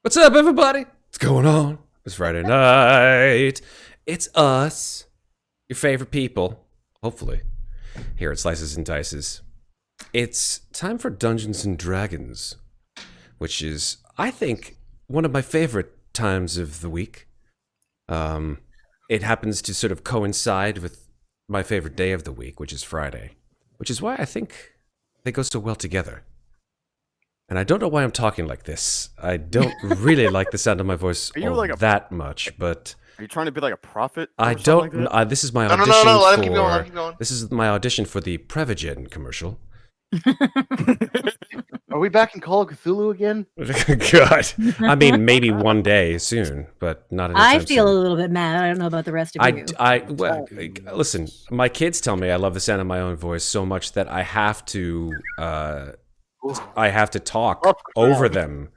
What's up, everybody? What's going on? It's Friday night. It's us, your favorite people, hopefully, here at Slices and Dices. It's time for Dungeons and Dragons, which is, I think, one of my favorite times of the week. It happens to sort of coincide with my favorite day of the week, which is Friday, which is why I think they go so well together. And I don't know why I'm talking like this. I don't really like the sound of my voice that much, but... Are you trying to be like a prophet? I don't... Like this is my audition for... No, let him keep going, let him keep going. This is my audition for the Prevagen commercial. Are we back in Call of Cthulhu again? God. I mean, maybe one day soon, but not anytime I feel soon. a little bit mad. I don't know about the rest of you. Well, listen, my kids tell me I love the sound of my own voice so much that I have to talk over them.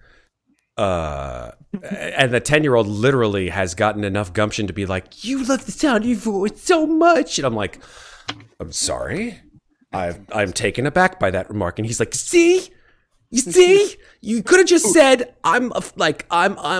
And the 10-year-old literally has gotten enough gumption to be like, "You love the sound of your voice so much," and I'm like, "I'm sorry, I'm taken aback by that remark." And he's like, "See, you see, you could have just said I'm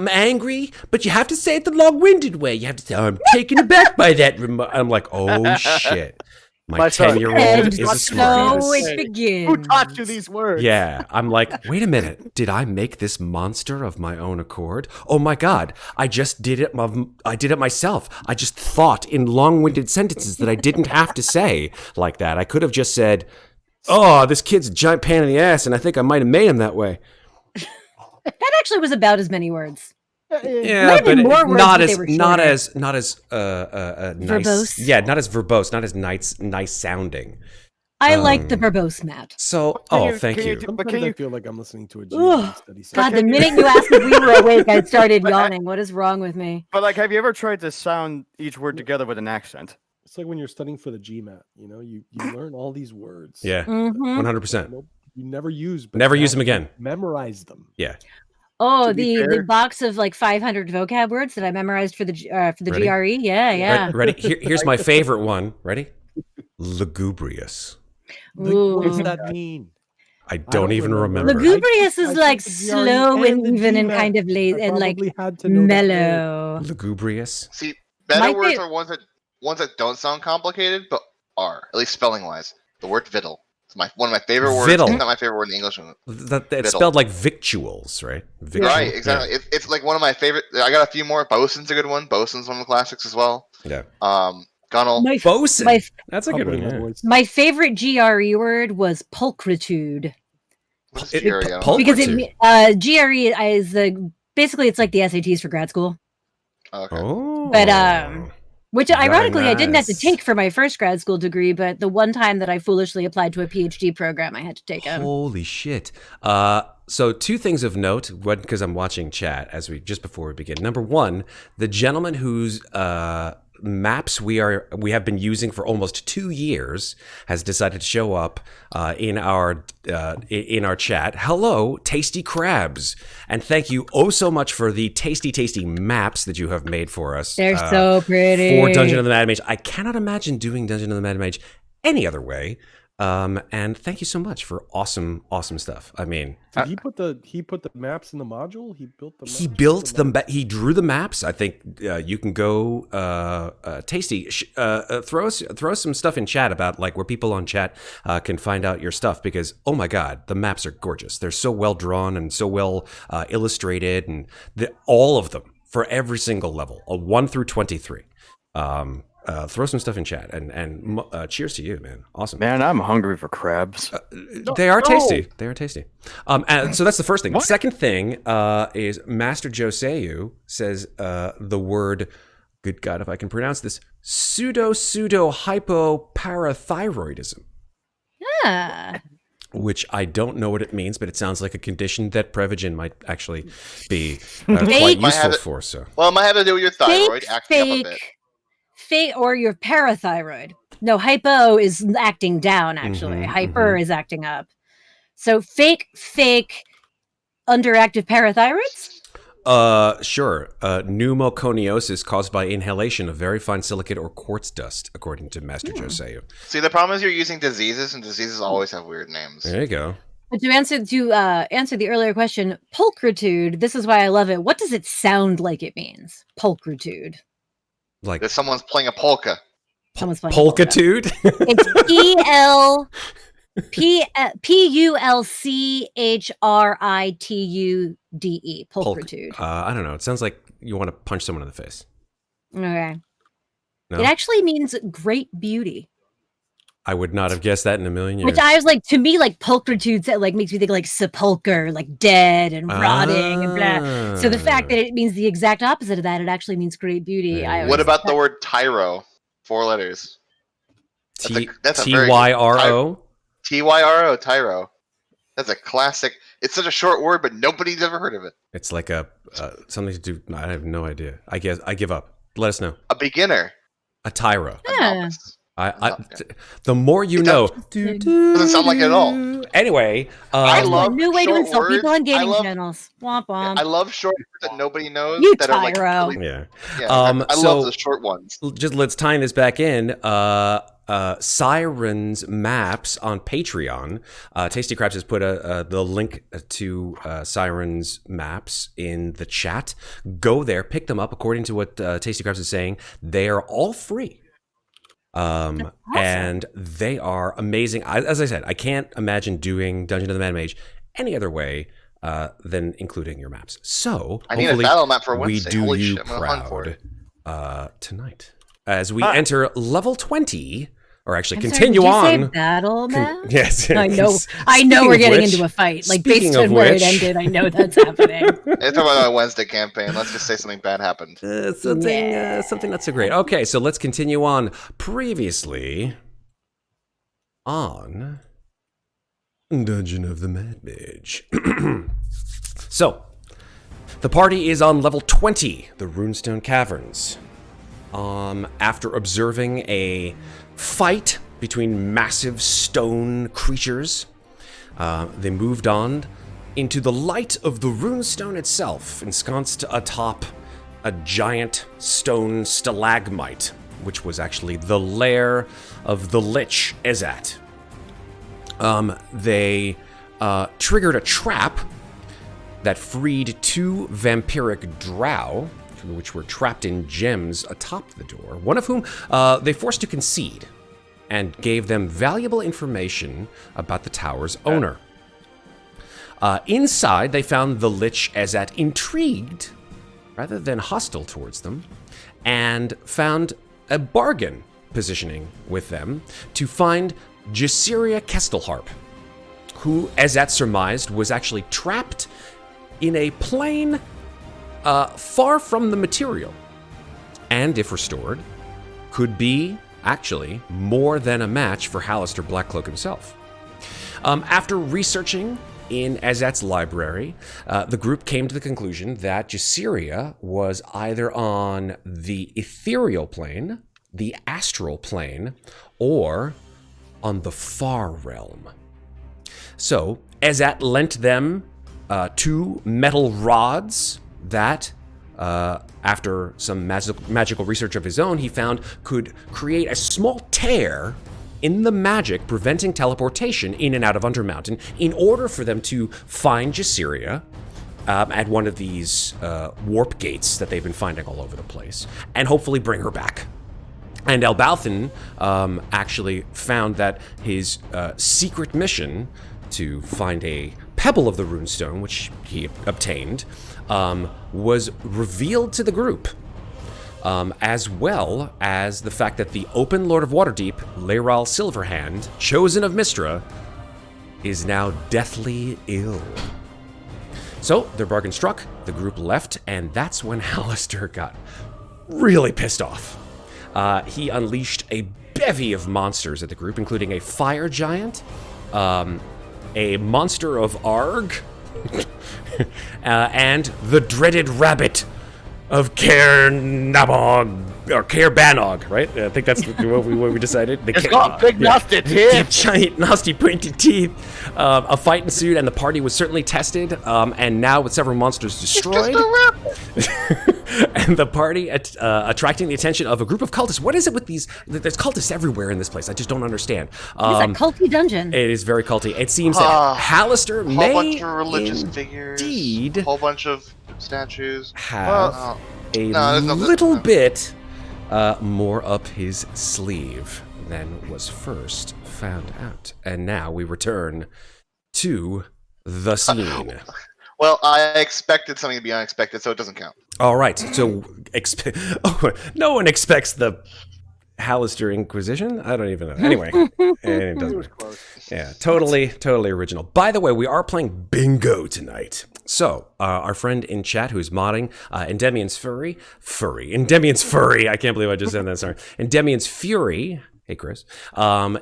angry, but you have to say it the long-winded way. You have to say I'm taken aback by that remark." I'm like, "Oh shit." My 10-year-old is a smart. So it begins. Who taught you these words? Yeah, I'm like, wait a minute. Did I make this monster of my own accord? Oh my God, I just did it. I did it myself. I just thought in long-winded sentences that I didn't have to say like that. I could have just said, "Oh, this kid's a giant pain in the ass," and I think I might have made him that way. That actually was about as many words. Yeah, but not as nice. Verbose? Yeah, not as verbose, not as nice sounding. I like the verbose, Matt. So, thank you. Sometimes I feel like I'm listening to a GMT study. God, the minute you asked if we were awake, I started yawning. What is wrong with me? But like, have you ever tried to sound each word together with an accent? It's like when you're studying for the GMAT. You know, you learn all these words. Yeah, Mm-hmm. 100%. You never use, but Never use them again. Memorize them. Yeah. Oh, the box of like 500 vocab words that I memorized for the Ready? GRE. Yeah. Ready? Here's my favorite one. Ready? Lugubrious. Ooh. What does that mean? I don't even remember. Lugubrious is I like took the GRE slow and the even and GMAT. kind of I lazy and like probably had to know that word. mellow. Lugubrious. See, My better words fa- are ones that don't sound complicated, but are, at least spelling-wise. The word "vittle." It's one of my favorite words. Vittle. It's not my favorite word in the English. It's Vittle. spelled like victuals, right? Victual. Right, exactly. Yeah. It's like one of my favorite. I got a few more. Bosun's a good one. Bosun's one of the classics as well. Yeah. Gunnel. Bosun. my- That's a good one. Yeah. My favorite GRE word was pulchritude. What's It- GRE? pul- Because Pulchritude. GRE is basically it's like the SATs for grad school. Okay. Oh. But which Very ironically I didn't have to nice. take for my first grad school degree, but the one time that I foolishly applied to a PhD program, I had to take it. Holy shit. So two things of note, because I'm watching chat just before we begin. Number one, the gentleman whose maps we have been using for almost 2 years has decided to show up in our chat. Hello, Tasty Crabs, and thank you so much for the tasty maps that you have made for us. They're so pretty. For Dungeon of the Mad Mage. I cannot imagine doing Dungeon of the Mad Mage any other way. And thank you so much for awesome stuff. I mean, Did he put the maps in the module? He built the maps. he drew the maps. I think you can go Tasty throw us some stuff in chat about like where people on chat can find out your stuff, because oh my God, the maps are gorgeous. They're so well drawn and so well illustrated, and all of them for every single level, 1 through 23. Throw some stuff in chat, and cheers to you, man. Awesome. Man, I'm hungry for crabs. They are tasty. They are tasty. And so that's the first thing. The second thing is Master Joseu says the word, good God, if I can pronounce this, pseudo hypoparathyroidism. Yeah. which I don't know what it means, but it sounds like a condition that Prevagen might actually be Fake. quite Might have useful it- for. So Well, it might have to do with your thyroid Fake, acting up a bit. fake, or your parathyroid. No, hypo is acting down, actually. Mhm, Hyper is acting up. So fake, underactive parathyroids? Sure. Pneumoconiosis caused by inhalation of very fine silicate or quartz dust, according to Master Joseu. See, the problem is you're using diseases, and diseases always have weird names. There you go. But to answer the earlier question, pulchritude, this is why I love it. What does it sound like it means? Pulchritude. Like Because someone's playing a polka. Someone's playing polka. polkitude. It's Pulchritude. Pulchritude. I don't know. It sounds like you want to punch someone in the face. Okay. No? It actually means great beauty. I would not have guessed that in a million years. Which I was like, to me, like pulchritude like makes me think like sepulcher, like dead and rotting and blah. So the fact that it means the exact opposite of that, it actually means great beauty. Yeah. I What always about thought- the word tyro? 4 letters. That's a very good- Tyro? Tyro, tyro. That's a classic. It's such a short word, but nobody's ever heard of it. It's like a something to do. I have no idea. I guess I give up. Let us know. A beginner. A tyro. A Yeah. novice. The more you It know. Doesn't sound like it at all. Anyway, I That's love a new way to short insult people on words. gaming I love- channels. Womp womp. I love short words that nobody knows. You that are like tyro. really- yeah. yeah, I so- love the short ones. Just let's tie this back in. Siren's maps on Patreon. Tasty Crabs has put the link to Siren's maps in the chat. Go there, pick them up. According to what Tasty Crabs is saying, they are all free. And they are amazing. As I said, I can't imagine doing Dungeon of the Mad Mage any other way than including your maps. So I need a hopefully battle map for we Wednesday. do Holy you shit, I'm gonna hunt for proud it. tonight as we enter level 20, or actually I'm sorry, continue did you say on. battle map? Yes, I know Speaking we're of getting which- into a fight. Like speaking based of on where it which- ended, I know that's happening. It's about a Wednesday campaign. Let's just say something bad happened. Something not so great. Okay, so let's continue on. Previously on Dungeon of the Mad Mage. So, the party is on level 20, the Runestone Caverns. After observing a fight between massive stone creatures, they moved on into the light of the runestone itself, ensconced atop a giant stone stalagmite, which was actually the lair of the Lich Ezat. They triggered a trap that freed 2 vampiric drow, which were trapped in gems atop the door, one of whom they forced to concede and gave them valuable information about the tower's owner. Inside, they found the Lich Ezat intrigued, rather than hostile towards them, and found a bargain positioning with them to find Jasiria Kestelharp, who Ezat surmised was actually trapped in a plane far from the material, and if restored, could be actually more than a match for Hallister Blackcloak himself. After researching in Ezat's library, the group came to the conclusion that Jasiria was either on the ethereal plane, the astral plane, or on the far realm. So, Ezat lent them 2 metal rods that, after some magical research of his own, he found could create a small tear in the magic, preventing teleportation in and out of Undermountain, in order for them to find Jasiria at one of these warp gates that they've been finding all over the place, and hopefully bring her back. And Elbauthin actually found that his secret mission to find a pebble of the runestone, which he obtained, was revealed to the group, as well as the fact that the open Lord of Waterdeep, Leiral Silverhand, chosen of Mystra, is now deathly ill. So, their bargain struck, the group left, and that's when Hallister got really pissed off. He unleashed a bevy of monsters at the group, including a fire giant, a monster of Arg, and the dreaded rabbit of Caer Banog, right? I think that's what we decided. It's got big nasty teeth. Giant, nasty, pointed teeth. A fight ensued, and the party was certainly tested. And now, with several monsters destroyed, and the party attracting the attention of a group of cultists. What is it with these? There's cultists everywhere in this place. I just don't understand. It's a culty dungeon. It is very culty. It seems that Hallister whole may bunch of religious figures, indeed a whole bunch of statues. have a little bit more up his sleeve than was first found out. And now we return to the scene. Well, I expected something to be unexpected, so it doesn't count. All right, so no one expects the Hallister Inquisition? I don't even know. Anyway, and it doesn't. Yeah, totally original. By the way, we are playing bingo tonight. So, our friend in chat who's modding, Endemian's Endemian's Furry, I can't believe I just said that, sorry. Endemian's Fury, hey Chris,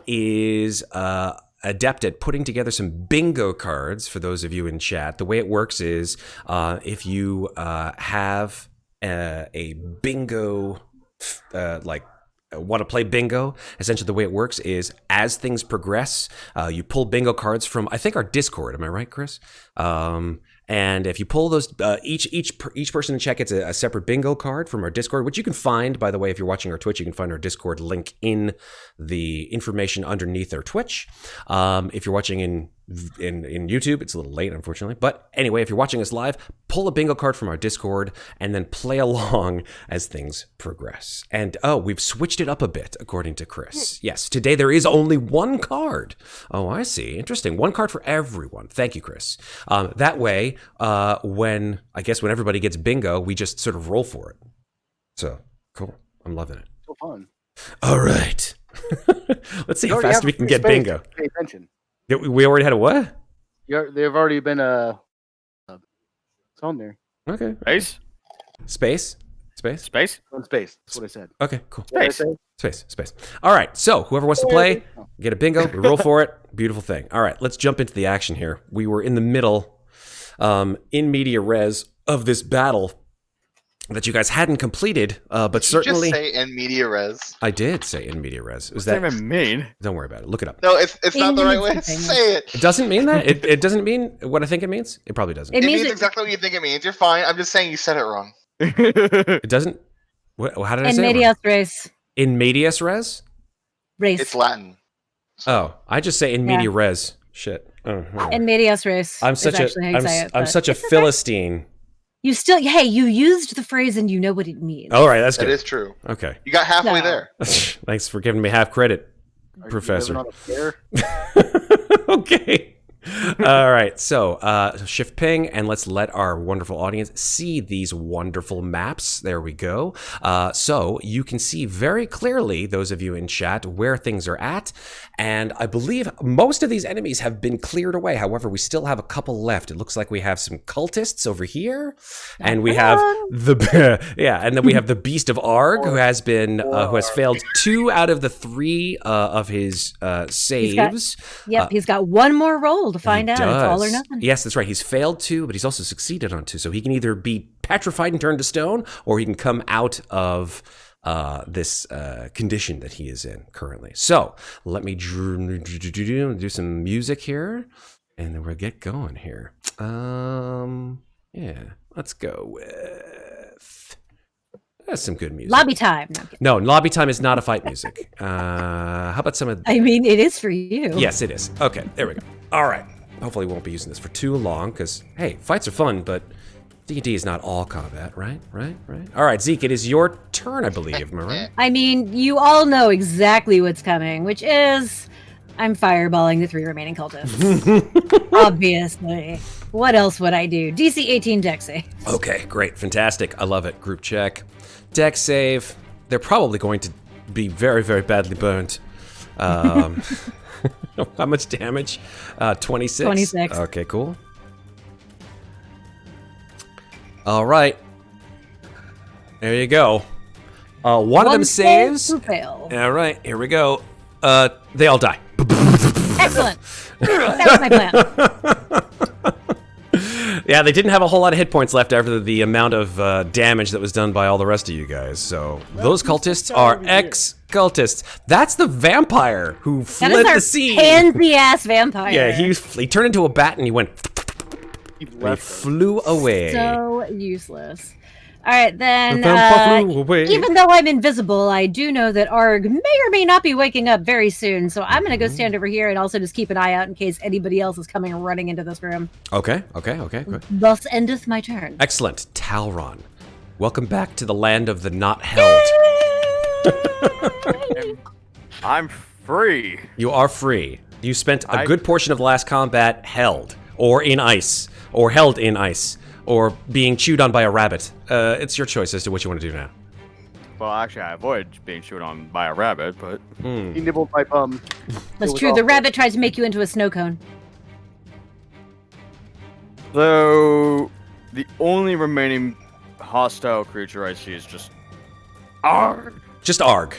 is adept at putting together some bingo cards for those of you in chat. The way it works is if you have a bingo, want to play bingo, essentially the way it works is as things progress, you pull bingo cards from, I think, our Discord. Am I right, Chris? And if you pull those, each person in chat gets a separate bingo card from our Discord, which you can find, by the way, if you're watching our Twitch, you can find our Discord link in the information underneath our Twitch. If you're watching in YouTube, it's a little late, unfortunately. But anyway, if you're watching us live, pull a bingo card from our Discord and then play along as things progress. And we've switched it up a bit, according to Chris. Yes, today there is only one card. Oh, I see. Interesting. One card for everyone. Thank you, Chris. That way, when everybody gets bingo, we just sort of roll for it. So cool. I'm loving it. So fun. All right. Let's see how fast we can get bingo. Pay attention. We already had a what? They've already been it's on there. Okay. Space. On space. That's what I said. Okay, cool. Space. All right, so whoever wants to play, get a bingo, we roll for it. Beautiful thing. All right, let's jump into the action here. We were in the middle, in media res, of this battle that you guys hadn't completed, but certainly... Did you just say in media res? I did say in media res. What does that even mean? Don't worry about it. Look it up. No, it's not the right way to say it. It doesn't mean that? It doesn't mean what I think it means? It probably doesn't. It means exactly what you think it means. You're fine. I'm just saying you said it wrong. It doesn't... How did I say it? In medias res. In medias res? Race. It's Latin. Oh, I just say in media res. Shit. Oh, In medias res. I'm such a Philistine. You used the phrase and you know what it means. All right, that's good. That is true. Okay. You got halfway there. Thanks for giving me half credit, Professor. Are you living on a fair? Okay. All right, so shift ping, and let's let our wonderful audience see these wonderful maps. There we go. So you can see very clearly, those of you in chat, where things are at. And I believe most of these enemies have been cleared away. However, we still have a couple left. It looks like we have some cultists over here, and we have and then we have the Beast of Arg, who has been who has failed 2 out of the 3 of his saves. He's got one more roll to find out. It's all or nothing. Yes, that's right. He's failed 2, but he's also succeeded on 2. So he can either be petrified and turned to stone, or he can come out of this condition that he is in currently. So let me do some music here, and then we'll get going here. Let's go with... That's some good music. Lobby time. No, lobby time is not a fight music. How about some of... I mean, it is for you. Yes, it is. Okay, there we go. All right. Hopefully we won't be using this for too long, because, hey, fights are fun, but D&D is not all combat, right? All right, Zeke, it is your turn, I believe. Am I right? I mean, you all know exactly what's coming, which is... I'm fireballing the 3 remaining cultists. Obviously. What else would I do? DC 18 deck save. Okay, great. Fantastic. I love it. Group check. Deck save. They're probably going to be very, very badly burned. How much damage? 26? 26. Okay, cool. All right. There you go. One of them saves. Fail. All right, here we go. They all die. Excellent. That was my plan. Yeah, they didn't have a whole lot of hit points left after the amount of damage that was done by all the rest of you guys. So those cultists are ex-cultists. That's the vampire who That fled is our the scene. pansy-ass vampire. Yeah, he turned into a bat and he went. He And he left us. flew away. So useless. All right, then. The vampire flew away. Even though I'm invisible, I do know that Arg may or may not be waking up very soon. So I'm going to go stand over here and also just keep an eye out in case anybody else is coming running into this room. Okay. Good. Thus endeth my turn. Excellent. Talron. Welcome back to the land of the not held. I'm free. You are free. You spent a I- good portion of the last combat held, or in ice, or held in ice, or being chewed on by a rabbit. It's your choice as to what you want to do now. Well, actually, I avoid being chewed on by a rabbit, but He nibbled my bum. That's was true. The awful. rabbit tries to make you into a snow cone. so the only remaining hostile creature I see is just Arg. Just Arg,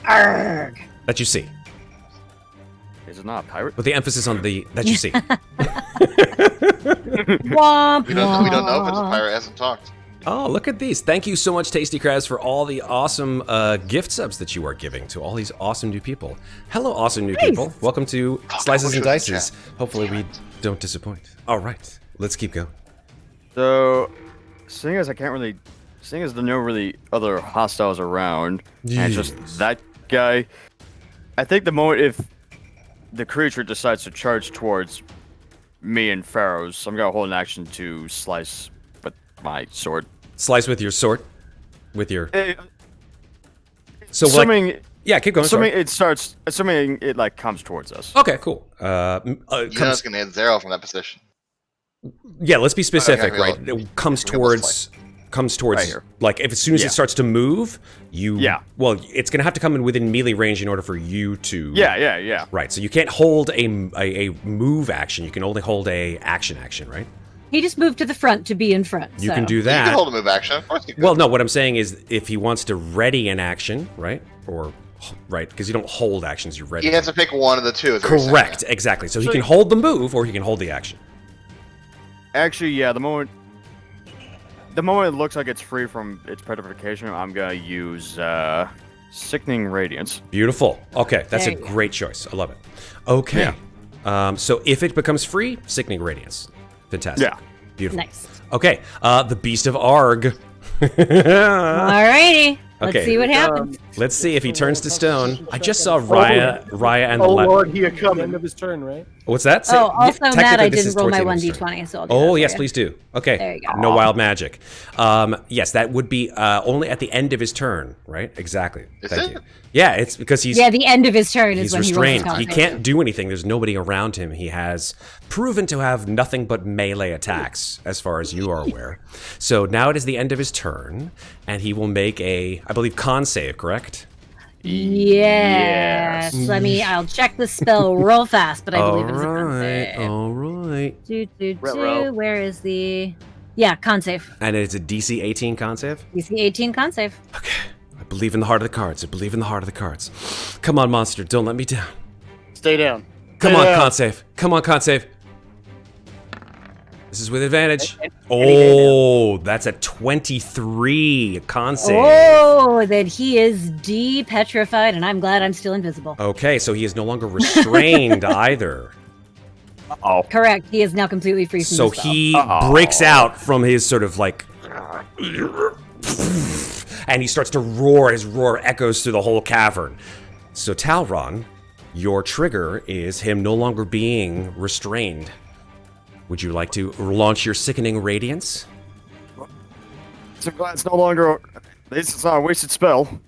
Arg. that you see, Is it not a pirate? with the emphasis on the that you see. Womp, We don't know if it's a womp. pirate. Hasn't talked. Oh, look at these. Thank you so much, Tasty Krabs, for all the awesome gift subs that you are giving to all these awesome new people. Hello, awesome new people. Welcome to Slices and wish it was Dices. Hopefully we don't disappoint. All right, let's keep going. So, seeing as there are no really other hostiles around, and it's just Yes. that guy, I think the moment if the creature decides to charge towards me and Ferros, I'm gonna hold an action to slice with my sword. Slice with your sword, with your. Eh, So like, assuming yeah, keep going. sorry. assuming it like comes towards us. Okay, cool. You know it's gonna hit 0 from that position. Yeah, let's be specific, Okay, right? well, It comes we almost towards Right here. like if as soon as Yeah. it starts to move, you Yeah. well, it's gonna have to come in within melee range in order for you to Yeah. Right, so you can't hold a move action. You can only hold a action, right? He just moved to the front to be in front. You so. can do You that. can hold a move action. Of course you can. Well, no, what I'm saying is if he wants to ready an action, right? Or right, because you don't hold actions, you ready. He has to pick one of the two. is what you're saying, Correct, yeah. exactly. So he So- can hold the move or he can hold the action. Actually, yeah. The moment it looks like it's free from its petrification, I'm gonna use Sickening Radiance. Beautiful. Okay, that's There a you go. great choice. I love it. Okay. So if it becomes free, Sickening Radiance. Fantastic. Yeah. Beautiful. Nice. Okay, the Beast of Arg. Alrighty. Let's Okay. see what happens. Let's see if he turns to stone. I just saw Raya and the Oh left. Lord, he a At the end coming. of his turn, right? What's that? Oh, also, technically Matt, I this is didn't roll towards my the end of his turn. 1d20, so I'll do Oh, that yes, for please do. Okay. There you go. No wild magic. Yes, that would be only at the end of his turn, right? Exactly. Is Thank it? you. Yeah, it's because he's you. Yeah, the end of his turn is he's when restrained. he rolls He his can't do anything. There's nobody around him. He has proven to have nothing but melee attacks, as far as you are aware. So now it is the end of his turn, and he will make a, I believe, con save, correct? Yes. I'll check the spell real fast, but I believe it is a con save. all right. Ruh-roh. Where is the... Yeah, con save. And it's a DC 18 con save? DC 18 con save. Okay. I believe in the heart of the cards. I believe in the heart of the cards. Come on, monster. Don't let me down. Stay down. Come Stay on, down. con save. Come on, con save. This is with advantage. Any Oh, that's a 23 con save. Oh, then he is de-petrified, and I'm glad I'm still invisible. Okay, so he is no longer restrained either. Oh, Correct. He is now completely free from So the spell. he breaks out from his sort of like, and he starts to roar. His roar echoes through the whole cavern. So Talron, your trigger is him no longer being restrained. Would you like to launch your Sickening Radiance? so glad it's no longer. This is not a wasted spell.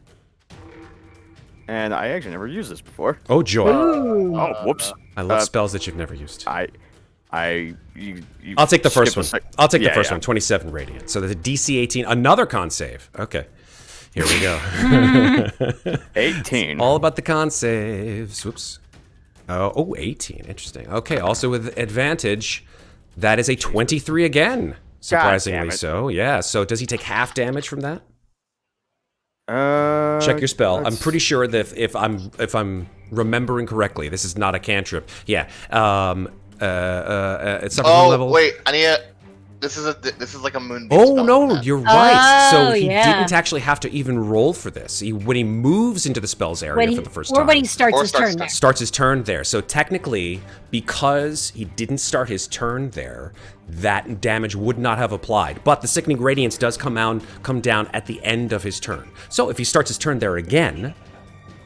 And I actually never used this before. Oh joy! Ooh. Oh, whoops. I love uh, spells that you've never used. You I'll take the first skip one. a sec- I'll take the Yeah, first yeah. one. 27 Radiant. So there's a DC 18, another con save. Okay, here we go. 18. All about the con saves. Whoops. Oh, 18. Interesting. Okay, also with advantage, that is a 23 again. Surprisingly it. so. Yeah. So does he take half damage from that? Uh, Check your spell. I'm let's- pretty sure that if I'm remembering correctly, this is not a cantrip. Yeah. It's upper level. Oh wait, I need a. This is like a moonbeam. Oh spell, no, isn't it? you're right. So Oh, he yeah. didn't actually have to even roll for this. When he moves into the spells area for the first time. Or when he starts Or his starts turn his there. starts his turn there. So technically, because he didn't start his turn there, that damage would not have applied. But the Sickening Radiance does come down at the end of his turn. So if he starts his turn there again,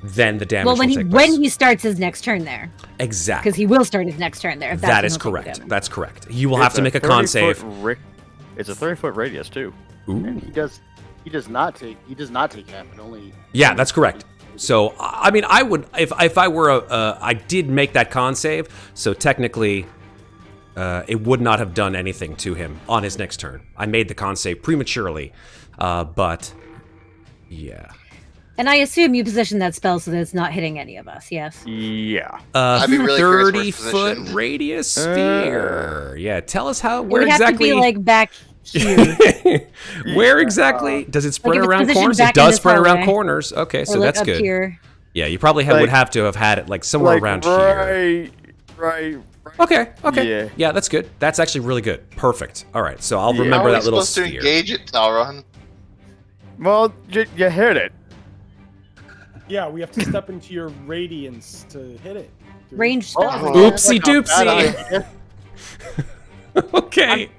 then the damage Well, will take place. when he starts his next turn there, Exactly. because he will start his next turn there. If that's That when is he'll take correct. it. That's correct. You will have to make a con save. It's a 30-foot radius too. And he does not take half, and only. Yeah, that's correct. So, I mean, I would, if I were I did make that con save, so technically, it would not have done anything to him on his next turn. I made the con save prematurely, but, yeah. And I assume you position that spell so that it's not hitting any of us, yes? Yeah. I'd be really curious where it's 30-foot positioned. radius sphere. Yeah, tell us It where would have exactly. to be like back here. Where exactly does it spread if it's around positioned corners? back It in does this spread around hallway. corners. Okay, or so like that's up good. here. Yeah, you probably would have to have had it like somewhere around here. Right. Okay. Yeah. Yeah, that's good. That's actually really good. Perfect. All right, so I'll Yeah. remember How are that we little supposed sphere. to engage it, Talron? Well, you hit it. Yeah, we have to step into your radiance to hit it. dude. Range spell. Oopsie doopsie. Okay.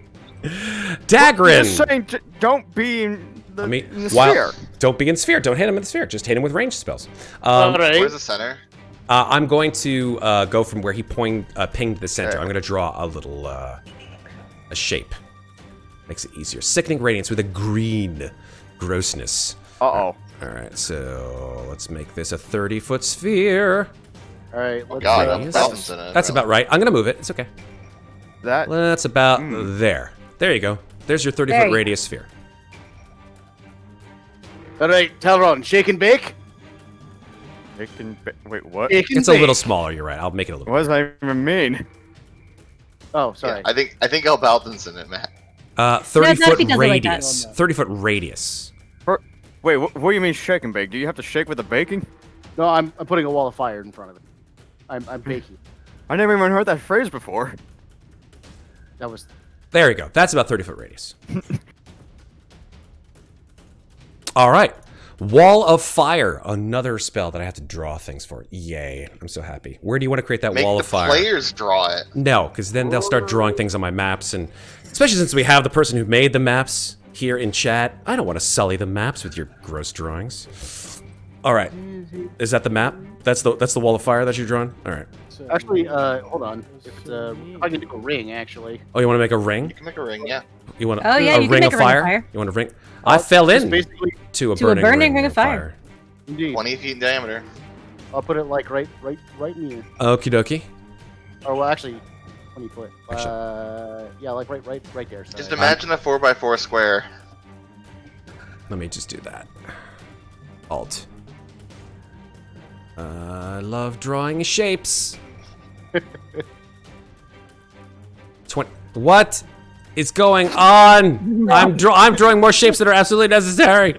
Daggrin. Just saying, don't be in the, I mean, in the while- sphere. don't be in sphere. Don't hit him in the sphere. Just hit him with ranged spells. All right. Where's the center? I'm going to go from where he pinged the center. I'm going to draw a little a shape. Makes it easier. Sickening Radiance with a green grossness. Uh-oh. All right, so let's make this a 30-foot sphere. All right. Let's. God, Radius. Elbauthin's in it, That's bro. about right. I'm going to move it. It's okay. That. That's about there. There you go. There's your 30-foot you radius sphere. All right, Talron, shake and bake. Wait, what? Shake and It's a bake. little smaller. You're right. I'll make it a little. What does that even mean? Oh, Yeah, sorry. I think Elbauthin's in it, Matt. 30-foot he does it like that. radius. 30-foot radius. Wait, what do you mean shake and bake? Do you have to shake with the baking? No, I'm putting a wall of fire in front of it. I'm baking. I never even heard that phrase before. That was. There you go. That's about 30-foot radius. All right. Wall of Fire. Another spell that I have to draw things for. Yay. I'm so happy. Where do you want to create that Make Wall the of Fire? players draw it. No, because then they'll start drawing things on my maps. And especially since we have the person who made the maps here in chat. I don't want to sully the maps with your gross drawings. All right. Is that the map? That's the Wall of Fire that you're drawing? All right. So- Actually, hold on. If I can do a ring, actually. Oh, you want to make a ring? You can make a ring, yeah. You want Oh, yeah, a you can ring make of a ring of fire? fire. You want a ring? I fell Just in basically, to a to a burning, burning ring of fire. indeed. 20 feet in diameter. I'll put it like right near. Okie dokie. Or well, actually, 20 foot. Actually- Yeah, like right there. Sorry. Just imagine a 4x4 square. Let me just do that. Alt. I love drawing shapes. 20. What is going on? I'm drawing more shapes that are absolutely necessary.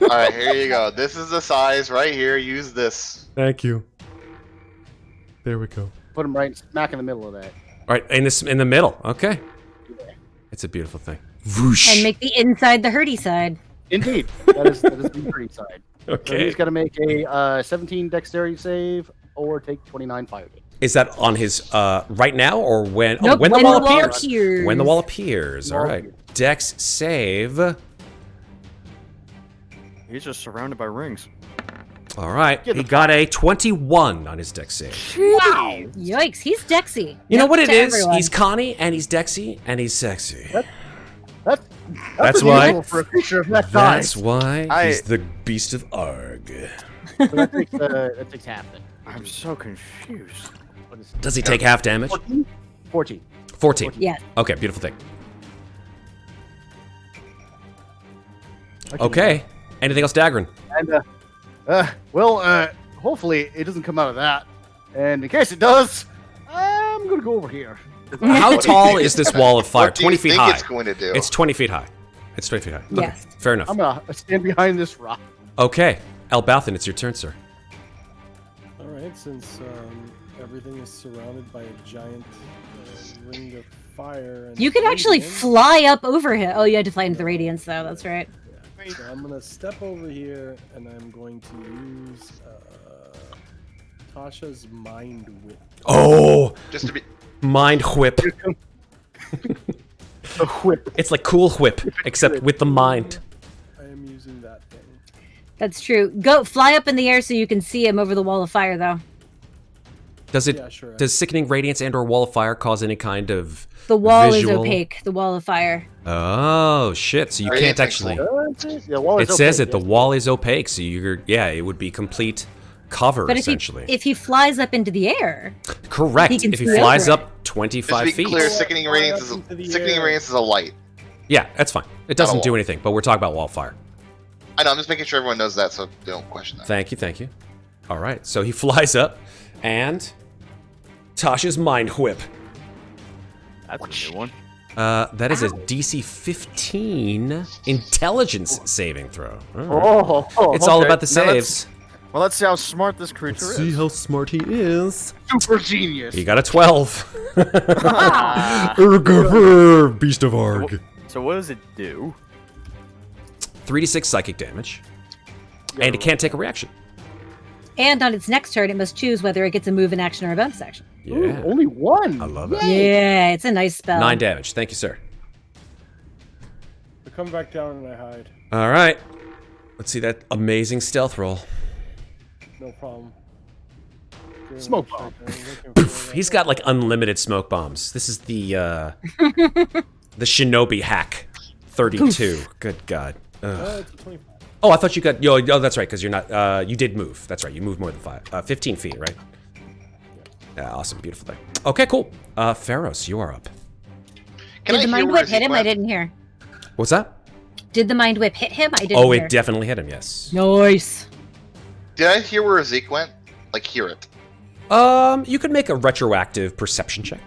Alright, here you go. This is the size right here. Use this. Thank you. There we go. Put them right smack in the middle of that. All right, in the middle. Okay. It's a beautiful thing. Whoosh. And make the inside the hurdy side. Indeed, that is the pretty side. So Okay. he's got to make a 17 dexterity save or take 29 fire damage. Is that on his right now or when? Nope, when the when wall the wall appears. appears. When the wall appears. All Wall right. appears. Dex save. He's just surrounded by rings. All right. Get He the got a 21 on his dex save. Wow! Yikes, he's Dexy. You know Next what it to is? everyone. He's Connie and he's Dexy and he's sexy. That's why- unusual for a creature of that That's size. why I- he's the beast of Arg. So that takes half then. I'm so confused. What is Does he take half damage? 14? 14. 14. Yes. Okay, beautiful thing. I can- Okay. Anything else, Daggrin? And hopefully it doesn't come out of that. And in case it does, I'm gonna go over here. How tall is this wall of fire? What do you 20 feet think high. it's going to do? It's 20 feet high. It's 20 feet high. Okay, Yes. fair enough. I'm gonna stand behind this rock. Okay. Elbauthin, it's your turn, sir. All right. point, since everything is surrounded by a giant ring of fire. And You can actually radiance, fly up over him. Oh, you had to fly into the radiance, though. That's right. yeah. So I'm gonna step over here, and I'm going to use Tasha's Mind Whip. Oh, Just to be. mind whip. The whip. It's like cool whip, except with the mind. I am using that thing. That's true. Go fly up in the air so you can see him over the wall of fire, though. Does it? Yeah, sure. Does sickening radiance and/or wall of fire cause any kind of? The wall Visual. is opaque. The wall of fire. Oh shit! So you Radiance can't makes actually. Yeah, wall is It says opaque, it. The yes. wall is opaque, so it would be complete cover But essentially. if he flies up into the air, Correct. he can If he see flies over up Just 25 to be feet. clear, Fly sickening up radiance is into the sickening air. radiance is a light. Yeah, that's fine. It doesn't Not a do wall. anything, but we're talking about wall of fire. I know. I'm just making sure everyone knows that, so they don't question that. Thank you, thank you. All right, so he flies up, and Tasha's mind whip. That's a new one. That is a DC 15 intelligence saving throw. All right. Oh, It's all okay. about the Now let's- saves. Well, let's see how smart this creature is. how smart he is. Super genius. He got a 12. Ah. Beast of Arg. So what does it do? 3d6 psychic damage, and it can't take a reaction. and on its next turn, it must choose whether it gets a move, an action, or a bonus action. Ooh, Yeah, only one. I love it. Yeah, it's a nice spell. 9 damage. Thank you, sir. I come back down and I hide. All right. Let's see that amazing stealth roll. No problem. Smoke bomb. He's got like unlimited smoke bombs. This is the the shinobi hack. 32. Good God. Ugh. It's a 25. Oh, I thought you got. Oh, that's right, because you're not. You did move. That's right. You moved more than 15 feet, right? Yeah, awesome, beautiful thing. Okay, cool. Ferros, you are up. Can Did the I hear mind where whip hit him? I went? didn't hear. What's that? Did the mind whip hit him? I didn't Oh, hear. it definitely hit him. Yes. Nice. Did I hear where Zeke went? Like, hear it. You could make a retroactive perception check.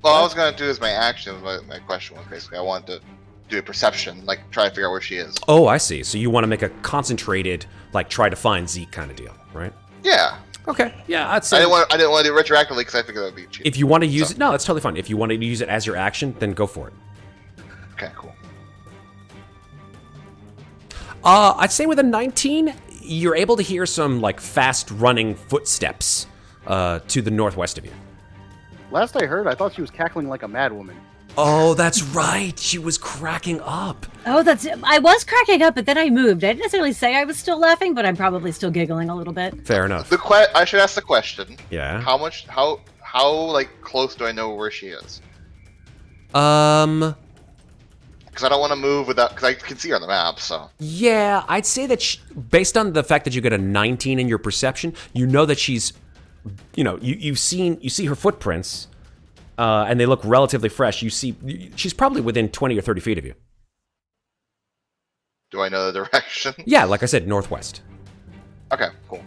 Well, I was gonna do as my action. My question was basically I wanted to do a perception, like try to figure out where she is. Oh, I see. So you want to make a concentrated, like, try to find Zeke kind of deal, right? Yeah, Okay. Yeah, I'd I say. didn't want to do it retroactively because I figured that would be cheap. If you want to use So- it, no, that's totally fine. If you want to use it as your action, then go for it. Okay, cool. I'd say with a 19, you're able to hear some like fast running footsteps to the northwest of you. Last I heard, I thought she was cackling like a madwoman. Oh, that's right. She was cracking up. Oh, I was cracking up, but then I moved. I didn't necessarily say I was still laughing, but I'm probably still giggling a little bit. Fair enough. I should ask the question. Yeah. How like close do I know where she is? Um. Because I don't want to move without. Because I can see her on the map. So Yeah, I'd say that based on the fact that you get a 19 in your perception, you know that she's, you see her footprints, and they look relatively fresh. She's probably within 20 or 30 feet of you. do I know the direction? Yeah, like I said, northwest. Okay, cool.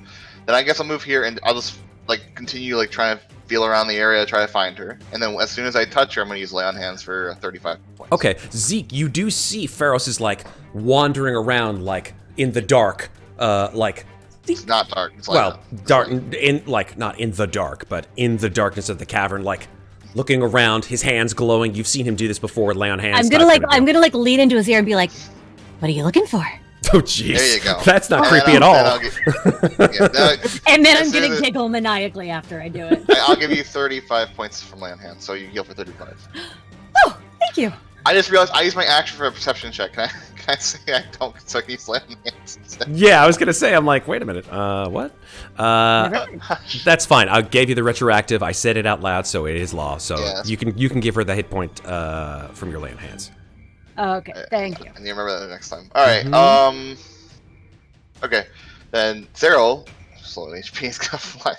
Then I guess I'll move here and I'll just like continue like trying to feel around the area, try to find her, and then as soon as I touch her, I'm gonna use lay on hands for 35 points. Okay, Zeke, you do see Ferros is like wandering around like in the dark, like It's not dark. It's light well, up. It's dark light. in like not in the dark, but in the darkness of the cavern, like looking around, his hands glowing. You've seen him do this before, lay on hands. I'm gonna lean into his ear and be like, "What are you looking for?" Oh jeez, There you go. That's not And creepy then at all. I'll And then As I'm soon gonna as- giggle maniacally after I do it. I'll give you 35 points from lay on hands, so you heal for 35. Oh, thank you. I just realized I use my action for a perception check. Can I say I don't? So I can use lay on hands instead. Yeah, I was gonna say, I'm like, wait a minute, what? Never mind. That's fine. I gave you the retroactive. I said it out loud, so it is law. So Yes. you can give her the hit point from your lay on hands. Oh, okay, thank you. I need to remember that next time. All right. Mhm. Okay. Then Cyril, slow HP is gonna fly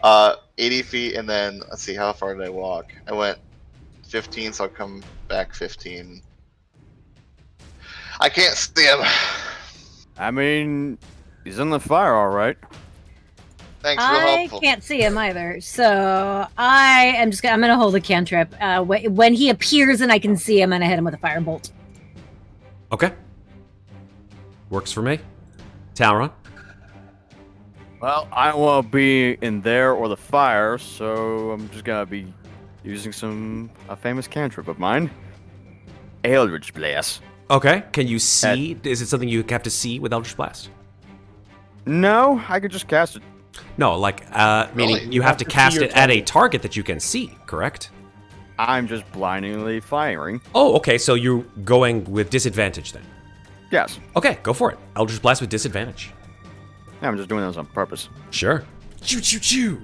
off. 80 feet, and then let's see, how far did I walk? I went 15, so I'll come back 15. I can't see him. I mean, he's in the fire, all right. Thanks, real I helpful. can't see him either, so I'm gonna hold a cantrip. When he appears and I can see him, and I hit him with a firebolt. Okay. Works for me. Talron. Well, I don't want to be in there or the fire, so I'm just gonna be using a famous cantrip of mine, Eldritch Blast. Okay. Can you see? Is it something you have to see with Eldritch Blast? No, I could just cast it. No, like meaning Really? you have to to see cast your it at a target. target that you can see. Correct. I'm just blindingly firing. Oh, okay. So you're going with disadvantage then. Yes. Okay, go for it. Eldritch Blast with disadvantage. Yeah, I'm just doing this on purpose. Sure. Choo choo choo.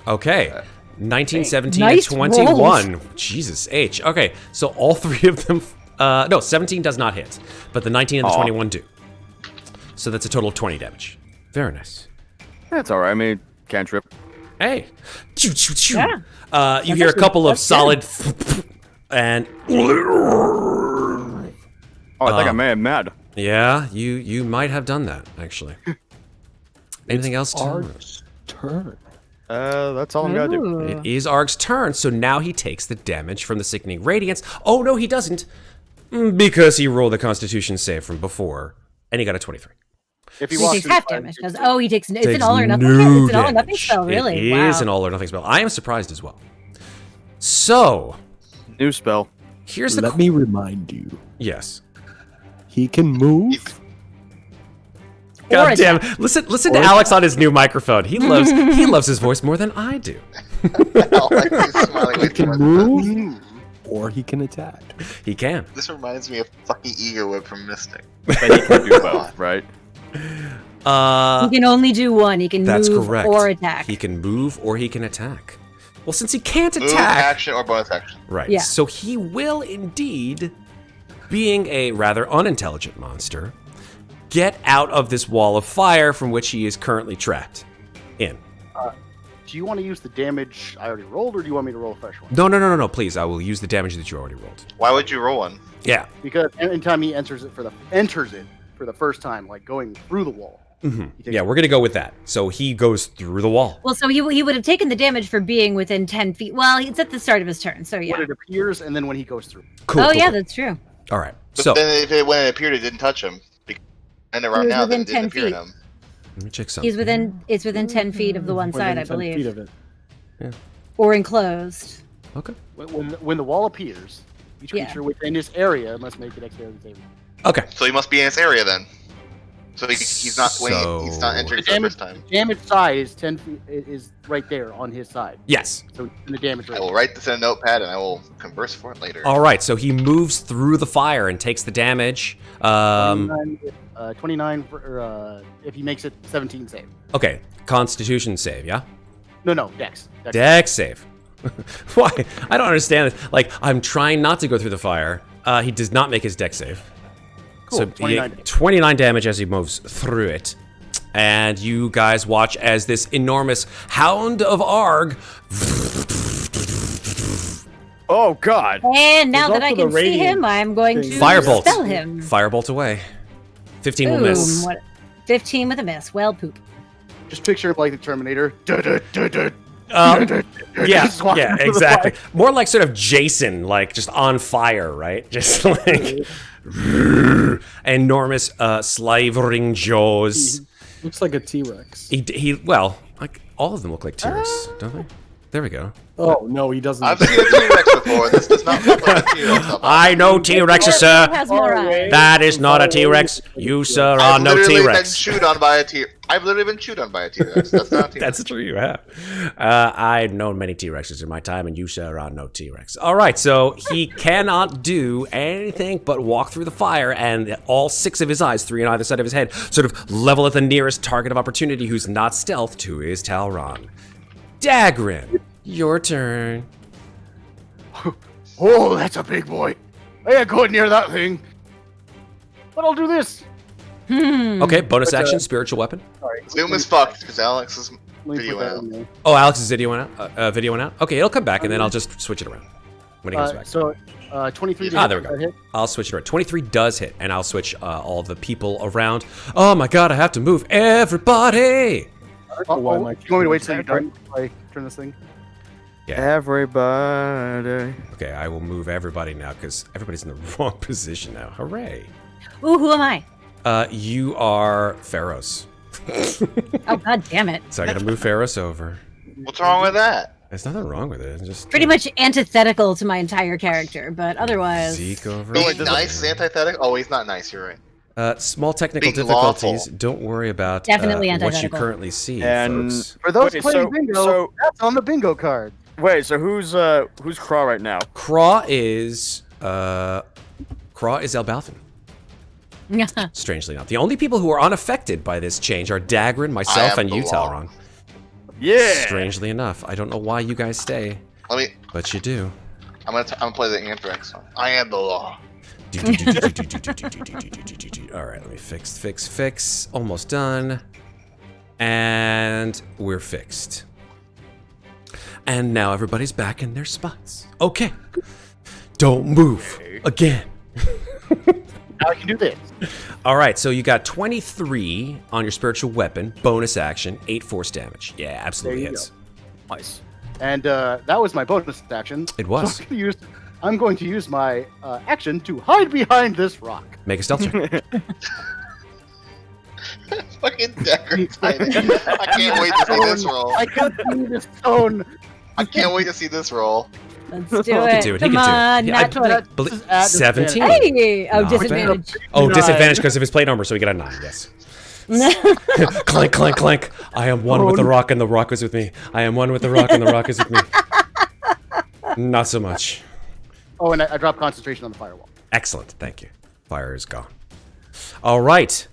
Okay. 19, 17, Nice and 21. Jesus H. Okay, so all three of them. No, 17 does not hit, but the 19 and the Aw. 21 do. So that's a total of 20 damage. Very nice. That's all right. I mean, cantrip. Hey. Choo choo choo. Yeah. You hear a actually- couple of that's solid. And. Oh, I think I may have mad. Yeah, you might have done that, actually. Anything else to Arg's turn. That's all I'm gonna do. Ooh. It is Arg's turn, so now he takes the damage from the Sickening Radiance. Oh, no, he doesn't. Because he rolled the Constitution save from before, and he got a 23. If he He walks takes through the half fire, damage he because takes he takes it's Takes an all or nothing. no It's an all or nothing damage. spell, really. It Wow. is an all or nothing spell. I am surprised as well. So, New spell. here's the... Let me remind you, Yes. he can move. He's- God Or damn. attack. Listen to Alex on his new microphone. He loves his voice more than I do. like he's smiling way He too can much. move, or he can attack. He can. This reminds me of fucking Ego Whip from Mystic. But he can do both, right? He can only do one. He can That's move correct. or attack. He can move or he can attack. Well, since he can't Move, attack... action, or bonus action. Right. Yeah. So he will indeed, being a rather unintelligent monster, get out of this wall of fire from which he is currently trapped in. Do you want to use the damage I already rolled, or do you want me to roll a fresh one? No, please. I will use the damage that you already rolled. Why would you roll one? Yeah. Because anytime he enters it for the first time, like going through the wall. he takes- Yeah, we're going to go with that. So he goes through the wall. Well, so he would have taken the damage for being within 10 feet. Well, it's at the start of his turn, so yeah. when it appears, and then when he goes through. Cool. Oh, cool, yeah, cool. that's true. All right. But So then when it appeared, it didn't touch him. And around was now, then within it didn't 10 appear to feet. him. let me check something. It's within 10 feet of the one side, I Within 10 feet believe. of it. Or enclosed. Okay. When the wall appears, each Yeah. creature within this area must make an dexterity saving. Okay. So he must be in this area then. So he's not he's not entering for the first time. Damage side is 10 feet. Is right there on his side. Yes. So in the damage I rate. will write this in a notepad and I will converse for it later. All right. So he moves through the fire and takes the damage. 29 if he makes it 17 save. Okay. Constitution save, yeah? No, dex. Dex save. Why? I don't understand this. Like, I'm trying not to go through the fire. He does not make his dex save. Cool, So 29 damage. 29 damage as he moves through it. And you guys watch as this enormous Hound of Arg. Oh God! And now There's that I also can the see him, radiant I'm going to thing. Firebolt. spell him. Firebolt away. 15 will Boom. miss. What? 15 with a miss. Well, poop. Just picture it like the Terminator. Yeah, Just walking yeah, through the exactly. fire. More like sort of Jason, like just on fire, right? Just like enormous slavering jaws. Looks like a T-Rex. He well, like all of them look like T-Rex, don't they? There we go. Oh no, he doesn't. I've seen a T-Rex before. This does not look like a T-Rex. I know T-Rexes, sir. Has more eyes. That is not a T-Rex. You, sir, are I've no literally been T-Rex. chewed on by a T. I've literally been chewed on by a T-Rex. That's not a T-Rex. That's true, you have. I've known many T-Rexes in my time, and you, sir, are no T-Rex. All right, so he cannot do anything but walk through the fire, and all 6 of his eyes, 3 on either side of his head, sort of level at the nearest target of opportunity who's not stealth, to his Talron. Daggrin, your turn. Oh, that's a big boy. I ain't going near that thing. But I'll do this. Okay, bonus action, spiritual weapon. Sorry. Zoom is fucked because Alex is Let me video put that out. in there. Oh, Alex's video went out. Video went out. Okay, it'll come back, and then I'll just switch it around when he comes back. So, 23 to Ah, hit, there we go. that hit. I'll switch it around. 23 does hit, and I'll switch all the people around. Oh my god, I have to move everybody! Why Oh, am I you want me to wait till you're done? I turn this thing. Everybody. Okay, I will move everybody now, because everybody's in the wrong position now. Hooray. Ooh, who am I? You are Ferros. Oh god damn it! So I gotta move Ferros over. What's wrong with that? There's nothing wrong with it. It's just Pretty much antithetical to my entire character, but otherwise. Zeke over. Being nice is antithetical? Oh, he's not nice, you're right. Small technical Being difficulties. lawful. Don't worry about Definitely what you antithetical. currently see, And- folks. For those Wait, playing so- bingo, so- that's on the bingo card. Wait, so who's Kraw right now? Kraw is Elbauthin. Strangely enough, the only people who are unaffected by this change are Daggrin, myself, am and the you, law. Talron. Yeah. Strangely enough, I don't know why you guys stay, Let me. but you do. I'm gonna play the Anthrax song. I am the law. All right, let me fix. Almost done. And we're fixed. And now everybody's back in their spots. Okay. Don't move again. Now I can do this. All right, so you got 23 on your spiritual weapon, bonus action, 8 force damage. Yeah, absolutely There you hits. Nice. And that was my bonus action. It was. So I'm going to use my action to hide behind this rock. Make a stealth check. Fucking Decker Titan. I can't wait to see this roll. I can't see this stone. I can't wait to see this roll. Let's do He it. can do it. He Come can on, do it. Yeah, nat 20. This is at 17. disadvantage. Hey! Oh, Not bad. disadvantage. Oh, 9. disadvantage because of his plate armor, so we get a 9, yes. Clank, clank, clank. I am one with the rock, and the rock is with me. I am one with the rock, and the rock is with me. Not so much. Oh, and I dropped concentration on the firewall. Excellent, thank you. Fire is gone. All right.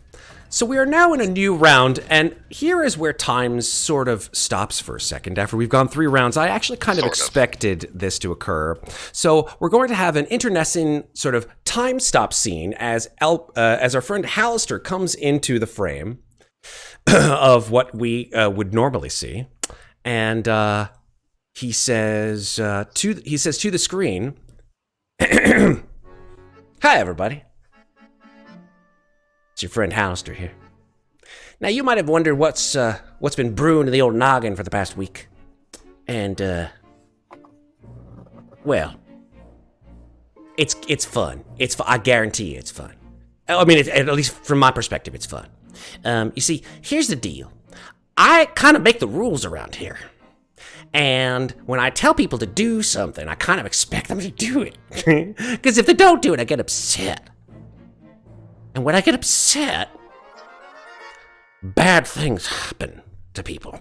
So we are now in a new round, and here is where time sort of stops for a second. After we've gone 3 rounds, I actually kind of Sort of. expected this to occur. So we're going to have an internecine sort of time stop scene as our friend Hallister comes into the frame of what we would normally see, and he says to the screen, "Hi, everybody. It's your friend Hallister here. Now, you might have wondered what's been brewing in the old noggin for the past week. And, well, it's fun. I guarantee you it's fun. I mean, at least from my perspective, it's fun. You see, here's the deal. I kind of make the rules around here. And when I tell people to do something, I kind of expect them to do it. Because if they don't do it, I get upset. And when I get upset, bad things happen to people.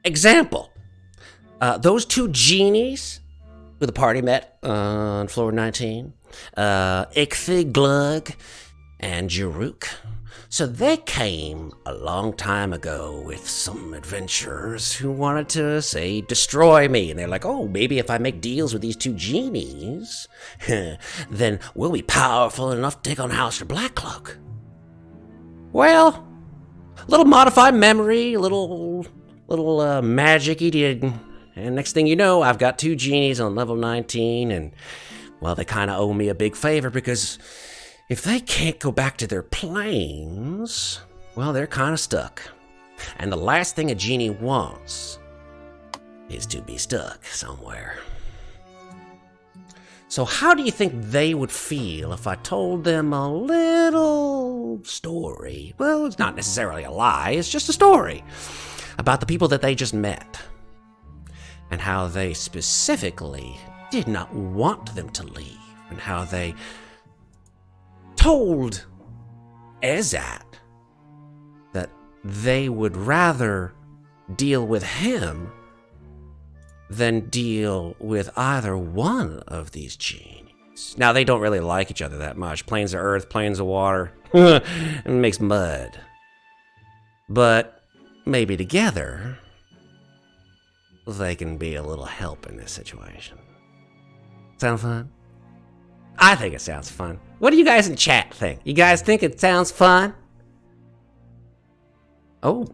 Example. Those 2 genies who the party met on floor 19, Ichthig, Glug, and Jaruk. So they came a long time ago with some adventurers who wanted to, say, destroy me. And they're like, oh, maybe if I make deals with these 2 genies, then we'll be powerful enough to take on Hallister Blackcloak. Well, a little modified memory, a little magic he did. And next thing you know, I've got 2 genies on level 19, and, well, they kind of owe me a big favor because if they can't go back to their planes, well, they're kind of stuck. And the last thing a genie wants is to be stuck somewhere. So how do you think they would feel if I told them a little story? Well, it's not necessarily a lie, it's just a story about the people that they just met and how they specifically did not want them to leave and how they told Ezat that they would rather deal with him than deal with either one of these genies. Now, they don't really like each other that much. Planes of earth, planes of water, it makes mud. But maybe together, they can be a little help in this situation. Sound fun? I think it sounds fun. What do you guys in chat think? You guys think it sounds fun? Oh,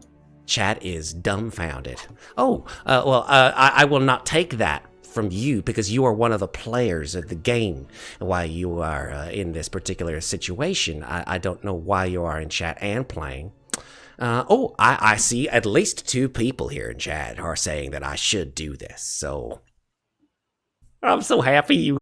chat is dumbfounded. Oh, I will not take that from you because you are one of the players of the game. While you are in this particular situation, I don't know why you are in chat and playing. I see at least 2 people here in chat who are saying that I should do this. So I'm so happy you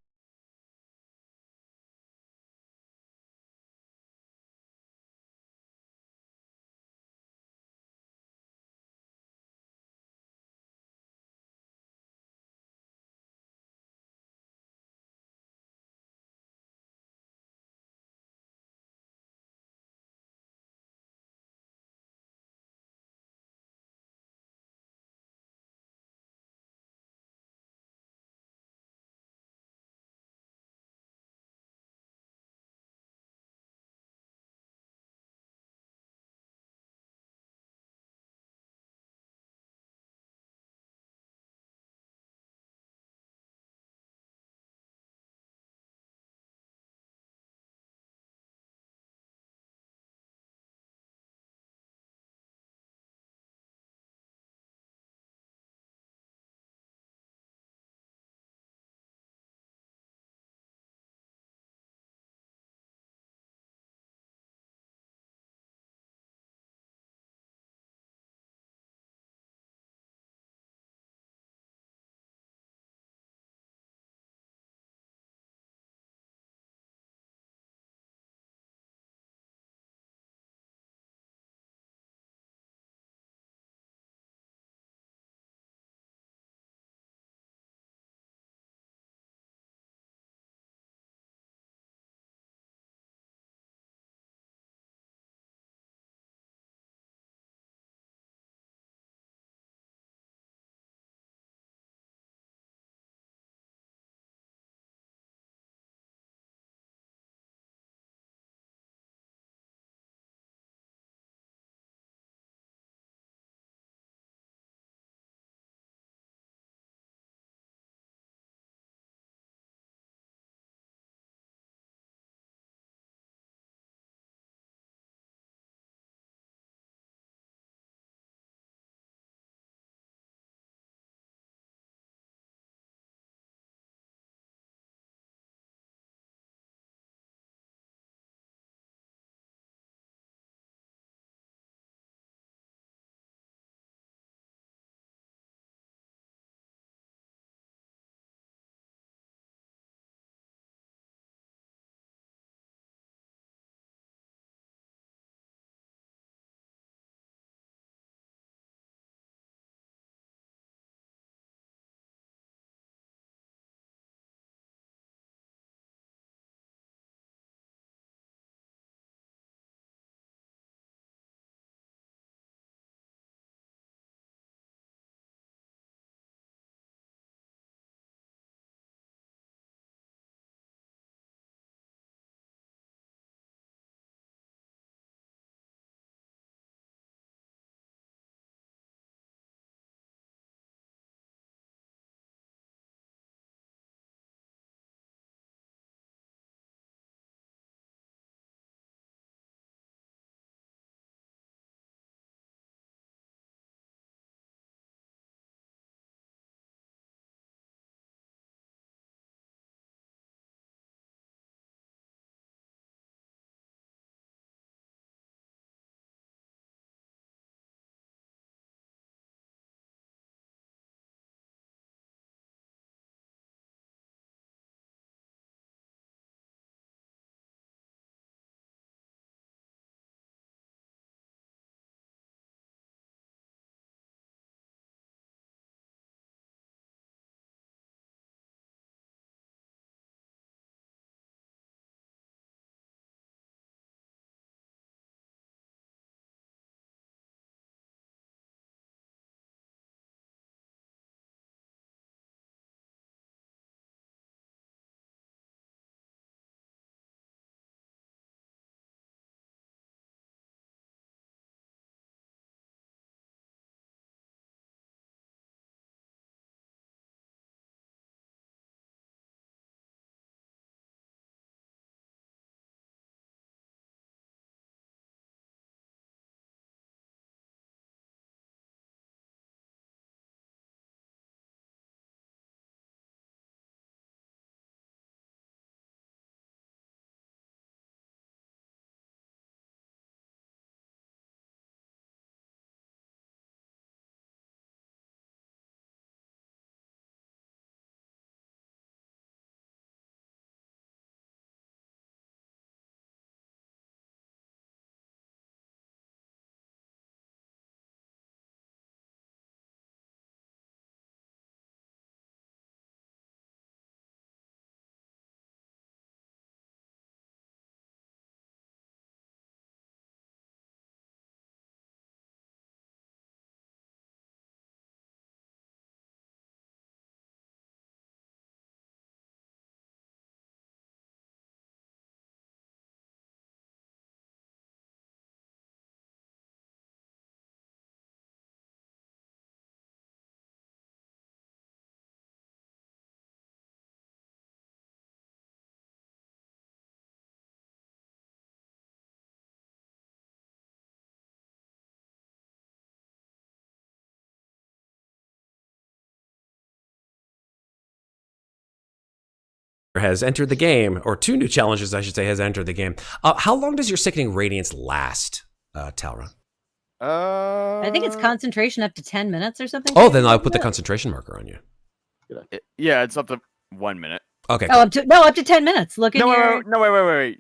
has entered the game, or 2 new challenges, I should say, has entered the game. How long does your Sickening Radiance last, Talron? I think it's concentration up to 10 minutes or something. Oh, then I'll put the concentration marker on you. Yeah, it's up to 1 minute. Okay. Oh, up to 10 minutes. Look at No, your... wait.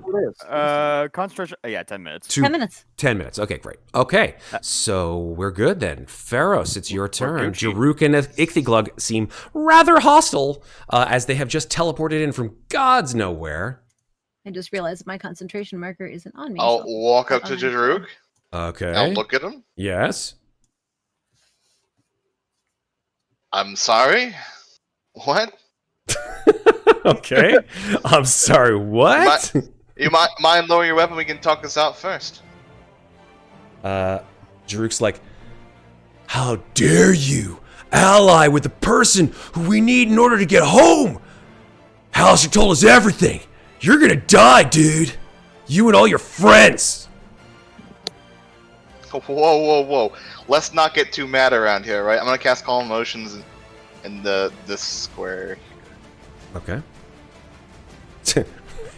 What it is. Concentration. Yeah, 10 minutes. 10 minutes. 10 minutes. Okay, great. Okay, so we're good then. Ferros, it's your turn. Gucci. Jaruk and Ichthyglug seem rather hostile as they have just teleported in from God's nowhere. I just realized my concentration marker isn't on me. I'll so- walk up to Jaruk. Okay. I'll look at him. Yes. I'm sorry. What? Okay. I'm sorry, what? You mind lowering your weapon? We can talk this out first. Jaruk's like, how dare you ally with the person who we need in order to get home? Hallister told us everything. You're gonna die, dude. You and all your friends. Whoa. Let's not get too mad around here, right? I'm gonna cast Calm Emotions in this square. Okay.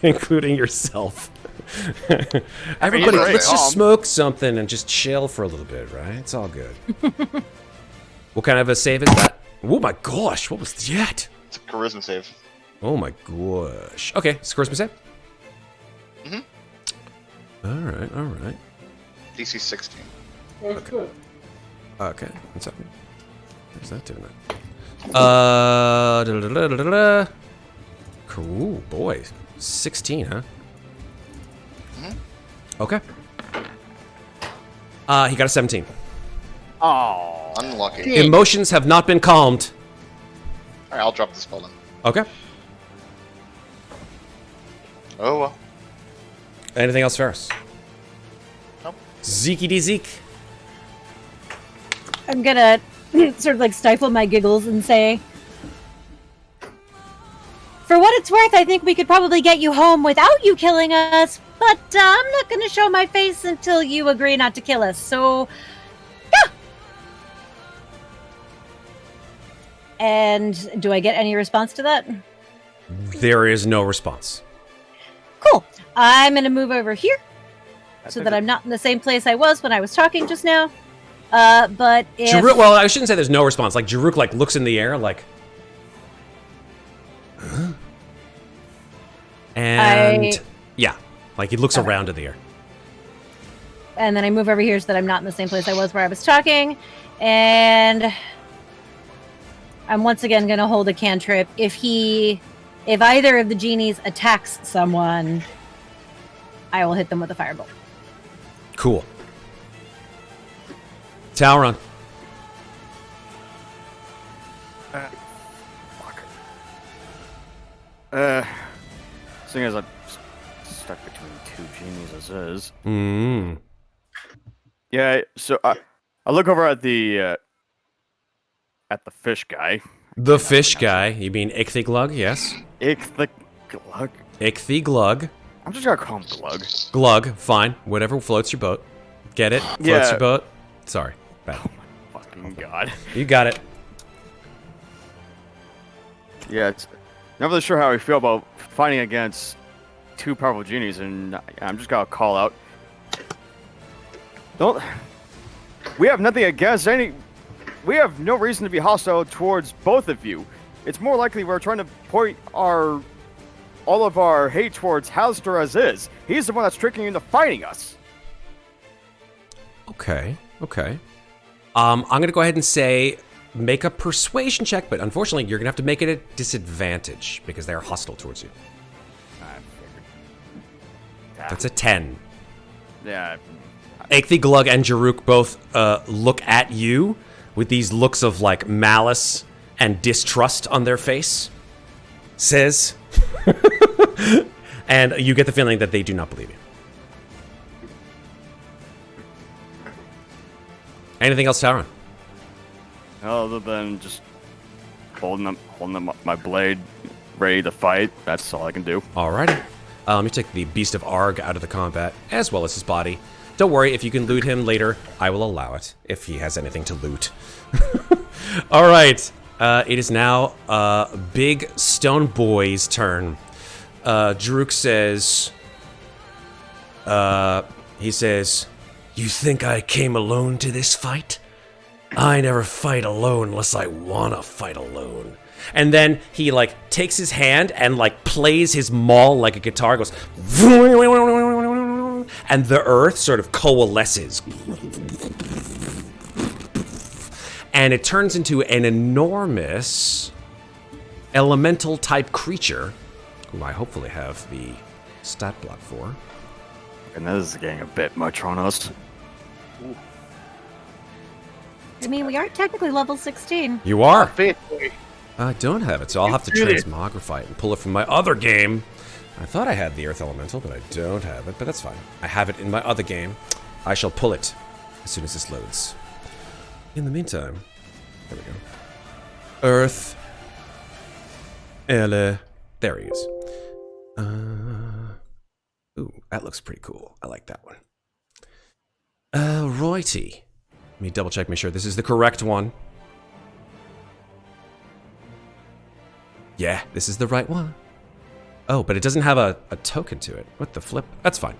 Including yourself. Everybody, right. let's just smoke something and just chill for a little bit, right? It's all good. What kind of a save is that? Oh my gosh, what was that? It's a charisma save. Oh my gosh. Okay, it's a charisma save? Mm-hmm. All right. DC 16. That's good. Okay, what's up? Where's that doing that? Cool, boy. 16, huh? Okay. He got a 17. Oh. Unlucky. Emotions have not been calmed. Alright, I'll drop the spell then. Okay. Oh well. Anything else, Ferros? Nope. Zeke. Zeke. I'm gonna sort of like stifle my giggles and say, for what it's worth, I think we could probably get you home without you killing us, but I'm not gonna show my face until you agree not to kill us, so yeah. And do I get any response to that? There is no response. Cool. I'm gonna move over here so that I'm not in the same place I was when I was talking just now. But if... Jaruk, well, I shouldn't say there's no response. Like, Jaruk, like, looks in the air, like... Huh? And... Yeah. Like, he looks around in the air. And then I move over here so that I'm not in the same place I was where I was talking. And... I'm once again going to hold a cantrip. If either of the genies attacks someone, I will hit them with a firebolt. Cool. Talron. Seeing as I'm stuck between 2 genies as is. Yeah, so I look over at the fish guy. The fish guy. You mean Ichthyglug, yes? Ichthyglug? Ichthyglug. I'm just gonna call him Glug. Glug, fine. Whatever floats your boat. Get it? Floats Yeah. your boat? Sorry. Bad. Fucking god. You got it. Yeah, it's not really sure how I feel about fighting against 2 powerful genies, and I'm just gonna call out. We have nothing against any. We have no reason to be hostile towards both of you. It's more likely we're trying to point all of our hate towards Hallister as is. He's the one that's tricking you into fighting us. Okay. I'm gonna go ahead and say make a persuasion check, but unfortunately you're gonna have to make it a disadvantage because they are hostile towards you. I figured. That's a 10. Yeah. Ichthyglug and Jaruk both look at you with these looks of like malice and distrust on their face. Says, and you get the feeling that they do not believe you. Anything else, Talron? Other than just holding up my blade, ready to fight. That's all I can do. Alrighty. Let me take the Beast of Arg out of the combat, as well as his body. Don't worry, if you can loot him later, I will allow it, if he has anything to loot. Alright, it is now Big Stone Boy's turn. Druk says, he says, "You think I came alone to this fight? I never fight alone unless I wanna fight alone." And then he like takes his hand and like plays his maul like a guitar, goes, and the earth sort of coalesces. And it turns into an enormous elemental type creature, who I hopefully have the stat block for. And this is getting a bit much on us. I mean, we are technically level 16. You are? Faithfully. I don't have it, so I'll have to transmogrify it and pull it from my other game. I thought I had the Earth Elemental, but I don't have it, but that's fine. I have it in my other game. I shall pull it as soon as this loads. In the meantime, there we go. Earth. There he is. Ooh, that looks pretty cool. I like that one. Righty. Let me double check, make sure this is the correct one. Yeah, this is the right one. Oh, but it doesn't have a token to it. What the flip? That's fine.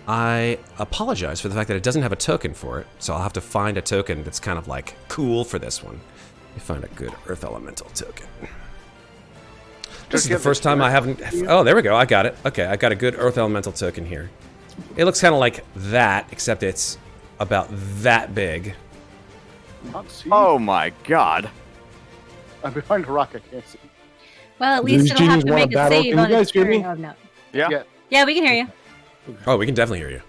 I apologize for the fact that it doesn't have a token for it, so I'll have to find a token that's kind of like cool for this one. Let me find a good Earth Elemental token. This is the first time I haven't... Oh, there we go. I got it. Okay, I got a good Earth Elemental token here. It looks kind of like that, except it's about that big. Oh my god. I'm behind a rock, I can't see. Well, at least These it'll have genies to want make a a battle. save Can on you its guys hear me? turn. Oh, no. Yeah. Yeah. Yeah, we can hear you. Oh, we can definitely hear you.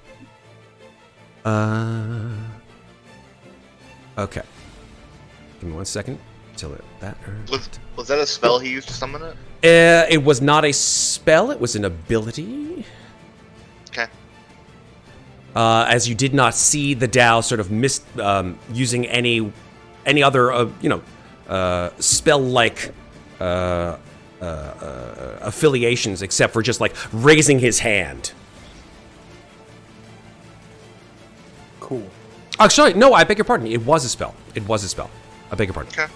Okay. Give me 1 second till that... Was that a spell he used to summon it? It was not a spell, it was an ability. Okay. As you did not see the Tao sort of using any other, spell-like affiliations except for just like raising his hand. Cool. Oh, sorry, no, I beg your pardon. It was a spell. It was a spell. I beg your pardon. Okay.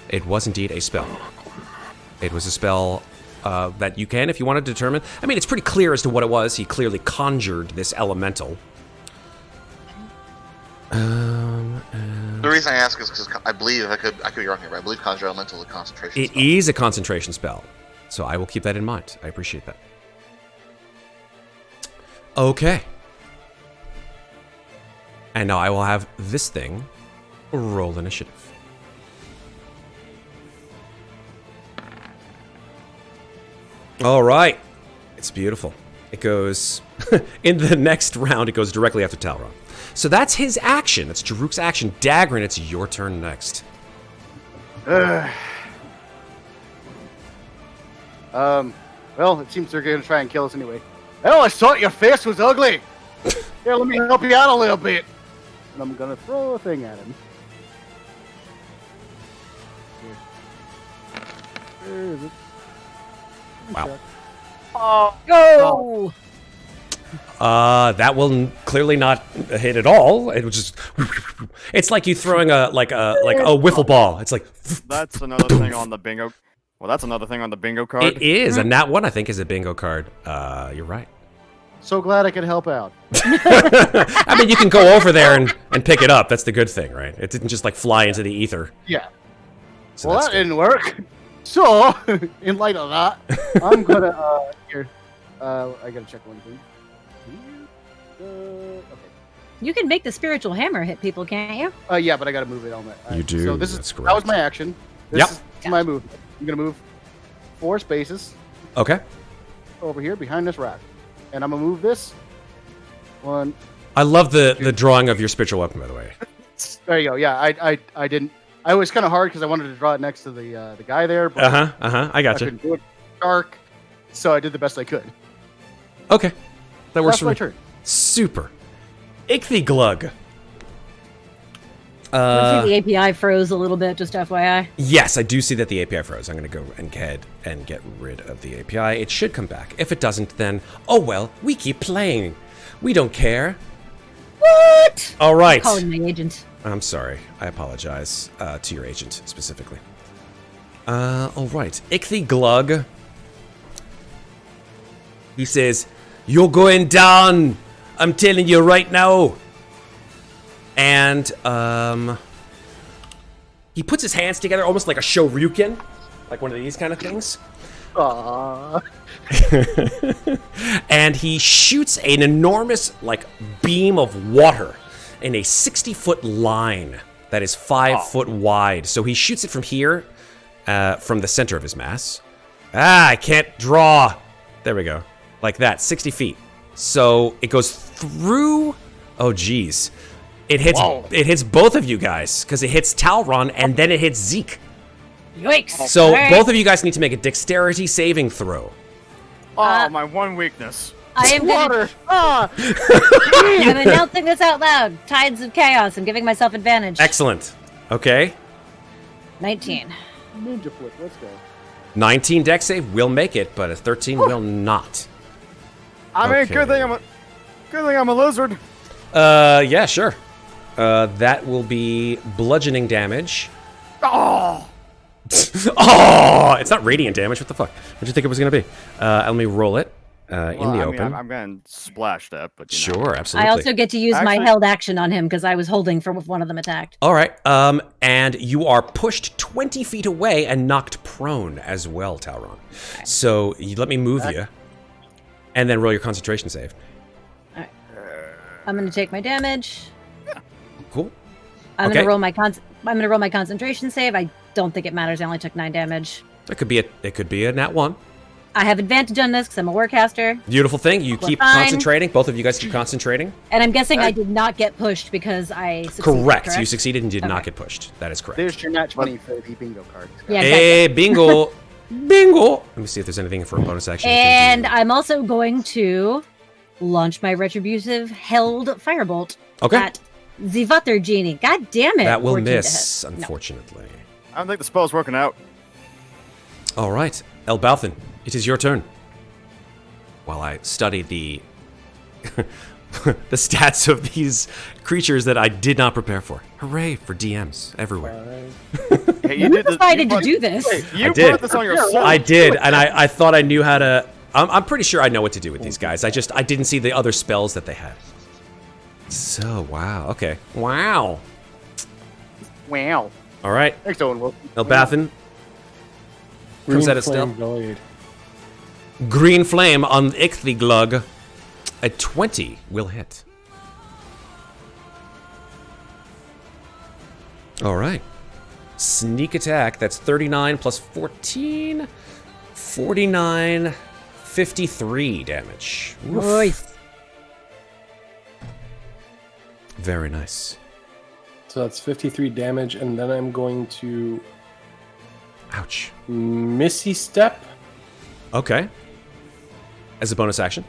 It was indeed a spell. It was a spell that you can, if you want to determine. I mean, it's pretty clear as to what it was. He clearly conjured this elemental. The reason I ask is because I believe I could be wrong here, but I believe Conjure Elemental is a concentration It spell. is a concentration spell, so I will keep that in mind. I appreciate that. Okay. And now I will have this thing roll initiative. All right. It's beautiful. It goes... in the next round, it goes directly after Talron. So that's his action. That's Jaruk's action. Daggrin, it's your turn next. Well, it seems they're going to try and kill us anyway. Oh, I thought your face was ugly. Here, let me help you out a little bit. And I'm going to throw a thing at him. Where is it? Wow. Go! That will clearly not hit at all. It was just... It's like you throwing a wiffle ball. It's like... That's another thing on the bingo. Well, that's another thing on the bingo card. It is, and that one I think is a bingo card. You're right. So glad I could help out. I mean, you can go over there and pick it up. That's the good thing, right? It didn't just like fly into the ether. Yeah. So Well, that's that good. didn't work. So, in light of that, I'm gonna here. I gotta check one thing. Okay. You can make the spiritual hammer hit people, can't you? Yeah, but I gotta move it on that. You do, So this that's is correct. that was my action. This Yep. is my move. I'm gonna move 4 spaces Okay. over here behind this rock, and I'm gonna move this one. I love the drawing of your spiritual weapon, by the way. There you go. Yeah, I didn't. I was kind of hard because I wanted to draw it next to the guy there, but I I gotcha. couldn't do it dark, so I did the best I could. Okay. That works That's for my me. turn. Super. Ichthyglug. You can see the API froze a little bit, just FYI. Yes, I do see that the API froze. I'm going to go ahead and get rid of the API. It should come back. If it doesn't, then, oh well, we keep playing. We don't care. What? All right. Calling my agent. I'm sorry. I apologize to your agent specifically. All right. Ichthyglug He says, "You're going down. I'm telling you right now." And he puts his hands together almost like a shoryuken, like one of these kind of things. Aww. And he shoots an enormous, like, beam of water in a 60-foot line that is 5 foot wide. So he shoots it from here, from the center of his mass. I can't draw. There we go. Like that, 60 feet. So it goes through. Oh, geez. It hits both of you guys, because it hits Talron, and then it hits Zeke. Yikes. So Alright. both of you guys need to make a dexterity saving throw. Oh, my one weakness. I am Water. I'm announcing this out loud. Tides of chaos. I'm giving myself advantage. Excellent. Okay. 19. Ninja flip. Let's go. 19 dex save will make it, but a 13 will not. I mean, Okay. good thing I'm a lizard. Yeah, sure. That will be bludgeoning damage. Oh, Oh, it's not radiant damage. What the fuck? What'd you think it was gonna be? Let me roll it in the open. I'm going to splash that, but you know. Sure, absolutely. I also get to use my Actually- held action on him because I was holding for if one of them attacked. All right. And you are pushed 20 feet away and knocked prone as well, Talron. So you let me move you, and then roll your concentration save. I'm going to take my damage. Cool. I'm Okay. going to roll my I'm going to roll my concentration save. I don't think it matters. I only took 9 damage. It could be a nat 1. I have advantage on this because I'm a warcaster. Beautiful thing. You We're keep fine. concentrating. Both of you guys keep concentrating. And I'm guessing I did not get pushed because I succeeded. Correct. You succeeded and did not Okay. get pushed. That is correct. There's your nat 20 for the bingo card. Yeah, Hey, bingo. Bingo. Let me see if there's anything for a bonus action. you can And do. I'm also going to launch my retributive held firebolt Okay. at the Vutter Genie. God damn it. That will 14 to miss, hit. No. unfortunately. I don't think the spell's working out. All right, Elbauthin, it is your turn. While I study the the stats of these creatures that I did not prepare for. Hooray for DMs everywhere. Hey, you Decided to do this. You did. brought this on yourself. I did, and I thought I knew how to. I'm pretty sure I know what to do with these guys. I didn't see the other spells that they had. So wow, okay, wow. Wow. All right, Thanks, Owen Wilson. Elbauthin comes Green at it flame still. blade. Green flame on Ichthglug. A 20 will hit. All right. Sneak attack. That's 39 plus 14. 49. 53 damage. Oof. Nice. Very nice. So that's 53 damage, and then I'm going to Ouch. Missy Step Okay. As a bonus action.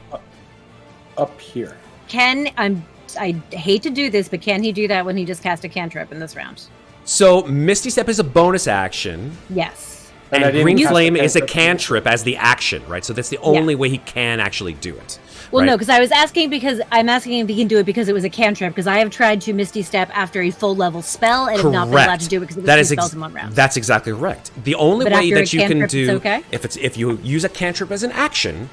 up here. I hate to do this, but can he do that when he just cast a cantrip in this round? So Misty Step is a bonus action. Yes. And I didn't Green cast Flame the is a cantrip. cantrip as the action, right? So that's the only way he can actually do it. Well, right? no, because I was asking because I'm asking if he can do it because it was a cantrip. Because I have tried to Misty Step after a full level spell and have not been allowed to do it because it was That two is spells in one round. That's exactly correct. The only But way after that a you can cantrip, do it's okay? if you use a cantrip as an action,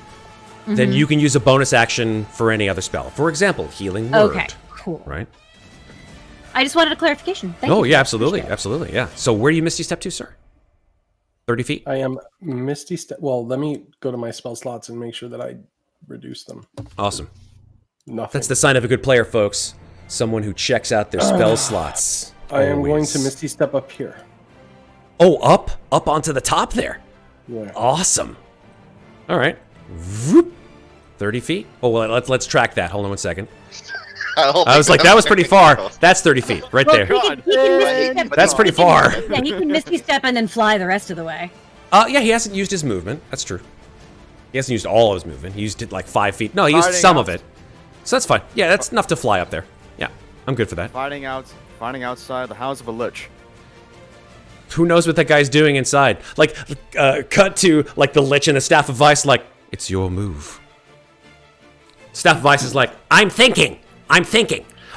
Mm-hmm. then you can use a bonus action for any other spell. For example, Healing Word. Okay, cool. Right? I just wanted a clarification. Thank Oh you. yeah, absolutely, absolutely, yeah. So where do you Misty Step to, sir? 30 feet. I am Misty Step. Well, let me go to my spell slots and make sure that I reduce them. Awesome. Nothing. That's the sign of a good player, folks. Someone who checks out their spell slots. I am going Always. to Misty Step up here. Oh, up onto the top there. Yeah. Awesome. All right. Vroom. 30 feet. Oh well, let's track that. Hold on 1 second. I was like, that was pretty far. That's 30 feet, right there. He can Misty Step. That's pretty far. Yeah, he can Misty Step and then fly the rest of the way. Yeah, he hasn't used his movement. That's true. He hasn't used all of his movement. He used it like 5 feet. No, he used Fighting some out. of it. So that's fine. Yeah, that's enough to fly up there. Yeah, I'm good for that. Finding outside the house of a lich. Who knows what that guy's doing inside? Like, cut to like the Lich and the Staff of Vice. Like, it's your move. Staff of Vice is like, I'm thinking.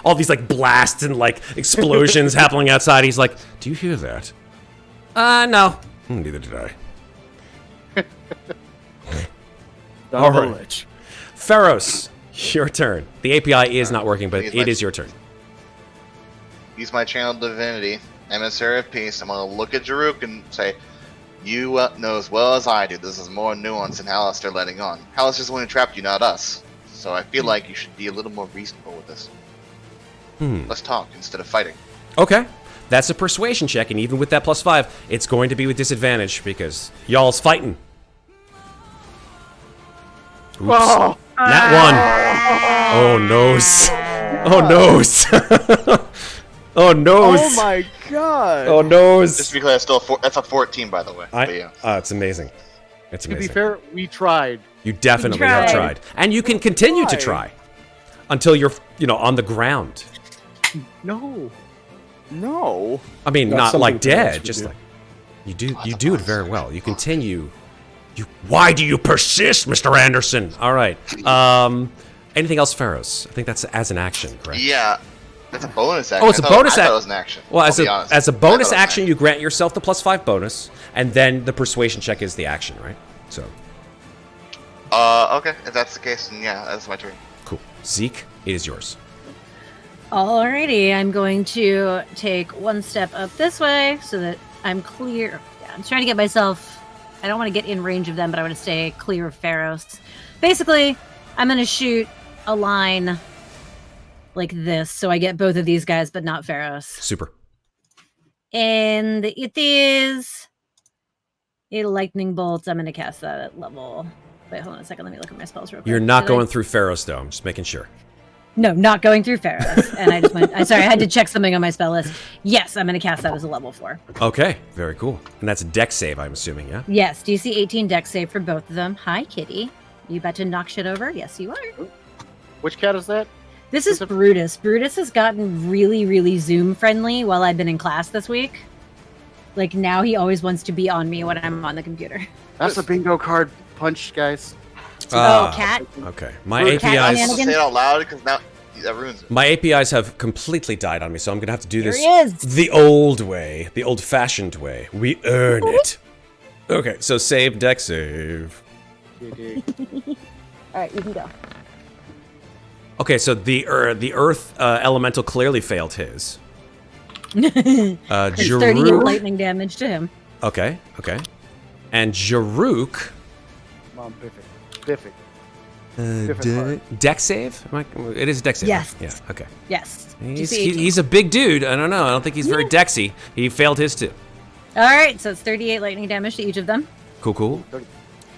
All these like blasts and like explosions happening outside. He's like, do you hear that? No. Neither did I. All right. Lich. Ferros, your turn. The API is not working, but it is your turn. Use my channel divinity, emissary of peace. I'm gonna look at Jaruk and say, "You know as well as I do. This is more nuanced than Alistair letting on. Alistair's the one who trapped you, not us. So I feel like you should be a little more reasonable with this. Let's talk instead of fighting." Okay. That's a persuasion check, and even with that +5, it's going to be with disadvantage because y'all's fighting. Oops. Oh, That one. Oh, noes. Oh, noes. Oh, noes. Oh my god! Oh, noes. Just because that's still that's a 14, by the way. But yeah. It's amazing. It's to be amazing. fair, we tried. You definitely have tried. And you can continue to try until you're, on the ground. No. No. I mean, That's not something like the dead, rest just would like you do it very well. You continue. Why do you persist, Mr. Anderson? All right. Anything else, Ferros? I think that's as an action, correct? Yeah, that's a bonus action. Oh, it's a bonus I action. thought it was an action. Well, I'll be honest. as a I thought bonus it was an action, you grant yourself the +5 bonus, and then the persuasion check is the action, right? So. Okay. If that's the case, then yeah, that's my turn. Cool. Zeke, it is yours. Alrighty, I'm going to take one step up this way so that I'm clear. Yeah, I'm trying to get myself. I don't want to get in range of them, but I want to stay clear of Ferros. Basically, I'm going to shoot a line like this, so I get both of these guys, but not Ferros. Super. And it is a lightning bolt. I'm going to cast that at level. Wait, hold on a second. Let me look at my spells real quick. You're not Did I- going through Ferros, though. I'm just making sure. No, not going through Ferros. And I just went. I'm sorry, I had to check something on my spell list. Yes, I'm going to cast that as a level 4. Okay, very cool. And that's a dex save, I'm assuming, yeah? Yes, DC 18 dex save for both of them. Hi, kitty. You about to knock shit over? Yes, you are. Which cat is that? This is Brutus. Brutus has gotten really, really Zoom friendly while I've been in class this week. Like, now he always wants to be on me when I'm on the computer. That's a bingo card punch, guys. Cat. Okay. My Cat APIs. shenanigans. Say it out loud because now that ruins it. My APIs have completely died on me, so I'm gonna have to do There this he is. the old way, the old-fashioned way. We earn it. Okay, so save, deck save. All right, you can go. Okay, so the earth elemental clearly failed his. There's 38 Jaruk. lightning damage to him. Okay. And Jaruk. Mom, perfect. Different Deck save? It is a deck save. Yes. Yeah. Okay. Yes. He's, DC 18. he's a big dude. I don't know. I don't think he's very dexy. He failed his too. All right, so it's 38 lightning damage to each of them. Cool.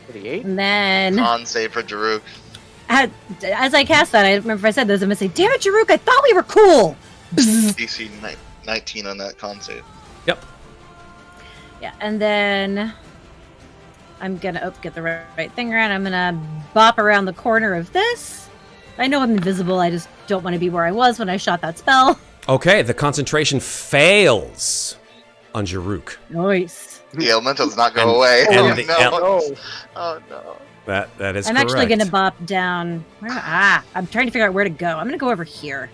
38? And then, Con save for Jaruk. as I cast that, I remember I said this, I'm going to say, damn it, Jaruk, I thought we were cool. DC 19 on that con save. Yep. Yeah, and then I'm going to get the right thing around. I'm going to bop around the corner of this. I know I'm invisible. I just don't want to be where I was when I shot that spell. Okay, the concentration fails on Jaruk. Nice. The elemental does not go away. and Oh the no. Oh no. That is I'm correct. actually going to bop down. I'm trying to figure out where to go. I'm going to go over here.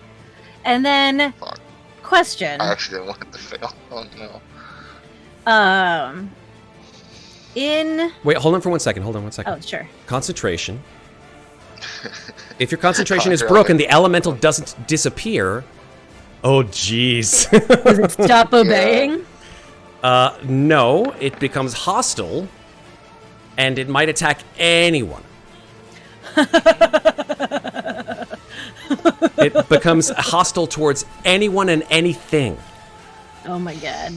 And then, Fuck. question. I actually didn't want it to fail. Oh no. Wait, hold on for 1 second. Oh, sure. Concentration. If your concentration is Really? broken, the elemental doesn't disappear. Oh, jeez. Does it stop obeying? No, it becomes hostile, and it might attack anyone. It becomes hostile towards anyone and anything. Oh my god.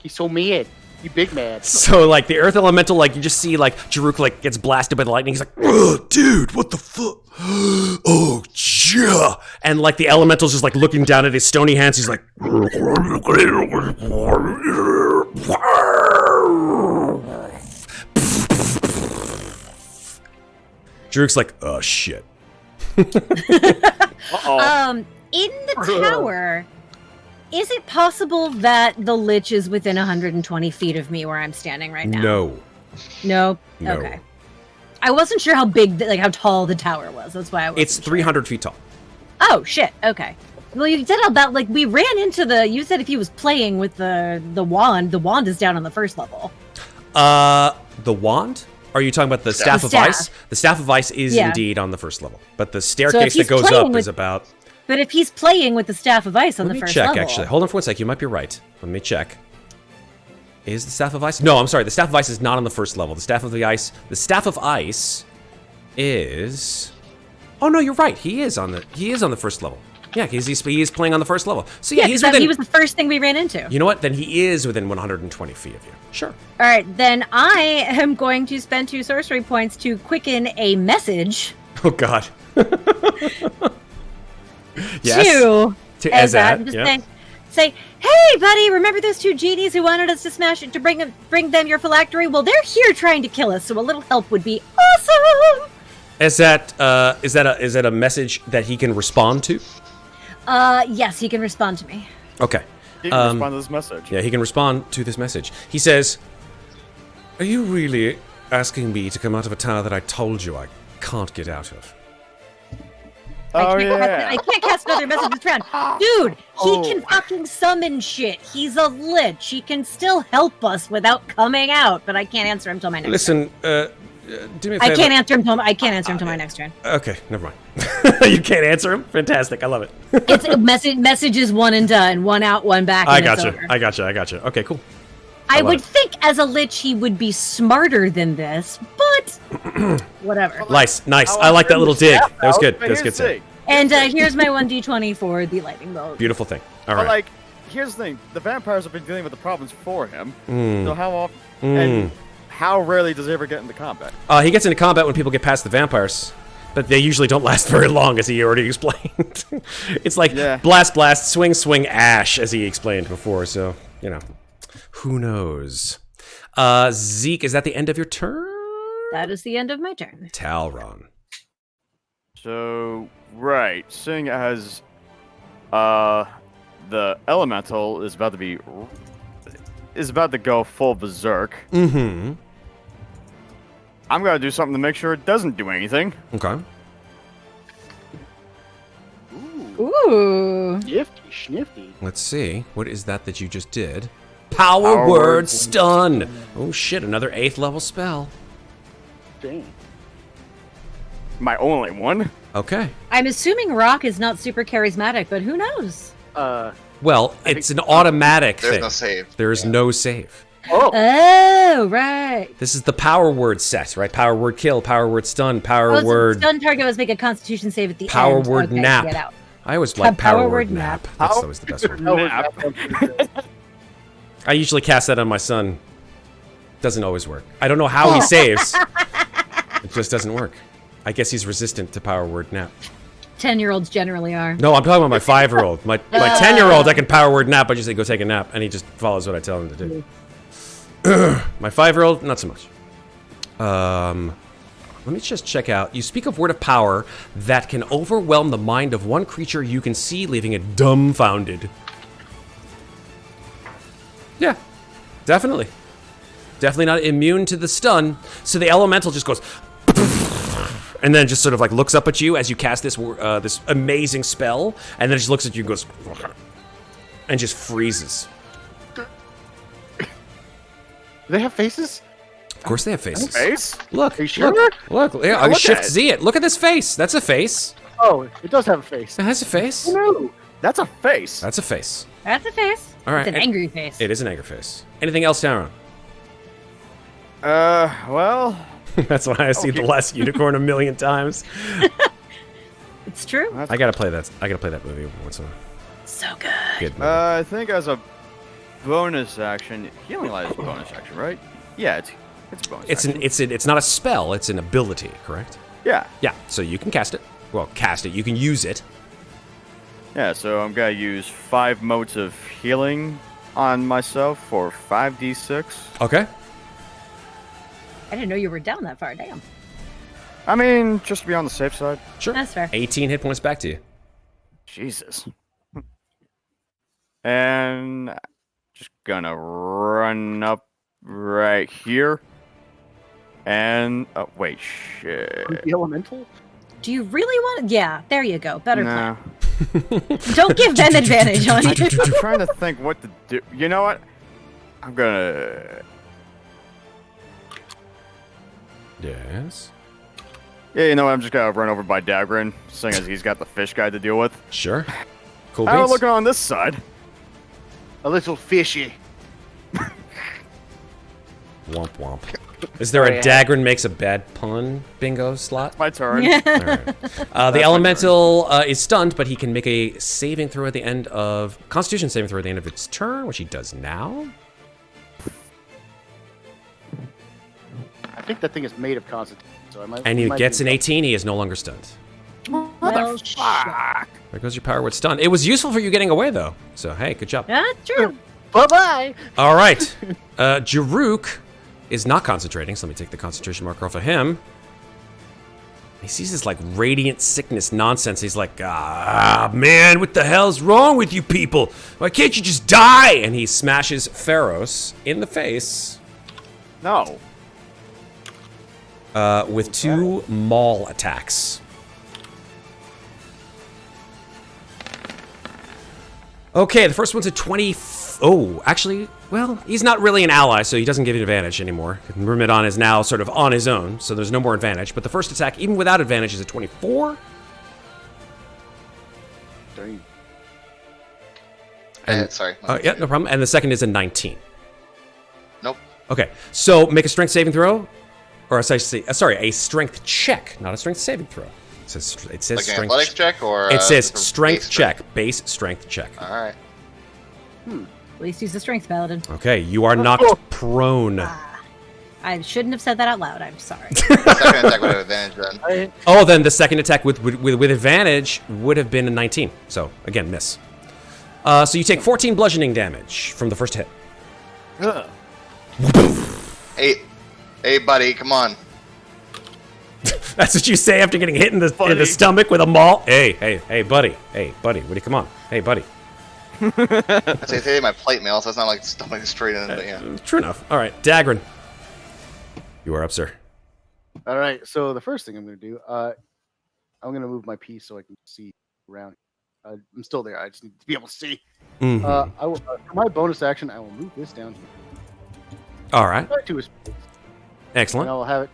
He's so mad. He big mad. So, like, the earth elemental, like, you just see, like, Jaruk, like, gets blasted by the lightning. He's like, ugh, dude, what the fuck? Oh, yeah. And, like, the elemental's just, like, looking down at his stony hands. He's like, Jaruk's like, oh, shit. Uh-oh. In the tower, is it possible that the Lich is within 120 feet of me where I'm standing right now? No. No? No. Okay. I wasn't sure how big, like how tall the tower was. That's why I was. It's 300 feet tall. Oh, shit. Okay. Well, you said about, like, we ran into you said if he was playing with the wand is down on the first level. The wand? are you talking about the Staff of staff. Ice? The Staff of Ice is Yeah. indeed on the first level, but the staircase he's that goes playing up with- is about... But if he's playing with the Staff of Ice on Let the me first check, level, actually. Hold on for 1 sec. You might be right. Let me check. Is the Staff of Ice? No, I'm sorry. The Staff of Ice is not on the first level. The Staff of Ice is... Oh no, you're right. He is on the first level. Yeah, he is playing on the first level. So yeah, he's within... he was the first thing we ran into. You know what? Then he is within 120 feet of you. Sure. All right, then I am going to spend 2 sorcery points to quicken a message. Oh God. Yes. To Ezat, just yeah. say, hey, buddy, remember those 2 genies who wanted us to smash it to bring them your phylactery? Well, they're here trying to kill us, so a little help would be awesome. Is that a message that he can respond to? Yes, he can respond to me. Okay. He can respond to this message. Yeah, he can respond to this message. He says, "Are you really asking me to come out of a tower that I told you I can't get out of?" I can't cast another message this round. Dude, he can fucking summon shit. He's a lich. He can still help us without coming out, but I can't answer him till my next Listen, do me a favor. I can't answer him till my next turn. Okay, never mind. You can't answer him? Fantastic. I love it. It's a message is one and done, one out, one back. I and it's gotcha. over. I gotcha. Okay, cool. I love would it. think as a lich he would be smarter than this, but whatever. Nice. I like that little dig. That was good. That was good. Sam. And here's my 1d20 for the lightning bolt. Beautiful thing. All But right. like, here's the thing: the vampires have been dealing with the problems for him. Hmm. So how often and how rarely does he ever get into combat? He gets into combat when people get past the vampires, but they usually don't last very long, as he already explained. It's like Yeah. blast, swing, ash, as he explained before. So who knows? Zeke, is that the end of your turn? That is the end of my turn. Talron. So right, seeing as the elemental is about to go full berserk, Mm-hmm. I'm gonna do something to make sure it doesn't do anything. Okay. Ooh. Nifty, schnifty. Let's see. What is that you just did? Power Power word word stun. Oh shit! Another 8th level spell. Dang. My only one. Okay. I'm assuming Rock is not super charismatic, but who knows? Well, it's an automatic There's thing. no save. There's no save. Oh, right. This is the power word set, right? Power word kill, power word stun, power word Stun target was make a Constitution save at the power end. word Okay, nap. Get out. I always like Power power word word nap. nap. That's always the best word. Nap. I usually cast that on my son. Doesn't always work. I don't know how he saves. It just doesn't work. I guess he's resistant to power word nap. 10-year-olds generally are. No, I'm talking about my 5-year-old. My 10-year-old, I can power word nap. I just say go take a nap, and he just follows what I tell him to do. My 5-year-old, not so much. Let me just check out. You speak of word of power that can overwhelm the mind of one creature you can see, leaving it dumbfounded. Yeah, definitely. Definitely not immune to the stun. So the elemental just goes, and then just sort of like looks up at you as you cast this this amazing spell, and then it just looks at you and goes, and just freezes. Do they have faces? Of course they have faces. Face? Look, Are you sure? look. Yeah, I look Shift at it. Z it. Look at this face. That's a face. Oh, it does have a face. It has a face. No, that's a face. That's a face. That's a face. All right. It's an angry face. It is an anger face. Anything else, Talron? Well, That's why I see the last unicorn a million times. It's true. I gotta play that. I gotta play that movie once in a while. So good. Good movie. I think as a bonus action, healing light is a bonus action, right? Yeah, it's a bonus. action. It's not a spell. It's an ability, correct? Yeah. Yeah. So you can cast it. Well, cast it. You can use it. Yeah, so I'm gonna use 5 motes of healing on myself for 5d6. Okay. I didn't know you were down that far. Damn. I mean, just to be on the safe side. Sure. That's fair. 18 hit points back to you. Jesus. And just gonna run up right here. And oh wait, shit. The elemental? Do you really want? Yeah. There you go. Better No. plan. Don't give them advantage on you. I'm trying to think what to do. You know what? I'm gonna. Yes. Yeah, you know what? I'm just gonna run over by Daggrin, seeing as he's got the fish guy to deal with. Sure. Cool How are we beans. looking on this side? A little fishy. Womp womp. Is there a Daggrin makes a bad pun bingo slot? My turn. All right. The elemental is stunned, but he can make a saving throw at the end of Constitution saving throw at the end of its turn, which he does now. I think that thing is made of constitution, so I might. And he might gets be- an 18. He is no longer stunned. Well, There goes your power word stun. It was useful for you getting away, though. So hey, good job. yeah, true. Bye-bye. All right. Jaruk is not concentrating, so let me take the concentration marker off of him. He sees this like radiant sickness nonsense. He's like, man, what the hell's wrong with you people? Why can't you just die? And he smashes Ferros in the face No. with 2 maul attacks. Okay, the first one's a 20. Oh, actually, well, he's not really an ally, so he doesn't give you advantage anymore. Myrmidon is now sort of on his own, so there's no more advantage. But the first attack, even without advantage, is a 24. Dang. Sorry. Yeah, no problem. And the second is a 19. Nope. Okay, so make a strength saving throw. Or, sorry, a strength check, not a strength saving throw. It says Like an strength athletics check or? It says just a strength base check, base strength check. All right. At least he's a strength paladin. Okay, you are knocked prone. I shouldn't have said that out loud. I'm sorry. Second attack would have advantage then. Oh, then the second attack with advantage would have been a 19. So, again, miss. So you take 14 bludgeoning damage from the first hit. Hey, buddy, come on. That's what you say after getting hit in the stomach with a maul? Hey, buddy. Hey, buddy, would you come on? Hey, buddy. I say my plate mail, so it's not like stomach straight in. But yeah. True enough. All right, Daggrin. You are up, sir. All right. So the first thing I'm going to do, I'm going to move my piece so I can see around. I'm still there. I just need to be able to see. Mhm. I will, for my bonus action, I will move this down here. All right, Right to his face. And excellent. I will have it.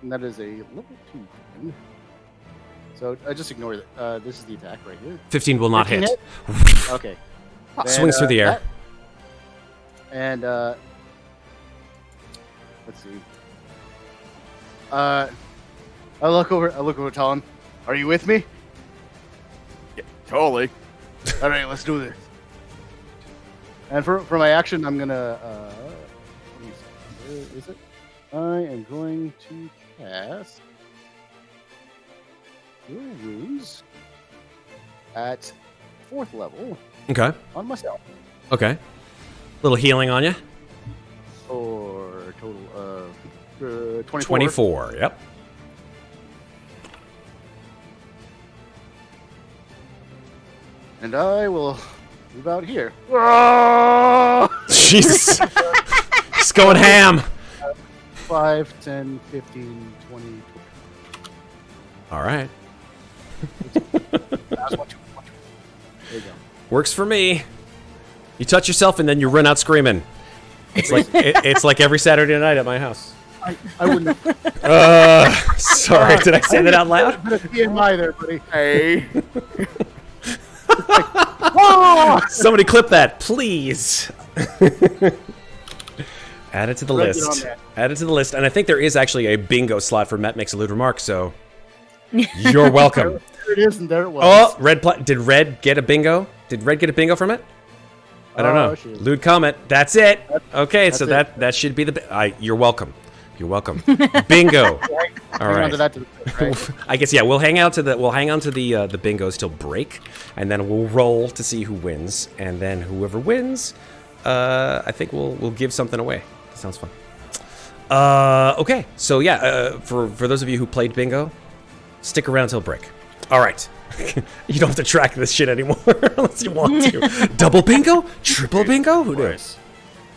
And that is a level 2. thing. So I just ignore that. This is the attack right here. 15 will not 15 hit. Okay. Swings through the air. And let's see. I look over Talon. Are you with me? Totally. All right, let's do this. And for my action, I'm gonna. Let me see. Where is it? I am going to cast Cure Wounds at 4th level Okay, on myself okay. Little healing on you. for a total of 24. 24, yep. And I will move out here. Jesus. Just going ham. 5, 10, 15, 20. All right. That's what you want. There you go. Works for me. You touch yourself and then you run out screaming. It's like it's like every Saturday night at my house. I wouldn't. Sorry, did I say that out loud? Put a TMI there, buddy. Hey. Somebody clip that, please. Add it to the Write it list. on that. Add it to the list. And I think there is actually a bingo slot for Matt Makes a Lewd Remark, so you're welcome. There it is, and there it was. Oh, did Red get a bingo? Did Red get a bingo from it? I don't know. Shit. Lewd comment. That's it. Okay, that's so it. that should be the. You're welcome. You're welcome. Bingo. All Hang on right. to that to the right? I guess we'll hang on to the bingos till break, and then we'll roll to see who wins, and then whoever wins, I think we'll give something away. That sounds fun. Okay, so yeah, for those of you who played bingo, stick around till break. All right. You don't have to track this shit anymore unless you want to. Double bingo? Triple bingo? Who knows?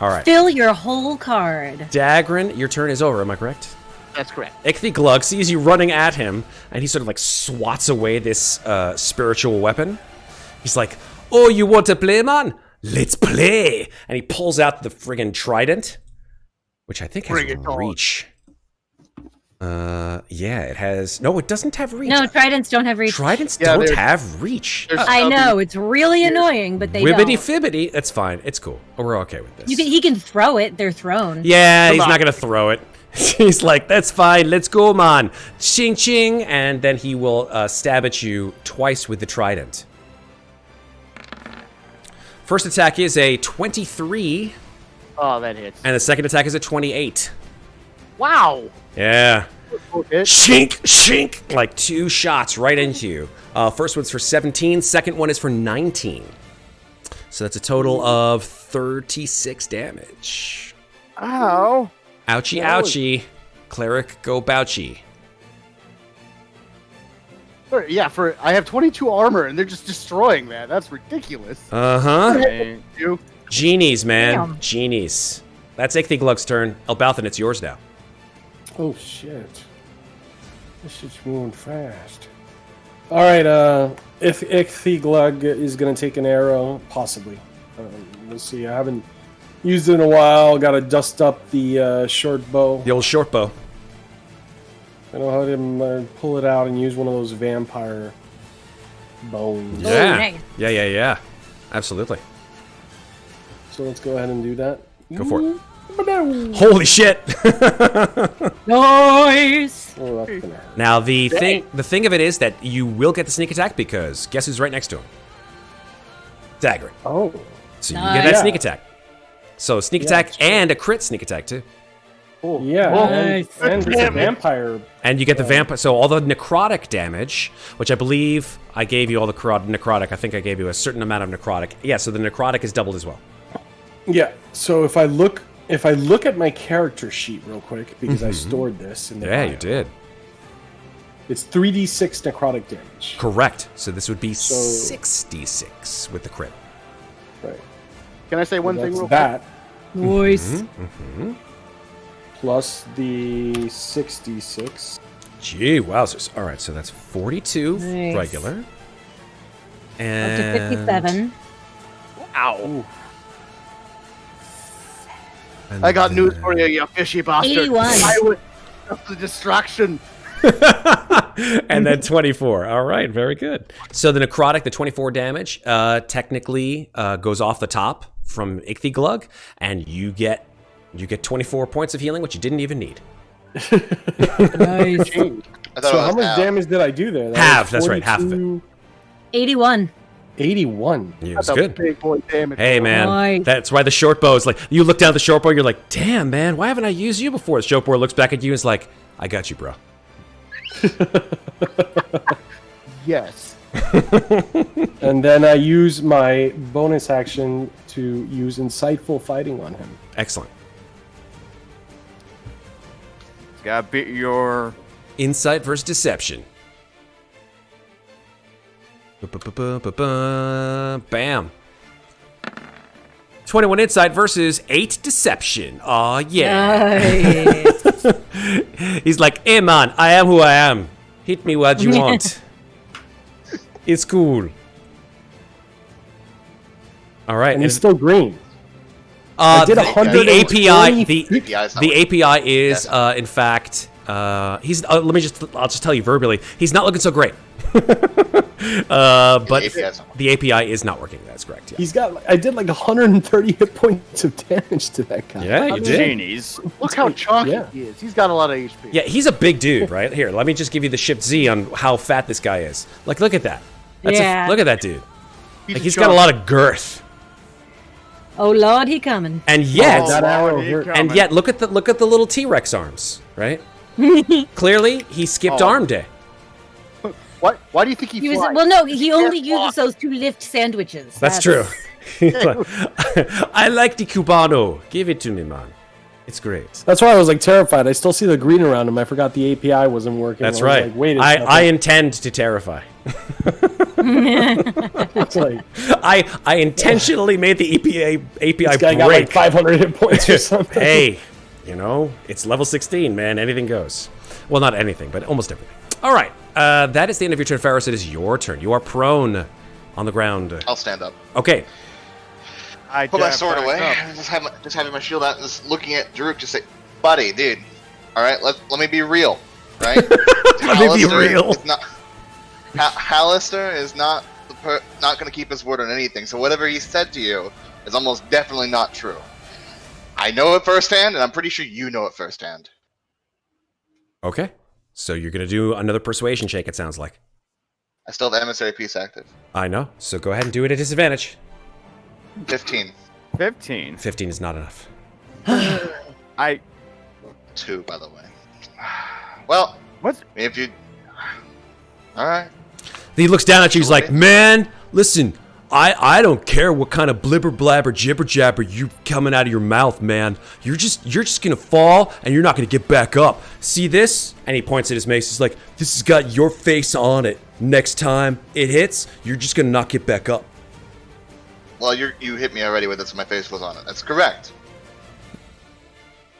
All right. Fill your whole card. Daggrin, your turn is over. Am I correct? That's correct. Ichthy Glug sees you running at him, and he sort of like swats away this spiritual weapon. He's like, "Oh, you want to play, man? Let's play!" And he pulls out the friggin' trident, which I think has Bring it on. reach. Yeah, it has. No, it doesn't have reach. No, tridents don't have reach. Tridents Yeah, don't they're- have reach. they're I know, it's really annoying, but they Wibbity don't. fibbity. That's fine. It's cool. We're okay with this. He can throw it. They're thrown. Yeah, he's on. not gonna throw it. He's like, that's fine. Let's go, man. Ching ching, and then he will stab at you twice with the trident. First attack is a 23, Oh, that hits. and the second attack is a 28. Wow. Yeah. Okay. Shink, shink, like 2 shots right into you. First one's for 17, second one is for 19. So that's a total of 36 damage. Ow. Ouchie, ouchie. Cleric, go bouchie. I have 22 armor and they're just destroying that. That's ridiculous. Uh-huh. Hey, You. Genies, man. Damn. Genies. That's Ichthyglug's turn. Elbauthin, it's yours now. Oh shit. This shit's moving fast. Alright, if Ichthyglug is gonna take an arrow, possibly. We'll see. I haven't used it in a while. Gotta dust up the short bow. The old short bow. I know how to pull it out and use one of those vampire bones. Yeah. nice. Yeah. Absolutely. So let's go ahead and do that. Go for it. Holy shit! Nice. Oh, that's gonna hurt. Now the thing of it is that you will get the sneak attack because guess who's right next to him? Daggrin. Oh. So you get that Nice. sneak attack. So sneak Yeah, attack that's true. and a crit sneak attack too. Yeah, and it's a Damn it. vampire. And you get the vampire, so all the necrotic damage, which I believe I gave you all the necrotic. I think I gave you a certain amount of necrotic. Yeah, so the necrotic is doubled as well. Yeah. So if I look at my character sheet real quick because I stored this in the Yeah, bio, you did. It's 3d6 necrotic damage. Correct. So this would be So- 6d6 with the crit. Right. Can I say one That's thing real that Nice. plus the 6d6. Gee, wowzers. All right, so that's 42 Nice. regular. Up And to 57. quick? Ow. and I got news then- for you, you fishy bastard. 81. I was just the distraction. And then 24. All right, very good. So the necrotic, the 24 damage, technically goes off the top from Ichthyglug, and you get 24 points of healing, which you didn't even need. Nice. I thought So it how was much half. damage did I do there? That Half, was that's right, half of it. 42, 81. 81. Yeah, That's it's a good. big boy damage. Hey man, Nice. that's why the short bow is like, you look down at the short bow, you're like, damn man, why haven't I used you before? The short bow looks back at you and is like, I got you, bro. Yes. And then I use my bonus action to use insightful fighting on him. Excellent. Gotta beat your. Insight versus deception. Bam. 21 insight versus 8 deception. Aw, yeah. Nice. He's like, hey man, I am who I am. Hit me what you want. It's cool. All right. And he's still green. I did the 120 API. API is not The working. API is, Yes. in fact, he's. I'll just tell you verbally. He's not looking so great. But API is not working. the API is not working. That's correct. Yeah. He's got. I did like 130 hit points of damage to that guy. Yeah, you did. Genies. Look how chunky Yeah. he is. He's got a lot of HP. Yeah, he's a big dude, right? Here, let me just give you the Shift Z on how fat this guy is. Like, look at that. Yeah. Look at that dude. Like, he's got a chunk. lot of girth. Oh Lord, he coming. And yet, that arrow Lord, he hurt. coming. and yet, look at the little T-Rex arms, right? Clearly, he skipped Oh. arm day. What? Why do you think he, He was flies? well. No, he only can't uses those to lift sandwiches. That's true. I like the Cubano. Give it to me, man. It's great. That's why I was like terrified. I still see the green around him. I forgot the API wasn't working. That's I was right. Like, wait a I second. intend to terrify. It's like, I intentionally made the API this guy got break. like 500 hit points or something. Hey, you know, it's level 16, man. Anything goes. Well, not anything, but almost everything. All right. That is the end of your turn, Ferros. It is your turn. You are prone on the ground. I'll stand up. Okay. I Put my dab sword back away. up. Just having my shield out and just looking at Druk, just say, buddy, dude. All right, let me be real, right? Let me be real. Hallister is not not going to keep his word on anything. So whatever he said to you is almost definitely not true. I know it firsthand, and I'm pretty sure you know it firsthand. Okay. So you're going to do another persuasion check, it sounds like. I still have emissary piece active. I know. So go ahead and do it at disadvantage. 15. 15. 15 is not enough. 2, by the way. Well, What? if you... Alright. He looks down at you. He's like, man, listen, I don't care what kind of blibber blabber jibber jabber you coming out of your mouth, man. You're just gonna fall and you're not gonna get back up. See this? And he points at his mace. He's like, this has got your face on it. Next time it hits, you're just gonna not get back up. Well, you hit me already with it, so my face was on it. That's correct.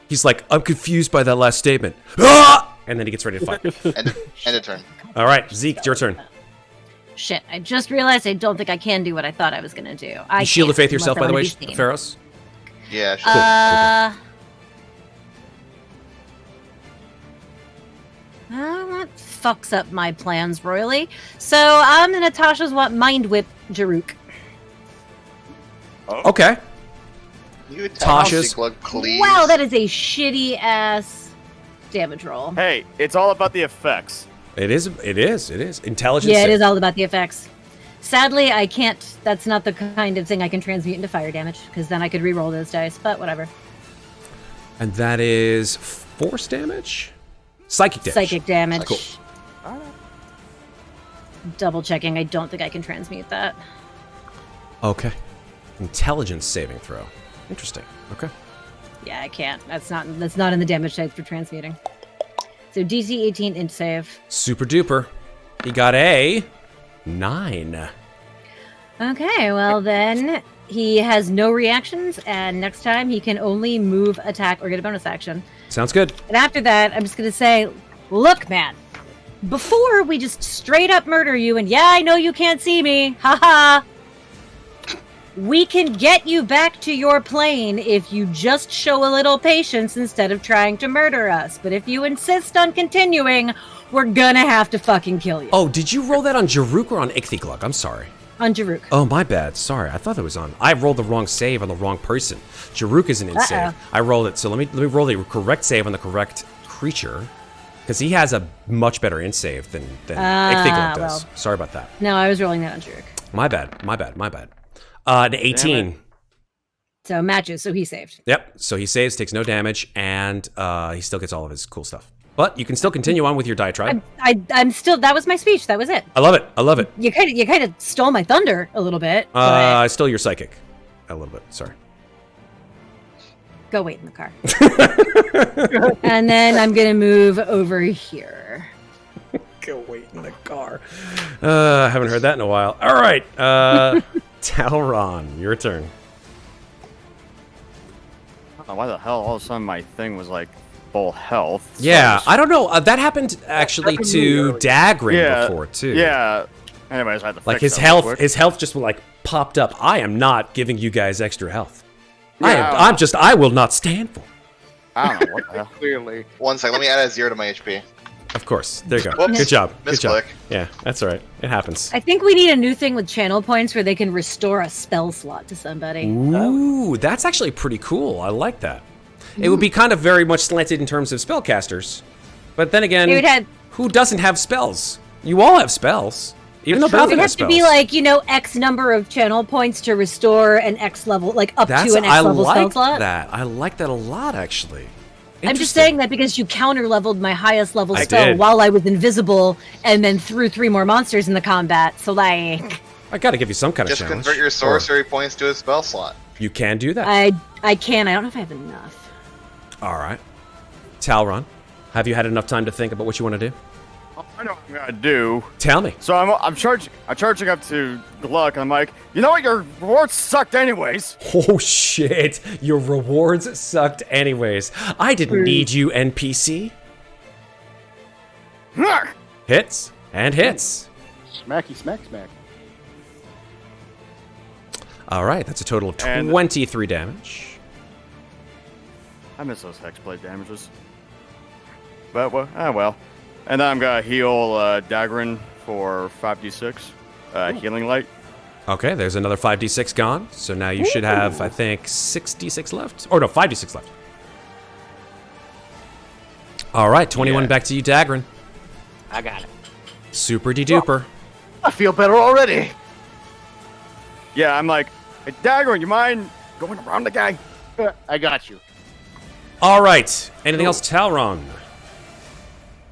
He's like, I'm confused by that last statement. Ah! And then he gets ready to fight. End of turn. All right, Zeke, it's your turn. Shit, I just realized I don't think I can do what I thought I was gonna do. You shield of faith yourself, by the way, Ferros. Ferros. Yeah, sure. That fucks up my plans royally. So I'm gonna Tasha's Mind Whip Jaruk. Okay. You attack Tasha's- Glug, please. Wow, that is a shitty ass damage roll. Hey, it's all about the effects. It is. Intelligence. Yeah, it save. is all about the effects. Sadly, I can't. That's not the kind of thing I can transmute into fire damage, because then I could re-roll those dice. But whatever. And that is force damage? Psychic damage. Psychic damage. Cool. Double checking. I don't think I can transmute that. Okay. Intelligence saving throw. Interesting. Okay. Yeah, I can't. That's not in the damage types for transmuting. So DC 18 int save. Super duper. He got a 9. Okay, well then he has no reactions, and next time he can only move, attack, or get a bonus action. Sounds good. And after that, I'm just gonna say, look, man, before we just straight up murder you, and yeah, I know you can't see me, haha. We can get you back to your plane if you just show a little patience instead of trying to murder us. But if you insist on continuing, we're gonna have to fucking kill you. Oh, did you roll that on Jaruk or on Ichthyglug? I'm sorry. On Jaruk. Oh, my bad. Sorry. I thought it was on. I rolled the wrong save on the wrong person. Jaruk is an int save. I rolled it. So let me roll the correct save on the correct creature. Because he has a much better int save than Ichthyglug does. well. Sorry about that. No, I was rolling that on Jaruk. My bad. An 18. So matches, so he saved. Yep. So he saves, takes no damage, and he still gets all of his cool stuff. But you can still continue on with your diatribe. I'm still. That was my speech. That was it. I love it. You kind of stole my thunder a little bit. I stole your psychic a little bit. Sorry. Go wait in the car. And then I'm gonna move over here. Go wait in the car. I haven't heard that in a while. All right. Talron, your turn. I don't know why the hell all of a sudden my thing was like full health. So Yeah, I don't know. That happened actually to Daggrin before too. Yeah. Anyways, I had to Like fix his that real health, quick. his health just like popped up. I am not giving you guys extra health. Yeah. I will not stand for. I don't know what the hell. Clearly. 1 second, let me add a 0 to my HP. Of course. There you go. Whoops. Good job. Good job. Misclick. Yeah, that's all right. It happens. I think we need a new thing with channel points where they can restore a spell slot to somebody. Ooh, that's actually pretty cool. I like that. It would be kind of very much slanted in terms of spellcasters. But then again, It would have- who doesn't have spells? You all have spells. Even That's though true. It Elbauthin would has have to spells. be like, X number of channel points to restore an X level, like up to an X I level spell like slot. that. I like that a lot, actually. I'm just Interesting. saying that because you counter leveled my highest level I spell did. while I was invisible and then threw 3 more monsters in the combat. So, like, I gotta give you some kind of Just challenge. convert your Or sorcery points to a spell slot. You can do that. I can. I don't know if I have enough. All right. Talron, have you had enough time to think about what you want to do? I know what I'm gonna do. Tell me. So I'm charging up to Gluck, and I'm like, you know what? Your rewards sucked anyways. Oh shit, your rewards sucked anyways. I didn't need you, NPC. Hits and hits. Smacky, smack, smack. All right, that's a total of And- 23 damage. I miss those hexblade damages. But well. And then I'm gonna heal Daggrin for 5d6 healing light. Okay, there's another 5d6 gone. So now you should have, I think, 6d6 left. Or no, 5d6 left. All right, 21 back to you, Daggrin. I got it. Super de-duper. I feel better already. Yeah, I'm like, hey, Daggrin, you mind going around the guy? I got you. All right, anything else, Talron?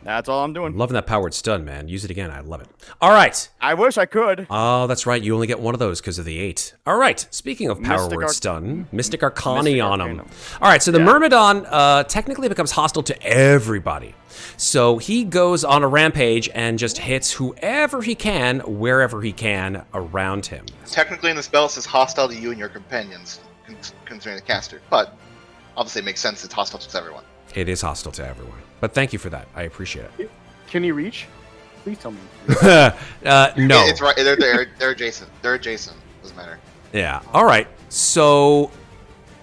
That's all I'm doing. Loving that powered stun, man. Use it again. I love it. All right. I wish I could. Oh, that's right. You only get one of those because of the 8. All right. Speaking of power word stun, Mystic Arcana on him. All right. So the Myrmidon technically becomes hostile to everybody. So he goes on a rampage and just hits whoever he can, wherever he can around him. Technically in the spell it says hostile to you and your companions, concerning the caster. But obviously it makes sense it's hostile to everyone. It is hostile to everyone. But thank you for that. I appreciate it. Can he reach? Please tell me. No. It's right. They're adjacent. They're adjacent. Doesn't matter. Yeah. All right. So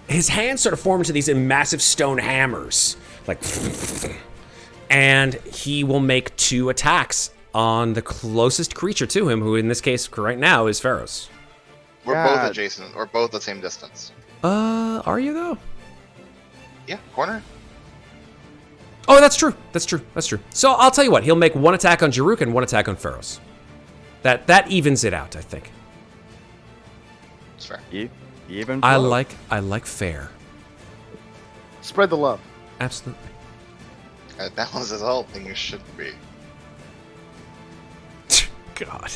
his hands sort of form into these massive stone hammers, like, and he will make 2 attacks on the closest creature to him, who in this case right now is Ferros. We're both adjacent, or both the same distance. Are you though? Yeah, corner. Oh, that's true. That's true. That's true. So I'll tell you what. He'll make 1 attack on Jaruk and 1 attack on Ferros. That evens it out, I think. It's fair. Even. I like fair. Spread the love. Absolutely. That was as all things should be. God.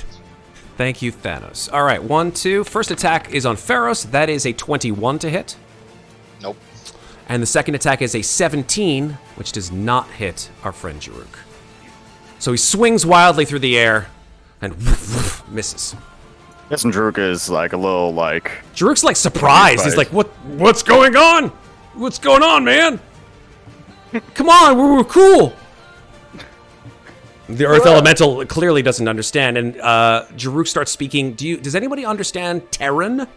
Thank you, Thanos. All right, 1, 2. First attack is on Ferros. That is a 21 to hit. Nope. And the second attack is a 17, which does not hit our friend Jaruk. So he swings wildly through the air and misses. Guessing Jaruk is like a little like. Jaruk's like surprised. He's like, "What's going on? What's going on, man? Come on, we're cool." The Earth Elemental clearly doesn't understand, and Jaruk starts speaking. Does anybody understand Terran?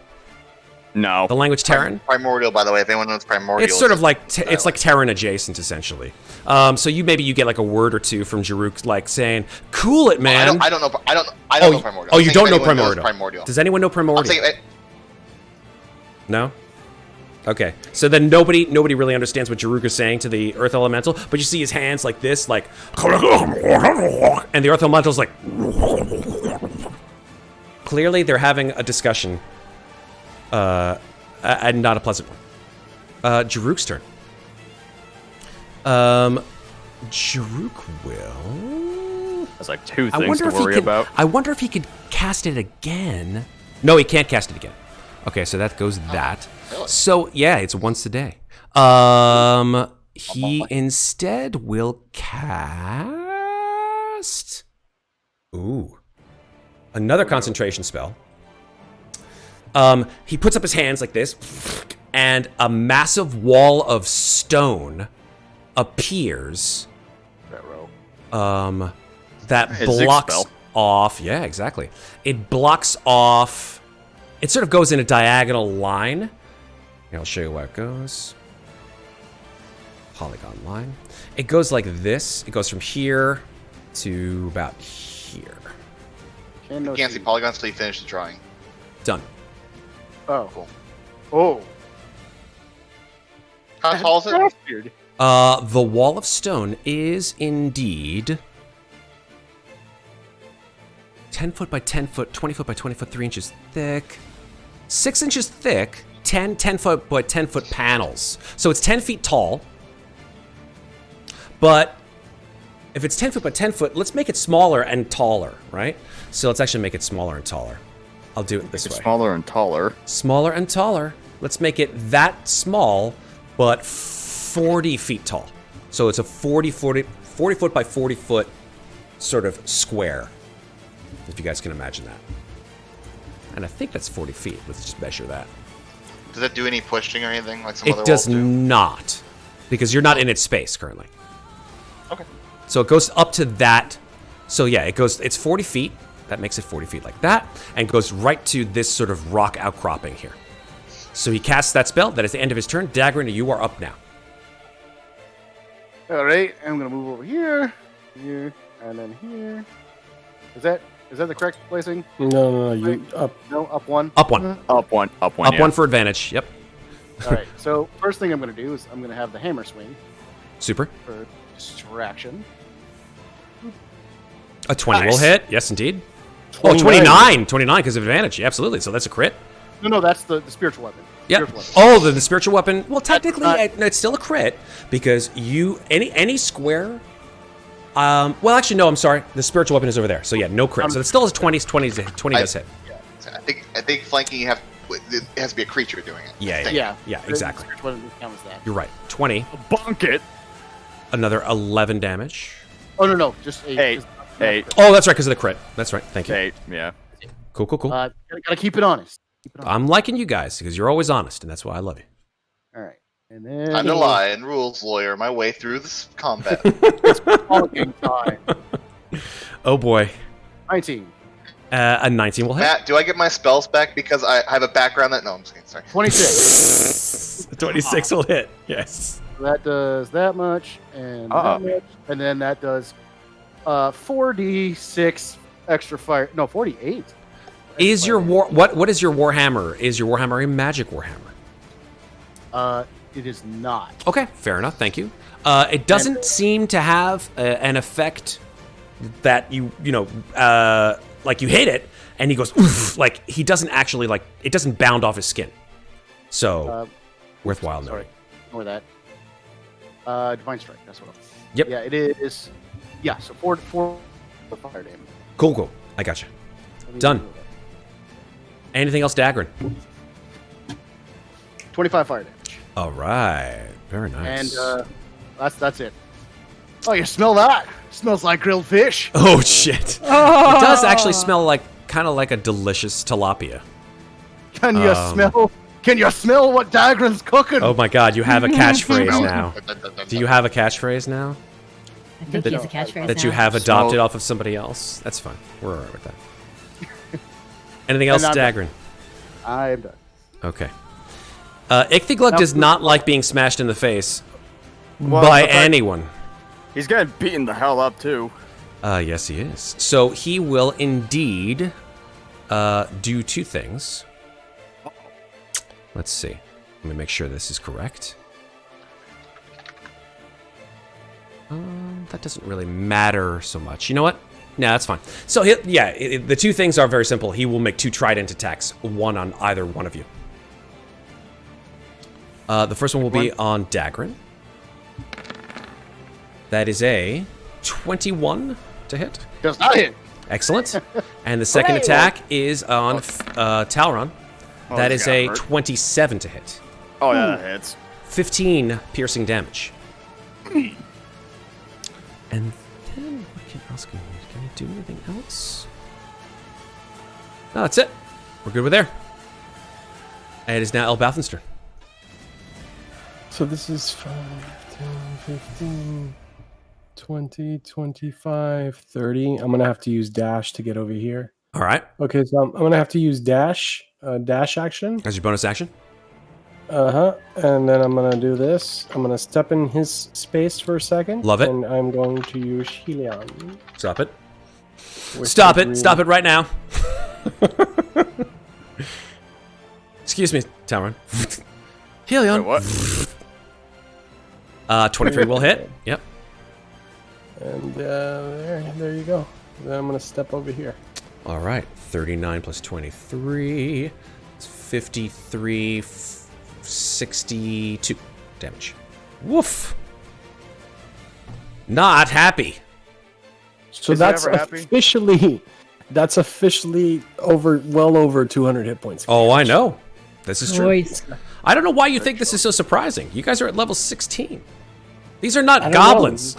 No. The language Terran? Primordial, by the way, if anyone knows Primordial. It's sort of like it's like Terran adjacent, essentially. So you get like a word or two from Jaruk, like saying, "Cool it, man." I don't know. I don't know Primordial. Oh, you don't know Primordial. Does anyone know Primordial? Saying, No? Okay. So then nobody really understands what Jaruk is saying to the Earth Elemental, but you see his hands like this, like, and the Earth Elemental's like, clearly they're having a discussion, and not a pleasant one. Jaruk's turn. Jaruk will... That's like 2 things to worry about. I wonder if he could cast it again. No, he can't cast it again. Okay, so that goes that. Really? So, yeah, it's once a day. He instead will cast... Ooh. Another concentration spell. He puts up his hands like this, and a massive wall of stone appears. That blocks off. Yeah, exactly. It blocks off. It sort of goes in a diagonal line. Here, I'll show you where it goes. Polygon line. It goes like this. It goes from here to about here. You can't see polygons until you finish the drawing. Done. Oh, cool. Oh. How tall is it? Weird. The wall of stone is indeed 10 foot by 10 foot, 20 foot by 20 foot, 3 inches thick, 6 inches thick, 10 foot by 10 foot panels. So it's 10 feet tall. But if it's 10 foot by 10 foot, let's make it smaller and taller, right? So let's actually make it smaller and taller. I'll do it this way. Smaller and taller. Smaller and taller. Let's make it that small, but 40 feet tall. So it's a 40 foot by 40 foot sort of square, if you guys can imagine that. And I think that's 40 feet. Let's just measure that. Does it do any pushing or anything like some It other does walls do? not, because you're not in its space currently. Okay. So it goes up to that. So yeah, it's 40 feet. That makes it 40 feet like that, and goes right to this sort of rock outcropping here. So he casts that spell. That is the end of his turn. Daggrin, you are up now. All right, I'm gonna move over here, here, and then here. Is that the correct placing? No, you up. No, up one. Up one. Up one. Up one. Up yeah. one for advantage. Yep. All right. So first thing I'm gonna do is I'm gonna have the hammer swing Super. for distraction. A 20 will Nice. hit. Yes, indeed. Oh, 29. 29 because of advantage. Yeah, absolutely. So that's a crit. No, that's the spiritual weapon. Yeah. Spiritual weapon. Oh, the spiritual weapon. Well, technically, not- it's still a crit because you any square. Well, actually, no. I'm sorry. The spiritual weapon is over there. So yeah, no crit. So it still is 20. 20 does hit. I think flanking you have it has to be a creature doing it. Yeah. Yeah. Yeah. The Exactly. spiritual weapon counts that. You're right. 20. Bonk it. Another 11 damage. Oh no, just 8. 8. Just- 8. Oh, that's right, because of the crit. That's right. Thank you. 8. Yeah. Cool. Gotta keep it honest. Keep it honest. I'm liking you guys because you're always honest, and that's why I love you. All right, and then Time to lie and rules lawyer my way through this combat. Fucking time. Oh boy. 19, A 19 will hit. Matt, do I get my spells back because I have a background that? No, I'm just kidding. Sorry. 26. 26 will hit. Yes. That does that much, and Uh-oh. that much, and then that does 4d6 extra fire. No, 48. Is your what is your warhammer? Is your warhammer a magic warhammer? It is not. Okay, fair enough. Thank you. It doesn't seem to have an effect that like you hit it and he goes oof, like he doesn't actually like it doesn't bound off his skin. So worthwhile Sorry, knowing. ignore that. Divine strike. That's what. Yep. Yeah, it is. Yeah, so 4 fire damage. Cool. I gotcha. Let me Done. do that. Anything else, Daggrin? 25 fire damage. All right. Very nice. And that's it. Oh, you smell that? Smells like grilled fish. Oh shit! It does actually smell like kind of like a delicious tilapia. Can you smell? Can you smell what Daggrin's cooking? Oh my god, you have a catchphrase now. Do you have a catchphrase now I think he has a catchphrase that now. you have adopted off of somebody else? That's fine. We're alright with that. Anything else, And I'm Daggrin? I am done. Okay. Ichthyoglug Now- does not like being smashed in the face Well, by the fact- anyone. He's getting beaten the hell up too. Yes, he is. So he will indeed do two things. Let's see. Let me make sure this is correct. That doesn't really matter so much. You know what? No, that's fine. So, the two things are very simple. He will make 2 trident attacks, one on either one of you. The first one will be on Daggrin. That is a 21 to hit. Does not hit. Excellent. And the second attack is on Talron. Oh, That this is got a hurt. 27 to hit. Oh yeah, that hits. 15 piercing damage. And then what else can I do? Anything else? No, that's it. We're good with there. And it is now Elbauthin's turn. So this is 5, 10, 15, 20, 25, 30. I'm going to have to use dash to get over here. All right. Okay, so I'm going to have to use dash action. That's your bonus action. And then I'm going to do this. I'm going to step in his space for a second. Love it. And I'm going to use Helion. Stop it. with Stop the it. green- Stop it right now. Excuse me, Talron. Helion. Wait, what? 23 will hit. Yep. And there you go. Then I'm going to step over here. All right. 39 plus 23. It's 53, 62 damage. Woof. Not happy. So Is he that's ever happy? officially well over 200 hit points. Oh, I know. This is true. Choice. I don't know why you think this is so surprising. You guys are at level 16. These are not I don't goblins.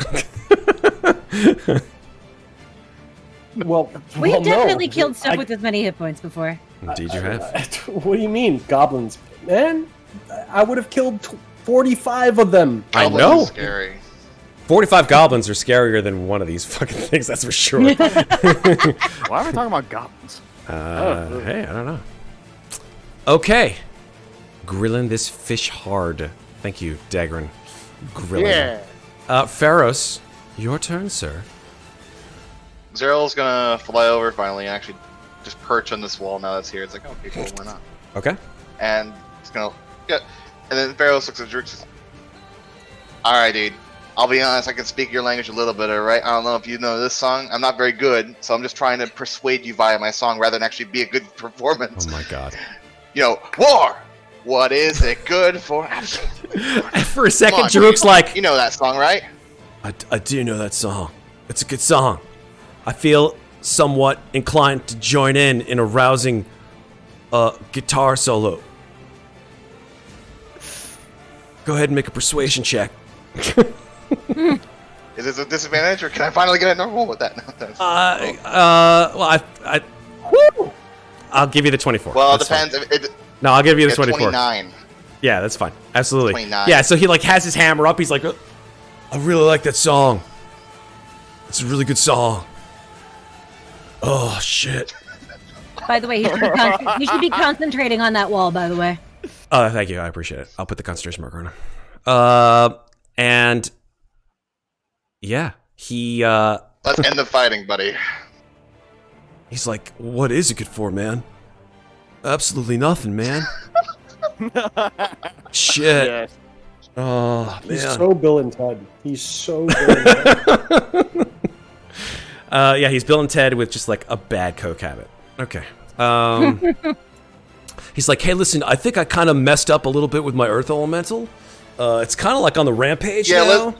Well, We've no. definitely killed stuff I- with as many hit points before. Indeed you have. What do you mean, goblins? Man, I would have killed 45 of them. I Goblins know. is Scary. 45 goblins are scarier than one of these fucking things, that's for sure. Why are we talking about goblins? Hey, I don't know. Okay. Grilling this fish hard. Thank you, Daggrin. Grilling. Yeah. Ferros, your turn, sir. Zeryl's gonna fly over finally and actually just perch on this wall now that's here. It's like, okay, cool, why not? Okay. And it's gonna and then Ferros looks at Drew and says, alright, dude. I'll be honest, I can speak your language a little bit, alright? I don't know if you know this song. I'm not very good, so I'm just trying to persuade you via my song rather than actually be a good performance. Oh my god. You know, war! What is it good for? For a second, Jaruk's like, you know that song, right? I do know that song. It's a good song. I feel somewhat inclined to join in a rousing guitar solo. Go ahead and make a persuasion check. Is this a disadvantage, or can I finally get a normal with that? Well, I'll give you the 24. Well, it That's depends. fine. No, I'll give you the 24. 29. Yeah, that's fine. Absolutely. 29. Yeah, so he like has his hammer up. He's like, I really like that song. It's a really good song. Oh shit. By the way, he should be concentrating on that wall. By the way. Thank you. I appreciate it. I'll put the concentration marker on him. And yeah, he Let's end the fighting, buddy. he's like, what is it good for, man? Absolutely nothing, man. Shit. Yes. Oh, He's man. so Bill and Ted. He's so Bill and Ted. Yeah, he's Bill and Ted with just like a bad coke habit. Okay. He's like, hey, listen, I think I kind of messed up a little bit with my Earth Elemental. It's kind of like on the rampage now.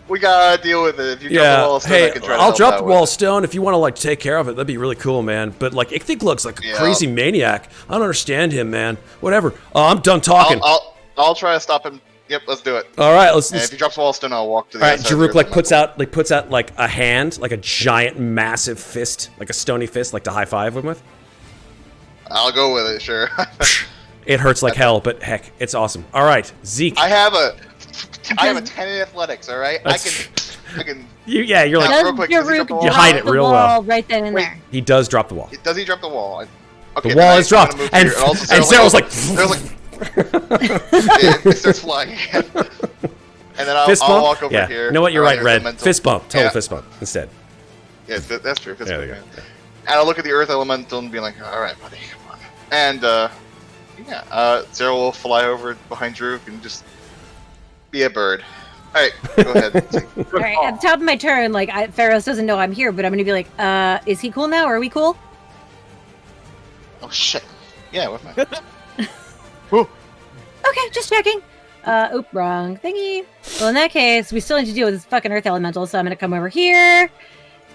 We gotta deal with it. If you drop the wall of stone, I hey, can try to I'll help drop out the with wall it. of stone. If you want to like take care of it, that'd be really cool, man. But like, Ichthygluck's like a Yeah. crazy maniac. I don't understand him, man. Whatever. I'm done talking. I'll try to stop him. Yep, let's do it. All right, let's. And if he drops the wall of stone, I'll walk to the All other right, side of the Jaruk like river. puts out like a hand, like a giant, massive fist, like a stony fist, like to high five him with. I'll go with it, sure. It hurts like hell, but heck, it's awesome. All right, Zeke. I have a 10 in athletics. All right, I can. You're like Now, Does real quick, does he Jaruk drop the wall? You hide it drop the real wall well. right then and Wait. there? he does drop the wall. Does he drop the wall? The Okay, wall then is dropped, I'm gonna move and here. Also, and Sarah's like, Sarah's like, it starts flying again. And then I'll fist bump. walk over Yeah, here. you know what? You're right, Earth Red. Elemental. Fist bump, total Yeah. fist bump instead. Yeah, that's true. Fist There bump, we go. yeah. And I'll look at the Earth Elemental and be like, all right, buddy, come on. And Zero will fly over behind Drew and just be a bird. All right, go ahead. All right, at the top of my turn, like Ferros doesn't know I'm here, but I'm gonna be like, is he cool now? Are we cool? Oh shit. Yeah, we're fine. Okay, just checking. Oop, wrong thingy. Well, in that case, we still need to deal with this fucking Earth Elemental, so I'm gonna come over here.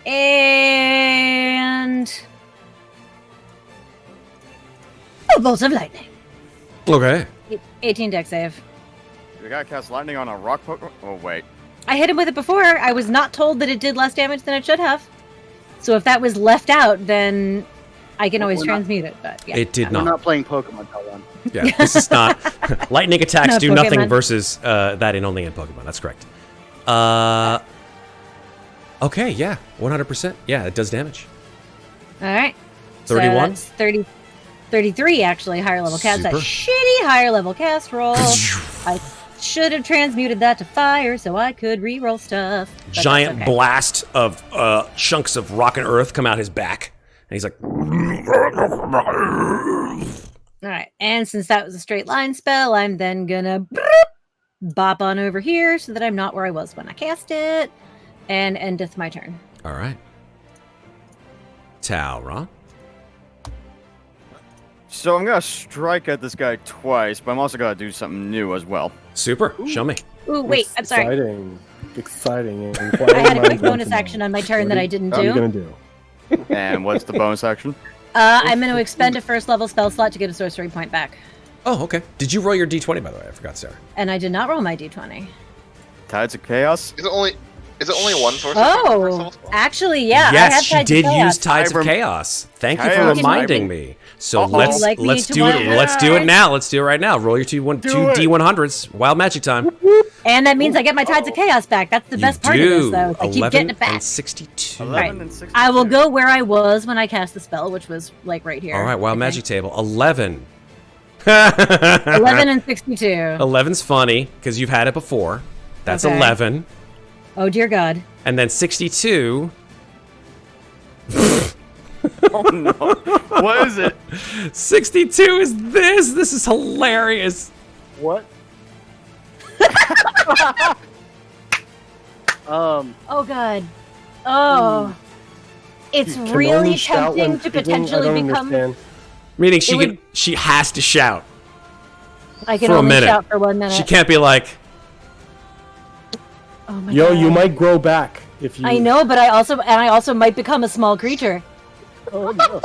And... Oh, bolts of lightning. Okay. 18 deck save. You gotta cast lightning on a rock Pokemon? Oh, wait. I hit him with it before. I was not told that it did less damage than it should have. So if that was left out, then I can always We're not- transmute it. But yeah. It did We're not. not playing Pokemon, Talron. Yeah, this is not. Lightning attacks Not do nothing Pokemon. versus that in only in Pokemon. That's correct. Okay, yeah, 100%. Yeah, it does damage. All right. 31? So that's 33 actually, higher level cast. That Super. shitty higher level cast roll. I should have transmuted that to fire so I could re-roll stuff. but that's Giant okay. blast of chunks of rock and earth come out his back, and he's like, All right, and since that was a straight line spell, I'm then gonna bop on over here so that I'm not where I was when I cast it, and endeth my turn. all right. Talron. So I'm gonna strike at this guy twice, but I'm also gonna do something new as well. Super. Show me. Ooh, wait, I'm sorry. Exciting. I had a quick bonus action on my turn that I didn't What are you do. gonna do? And what's the bonus action? I'm going to expend a first level spell slot to get a sorcery point back. Oh, okay. Did you roll your d20, by the way? I forgot, Sarah. And I did not roll my d20. Tides of Chaos? Is it only one source? Oh, actually, yeah. I yes, have she Tides of did Chaos. use Tides of I rem- Chaos. Thank you for Chaos. reminding me. So Uh-oh. let's Like me let's to do it. win. Let's do it now. Let's do it right now. Roll your two it. D100s. Wild magic time. And that means I get my Tides of Chaos back. That's the best part of this, though. is I keep 11 getting it back. and 62. 11 Right. and 62. I will go where I was when I cast the spell, which was like right here. All right, wild I magic think. table. 11. 11 and 62. 11's funny because you've had it before. That's Okay. 11. Oh dear God. And then 62. Oh no. What is it? 62 is this. This is hilarious. What? Oh God. Oh. It's You can really only shout when tempting to speaking? I potentially don't become. understand. Meaning would- she has to shout I can for a only minute. shout for 1 minute. She can't be like, Oh my Yo, God. you might grow back if you. I know, but I also might become a small creature. Oh no.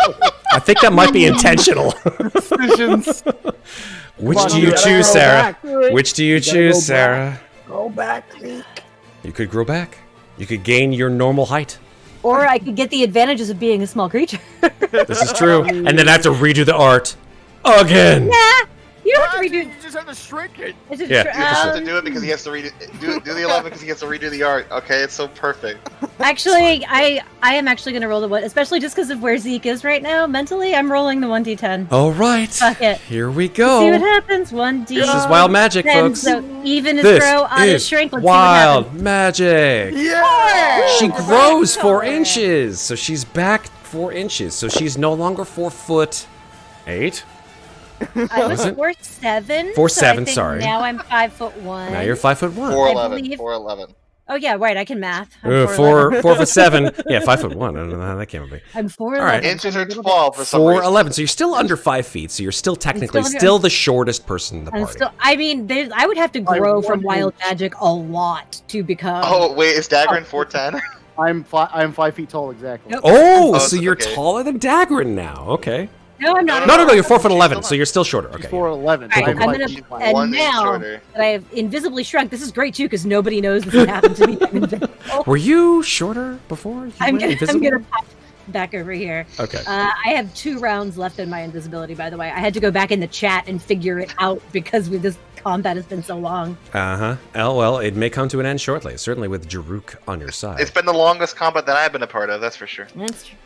I think that might be intentional. Decisions. Which Come on, do you you gotta choose, grow Sarah? back. Which do you gotta choose, go Sarah? Go back, Zeke. You could grow back. You could gain your normal height. Or I could get the advantages of being a small creature. This is true. And then I have to redo the art again. Nah, you don't have to You redo. just have to shrink it. It's a Yeah. You have to um, do it because he has to redo do the 11 because he has to redo the art. Okay, it's so perfect. Actually, I am actually going to roll the 1, especially just because of where Zeke is right now. Mentally, I'm rolling the 1d10. All right. Fuck it. Here we See what go. happens. 1d10. This is wild magic, folks. So even is This grow, odd is is shrink. Let's wild see what happens. magic. Yeah. She Ooh, grows 4 excellent. inches, so she's back 4 inches. So she's no longer 4'8". I was Was it? 4'7". 4'7", so I think sorry. Now I'm 5'1". Now you're 5'1". 411. believe- 411. Oh yeah, right. I can math. I'm 4'7". 4'11". Yeah, 5'1". I don't know how that came to be. I'm 4'11". All right. Inches so are I'm a little 12 for some reason. 4'11". So you're still under 5 feet. So you're still technically still still under- the shortest person in the I'm party. still. I mean, I would have to By grow 1 from wild inch. magic a lot to become. Oh wait, is Daggrin 410? I'm 5 feet tall exactly. Nope. Oh, Oh, so you're okay. taller than Daggrin now. Okay. No, I'm not. No, you're 4'11", so you're still shorter. He's Okay. 4'11". Alright, I'm gonna- and 1 inch now- shorter. That I have invisibly shrunk. This is great too, because nobody knows this happened to me. I'm invisible. Were you shorter before? You I'm went gonna invisible? pop back over here. Okay. I have 2 rounds left in my invisibility. By the way, I had to go back in the chat and figure it out because with this combat has been so long. Uh-huh. Oh, well, it may come to an end shortly. Certainly with Jaruk on your side. It's been the longest combat that I've been a part of, that's for sure. That's true.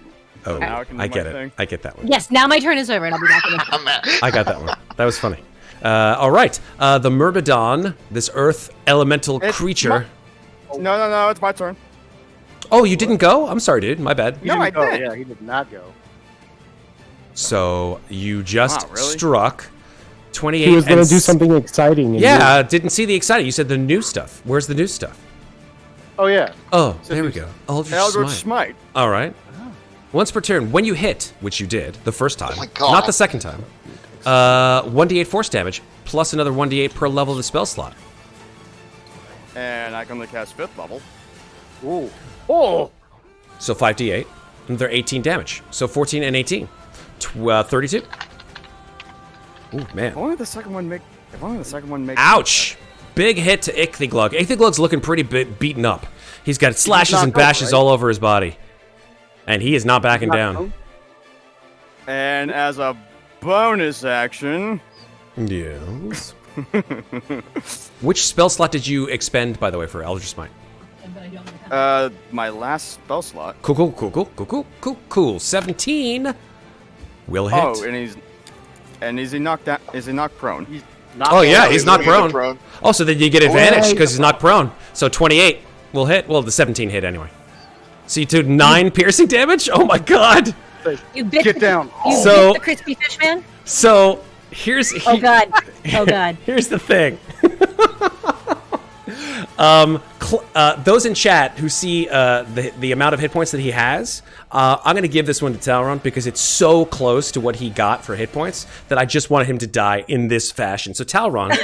Oh, Now I can do I my get it. thing. I get that one. Yes, now my turn is over, and I'll be back in the I'm mad. I got that one. That was funny. All right. The Myrmidon, this earth elemental It's creature. No, it's my turn. Oh, you didn't go? I'm sorry, dude. My bad. He No, didn't I go. did. Yeah, he did not go. So you just Wow, really? struck 28. He was going and to do something exciting. and Yeah, didn't see the exciting. You said the new stuff. Where's the new stuff? Oh yeah. Oh, there we go. Eldritch Eldritch Smite. Smite. All right. Once per turn, when you hit, which you did the first time, Oh my God. not the second time, 1d8 force damage plus another 1d8 per level of the spell slot. And I can only cast 5th level. Ooh. Oh. So 5d8, another 18 damage. So 14 and 18. 32. Ooh, man. If only the second one makes. Ouch! Big hit to Ichthyglug. Ichthyglug's looking pretty beaten up. He's got slashes knocked and over, bashes right? all over his body. And he is not backing Not down. known? And as a bonus action, Yes. Which spell slot did you expend, by the way, for Eldritch Smite? my last spell slot. Cool. 17 will hit. Oh, and is he knocked down? Is he knocked prone? He's not. Oh, yeah, going. he's not prone. Oh, so then you get advantage because he's not prone. So 28 will hit. Well, the 17 hit anyway. So you took 9 piercing damage? Oh my god! You bit Get down. You So- bit the crispy fish man. So here's Oh god. Oh god. Here's the thing. Those in chat who see the amount of hit points that he has, I'm going to give this one to Talron because it's so close to what he got for hit points that I just wanted him to die in this fashion. So Talron,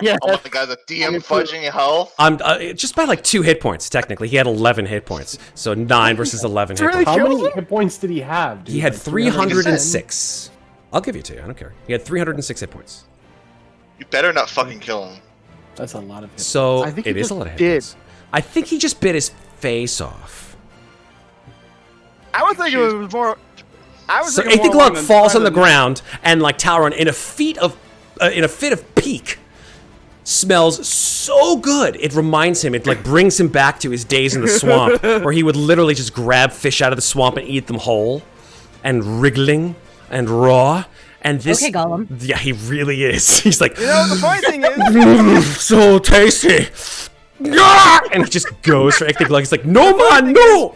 Yeah. Oh my god, the DM fudging health. I'm just by like 2 hit points. Technically, he had 11 hit points, so 9 versus 11 hit really points. How killed many hit points did he have? Dude? He had Like 306. I'll give you 2. I don't care. He had 306 hit points. You better not fucking kill him. That's a lot of hit. So I think he it is just a lot of hit did. points. I think he just bit his face off. I was thinking it was more. I was So thinking more along Ichthyglug falls on the lines of- ground, and like Talron, in a fit of pique, smells so good. It reminds him. It like brings him back to his days in the swamp, where he would literally just grab fish out of the swamp and eat them whole, and wriggling and raw. And this, Okay, Gollum. yeah, he really is. He's like, You know, the funny thing is, so tasty. and he just goes for Ichthyglug. He's like, no, man, no!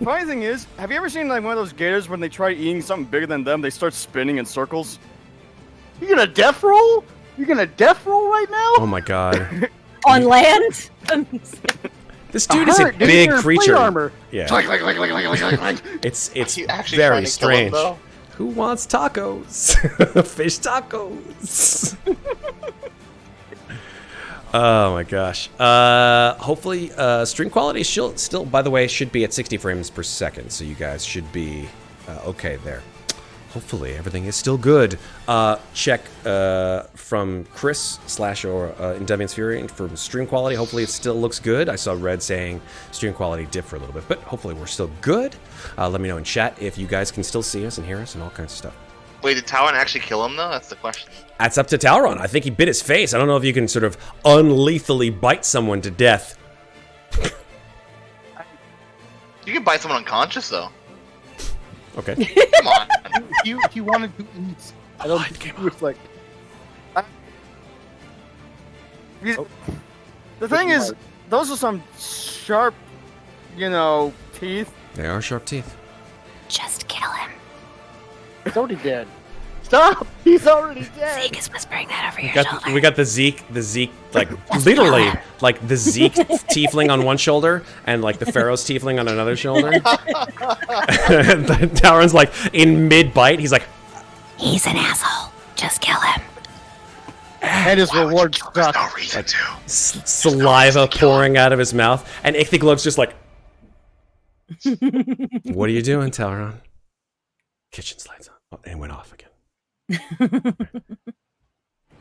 Funny thing is, have you ever seen like one of those gators when they try eating something bigger than them, they start spinning in circles? You gonna death roll? You gonna death roll right now? Oh my god. On land? This dude is a Hurt, dude, big you're in creature. plate armor. Yeah. It's You actually very trying to kill him, strange. though? Who wants tacos? Fish tacos. Oh my gosh. Hopefully, stream quality still, by the way, should be at 60 frames per second, so you guys should be okay there. Hopefully, everything is still good. Check from Chris / or Endymion's Fury and from stream quality. Hopefully, it still looks good. I saw Red saying stream quality dipped for a little bit, but hopefully, we're still good. Let me know in chat if you guys can still see us and hear us and all kinds of stuff. Wait, did Talron actually kill him though? That's the question. That's up to Talron. I think he bit his face. I don't know if you can sort of unlethally bite someone to death. You can bite someone unconscious though. Okay. Come on. He wanted to eat. I don't think he was like. The thing is, those are some sharp, teeth. They are sharp teeth. Just kill him. He's already dead. Stop! He's already dead. Zeke is whispering that over your shoulder. We got the Zeke, like literally, like the Zeke tiefling on one shoulder and like the Ferros tiefling on another shoulder. Talron's like in mid bite. He's like, He's an asshole. Just kill him. And his reward There's sucks. no reason to. saliva pouring out of his mouth, and Ichthyglug's just like, "What are you doing, Talron?" Kitchen slides on. Oh, and went off again.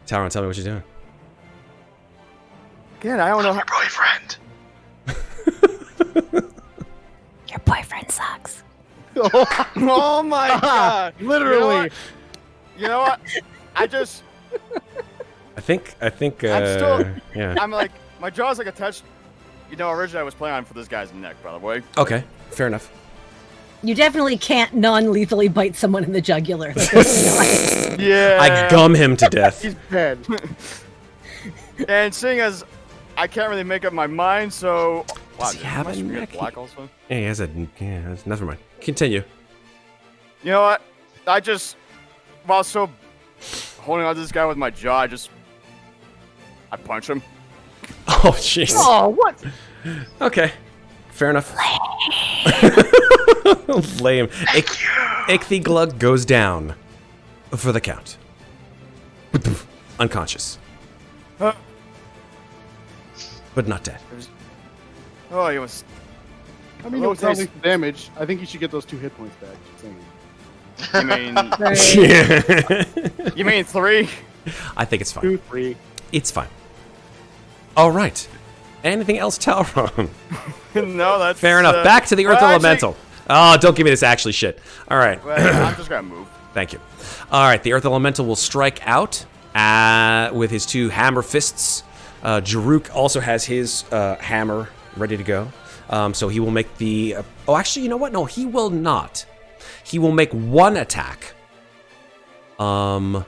Talron, tell me what you're doing. Again, I don't know. Your boyfriend. Your boyfriend sucks. Oh my god! Literally. You know what? I I think. Yeah. I'm like, my jaw's like attached. Originally I was planning on for this guy's neck, by the way. Okay. Fair enough. You definitely can't non-lethally bite someone in the jugular. Yeah. I gum him to death. He's dead. And seeing as I can't really make up my mind, so. Does he have am I a supposed to be neck? black also? Yeah, he has a. Yeah. Never mind. Continue. You know what? While so holding on to this guy with my jaw, I punch him. Oh, jeez. Oh, what? Okay. Fair enough. Lame. Ichthyglug goes down for the count. Unconscious. Huh. But not dead. Oh, he was. I mean, it was only damage. I think you should get those 2 hit points back. Just saying. You mean 3? I think it's fine. 2, 3. It's fine. All right. Anything else, Talron? No, that's Fair enough. Back to the Earth Elemental. Oh, don't give me this actually shit. All right. I'm just gonna move. Thank you. All right. The Earth Elemental will strike out with his 2 hammer fists. Jaruk also has his hammer ready to go. So he will make the... oh, actually, you know what? No, he will not. He will make 1 attack on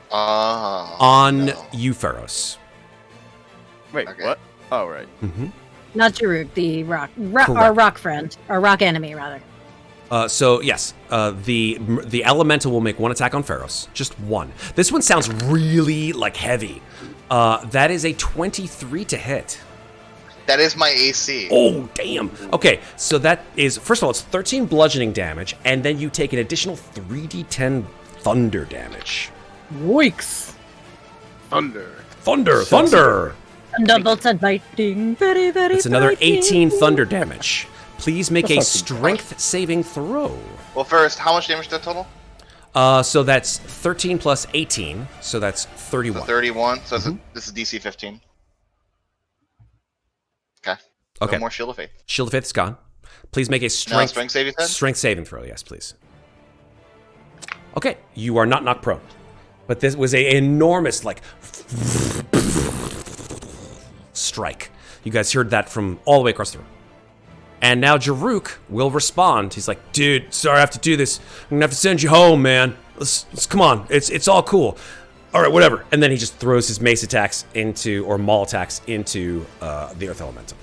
you, Ferros. Wait, Okay. what? Oh, right. Not Jaruk, the our rock friend, our rock enemy, rather. So yes, the elemental will make 1 attack on Ferros, just 1. This one sounds really like heavy. That is a 23 to hit. That is my AC. Oh damn. Okay, so that is first of all it's 13 bludgeoning damage, and then you take an additional 3d10 thunder damage. Yoicks. Thunder. Thunder. Thunderbolts and lightning, very, very. That's another frightening. 18 thunder damage. Please make a That's not too strength saving throw. Well, first, how much damage is that total? So that's 13 plus 18, so that's 31. So 31. So this is DC 15. Okay. Okay. No more Shield of Faith. Shield of Faith is gone. Please make a Now strength strength saving throw. strength saving throw. Yes, please. Okay, you are not knocked prone, but this was a enormous like strike. You guys heard that from all the way across the room. And now Jaruk will respond. He's like, "Dude, sorry I have to do this. I'm gonna have to send you home, man. Let's come on. It's all cool. All right, whatever. And then he just throws his mace attacks into, or maul attacks into the Earth Elemental.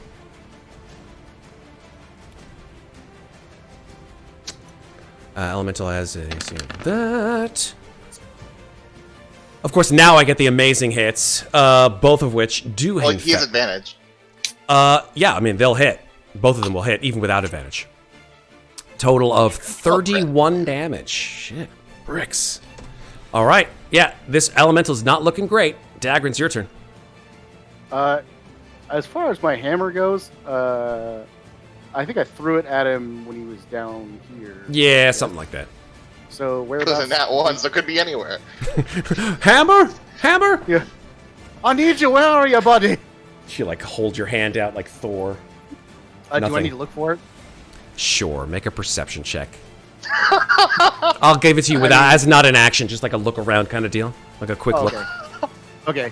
Elemental has a that. Of course, now I get the amazing hits, both of which do hit. Well, he has advantage. Yeah, I mean, they'll hit. Both of them will hit, even without advantage. Total of 31 damage. Shit. Bricks. All right. Yeah, this elemental's not looking great. Daggrin's your turn. As far as my hammer goes, I think I threw it at him when he was down here. Yeah, something like that. So It whereabouts? wasn't that one, so it could be anywhere. Hammer? Hammer? Yeah. I need you. Where are you, buddy? She, like, hold your hand out like Thor. Do I Nothing. need to look for it? Sure, make a perception check. I'll give it to you without, as not an action, just like a look around kind of deal. Like a quick Oh, look. okay. Okay.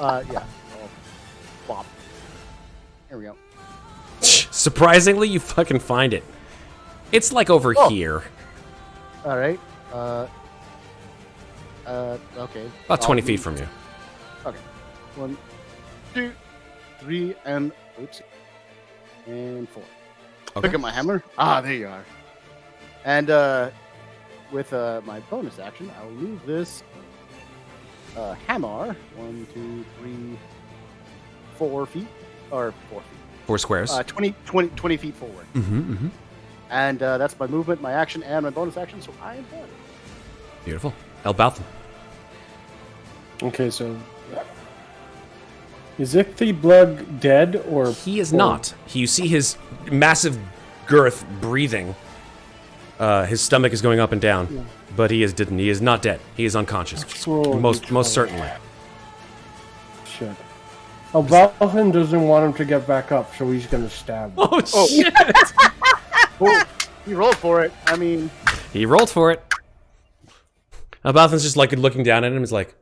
Yeah. Oh, bop. Here we go. Surprisingly, you fucking find it. It's like over here. All right. Okay. About 20 I'll feet move. from you. Okay. 1, 2, 3, and oops, and 4. Okay. Pick up my hammer. Ah, there you are. And with my bonus action, I'll move this hammer 1, 2, 3, 4 feet, or 4 feet. 4 squares. 20 feet forward. Mm-hmm. And that's my movement, my action, and my bonus action. So I am done. Beautiful. Elbauthin. Okay, so is Icthy dead or He is not. You see his massive girth breathing. His stomach is going up and down, but he is not dead. He is unconscious. Roll Most d20. certainly. Shit. Elbauthin doesn't want him to get back up, so he's gonna stab him. Oh shit! Oh, he rolled for it. I mean, He rolled for it. Elbauthin's just like looking down at him. He's like,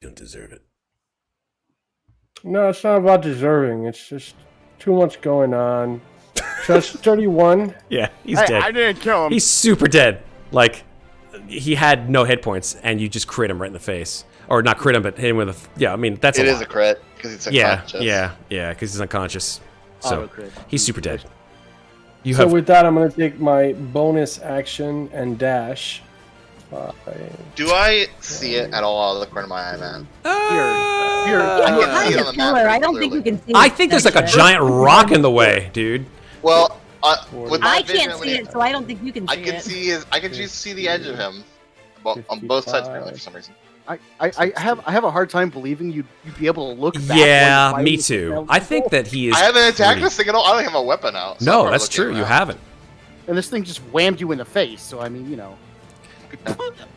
"You don't deserve it." No, it's not about deserving. It's just too much going on. Just 31. Yeah, he's Hey, dead. I didn't kill him. He's super dead. Like, he had no hit points, and you just crit him right in the face. Or not crit him, but hit him with a... Yeah, I mean, that's It a is lot. a crit because it's Yeah, unconscious. yeah, because he's unconscious. So, auto-crit. he's super dead. You So have... with that, I'm gonna take my bonus action and dash. 5. Do I see it at all out of the corner of my eye, man? Here, I here. can see it on the map. Killer. I pretty don't think you clearly. can see I it. think there's like a That's giant rock in the way, dude. Well, with my I vision, can't see it, so I don't think you can see I can it. see his. I can just see the edge of him, on both sides apparently for some reason. I have a hard time believing you'd be able to look back. Yeah, when me fighting too. with I think that he is... I haven't attacked free. this thing at all. I don't have a weapon out. so I'm No, probably that's looking true. You around. haven't. and this thing just whammed you in the face. So I mean, you know.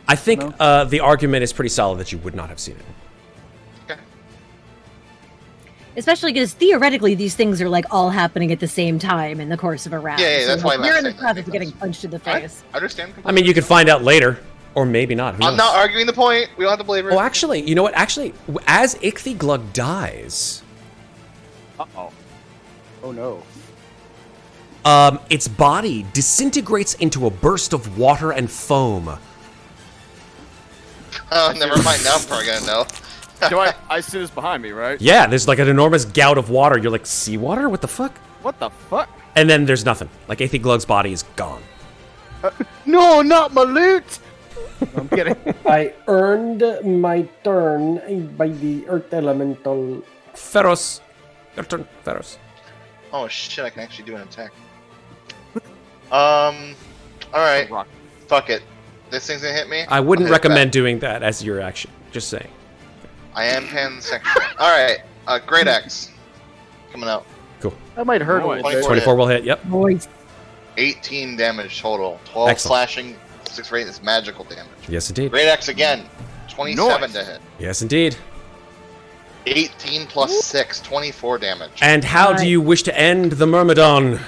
I think No? the argument is pretty solid that you would not have seen it. Okay. Especially because theoretically these things are like all happening at the same time in the course of a round. Yeah, that's so, why like, I'm you're in the saying that process of because- getting punched in the I face. understand. I mean, you could find out later, or maybe not. Who I'm knows? not arguing the point. We don't have to belabor it. Oh, actually, you know what? Actually, as Ichthyglug dies, Uh-oh. Oh no. its body disintegrates into a burst of water and foam. Oh, never mind. Now I'm probably gonna know. Do I see this behind me, right? Yeah, there's like an enormous gout of water. You're like, seawater? What the fuck? What the fuck? And then there's nothing. Like, Ichthyglug's body is gone. No, not my loot. I'm kidding. I earned my turn by the Earth Elemental. Ferros. Your turn, Ferros. Oh shit! I can actually do an attack. All right. Rock. Fuck it. This thing's gonna hit me. I wouldn't I'll hit it recommend back. doing that as your action. Just saying. I am pansexual. All right. Great Axe coming out. Cool. That might hurt a Boy. little bit. 24 will hit. Yep. Boys. 18 damage total. 12 Excellent. slashing. 6 rate is magical damage. Yes, indeed. Great Axe again. 27 Nice. to hit. Yes, indeed. 18 plus 6. 24 damage. And how do Right. you wish to end the Myrmidon?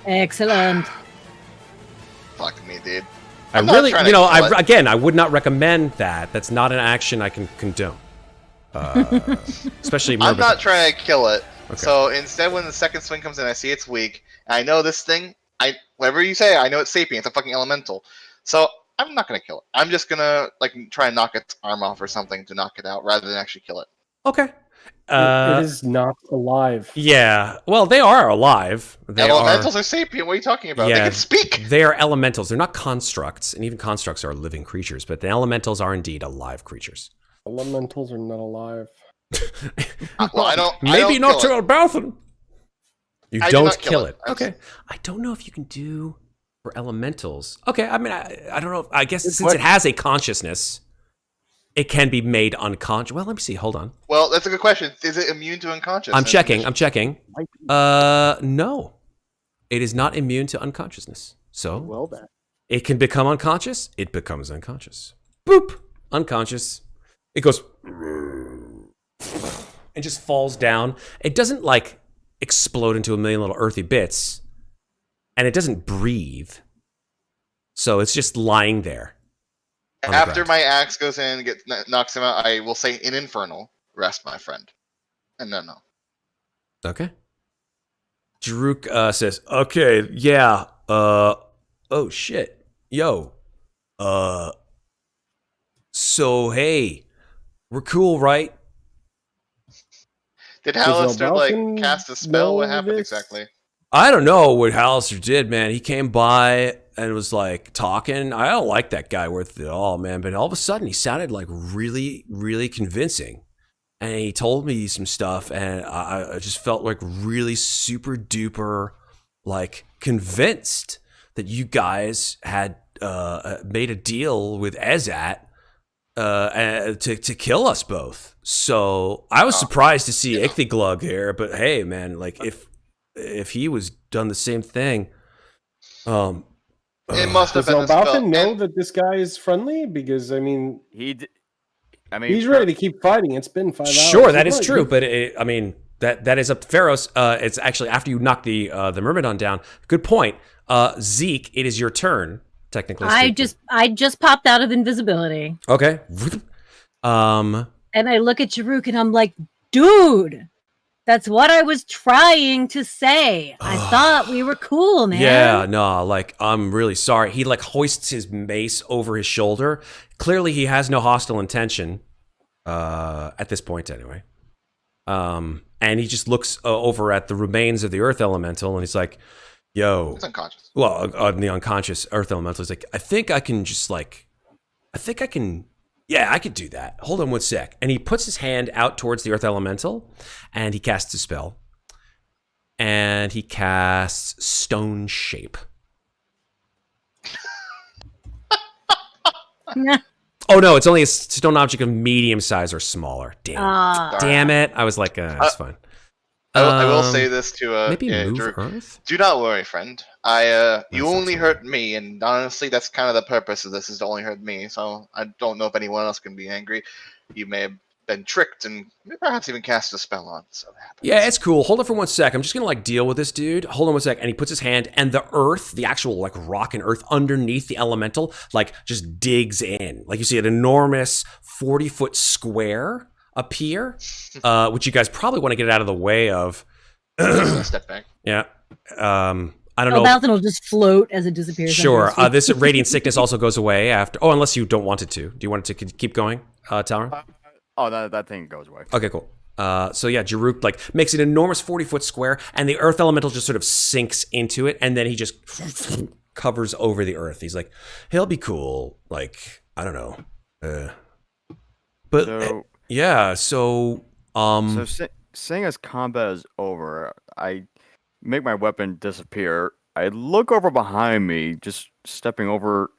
Excellent. Fuck me, dude. I I'm not really, trying you to know, kill it. again, I would not recommend that. That's not an action I can condone. Especially I'm Myrmidon. not trying to kill it. Okay. So instead, when the second swing comes in, I see it's weak. And I know this thing. Whatever you say, I know it's sapient. It's a fucking elemental. So I'm not gonna kill it. I'm just gonna like try and knock its arm off or something to knock it out, rather than actually kill it. Okay. It is not alive. Yeah. Well, they are alive. Elementals are sapient. What are you talking about? Yeah, They can speak. They are elementals. They're not constructs, and even constructs are living creatures. But the elementals are indeed alive creatures. Elementals are not alive. Well, I don't. Maybe not to kill it. Elbauthin. You I do don't not kill kill it. it. Okay. I don't know if you can do for elementals. Okay. I mean, I don't know. I guess Good since it question. has a consciousness, it can be made unconscious. Well, let me see. Hold on. Well, that's a good question. Is it immune to unconsciousness? I'm checking. No. It is not immune to unconsciousness. So Well, then. it can become unconscious. It becomes unconscious. Boop. Unconscious. It goes and just falls down. It doesn't like explode into a million little earthy bits, and it doesn't breathe. So it's just lying there. on the After ground. my axe goes in and knocks him out, I will say in Infernal, rest my friend. And no. Okay. Jaruk says, okay, yeah, oh shit, yo, so hey, we're cool, right? Did Does Hallister like Elbauthin cast a spell? What know happened this? exactly? I don't know what Hallister did, man. He came by and was like talking. I don't like that guy worth it all, man. But all of a sudden, he sounded like really, really convincing. And he told me some stuff, and I just felt like really super duper, like convinced that you guys had made a deal with Ezat to kill us both. So I was surprised to see Ichthyoglug here, but hey, man, like if he was done the same thing, It must have Does been a spell. Elbauthin know And- that this guy is friendly? Because I mean, He's ready to keep fighting. It's been 5 hours. sure, that is Right. true, but I mean that is up to Ferros. It's actually after you knock the Myrmidon down. Good point, Zeke. It is your turn, technically. I speaking. just popped out of invisibility, Okay. and I look at Jaruk, and I'm like, dude, that's what I was trying to say. I thought we were cool, man. Yeah, no, like I'm really sorry. He like hoists his mace over his shoulder. Clearly, he has no hostile intention at this point, anyway. And he just looks over at the remains of the Earth Elemental, and he's like, "Yo, It's unconscious. well, the unconscious Earth Elemental is like, I think I can. Yeah, I could do that. Hold on one sec." And he puts his hand out towards the Earth Elemental, and he casts a spell. And he casts Stone Shape. Oh no, it's only a stone object of medium size or smaller. Damn it! I was like, that's fine. I will say this to Maybe move Drew. Earth. Do not worry, friend. You only hurt me, and honestly, that's kind of the purpose of this, is to only hurt me. So I don't know if anyone else can be angry. You may have been tricked and perhaps even cast a spell on. So that happens. Yeah, it's cool. Hold on for 1 sec. I'm just gonna like deal with this dude. Hold on 1 sec. And he puts his hand, and the earth, the actual like rock and earth underneath the elemental, like just digs in. Like you see an enormous 40-foot square appear, which you guys probably want to get out of the way of. Step back. Yeah. I don't know. Elbauthin will just float as it disappears. Sure. This radiant sickness also goes away after. Oh, unless you don't want it to. Do you want it to keep going, Talron? Oh, that thing goes away. Okay, cool. So yeah, Jaruk like makes an enormous 40-foot square, and the earth elemental just sort of sinks into it, and then he just covers over the earth. He's like, he'll be cool. Like, I don't know. But So, yeah, so seeing as combat is over, I make my weapon disappear. I look over behind me, just stepping over.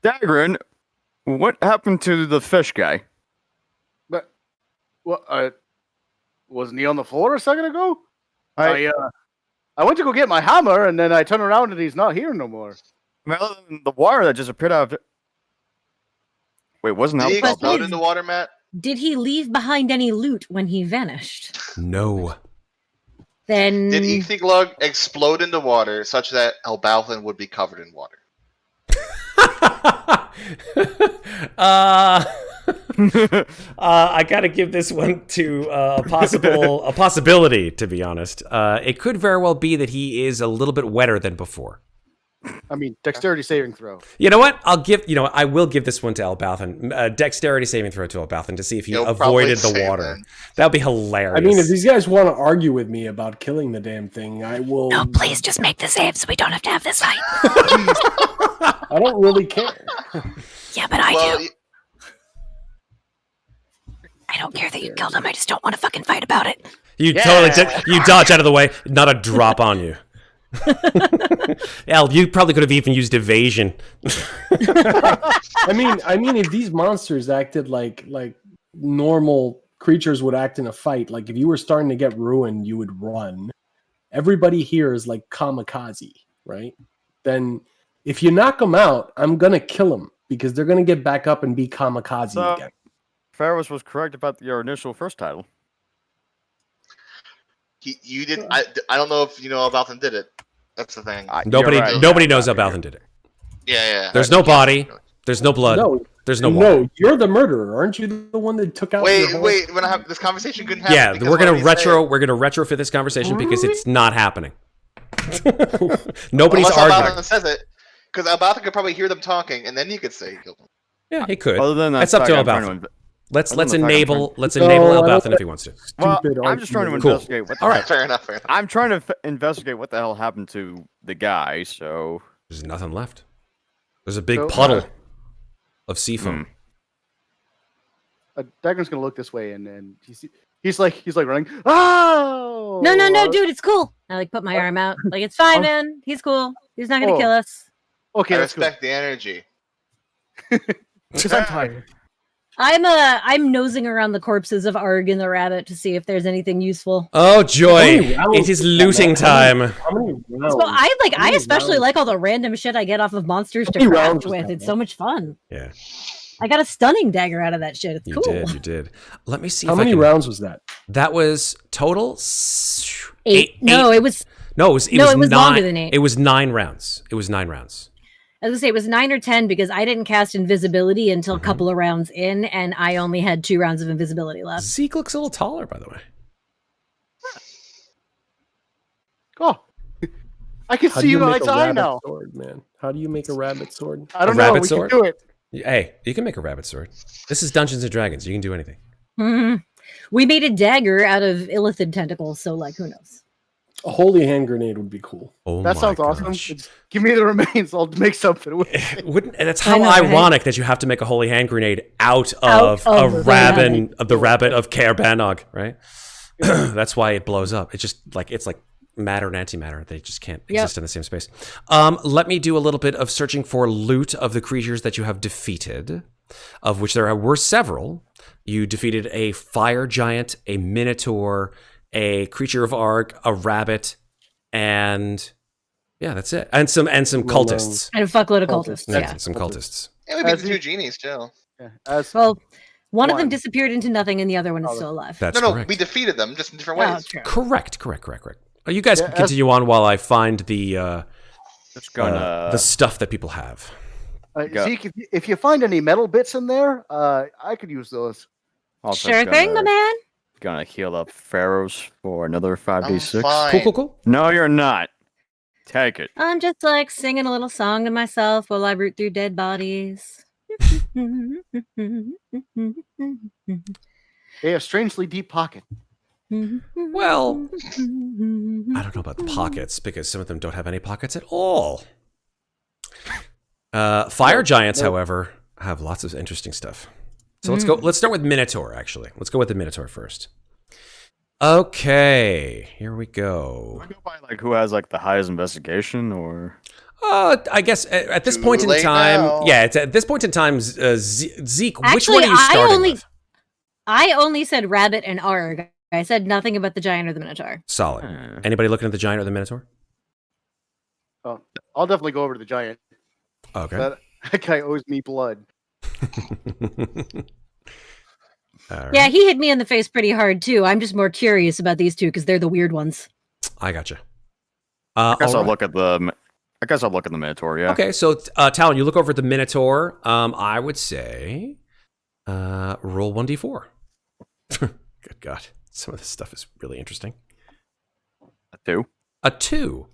Daggrin, what happened to the fish guy? But what? Wasn't he on the floor a second ago? I went to go get my hammer, and then I turn around and he's not here no more. Other than the water that just appeared out of it. Wait, wasn't Did he that? explode in the water, Matt? Did he leave behind any loot when he vanished? no. Then Did Ichthyoglug explode into water such that Elbauthin would be covered in water? I gotta give this one to a possibility. To be honest, it could very well be that he is a little bit wetter than before. I mean, dexterity saving throw. You know what? I will give this one to Elbauthin. Dexterity saving throw to Elbauthin to see if he He'll avoided probably the save water. then. That'd be hilarious. I mean, if these guys want to argue with me about killing the damn thing, I will. No, please just make the save so we don't have to have this fight. I don't really care. Yeah, but I Well, do. I don't care that you killed him. I just don't want to fucking fight about it. you totally you dodge out of the way. Not a drop on you. El, you probably could have even used evasion. I mean, if these monsters acted like normal creatures would act in a fight, like if you were starting to get ruined, you would run. Everybody here is like kamikaze, right? Then if you knock them out, I'm gonna kill them because they're gonna get back up and be kamikaze So, again. Ferros was correct about your initial first title. you did. I don't know if you know Elbauthin did it. That's the thing. Nobody You're right. nobody knows Elbauthin did it. Yeah. There's no body. There's no blood. No, There's no water. no, you're the murderer, aren't you? The one that took out. Wait. your whole- When I have this conversation couldn't happen. Yeah, because we're what gonna he retro. said. We're gonna retrofit this conversation because it's not happening. Nobody's Unless arguing. Elbauthin says it, because Elbauthin could probably hear them talking, and then you could say he killed them. Yeah, he could. Other than that, That's up to fact, I'm trying Elbauthin. to Let's other than the fact, enable I'm let's No, enable I don't Elbauthin think- if he wants to. Well, Stupid I'm just trying to argument. Cool. investigate what. All right. Fair enough. I'm trying to investigate what the hell happened to the guy. So There's nothing left. There's a big So, puddle of sea foam. Daggrin's gonna look this way, and he's like running. Oh No, dude, it's cool. I like put my arm out. Like, it's fine, man. He's cool. He's not gonna Oh. kill us. Okay, I that's good. respect the energy. Because I'm tired. I'm nosing around the corpses of Arg and the rabbit to see if there's anything useful. Oh joy! many rounds It is was that, looting man? time. How many rounds? So I How many especially rounds? like all the random shit I get off of monsters to How many craft rounds was with. that, It's man? so much fun. Yeah, I got a stunning dagger out of that shit. It's you cool. did. Let me see How if many I can. rounds was that? That was total Eight. No, it was. No, it was No, it was nine, longer than 8. It was 9 rounds. It was 9 rounds. I was gonna say it was 9 or 10 because I didn't cast invisibility until a couple of rounds in, and I only had 2 rounds of invisibility left. Zeke looks a little taller, by the way. Oh, I can How see do you make eye a to eye rabbit now. sword, man? How do you make a rabbit sword? I don't A know. rabbit We sword? can do it. Hey, you can make a rabbit sword. This is Dungeons and Dragons. You can do anything. Mhm. We made a dagger out of Elbauthin tentacles, so like, who knows? A holy hand grenade would be cool. Oh That my sounds awesome. gosh. Just give me the remains. I'll make something with it. Wouldn't, and it's I how know, right? ironic that you have to make a holy hand grenade out Out of of a the rabbit rabbit. of the rabbit of Caer Banog, right? That's why it blows up. It's just like matter and antimatter. They just can't Yep. exist in the same space. Let me do a little bit of searching for loot of the creatures that you have defeated, of which there were several. You defeated a fire giant, a minotaur, a creature of Arg, a rabbit, and yeah, that's it. And some cultists. And a fuckload of Cultists. cultists. Yeah, Yeah. some cultists. Yeah, we beat As the he- 2 genies too. Yeah, as Well, one of them One. disappeared into nothing, and the other one is still alive. That's No, correct. we defeated them just in different Oh, ways. true. Correct. You guys Yeah, can continue on while I find the just gonna. the stuff that people have. Go. Zeke, if you find any metal bits in there, I could use those. also Sure thing, my man. Gonna heal up Ferros for another 5d6. fine. Cool. No, you're not. Take it. I'm just like singing a little song to myself while I root through dead bodies. They have strangely deep pocket. Well, I don't know about pockets because some of them don't have any pockets at all. Fire giants, however, have lots of interesting stuff. So let's go. Let's start with Minotaur. Actually, let's go with the Minotaur first. Okay, here we go. I go by like who has like the highest investigation, or I guess at this Too point in late time, now. yeah, it's at this point in time, Zeke. Which Actually, one are you starting with? I only said rabbit and Arg. I said nothing about the giant or the minotaur. Solid. Eh. Anybody looking at the giant or the Minotaur? Oh, I'll definitely go over to the giant. Okay. That guy owes me blood. All right. Yeah, he hit me in the face pretty hard too. I'm just more curious about these two because they're the weird ones. I gotcha. I guess all I'll right. look at the. I guess I'll look at the Minotaur. Yeah. Okay, so Talon, you look over at the Minotaur. I would say Roll 1d4. Good God. Some of this stuff is really interesting. A 2. A 2.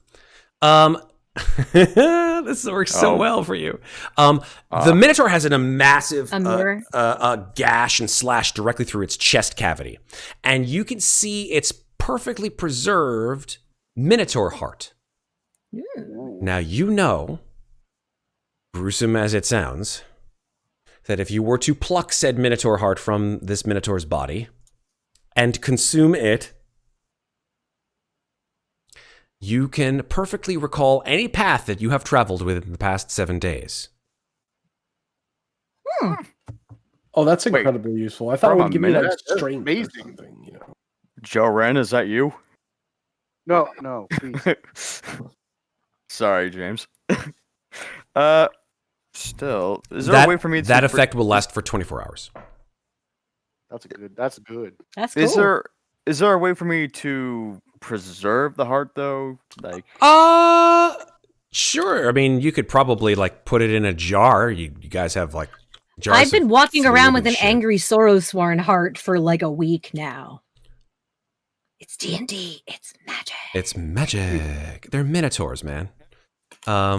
This works so well for you. The Minotaur has a massive gash and slash directly through its chest cavity. And you can see its perfectly preserved Minotaur heart. Now, you know, gruesome as it sounds, that if you were to pluck said Minotaur heart from this Minotaur's body and consume it, you can perfectly recall any path that you have traveled within the past 7 days. Oh, that's incredibly useful. I thought it From would a give me like minute? strength or Amazing. something, you know. Joe Ren, is that you? No, please. Sorry, James. Still, is there That, a way for me to... that effect will last for 24 hours. That's good. That's good. That's cool. Is there a way for me to preserve the heart, though? Like... Sure. I mean, you could probably, like, put it in a jar. You guys have, like, jars I've been of walking fluid around with and an shit. angry Sorrow-sworn heart for like a week now. It's D&D. It's magic. It's magic. They're minotaurs, man.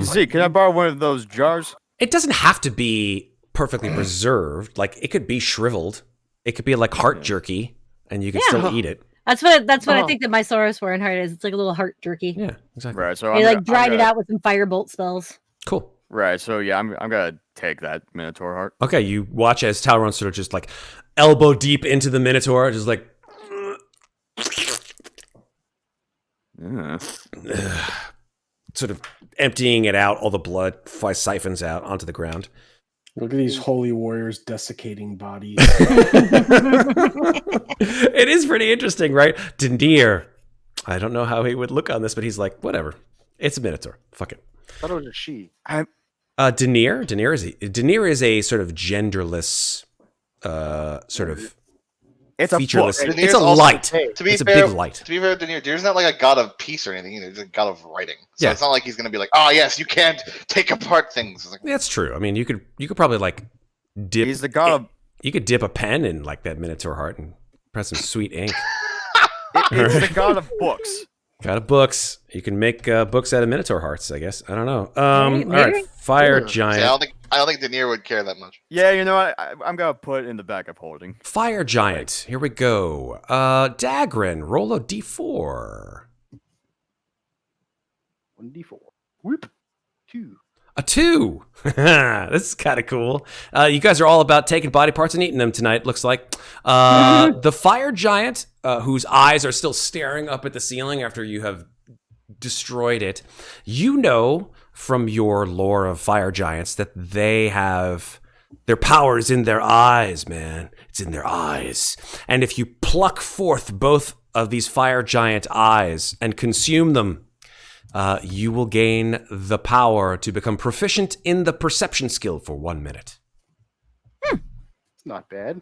Zeke, can I borrow one of those jars? It doesn't have to be perfectly preserved. Like, it could be shriveled. It could be like heart jerky, and you could Yeah. still eat it. That's what I think that my Sorrow-sworn heart is. It's like a little heart jerky. Yeah, exactly. Right, so They like dried it out with some firebolt spells. Cool. Right, so yeah, I'm gonna take that Minotaur heart. Okay, you watch as Talron sort of just like elbow deep into the Minotaur, just like Yeah. sort of emptying it out. All the blood siphons out onto the ground. Look at these holy warriors desiccating bodies. It is pretty interesting, right? Denier. I don't know how he would look on this, but he's like, whatever. It's a Minotaur. Fuck it. I thought it was a she. Denier. Denier is a sort of genderless, sort of It's a featureless. book. Denier's It's a also- light. To be It's a fair, big light. To be fair, Denier's not like a god of peace or anything. He's a god of writing. So Yeah. it's not like he's gonna be like, oh yes, you can't take apart things. It's like, That's true. I mean, you could probably like dip. He's the god of... You could dip a pen in like that Minotaur heart and press some sweet ink. It's the god of books. Got a books. You can make books out of Minotaur hearts, I guess. I don't know. Maybe. All right, fire see, giant. I don't think Denier would care that much. Yeah, you know what? I'm gonna put it in the bag of holding. Fire giant. Here we go. Daggrin, roll a d4. 1d4. Whoop. 2. A 2. This is kind of cool. You guys are all about taking body parts and eating them tonight, looks like. The fire giant, whose eyes are still staring up at the ceiling after you have destroyed it. You know from your lore of fire giants that they have... Their power is in their eyes, man. It's in their eyes. And if you pluck forth both of these fire giant eyes and consume them, you will gain the power to become proficient in the perception skill for 1 minute. It's not bad.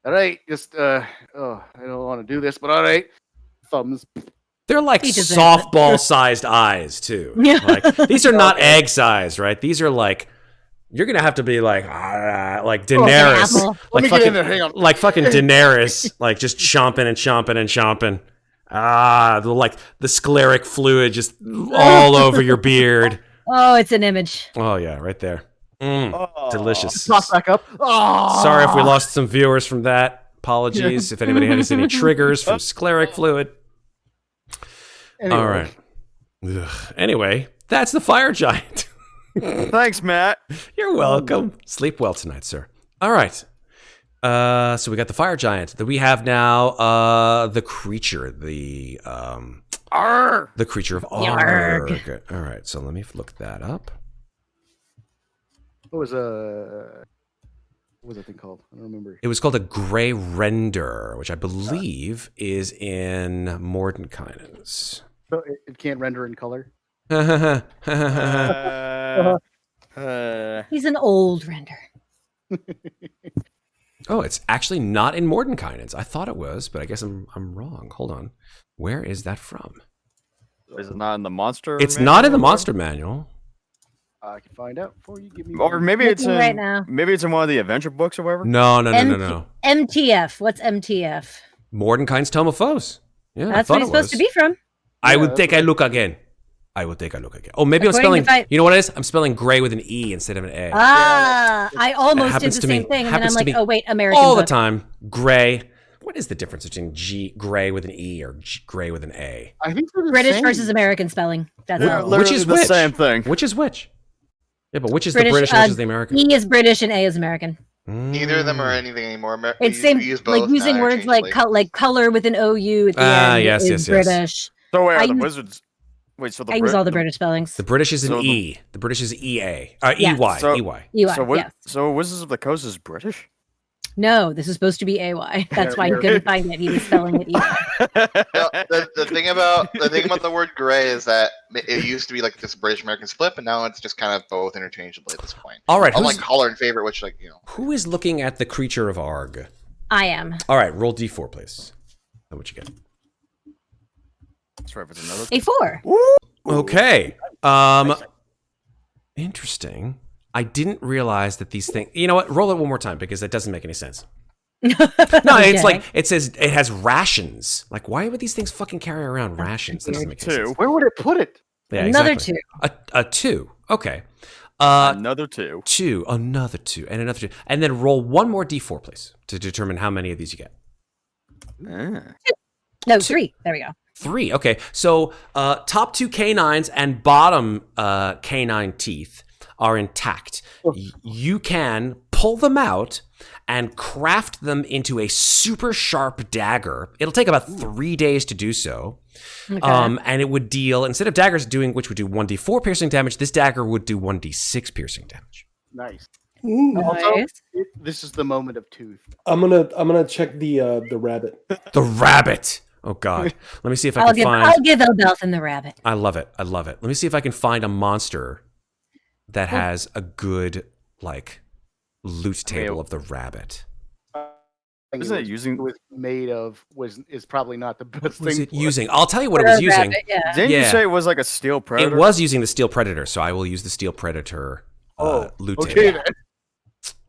All right, just I don't want to do this, but all right. Thumbs. They're like He deserves softball-sized eyes, too. Yeah. Like, these are not egg-sized, right? These are like... You're gonna have to be like Daenerys, apple. Let me fucking, get in there. Hang on. like fucking Daenerys, like just chomping and chomping and chomping. The scleric fluid just all over your beard. Oh, it's an image. Oh yeah, right there. Delicious. Toss back up. Oh, Sorry if we lost some viewers from that. Apologies if anybody has any triggers from scleric fluid. Anyway. All right. Ugh. Anyway, that's the fire giant. Thanks, Matt. You're welcome. Sleep well tonight, sir. All right. So we got the fire giant. That we have now the creature, the creature of Arg. Yarg. All right. So let me look that up. What was that thing called? I don't remember. It was called a gray render, which I believe is in Mordenkainen's. So it can't render in color. He's an old render. Oh, it's actually not in Mordenkainen's. I thought it was, but I guess I'm wrong. Hold on. Where is that from? Is it not in the monster? It's not in the monster manual. I can find out for you. Give me. Or maybe it's Looking in right now. maybe it's in one of the adventure books or whatever. No. MTF. What's MTF? Mordenkainen's Tome of Foes. Yeah, That's I what thought he's it supposed to was. be from. I Yeah, would that's take a what I- look again. I will take a look again. Oh, maybe I'm According spelling. to You know what it is? I'm spelling gray with an E instead of an A. I almost did happens the to me. same thing, and then Happens I'm to like, me oh wait, American all the book. time. Gray. What is the difference between gray with an E or gray with an A? I think they're the British same. versus American spelling. That's They're all. Which literally is the which? same thing. Which is which? Yeah, but which is British, the British and which is the American? E is British and A is American. Neither of them are anything anymore. It's we same, use both like using now words like interchangeably. color with an OU at the end yes, is yes, yes. British. So wait, I are the use- wizards? Wait, so the I use all the British spellings. The British is an So the- E. The British is EA. Yeah. EY. So- EY. EY, So yes. So Wizards of the Coast is British? No, this is supposed to be AY. That's why he couldn't find it. He was spelling it EY. No, the thing about the word gray is that it used to be like this British American split, but now it's just kind of both interchangeably at this point. All right. Unlike color and favorite, which Who is looking at the creature of Arg? I am. All right, roll D4, please. How much you get? That's right. It's another. A 4. Okay. Interesting. I didn't realize that these things. You know what? Roll it one more time because that doesn't make any sense. No, it's like it says it has rations. Like, why would these things fucking carry around rations? That doesn't make any Two. sense. Where would it put it? Yeah, Another exactly. 2. A 2. Okay. Another 2. 2, another 2, and another 2, and then roll one more D4, please, to determine how many of these you get. No, 3. There we go. 3. Okay. So top 2 canines and bottom canine teeth are intact. You can pull them out and craft them into a super sharp dagger. It'll take about 3 days to do so. Okay. And it would deal, instead of daggers doing, which would do 1d4 piercing damage, this dagger would do 1d6 piercing damage. Nice. Nice. This is the moment of truth. I'm gonna check the rabbit. The rabbit. Oh God. Let me see if I I'll can find. I'll give Elbauthin the rabbit. I love it. I love it. Let me see if I can find a monster that has a good like loot table of the rabbit. Isn't it using? It was made of is probably not the best What was thing. it for using? I'll tell you what it was using. Rabbit, yeah. Didn't you Yeah. say it was like a steel predator? It was using the Steel Predator, so I will use the Steel Predator loot Okay table. then.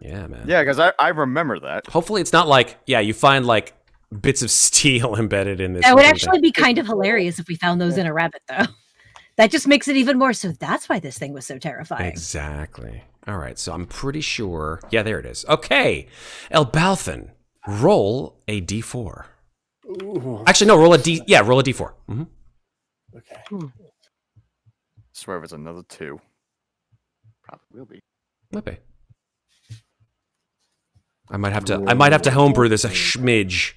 Yeah, man. Yeah, because I remember that. Hopefully it's not like, yeah, you find like bits of steel embedded in this. That would fucking actually be kind of hilarious if we found those in a rabbit, though. That just makes it even more. So that's why this thing was so thing. terrifying. Exactly. All right, so I'm pretty sure. Yeah, there it is. Okay. Elbauthin, roll a d4. Ooh, Actually, no, roll a d. Yeah, roll a d4. Mhm. okay. Swear if it's another 2. Probably will be. Might be. I might have to homebrew this a schmidge.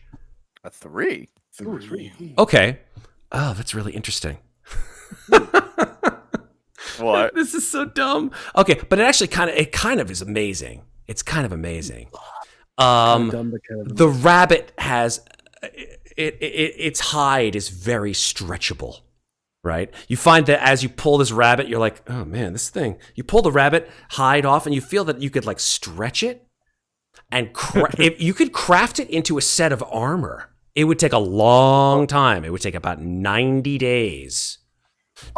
A 3. Ooh, 3. Okay. Oh, that's really interesting. What? This is so dumb. Okay, but it actually kind of is amazing. It's kind of amazing. Dumb, but kind of The rabbit has its hide is very stretchable, right? You find that as you pull this rabbit, you're like, oh man, this thing. You pull the rabbit hide off, and you feel that you could like stretch it, and if you could craft it into a set of armor. It would take a long time. It would take about 90 days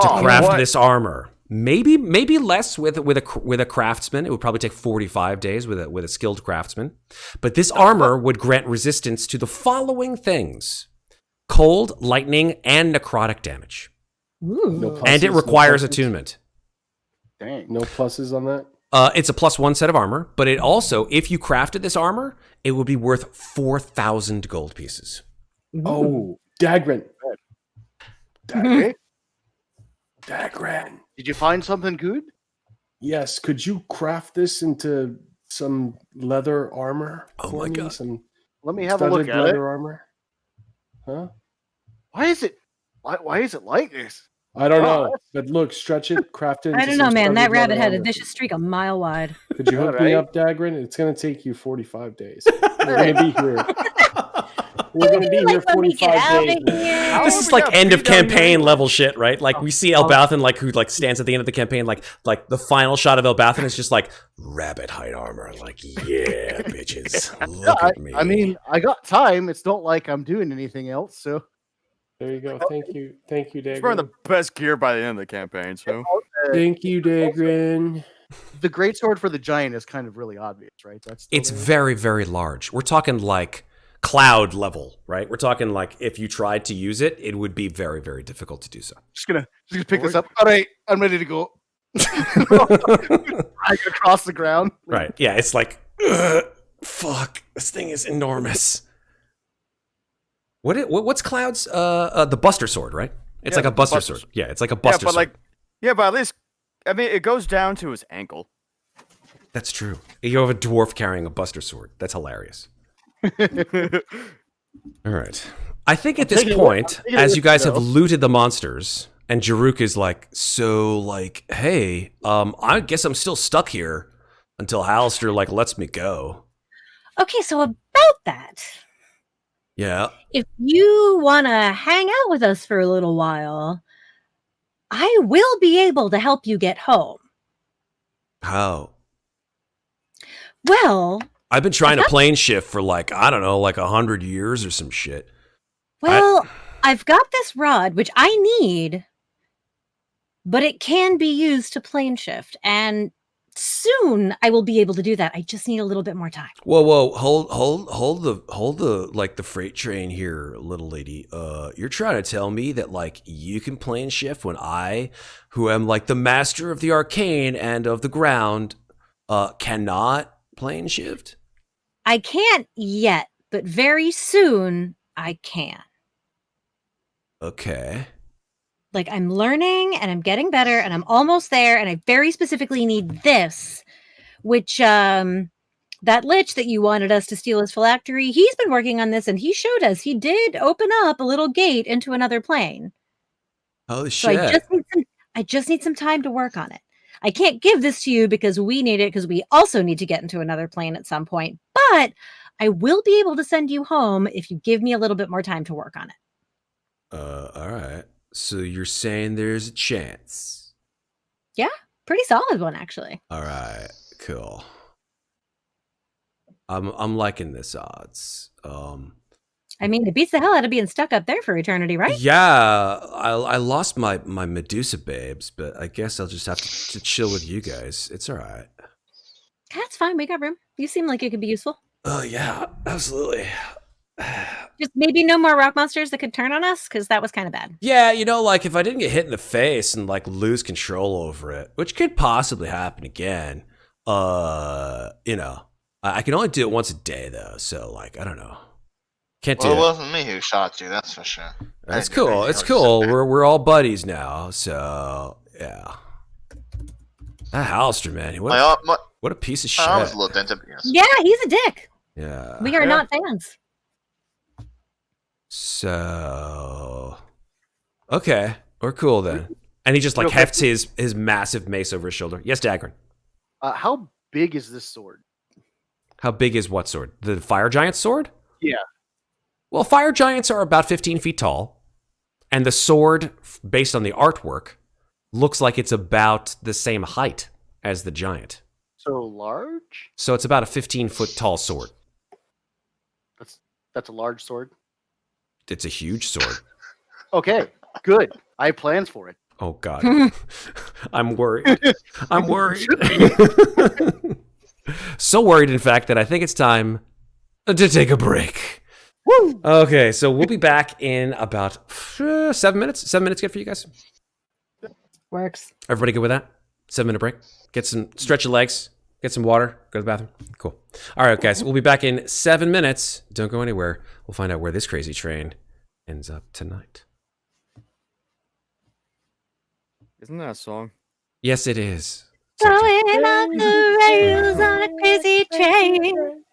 to craft what? this armor. Maybe less with a craftsman. It would probably take 45 days with a skilled craftsman. But this armor would grant resistance to the following things: cold, lightning, and necrotic damage. Ooh. No pluses, And it no requires pluses? attunement. Dang. No pluses on that. It's a +1 set of armor, but it also, if you crafted this armor, it would be worth 4,000 gold pieces. Oh, Daggrin. Dang. Daggrin. Did you find something good? Yes. Could you craft this into some leather armor? Oh for my me? God. Some Let me have a look studded at it. leather armor. Huh? Why is it? Why is it like this? I don't Oh, know. But look, stretch it, craft it. I into don't know, some man. That studded rabbit leather had a armor. vicious streak a mile wide. Could you hook me Alright. up, Daggrin? It's going to take you 45 days. We're going to be here. We're going to be here Like, let me get 45 out days. of here. This is like end of campaign level shit, right? Like we see Oh. Elbauthin who stands at the end of the campaign, like the final shot of Elbauthin is just like rabbit hide armor, like yeah, bitches, look at me. I mean, I got time. It's not like I'm doing anything else. So There you go. Thank you. Thank you, He's wearing Daggrin. the best gear by the end of the campaign, so. Thank you, Daggrin. The greatsword for the giant is kind of really obvious, right? That's still It's there? very, very large. We're talking like cloud level, right? We're talking like if you tried to use it, it would be very, very difficult to do so. Just gonna pick this up. All right, I'm ready to go. Drag across the ground. Right. Yeah, it's like, fuck, this thing is enormous. What's Cloud's, the Buster Sword, right? It's Yeah, like a Buster Buster Sword. Yeah, it's like a Buster Sword. but at least, I mean, it goes down to his ankle. That's true. You have a dwarf carrying a Buster Sword. That's hilarious. All right. I think at this point, as you guys have looted the monsters, and Jaruk is like, so, like, hey, I guess I'm still stuck here until Hallister, like, lets me go. Okay, so about that, Yeah. if you want to hang out with us for a little while, I will be able to help you get home. How? Well, I've been trying to plane shift for, like, I don't know, like 100 years or some shit. I've got this rod, which I need, but it can be used to plane shift, and soon I will be able to do that. I just need a little bit more time. Whoa, hold the like the freight train here, little lady. You're trying to tell me that like you can plane shift when I, who am like the master of the arcane and of the ground, cannot plane shift? I can't yet, but very soon I can. Okay. Like, I'm learning and I'm getting better and I'm almost there, and I very specifically need this, which that lich that you wanted us to steal his phylactery, he's been working on this, and he showed us he did open up a little gate into another plane. Holy So shit. I just need some time to work on it. I can't give this to you because we need it, because we also need to get into another plane at some point, but I will be able to send you home if you give me a little bit more time to work on it. All right. So you're saying there's a chance? Yeah, pretty solid one, actually. All right, cool. I'm liking this odds. I mean, it beats the hell out of being stuck up there for eternity, right? Yeah, I lost my Medusa babes, but I guess I'll just have to chill with you guys. It's all right. That's fine. We got room. You seem like it could be useful. Oh yeah, absolutely. Just maybe no more rock monsters that could turn on us, because that was kind of bad. Yeah, you know, like if I didn't get hit in the face and like lose control over it, which could possibly happen again, you know, I can only do it once a day though, so like I don't know. Can't do Well, it it. wasn't me who shot you, that's for sure. That's cool. It's cool. We're all buddies now, so yeah. That Hallister, man, what a piece of shit. I was a little dented. Yes. Yeah, he's a dick. Yeah. We are not fans. So, okay, we're cool then. And he just like hefts his massive mace over his shoulder. Yes, Daggrin. How big is this sword? How big is what sword? The fire giant's sword? Yeah. Well, fire giants are about 15 feet tall, and the sword, based on the artwork, looks like it's about the same height as the giant. So large? So it's about a 15-foot tall sword. That's a large sword. It's a huge sword. Okay, good. I have plans for it. Oh God, I'm worried. I'm worried. So worried, in fact, that I think it's time to take a break. Woo! Okay, so we'll be back in about 7 minutes. 7 minutes good for you guys? Works. Everybody good with that? 7-minute break. Stretch your legs. Get some water. Go to the bathroom. Cool. All right, guys. We'll be back in 7 minutes. Don't go anywhere. We'll find out where this crazy train ends up tonight. Isn't that a song? Yes, it is. Going on the rails on a crazy train.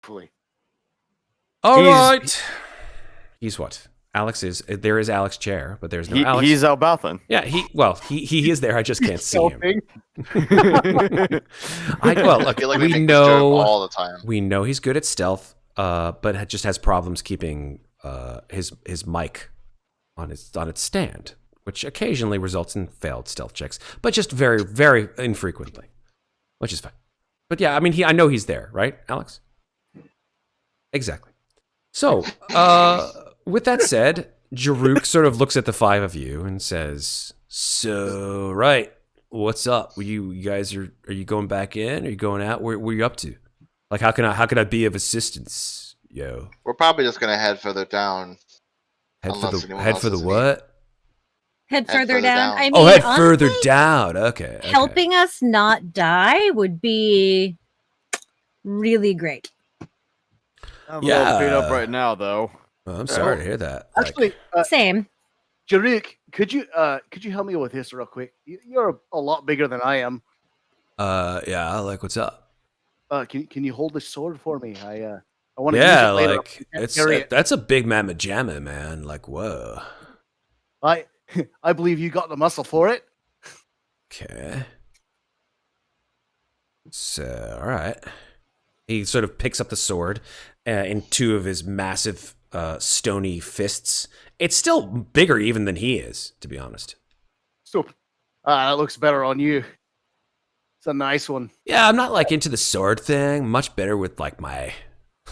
respectfully. All He's- right. He's what? Alex is. There is Alex Chair, but there's no Alex. He's Elbauthin. Yeah, he is there. I just can't see him. Helping. Well, look, I feel like we make this joke know all the time. we know he's good at stealth, but just has problems keeping his mic on its stand, which occasionally results in failed stealth checks, but just very, very infrequently, which is fine. But yeah, I mean, I know he's there, right, Alex? Exactly. So, with that said, Jaruk sort of looks at the five of you and says, "So, right, what's up? You guys are you going back in? Are you going out? Where are you up to? Like, how can I be of assistance, yo? We're probably just gonna head further down. Head Unless for anyone the else is what? Head further down. I mean, Oh, head honestly, further down. Okay. helping us not die would be really great. I'm Yeah. a little beat up right now, though. Well, I'm sorry to hear that. Like, Actually, Same. Jarek, could you help me with this real quick? You're a lot bigger than I am. yeah. Like, what's up? Can you hold this sword for me? I want to use Yeah, it later. like I can't it's carry it. that's a big mamma jamma, man. Like, whoa. I believe you got the muscle for it. Okay. So, all right. He sort of picks up the sword in two of his massive stony fists. It's still bigger even than he is, to be honest. So, that looks better on you. It's a nice one. Yeah, I'm not like into the sword thing. Much better with like my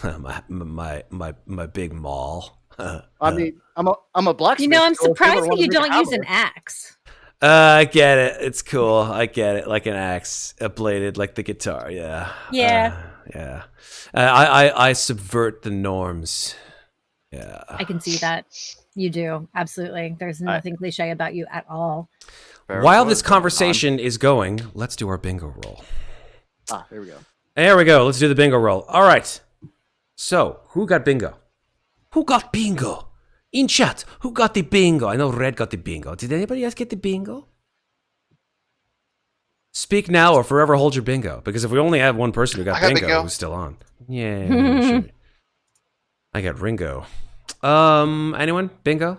my big maul. I mean, I'm a blacksmith. You know, I'm so if you surprised ever that wanna you make a don't use hammer- an axe. I get it. It's cool. I get it. Like an axe, bladed like the guitar. Yeah. Yeah. Yeah. I subvert the norms. Yeah. I can see that. You do. Absolutely. There's nothing cliche about you at all. Ferros, While what this is going on? conversation is going, let's do our bingo roll. There we go. There we go. Let's do the bingo roll. All right. So, who got bingo? Who got bingo? In chat, who got the bingo? I know Red got the bingo. Did anybody else get the bingo? Speak now or forever hold your bingo. Because if we only have one person who got, I got bingo, bingo. who's still on. Yeah, sure. I got Ringo. Anyone? Bingo?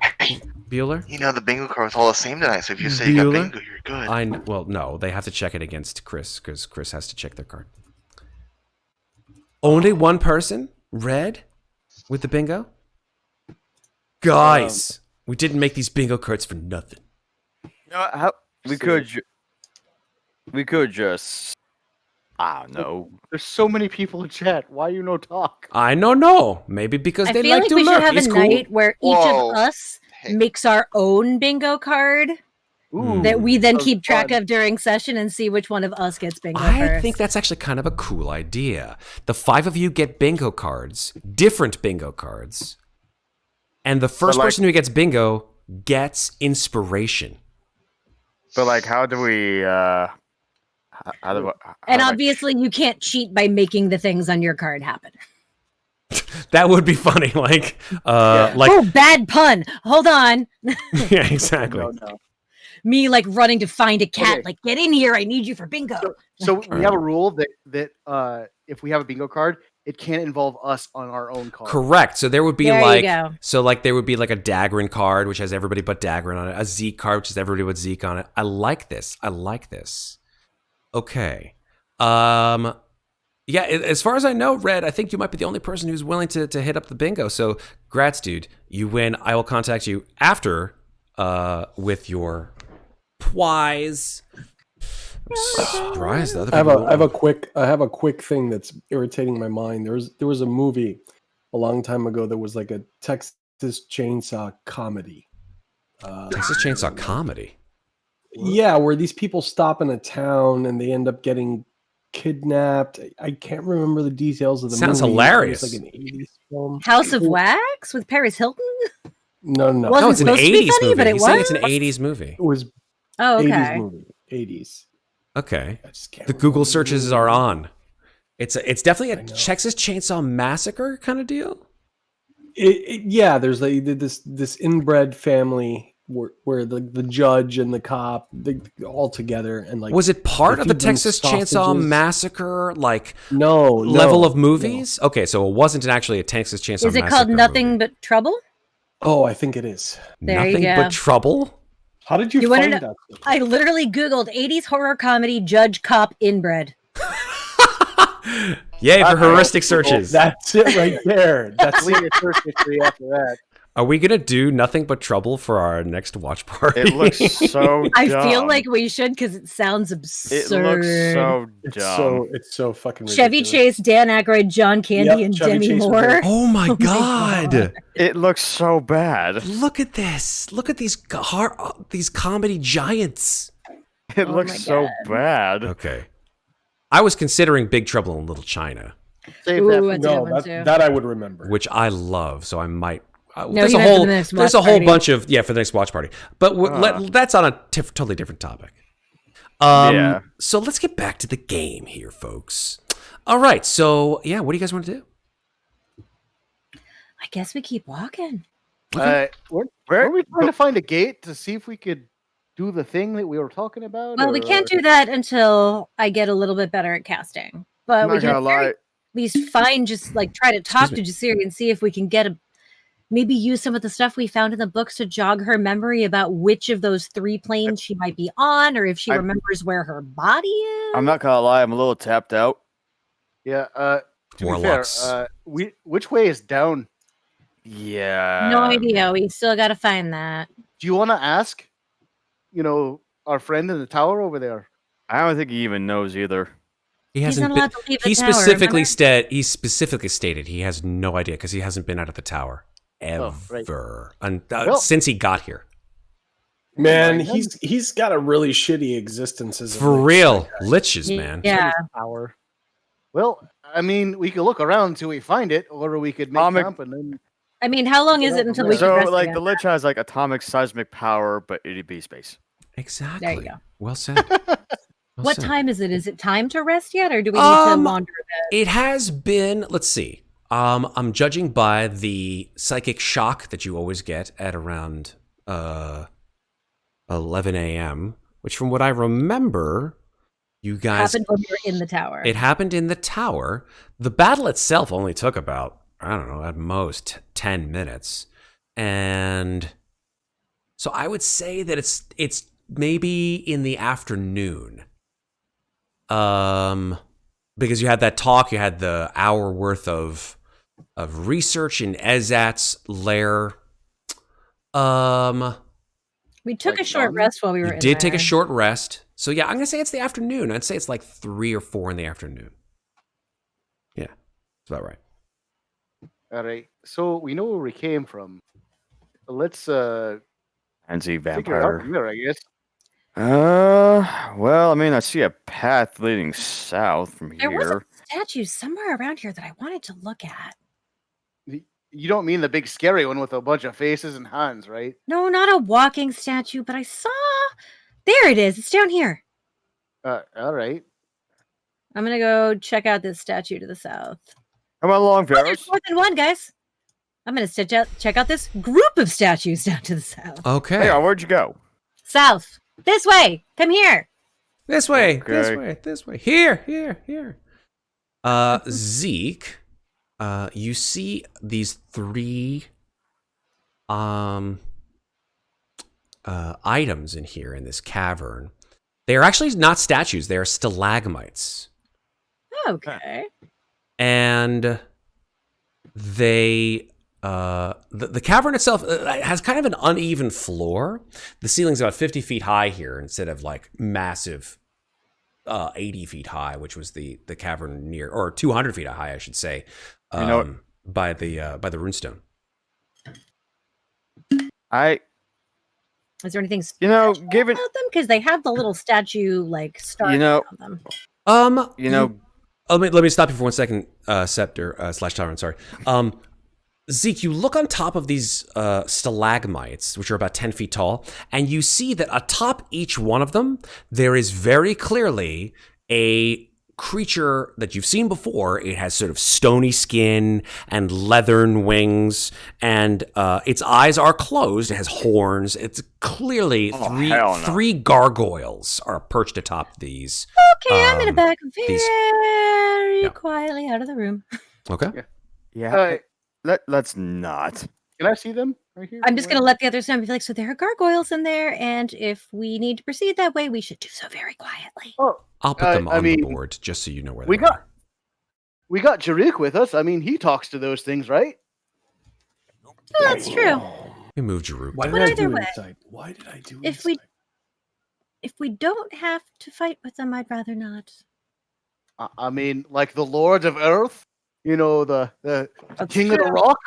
Bueller? You know, the bingo card was all the same tonight, so if you say you got Bueller? bingo, you're good. Well, no, they have to check it against Chris because Chris has to check their card. Only one person, Red, with the bingo. Guys, we didn't make these bingo cards for nothing. You know what, we could just. I don't know. There's so many people in chat. Why you no talk? I don't know. Maybe because I they feel like like to we should lurk. have It's a cool. night where each Whoa. of us Hey. makes our own bingo card Ooh, that we then sounds keep track fun. of during session and see which one of us gets bingo I first. think that's actually kind of a cool idea. The five of you get bingo cards, different bingo cards, and the first like- person who gets bingo gets inspiration. But like, how do we? How do And do I- obviously, you can't cheat by making the things on your card happen. That would be funny. Like, Oh, bad pun. Hold on. yeah, exactly. No. Me like running to find a cat. Okay. Like, get in here. I need you for bingo. So we have a rule that if we have a bingo card, it can't involve us on our own card. Correct. So there would be There you like, go. so like there would be like a Daggrin card, which has everybody but Daggrin on it. A Zeke card, which has everybody but Zeke on it. I like this. Okay. Yeah, as far as I know, Red, I think you might be the only person who's willing to hit up the bingo. So, grats, dude. You win. I will contact you after with your prize. I'm surprised the other I people. have a quick thing that's irritating my mind. There was a movie a long time ago that was like a Texas Chainsaw comedy. Texas Chainsaw comedy. Yeah, where these people stop in a town and they end up getting kidnapped. I can't remember the details of the Sounds movie. hilarious. It was like an 80s film. House of Wax with Paris Hilton? No. Wasn't No, it's an supposed to be 80s funny, movie. but it He's saying was? it's an 80s movie. It was Oh, 80s okay. movie. 80s. Okay. I just can't The remember Google the searches movie. are on. It's definitely I a know. Texas Chainsaw Massacre kind of deal. Yeah, there's like this inbred family where the judge and the cop all together and like. Was it part they of the feed them Texas Chainsaw sausages. Massacre like No level of no. movies? Okay, so it wasn't actually a Texas Chainsaw Is it Massacre called Nothing movie. But Trouble? Oh, I think it is. There you Nothing go. but trouble? How did you, You wanna find know- that? I literally Googled 80s horror comedy judge cop inbred. Yay for heuristic searches. That's it right there. That's Leave your search history after that. Are we gonna do Nothing But Trouble for our next watch party? It looks so dumb. I feel like we should because it sounds absurd. It looks so dumb. it's so fucking Chevy ridiculous. Chase, Dan Aykroyd, John Candy, Yep, and Chevy Demi Chase was Moore. there. Oh my God. god! It looks so bad. Look at this! Look at these these comedy giants. It Oh looks my so God. bad. Okay, I was considering Big Trouble in Little China, Save Ooh, that. that's a good No, one too. that I would remember. which I love, so I might. No, there's you a meant for whole the next there's a watch whole party. bunch of for the next watch party, but that's on a totally different topic. Yeah. So let's get back to the game here, folks. All right, so yeah, what do you guys want to do? I guess we keep walking. Weren't Where- we trying to find a gate to see if we could do the thing that we were talking about? Well, we can't do that until I get a little bit better at casting. But I'm we not can gonna at the very lie. least find, just like try to talk Excuse to Jasiri and see if we can get maybe use some of the stuff we found in the books to jog her memory about which of those 3 planes she might be on, or if she I- remembers where her body is. I'm not gonna lie. I'm a little tapped out. Yeah. To Warlocks. be fair, which way is down? Yeah. No idea. We still got to find that. Do you want to ask? Our friend in the tower over there. I don't think he even knows either. He He's hasn't not been. allowed to leave the He tower, specifically remember? stated he has no idea because he hasn't been out of the tower ever, Oh, right. and Well- since he got here. Man, Oh my he's got a really shitty existence as a For lich. real, liches, man. Yeah. Tower. Well, I mean, we could look around until we find it, or we could make Atomic- camp and then. I mean, how long is it until we can So, rest like, again? the Lich has like atomic seismic power, but it'd be space. Exactly. There you go. Well said. Well What said. time is it? Is it time to rest yet, or do we need to wander a bit? It has been. Let's see. I'm judging by the psychic shock that you always get at around 11 a.m., which, from what I remember, you guys. Happened when we were in the tower. It happened in the tower. The battle itself only took about, I don't know, at most 10 minutes. And so I would say that it's maybe in the afternoon. Because you had that talk, you had the hour worth of research in Ezat's lair. We took Like a short dawn? rest while we were You in did take a there. short rest. So yeah, I'm gonna say it's the afternoon. I'd say it's like 3 or 4 in the afternoon. Yeah, that's about right. All right. So we know where we came from. Let's Pansy figure it out vampire. from there, I guess. Well, I mean, I see a path leading south from There was a here. statue somewhere around here that I wanted to look at. You don't mean the big scary one with a bunch of faces and hands, right? No, not a walking statue, but I saw. There it is. It's down here. All right. I'm gonna go check out this statue to the south. Come along, Oh, there's Ferros. more than one, guys. I'm gonna check out this group of statues down to the south. Okay. Hang on, where'd you go? South. This way. Come here. This way, this Okay. way, this way. Here. Zeke, you see these 3 items in here in this cavern. They are actually not statues, they are stalagmites. Okay. And they the cavern itself has kind of an uneven floor. The ceiling's about 50 feet high here instead of like massive 80 feet high, which was the cavern near, or 200 feet high, I should say, You know- by the runestone. Is there anything Given about them? Because they have the little statue like star You know- on them. Let me stop you for 1 second, Septur / Talron. Sorry. Zeke, you look on top of these stalagmites, which are about 10 feet tall, and you see that atop each one of them, there is very clearly a creature that you've seen before. It has sort of stony skin and leathern wings, and its eyes are closed. It has horns. It's clearly hell no. three gargoyles are perched atop these. Okay, I'm gonna back these- very quietly out of the room. Okay. Yeah. Let's not. Can I see them right here? I'm just gonna let the others know and be like, so there are gargoyles in there, and if we need to proceed that way, we should do so very quietly. Oh, I'll put them I on the mean, board just so you know where we they got- are. we got Jaruk with us. I mean, he talks to those things, right? Oh, that's true. We moved Jaruk. Why did But I either do way, insight? Why did I do if insight? if we don't have to fight with them, I'd rather not. I mean, like the Lord of Earth, you know, the That's King of the true. Rock.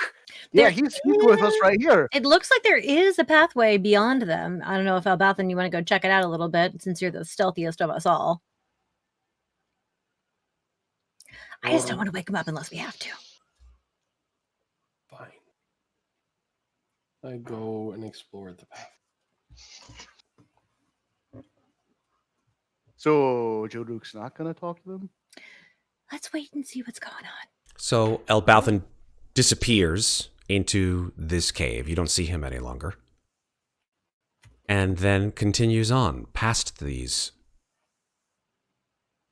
Yeah, There he's with us right here. It looks like there is a pathway beyond them. I don't know if Elbauthin, you want to go check it out a little bit, since you're the stealthiest of us all. I just don't want to wake him up unless we have to. Fine. I go and explore the path. So Jaruk's not gonna talk to them. Let's wait and see what's going on. So Elbauthin disappears into this cave. You don't see him any longer. And then continues on past these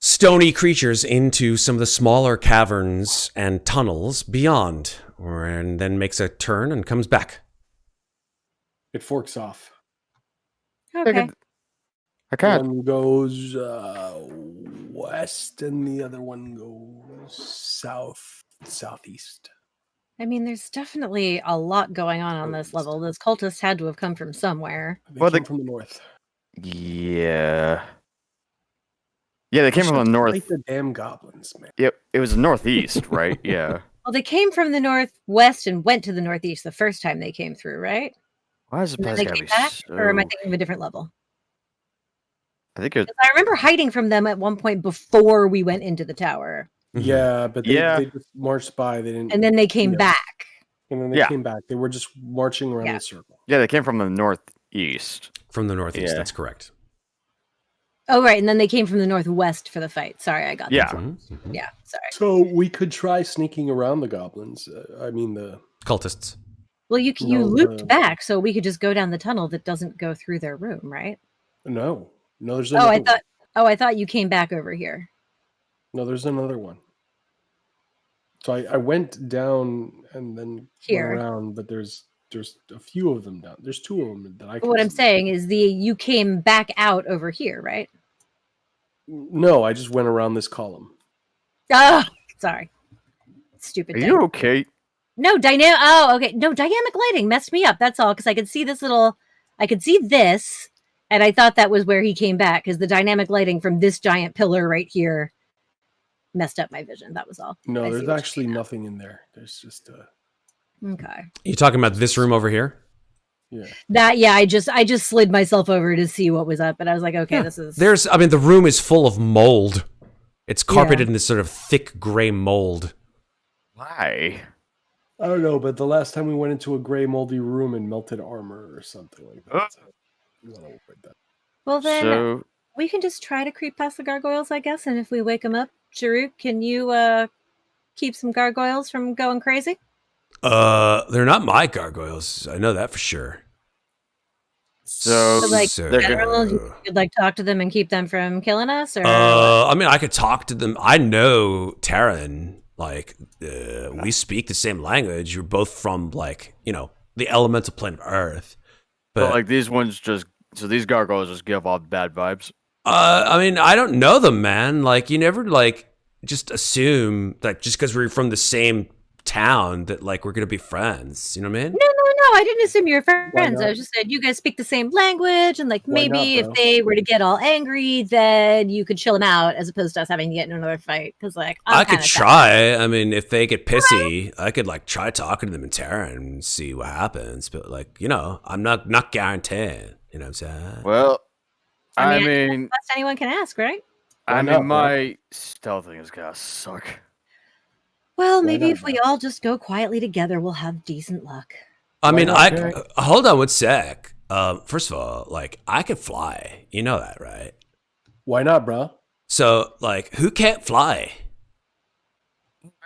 stony creatures into some of the smaller caverns and tunnels beyond, and then makes a turn and comes back. It forks off. Okay. I can't. One goes west, and the other one goes southeast. I mean, there's definitely a lot going on this level. Those cultists had to have come from somewhere. They Well, came from the north. Yeah. Yeah, they came from the Just north. Fight the damn goblins, man. Yep, it was northeast, right? Yeah. Well, they came from the northwest and went to the northeast the first time they came through, right? Why is the And then place they gotta came be back, so... or am I thinking of a different level? I think it. 'Cause I remember hiding from them at one point before we went into the tower, Yeah, but they, Yeah. they just marched by. They didn't, and then they came Yeah. back. and then they Yeah. came back. They were just marching around Yeah. the circle. Yeah, they came from the northeast. From the northeast, Yeah. that's correct. Oh, right, and then they came from the northwest for the fight. Sorry, I got Yeah. that. Mhm. Yeah, sorry. So we could try sneaking around the goblins. I mean, the Cultists. Well, you No, looped back, so we could just go down the tunnel that doesn't go through their room, right? no, there's Oh, another I one. thought. Oh, I thought you came back over here. No, there's another one. So I went down and then Here. went around, but there's a few of them down. There's two of them that I. But Can what I'm see. saying is you came back out over here, right? No, I just went around this column. Oh, sorry. Stupid. Are you okay? No, dynamic. Oh, okay. No, dynamic lighting messed me up. That's all. Because I could see this little. I could see this, and I thought that was where he came back. Because the dynamic lighting from this giant pillar right here messed up my vision. That was all. No, I see there's what you're actually saying now. nothing in there. There's just Okay. You talking about this room over here? yeah. That yeah. I just slid myself over to see what was up, but I was like, okay, Yeah. this is. The room is full of mold. It's carpeted in this sort of thick gray mold. Why? I don't know, but the last time we went into a gray moldy room and melted armor or something like that. So you want to avoid that. Well then, So, we can just try to creep past the gargoyles, I guess. And if we wake them up, Jaruk, can you keep some gargoyles from going crazy? They're not my gargoyles. I know that for sure. So, So, like, they're general, you could like talk to them and keep them from killing us, or I could talk to them. I know Talron. Like, we speak the same language. You're both from, like, the elemental plane of Earth. but like these ones just. So these gargoyles just give off bad vibes. I don't know them, man. Like, you never, like, just assume that just because we're from the same town that, like, we're going to be friends. You know what I mean? no, I didn't assume you were friends. not? I just said you guys speak the same language, and like Why maybe not, if bro? they were to get all angry, then you could chill them out, as opposed to us having to get in another fight. Because like I could try. I mean, if they get pissy, I could, like, try talking to them in Terran and see what happens. But, like, I'm not guaranteeing. You know what I'm saying? Well, I I mean, mean, best anyone can ask, right? Why not, bro? my stealthing is gonna suck. Well, Why maybe not, if we all just go quietly together, we'll have decent luck. I mean, not, hold on one sec. First of all, like, I could fly. You know that, right? Why not, bro? So, like, who can't fly?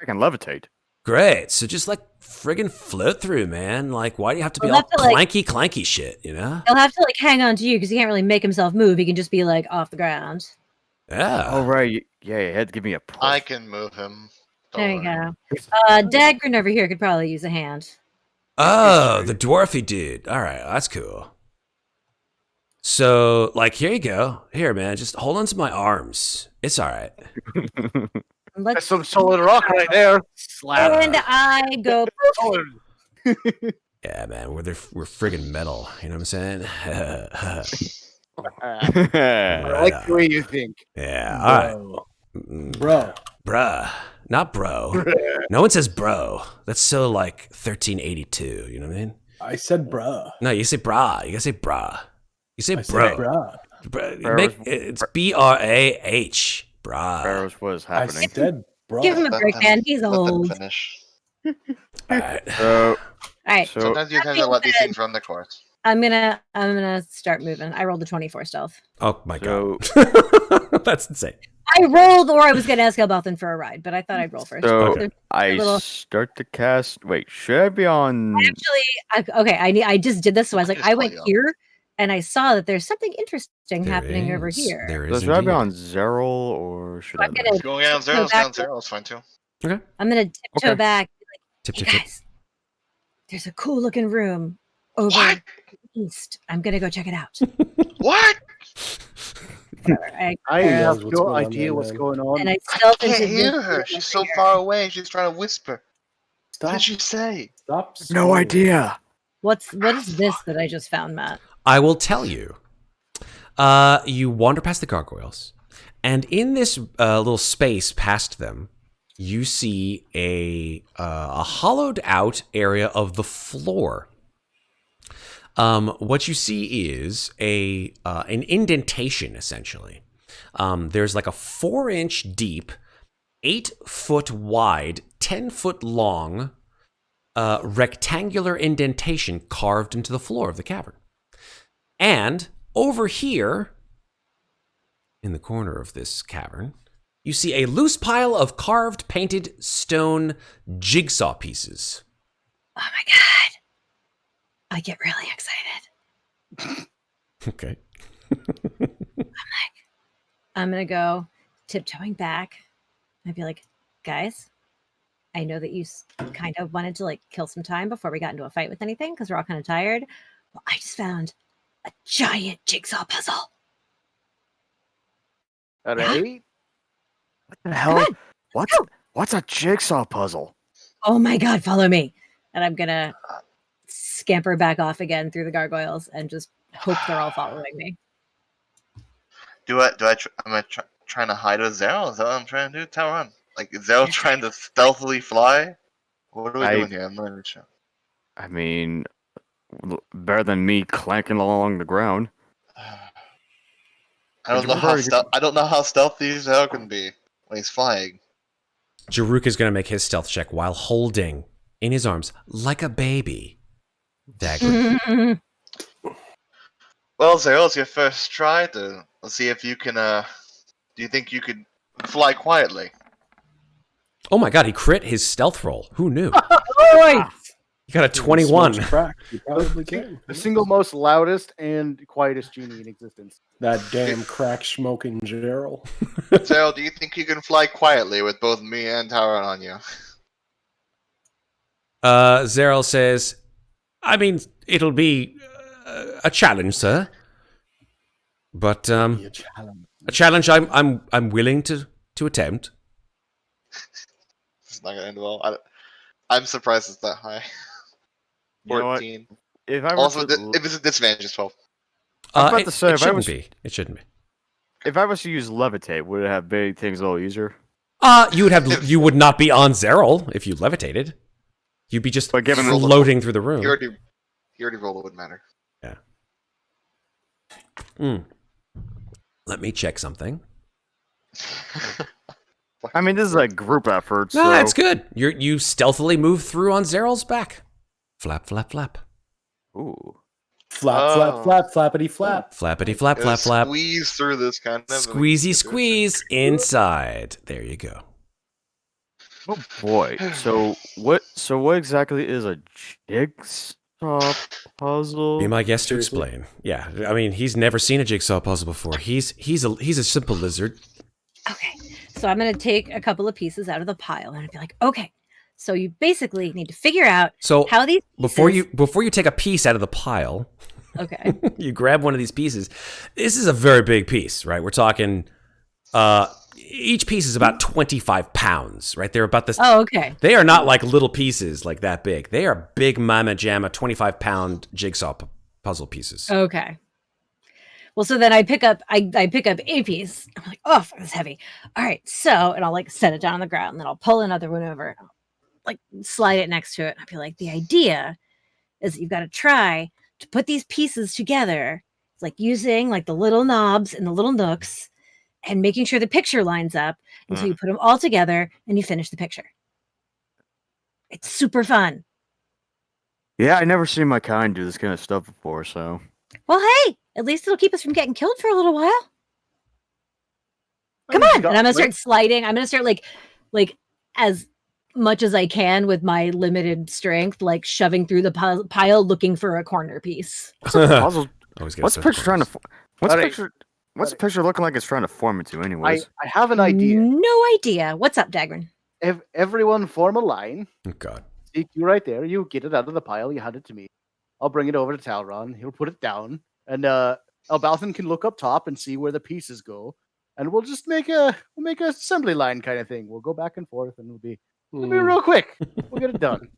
I can levitate. Great. So just like friggin' float through, man. Like, why do you have to be We'll all have to, like- clanky shit, you know? He'll have to like hang on to you because he can't really make himself move. He can just be like off the ground. Yeah. Oh right, yeah, you had to give me a push. I can move him. Don't There you worry. go. Daggrin over here could probably use a hand. Oh, the dwarfy dude. All right, that's cool. So, like, here you go. Here, man, just hold on to my arms. It's all right. That's Let's some solid rock right there. Slap. and I go. Solid. Yeah, man, we're friggin' metal. You know what I'm saying? I like the way you think. Yeah, all right. Bro. Mm, Bro. Bruh. Not bro. No one says bro. That's so like 1382. You know what I mean? I said bruh. No, you say brah. You gotta say brah. You say I said bro. bruh. It's BRAH. Brah. Ferros was I happening. said bro. Give him a Let break, them- man. He's let them old. finish. All right. So, All right, so Sometimes you have to let these things run the course. I'm gonna start moving. I rolled a 24 stealth. Oh my So- god. That's insane. I rolled, or I was gonna ask Elbauthin for a ride, but I thought I'd roll first. So- There's I little- start to cast. Wait, should I be on? okay, I just did this, so I was like, Just I call went you up. here, and I saw that there's something interesting There happening over is. here. There So is should I be indeed. on Zeril or should I? I'm gonna Going down zero, Go let's go back down to- zero. It's fine too. I'm gonna tiptoe Okay. back. Tip, Hey tip, tip. guys, there's a cool looking room over What? east. I'm gonna go check it out. What? I, I Who have knows what's no going on idea there, what's man? going on. and I stealth Can't into hear this her. room She's so over here. far away. She's trying to whisper. What Stop. did she say? Stop. No screaming. idea. What is this that I just found, Matt? I will tell you. You wander past the gargoyles, and in this little space past them, you see a hollowed out area of the floor. What you see is an indentation, essentially. There's like a 4-inch deep, 8-foot wide, 10-foot long rectangular indentation carved into the floor of the cavern. And over here, in the corner of this cavern, you see a loose pile of carved, painted stone jigsaw pieces. Oh my god! I get really excited. Okay. I'm gonna go tiptoeing back. I'd be like, guys, I know that you kind of wanted to like kill some time before we got into a fight with anything because we're all kind of tired. Well, I just found a giant jigsaw puzzle. All right. What the hell? on, What's a jigsaw puzzle? Oh my god, follow me! And I'm gonna scamper back off again through the gargoyles and just hope they're all following me. Am I trying to hide with Zero? Is that what I'm trying to do? Talron? Like, is Zero trying to stealthily fly? What are we doing here? I'm not even sure. I mean, better than me clanking along the ground. I don't know how stealthy Zero can be when he's flying. Jaruk is going to make his stealth check while holding in his arms, like a baby, Daggrin. Well, Zero, it's your first try to let's see if you can. Do you think you could fly quietly? Oh my god, he crit his stealth roll. Who knew? Oi! He got a 21. Smokes crack. You probably can. The single most loudest and quietest genie in existence. That damn crack smoking Gerald. Zero, do you think you can fly quietly with both me and Talron on you? Zeril says, I mean, it'll be a challenge, sir. But Be a challenge. a challenge I'm willing to attempt. It's not gonna end well. I'm surprised it's that high. You know what? 14. If I were Also, to, if it's a disadvantage, it's 12. I was about It- to say, it if I shouldn't was- be. It shouldn't be. if I was to use levitate, would it have made things a little easier? You would not be on Zeril if you levitated. You'd be just But given the- floating through the room. He already rolled. It wouldn't matter. Let me check something. I mean, this is a group effort, No, so it's good. You stealthily move through on Zeril's back. Flap, flap, flap. Ooh. Flap, flap, flap, flappity flap. Flappity flap, flap, flap. Squeeze through this kind of. Squeezy squeeze inside. There you go. Oh boy. So what exactly is a jigsaw puzzle? Be my guest to explain. Yeah, I mean, he's never seen a jigsaw puzzle before. He's a simple lizard. Okay, so I'm gonna take a couple of pieces out of the pile and I'd be like, okay, so you basically need to figure out how these pieces... before you take a piece out of the pile, okay, you grab one of these pieces. This is a very big piece, right? We're talking. Each piece is about 25 pounds, right? They're about this. Oh, okay. They are not like little pieces like that big. They are big mama jamma 25-pound jigsaw puzzle pieces. Okay. Well, so then I pick up a piece. I'm like, oh, fuck, this is heavy. All right, so, and I'll like set it down on the ground, and then I'll pull another one over, and I'll like slide it next to it. I'll be like, the idea is that you've got to try to put these pieces together, like using like the little knobs and the little nooks, and making sure the picture lines up until you put them all together and you finish the picture. It's super fun. Yeah, I never seen my kind do this kind of stuff before, so. Well, hey, at least it'll keep us from getting killed for a little while. Come on. And I'm gonna start sliding. I'm gonna start like as much as I can with my limited strength, like shoving through the pile looking for a corner piece. What's the puzzle? What's the picture trying to? What's the picture looking like it's trying to form into, anyways? I have an idea. No idea. What's up, Daggrin? Everyone form a line. Oh, God. Zeke, you right there. You get it out of the pile. You hand it to me. I'll bring it over to Talron. He'll put it down. And Elbauthin can look up top and see where the pieces go. And we'll just make a assembly line kind of thing. We'll go back and forth and it'll be real quick. We'll get it done.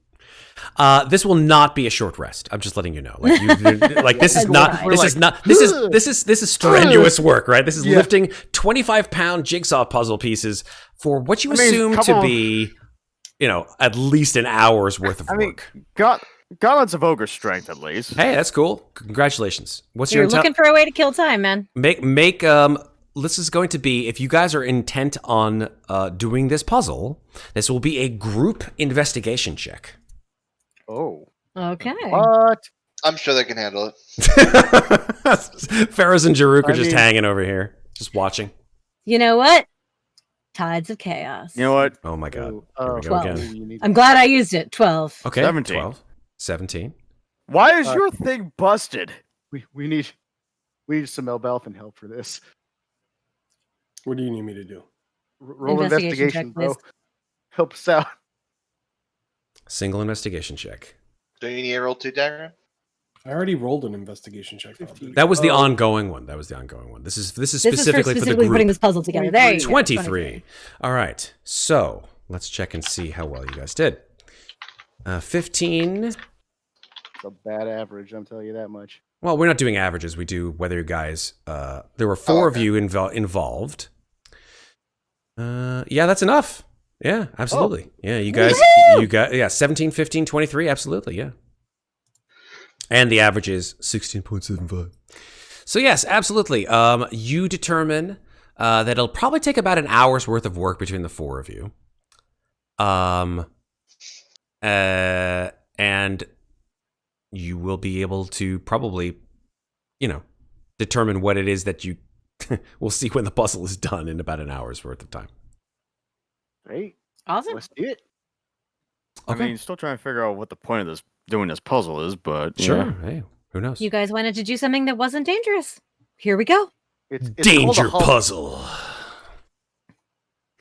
This will not be a short rest. I'm just letting you know. Like this is strenuous work, right? This is lifting 25-pound jigsaw puzzle pieces for what you assume to be, at least an hour's worth of work. Gauntlets of ogre strength, at least. Hey, that's cool. Congratulations. You're looking for a way to kill time, man. This is going to be, if you guys are intent on doing this puzzle, this will be a group investigation check. Oh. Okay. What? I'm sure they can handle it. Ferros and Jaruk are just hanging over here, just watching. You know what? Tides of Chaos. You know what? Oh my God. Here we go 12. again. I'm glad I used it. 12. Okay. 17. 12. 17. Why is your thing busted? We need some Elbauthin help for this. What do you need me to do? Roll investigation, bro. Help us out. Single investigation check. Do you need a roll 2, Daggrin? I already rolled an investigation check. That was the ongoing one. This is specifically for the group. Putting this puzzle together. There you go. 23. All right. So let's check and see how well you guys did. 15. It's a bad average, I'm telling you that much. Well, we're not doing averages. We do whether you guys. There were 4 of you involved. Yeah, that's enough. Yeah, absolutely. Yeah, you guys, you got 17, 15, 23. Absolutely, yeah. And the average is 16.75. So yes, absolutely. You determine that it'll probably take about an hour's worth of work between the 4 of you. And you will be able to probably, determine what it is that you will see when the puzzle is done in about an hour's worth of time. Great. Awesome. Let's do it. Okay. I mean, still trying to figure out what the point of doing this puzzle is, but Sure. yeah. Hey, who knows? You guys wanted to do something that wasn't dangerous. Here we go. It's Danger called a puzzle.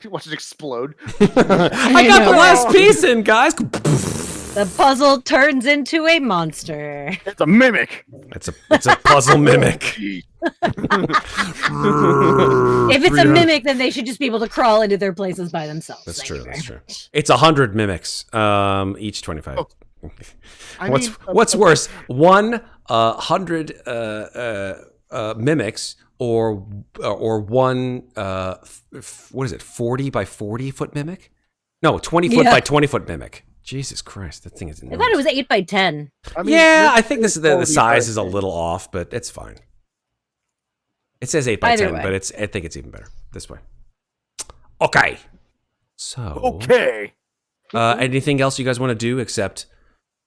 Watch it explode. I got the last piece in, guys. The puzzle turns into a monster. It's a mimic. It's a puzzle mimic. If it's a mimic, then they should just be able to crawl into their places by themselves. That's Thank true. you That's very true. It's 100 mimics. Each 25. Oh. What's worse? 100 mimics or one what is it? 40 by 40 foot mimic? No, 20 foot by 20 foot mimic. Jesus Christ, that thing is enormous. I thought it was 8 by 10. I think the size is a little off, but it's fine. It says 8 by Either 10, way. but I think it's even better this way. Okay. So. Okay. Anything else you guys want to do except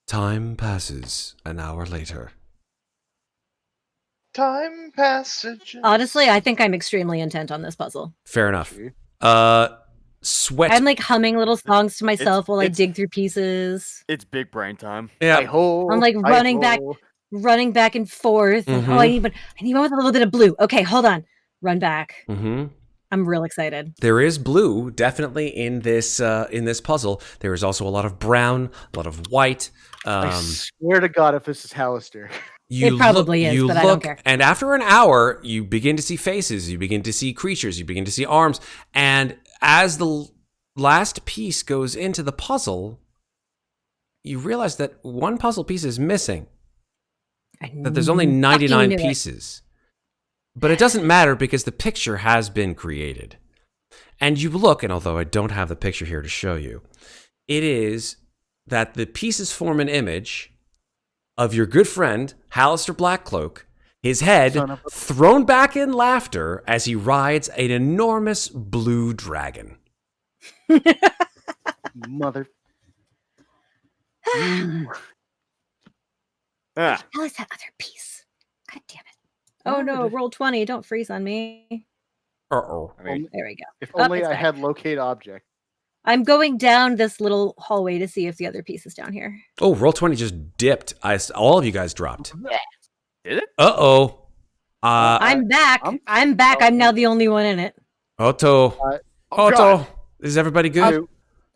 time passes an hour later. time passages. Honestly, I think I'm extremely intent on this puzzle. Fair enough. Sweat. I'm like humming little songs to myself while I it's- dig through pieces. It's big brain time. Yeah. I'm like running back and forth. Like, Mhm. oh, I need one with a little bit of blue. Okay, hold on. Run back. Mm-hmm. I'm real excited. There is blue definitely in this puzzle. There is also a lot of brown, a lot of white. I swear to God, if this is Hallister. It probably is, but I don't care. And after an hour, you begin to see faces, you begin to see creatures, you begin to see arms. And as the last piece goes into the puzzle, you realize that one puzzle piece is missing. That there's only 99 pieces. But it doesn't matter because the picture has been created. And you look, and although I don't have the picture here to show you, it is that the pieces form an image of your good friend, Hallister Blackcloak, his head thrown back in laughter as he rides an enormous blue dragon. Mother. Ah, How is that other piece? God damn it. Oh no, roll 20. Don't freeze on me. Uh-oh. I mean, There we go. If only it's I back. had locate object. I'm going down this little hallway to see if the other piece is down here. Oh, Roll20 just dipped. All of you guys dropped. did it? Uh-oh. I'm back. I'm- I'm back. I'm now the only one in it. Otto. Oh, Otto. God. Is everybody good?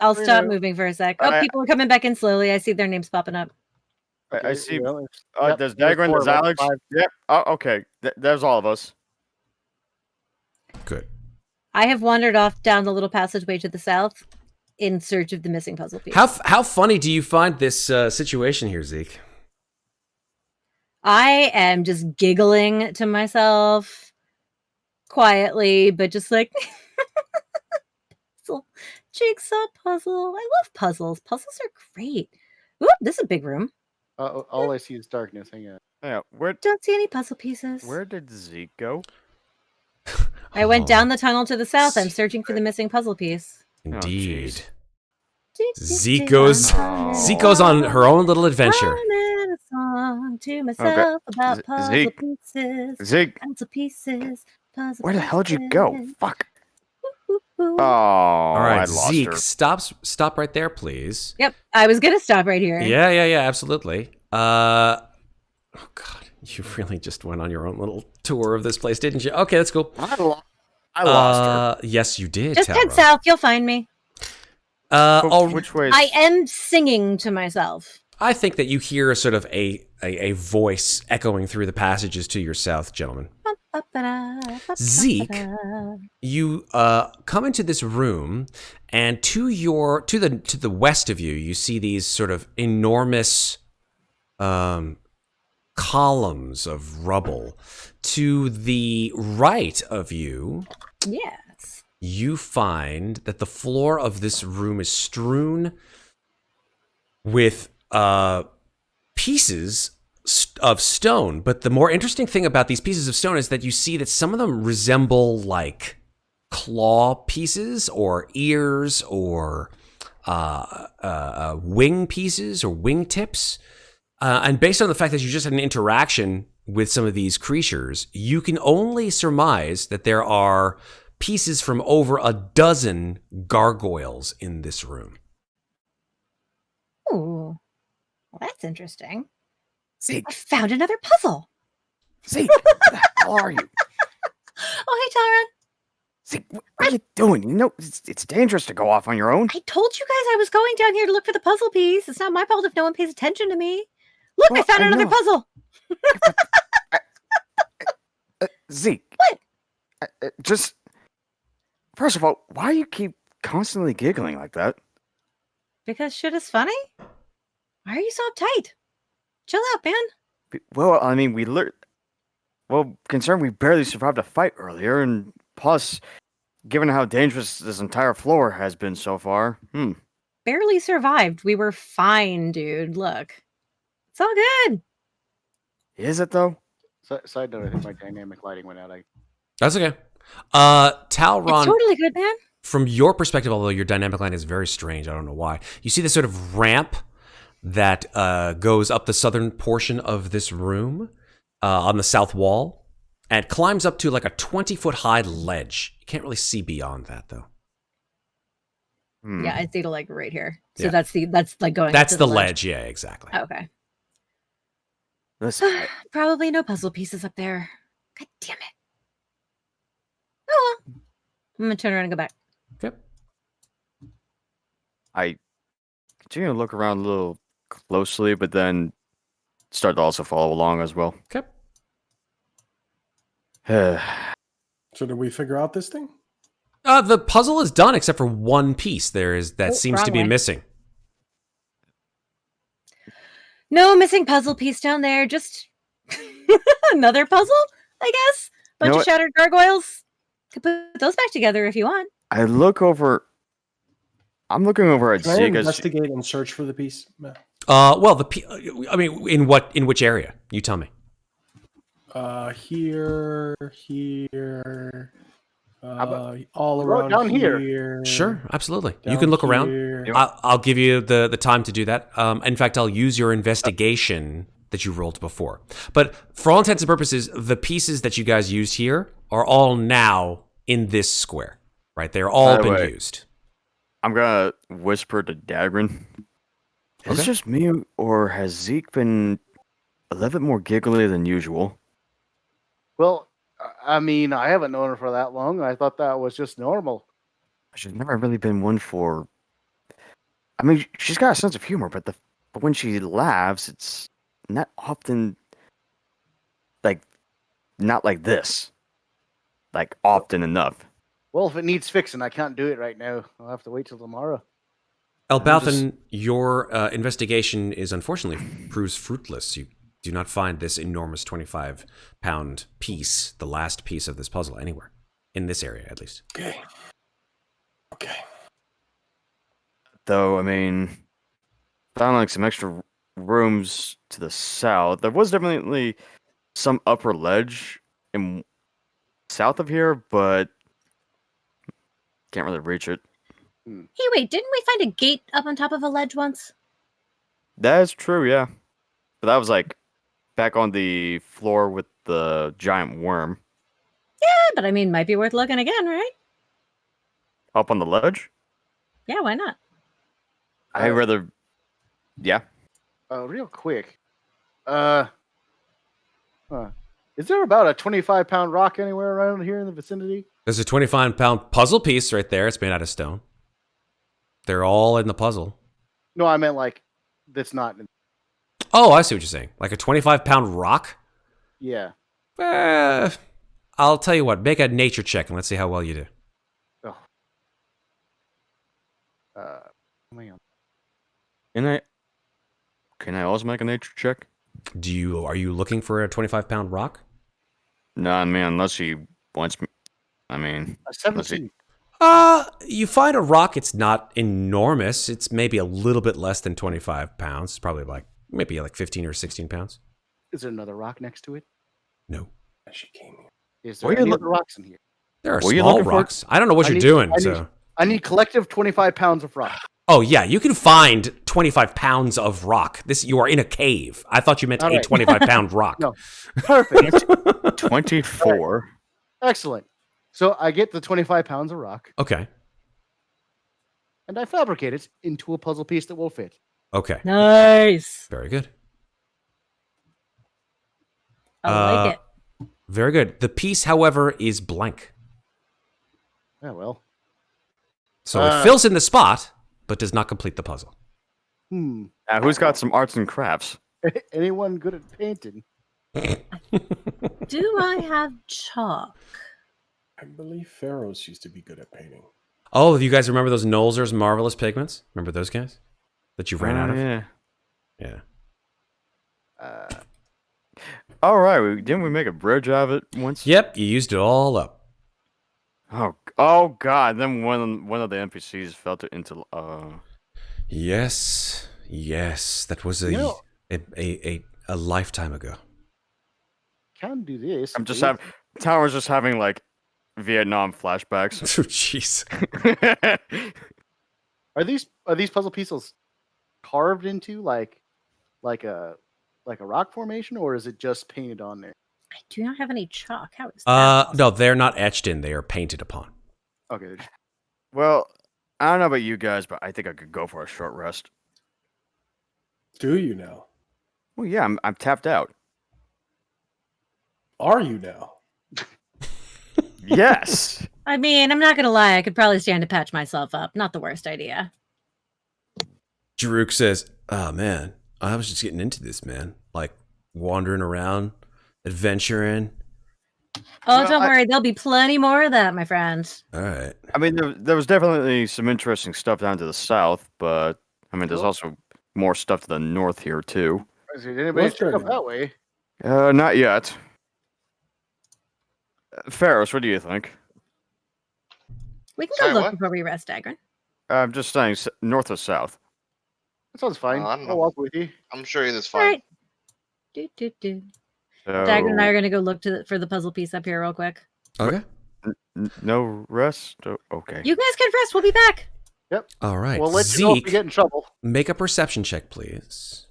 I'll stop Yeah. moving for a sec. Oh, I- people are coming back in slowly. I see their names popping up. I see. Yep, There's there's Daggrin, four there's of us, Alex. 5. Yep. Oh, okay. There's all of us. Good. I have wandered off down the little passageway to the south in search of the missing puzzle piece. How funny do you find this situation here, Zeke? I am just giggling to myself quietly, but just like puzzle, jigsaw puzzle. I love puzzles. Puzzles are great. Ooh, this is a big room. All I see is darkness. Hang on. Yeah. Where Don't see any puzzle pieces. did Zeke go? I went Oh, down the tunnel to the south. I'm searching for the missing puzzle piece. Indeed. jeez. Zeke goes on her own little adventure. Humming a song to myself about puzzle Zeke. pieces. Zeke, Puzzle pieces. Puzzle where the hell did you go? pieces. Fuck. Ooh, ooh. Oh, All I right, lost Zeke, her. stop right there, please. Yep, I was gonna stop right here. Yeah, absolutely. Oh God, you really just went on your own little tour of this place, didn't you? Okay, that's cool. I lost her. Yes, you did. Just head Talron. south, you'll find me. Which way? Is... I am singing to myself. I think that you hear sort of a voice echoing through the passages to your south, gentlemen. Zeke, you come into this room, and to the west of you, you see these sort of enormous columns of rubble. To the right of you, Yes. you find that the floor of this room is strewn with pieces of stone. But the more interesting thing about these pieces of stone is that you see that some of them resemble like claw pieces or ears or wing pieces or wing tips. And based on the fact that you just had an interaction with some of these creatures, you can only surmise that there are pieces from over a dozen gargoyles in this room. Ooh. Well, that's interesting. Zeke, I found another puzzle. Zeke, where the hell are you? Oh, hey, Talron. Zeke, what are you doing? You know, it's dangerous to go off on your own. I told you guys I was going down here to look for the puzzle piece. It's not my fault if no one pays attention to me. Look, I Well, found I another know. puzzle. Zeke. What? Just, first of all, why do you keep constantly giggling like that? Because shit is funny? Why are you so uptight? Chill out, man. Well, I mean, considering we barely survived a fight earlier, and plus, given how dangerous this entire floor has been so far, Barely survived. We were fine, dude. Look. It's all good. is it though? Side note: I think my dynamic lighting went out. That's okay. It's Talron, totally good, man. from your perspective, although your dynamic line is very strange, I don't know why, you see this sort of ramp that goes up the southern portion of this room. on the south wall and climbs up to like a 20-foot high ledge. You can't really see beyond that, though. Yeah, I see the like right here. So Yeah. that's like going. That's up the to ledge. Yeah, exactly. Okay. Listen, Probably no puzzle pieces up there. God damn it. Oh well. I'm gonna turn around and go back. Yep. I continue to look around a little closely, but then start to also follow along as well. Okay. So did we figure out this thing? The puzzle is done except for one piece. That seems to wrong be way. missing. No missing puzzle piece down there. Just another puzzle, I guess. Bunch know of what? shattered gargoyles. Could put those back together if you want. I'm looking over at Can I Zeke. investigate and search for the piece? No. Well, I mean, in which area? You tell me. Here, all Right around down here. here. Sure, absolutely. You down can look around. here. I'll give you the time to do that. In fact, I'll use your investigation that you rolled before. But for all intents and purposes, the pieces that you guys used here are all now in this square, right? They're all By the been way, used. I'm gonna whisper to Daggrin. Is Okay. it just me, or has Zeke been a little bit more giggly than usual? Well, I mean, I haven't known her for that long. I thought that was just normal. She's never really been one for. I mean, she's got a sense of humor, but when she laughs, it's not often not like this. Like often enough. Well, if it needs fixing, I can't do it right now. I'll have to wait till tomorrow. Elbauthin, your investigation is unfortunately proves fruitless. You do not find this enormous 25-pound piece, the last piece of this puzzle, anywhere. In this area, at least. Okay. Though, I mean, found like some extra rooms to the south. There was definitely some upper ledge in south of here, but can't really reach it. Hey, wait, didn't we find a gate up on top of a ledge once? That is true, yeah. But that was like back on the floor with the giant worm. Yeah, but I mean, might be worth looking again, right? Up on the ledge? Yeah, why not? I'd rather. Yeah. Real quick. Is there about a 25-pound rock anywhere around here in the vicinity? There's a 25-pound puzzle piece right there. It's made out of stone. They're all in the puzzle. No, I meant like that's not. Oh, I see what you're saying. Like a 25-pound rock? Yeah. I'll tell you what. Make a nature check and let's see how well you do. Oh. Man. Can I also make a nature check? Are you looking for a 25-pound rock? Nah, man, unless he wants me. I mean, A 17. You find a rock. It's not enormous. It's maybe a little bit less than 25 pounds. Probably maybe like 15 or 16 pounds. Is there another rock next to it? No. She came here. Is What there are you any other rocks in here? There are What are you small looking for? rocks. I don't know what I you're need- doing. I need- So. I need collective 25 pounds of rock. Oh yeah, you can find 25 pounds of rock. You are in a cave. I thought you meant All a right. 25-pound rock. No. Perfect. 24. Excellent. So I get the 25 pounds of rock Okay. and I fabricate it into a puzzle piece that will fit. Okay. Nice. Very good. I like it. Very good. The piece, however, is blank. Yeah, well. So it fills in the spot, but does not complete the puzzle. Who's got some arts and crafts? Anyone good at painting? Do I have chalk? I believe Ferros used to be good at painting. Oh, you guys remember those Nolzur's Marvelous Pigments? Remember those guys? That you ran out of? Yeah. Yeah. All right. Didn't we make a bridge out of it once? Yep, you used it all up. Oh God! Then one of the NPCs fell into. Yes. That was a lifetime ago. Can do this. I'm just having. Tower's just having like Vietnam flashbacks. Oh, jeez. Are these puzzle pieces carved into like a like a rock formation, or is it just painted on there? I do not have any chalk. How is that? No, they're not etched in. They are painted upon. Okay. Well, I don't know about you guys, but I think I could go for a short rest. Do you now? Well, yeah, I'm tapped out. Are you now? Yes. I mean, I'm not gonna lie. I could probably stand to patch myself up. Not the worst idea. Jaruk says, "Oh man, I was just getting into this, man. Like wandering around, adventuring. Oh, Well, don't worry. There'll be plenty more of that, my friend. All right. I mean, there was definitely some interesting stuff down to the south, but I mean, there's also more stuff to the north here too. Did anybody Let's check try up it. that way? Not yet. Ferros, what do you think? We can Sorry, go look what? before we rest, Daggrin. I'm just saying, north or south. That sounds fine. I don't know. I'll walk with you. I'm sure it is All fine. right. Do. So, Daggrin and I are gonna go look for the puzzle piece up here real quick. Okay. no rest. Okay. You guys can rest. We'll be back. All right. We'll let you know if Zeke, we get in trouble. make a perception check, please.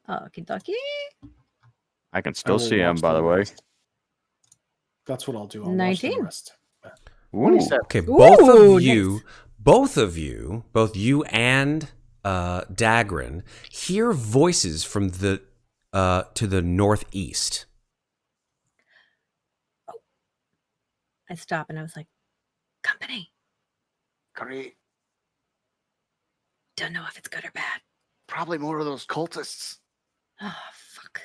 Okie dokie. I can I still will see him, watch by the way. rest. That's what I'll do. I'll watch 19. the rest. Ooh. 27. Okay, Ooh, both you and Daggrin hear voices from the to the northeast. I stop and I was like, company. Great. Don't know if it's good or bad. Probably more of those cultists. Oh, fuck.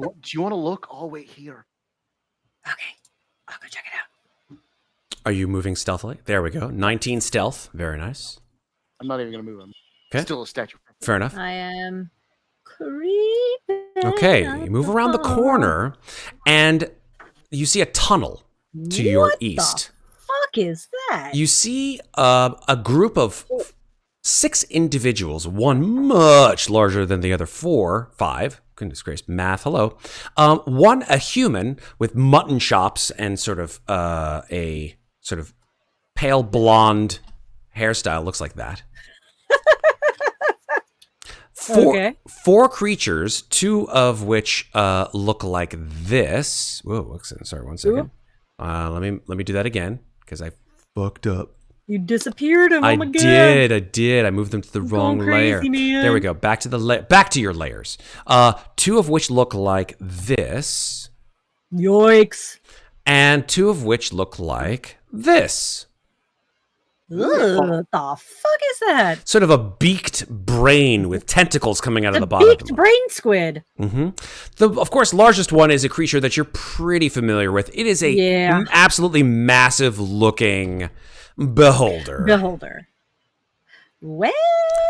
Do you want to look? I'll wait here. Okay. I'll go check it out. Are you moving stealthily? There we go. 19 stealth. Very nice. I'm not even going to move him. Okay. Still a statue. Fair enough. I am creeping. Okay, up you move around the hall. corner, and you see a tunnel to your What east. the fuck is that? You see a group of 6 individuals, one much larger than the other 5. Goodness gracious, math, hello. One, a human with mutton chops and sort of a sort of pale blonde hairstyle, looks like that. Okay. 4 creatures, 2 of which look like this. Whoa, sorry, 1 second. Let me do that again because I fucked up. You disappeared him. Oh my god. I did. I moved them to the wrong going layer. crazy, man. There we go. Back to your layers. 2 of which look like this, Yikes. and 2 of which look like this. Ugh, what the fuck is that? Sort of a beaked brain with tentacles coming out of The the bottom. beaked brain squid. The, of course, largest one is a creature that you're pretty familiar with. It is a Yeah. absolutely massive looking beholder. Well,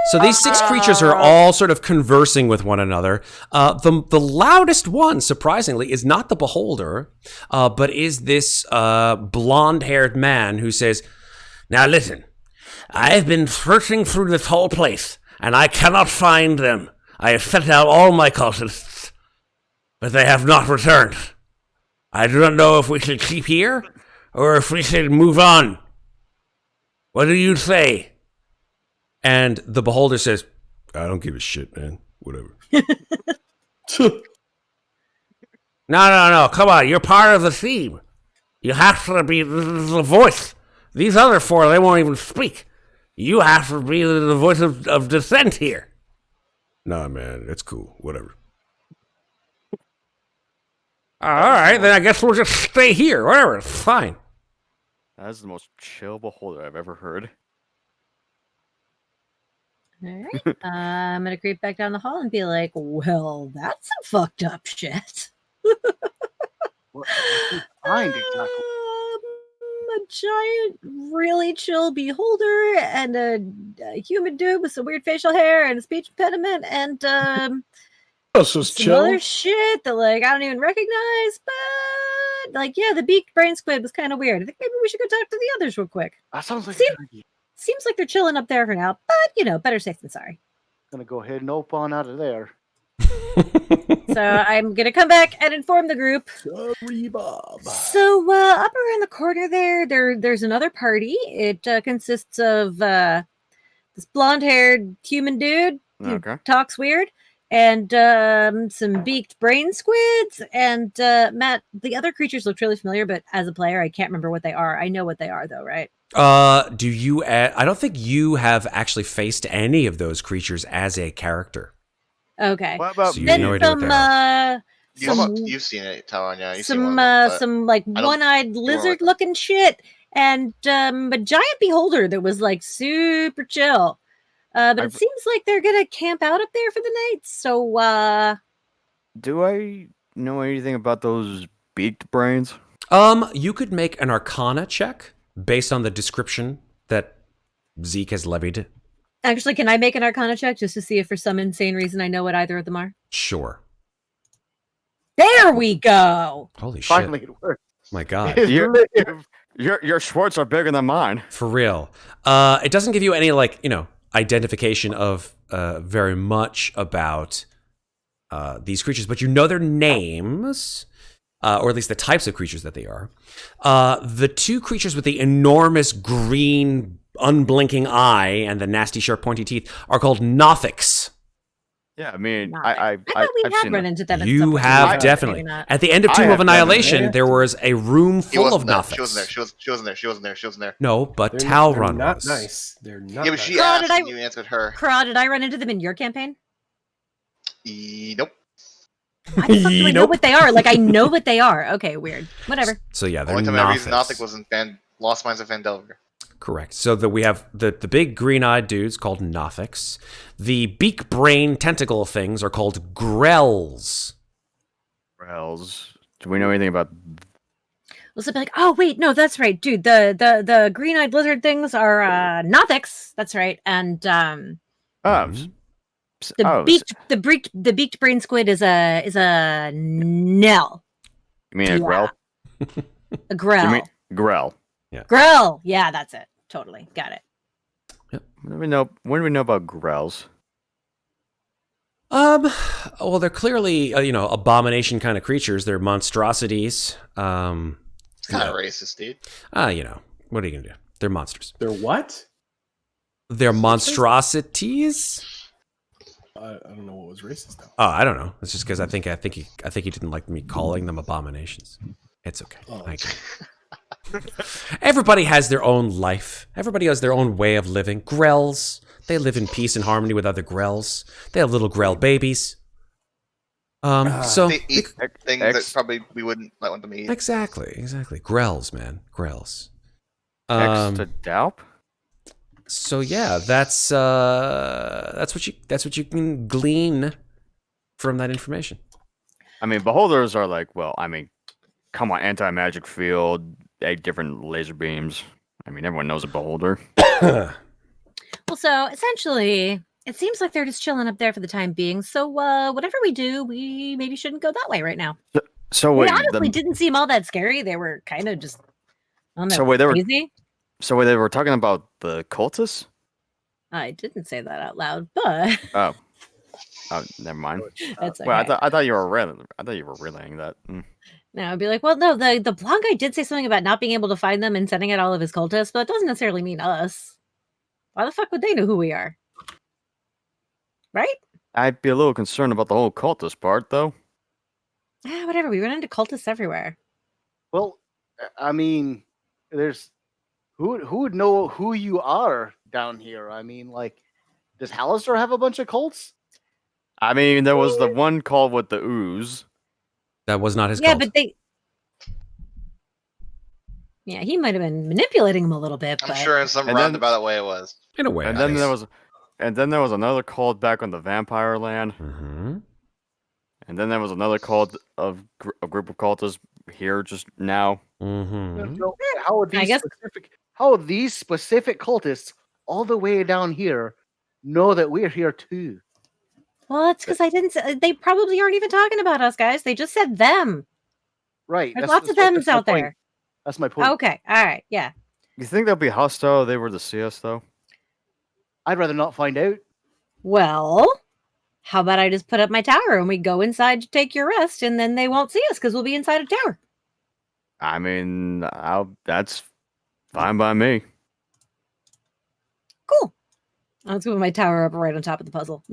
So these 6 creatures are all sort of conversing with one another. The loudest one, surprisingly, is not the beholder, but is this blonde-haired man who says, "Now listen, I've been searching through this whole place, and I cannot find them. I have sent out all my cultists, but they have not returned. I do not know if we should keep here, or if we should move on. What do you say?" And the beholder says, "I don't give a shit, man. Whatever." No. Come on. You're part of the theme. You have to be the voice. These other 4, they won't even speak. You have to be the voice of dissent here. Nah, man. It's cool. Whatever. All right. Then I guess we'll just stay here. Whatever. It's fine. That is the most chill beholder I've ever heard. all right. I'm gonna creep back down the hall and be like, "Well, that's some fucked up shit." What did you find exactly? A giant, really chill beholder and a human dude with some weird facial hair and a speech impediment and This was some chill. other shit that like I don't even recognize. But like, yeah, the beaked brain squid was kind of weird. I think maybe we should go talk to the others real quick. That sounds like See? a good idea. Seems like they're chilling up there for now, but better safe than sorry. Gonna go ahead and open on out of there. So I'm gonna come back and inform the group. Sorry, Bob. So up around the corner there's another party. It consists of this blonde-haired human dude who Okay. talks weird, and some beaked brain squids. And Matt, the other creatures look really familiar, but as a player, I can't remember what they are. I know what they are, though, right? Do you? I don't think you have actually faced any of those creatures as a character. Okay. What about So you Then have no idea what some they are. You've seen it, Talron. Yeah, you've seen one of them. some like I don't- one-eyed lizard looking shit, and a giant beholder that was like super chill. But it seems like they're gonna camp out up there for the night. So do I know anything about those beaked brains? You could make an Arcana check based on the description that Zeke has levied. actually, can I make an Arcana check just to see if for some insane reason I know what either of them are? Sure. There we go. Holy shit! Finally, it worked. My God. Your Schwartz are bigger than mine. For real. It doesn't give you any identification of very much about these creatures, but you know their names, or at least the types of creatures that they are. The two creatures with the enormous green unblinking eye and the nasty sharp pointy teeth are called Nothics. Yeah, I mean, Not I thought we I've had seen run them. into them. at some You point. have Maybe definitely. not. At the end of I Tomb of have Annihilation, definitely. there was a room He full of wasn't there. Nothics. She wasn't there. She wasn't there. She wasn't there. No, but They're Talron not was. nice. They're not Yeah, but nice. she Kraw, asked did I- and you answered her. Kraw, did I run into them in your campaign? Nope. Why the fuck do I know Nope. what they are? Like I know what they are. Okay, weird. Whatever. So yeah, The they're only time I read Nothics. Nothic was in Lost Mines of Vandelver. Correct. So we have the big green-eyed dudes called Nothics. The beak brain tentacle things are called Grells. Hells. Do we know anything about? Well, so be like, oh wait, no, that's right, dude. The green-eyed lizard things are Nothics. That's right, and Oh, Mhm. the beaked brain squid is a Nell, You mean a Grell? a Grell. You mean Grell? Grell. Yeah, that's it. Totally got it. When do we know? When do we know about Grells? Well, they're clearly abomination kind of creatures. They're monstrosities. It's kind of racist, dude. What are you gonna do? They're monsters. They're what? They're monstrosities. I don't know what was racist though. Oh, I don't know. It's just because I think he didn't like me calling them abominations. It's okay. Oh. I get it. Everybody has their own life. Everybody has their own way of living. Grells, they live in peace and harmony with other Grells. They have little Grell babies. So They eat things X- that probably we wouldn't want them to eat. exactly. Grells, man, Grells. Next to Daup? So yeah, that's what you can glean from that information. I mean, beholders are like, well, I mean, come on, anti-magic field, 8 different laser beams. I mean, everyone knows a beholder. Well, so essentially, it seems like they're just chilling up there for the time being. So whatever we do, we maybe shouldn't go that way right now. So They wait, honestly didn't seem all that scary. They were kind of just on So wait, they were- crazy. they were talking about the cultists? I didn't say that out loud, but Oh, never mind. that's okay. Well, I thought you were relaying that. Mm. Now I'd be like, well, no, the blonde guy did say something about not being able to find them and sending out all of his cultists, but it doesn't necessarily mean us. Why the fuck would they know who we are? Right? I'd be a little concerned about the whole cultist part, though. Whatever. We run into cultists everywhere. Well, I mean, there's who would know who you are down here? I mean, like, does Hallister have a bunch of cults? I mean, there was the one called with the ooze. That was not his Yeah, cult. but yeah, he might have been manipulating them a little bit. I'm but sure in some And then- roundabout way it was. In a way. And then there was another cult back on the vampire land. Mm-hmm. And then there was another cult of a group of cultists here just now. Mm-hmm. No, how are I these guess- specific cultists all the way down here know that we're here too? well, it's because I didn't. They probably aren't even talking about us, guys. They just said them. Right. There's lots of thems my out point. there. That's my point. Okay, all right, yeah. You think they'll be hostile if they were to see us, though? I'd rather not find out. Well, how about I just put up my tower and we go inside to take your rest, and then they won't see us because we'll be inside a tower. I mean, that's fine by me. Cool. Let's put my tower up right on top of the puzzle.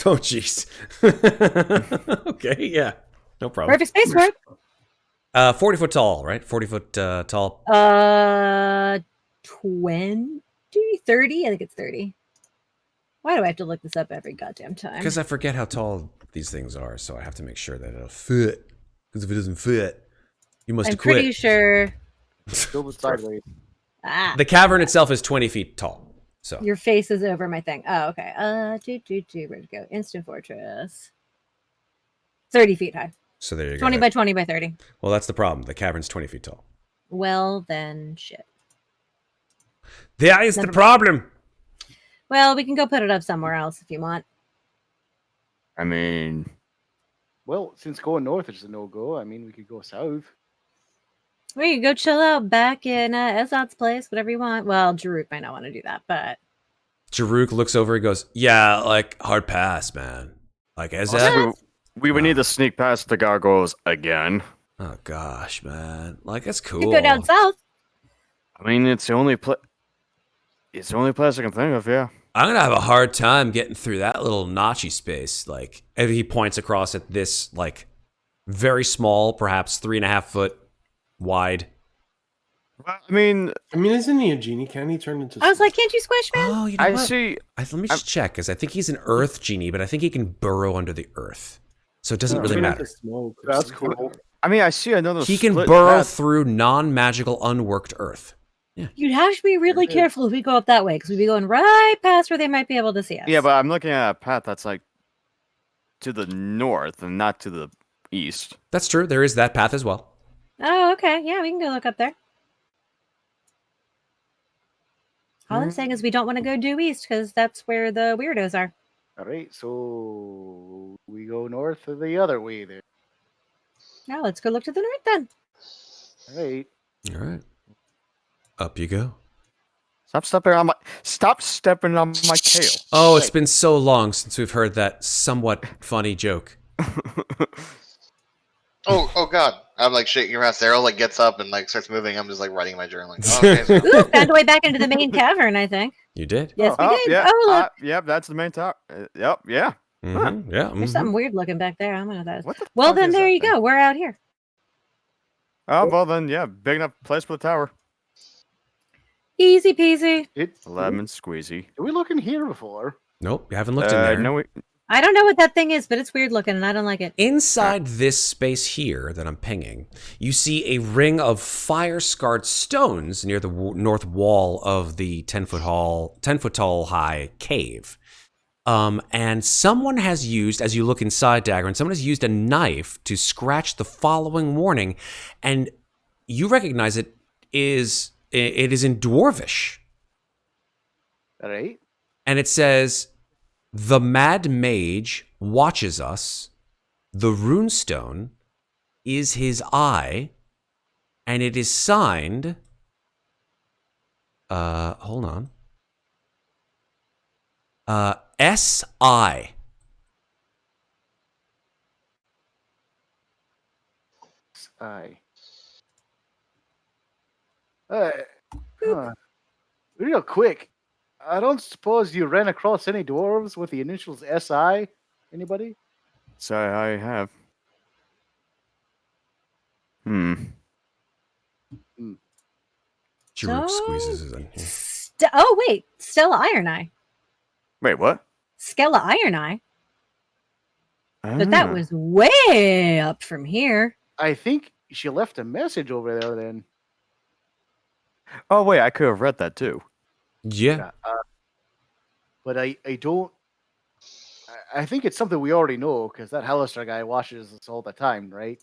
Oh, jeez. Okay, yeah. No problem. Perfect space for it. 40 foot tall, right? 40 foot tall. 20, 30? I think it's 30. Why do I have to look this up every goddamn time? Because I forget how tall these things are, so I have to make sure that it'll fit. Because if it doesn't fit, you must I'm have quit. pretty sure. Go sideways. Ah, The cavern itself is 20 feet tall. So your face is over my thing. Oh, okay. Where'd it go? Instant fortress. 30 feet high. so there you go. 20 by 20 by 30. Well, that's the problem. The cavern's 20 feet tall. Well, then shit. That is the problem. Well, we can go put it up somewhere else if you want. I mean, Well, since going north is a no-go, I mean, we could go south. We could go chill out back in Ezot's place, whatever you want. Well, Jaruk might not want to do that, but Jaruk looks over. He goes, "Yeah, like hard pass, man. Like as that. we would need to sneak past the gargoyles again. Oh gosh, man. Like that's we cool. could go down south. I mean, it's the only place. It's the only place I can think of. Yeah. I'm gonna have a hard time getting through that little notchy space. Like, and he points across at this like very small, perhaps 3.5 foot wide. I mean, isn't he a genie? Can he turn into? I was like, can't you squish, man? Oh, you know I what? see. Let me just check, because I think he's an earth genie, but I think he can burrow under the earth, so it doesn't really turn into matter. smoke or That's something. cool. I mean, I see another. He can split burrow path. through non-magical, unworked earth. You'd have to be really careful if we go up that way, because we'd be going right past where they might be able to see us. Yeah, but I'm looking at a path that's like to the north and not to the east. That's true. There is that path as well. Oh, okay. Yeah, we can go look up there. All I'm saying is we don't want to go due east, because that's where the weirdos are. All right, so we go north or the other way there. Now let's go look to the north then. All right. All right. Up you go. Stop stepping on my tail. Oh, it's been so long since we've heard that somewhat funny joke. Oh God! I'm like shaking around. Sarah like gets up and like starts moving. I'm just like writing my journal. Like, oh, okay, so- Ooh, found a way back into the main cavern, I think. You did? Yes, we did. Yeah, Oh, look. yep, that's the main tower. Yep, yeah. Mm-hmm. Yeah. There's mhm. something weird looking back there. I don't know what that is. What the Well, fuck then is there that you thing? go. We're out here. Oh, well then, yeah, big enough place for the tower. Easy peasy. Lemon squeezy. Did we look in here before? Nope, you haven't looked in there. No, I don't know what that thing is, but it's weird looking, and I don't like it. Inside this space here that I'm pinging, you see a ring of fire-scarred stones near the north wall of the 10-foot tall high cave. And someone has used, as you look inside, Daggrin, someone has used a knife to scratch the following warning, and you recognize it is in Dwarvish, All right. and it says, "The Mad Mage watches us. The runestone is his eye, and it is signed." Hold on. S.I. Aye. Real quick, I don't suppose you ran across any dwarves with the initials SI? Anybody? so I have. Jaruk So- squeezes it in here. Oh, wait. Stella Iron Eye. Wait, what? Skella Iron Eye. But that was way up from here. I think she left a message over there then. Oh wait, I could have read that too. Yeah. But I don't. I think it's something we already know because that Hallister guy watches us all the time, right?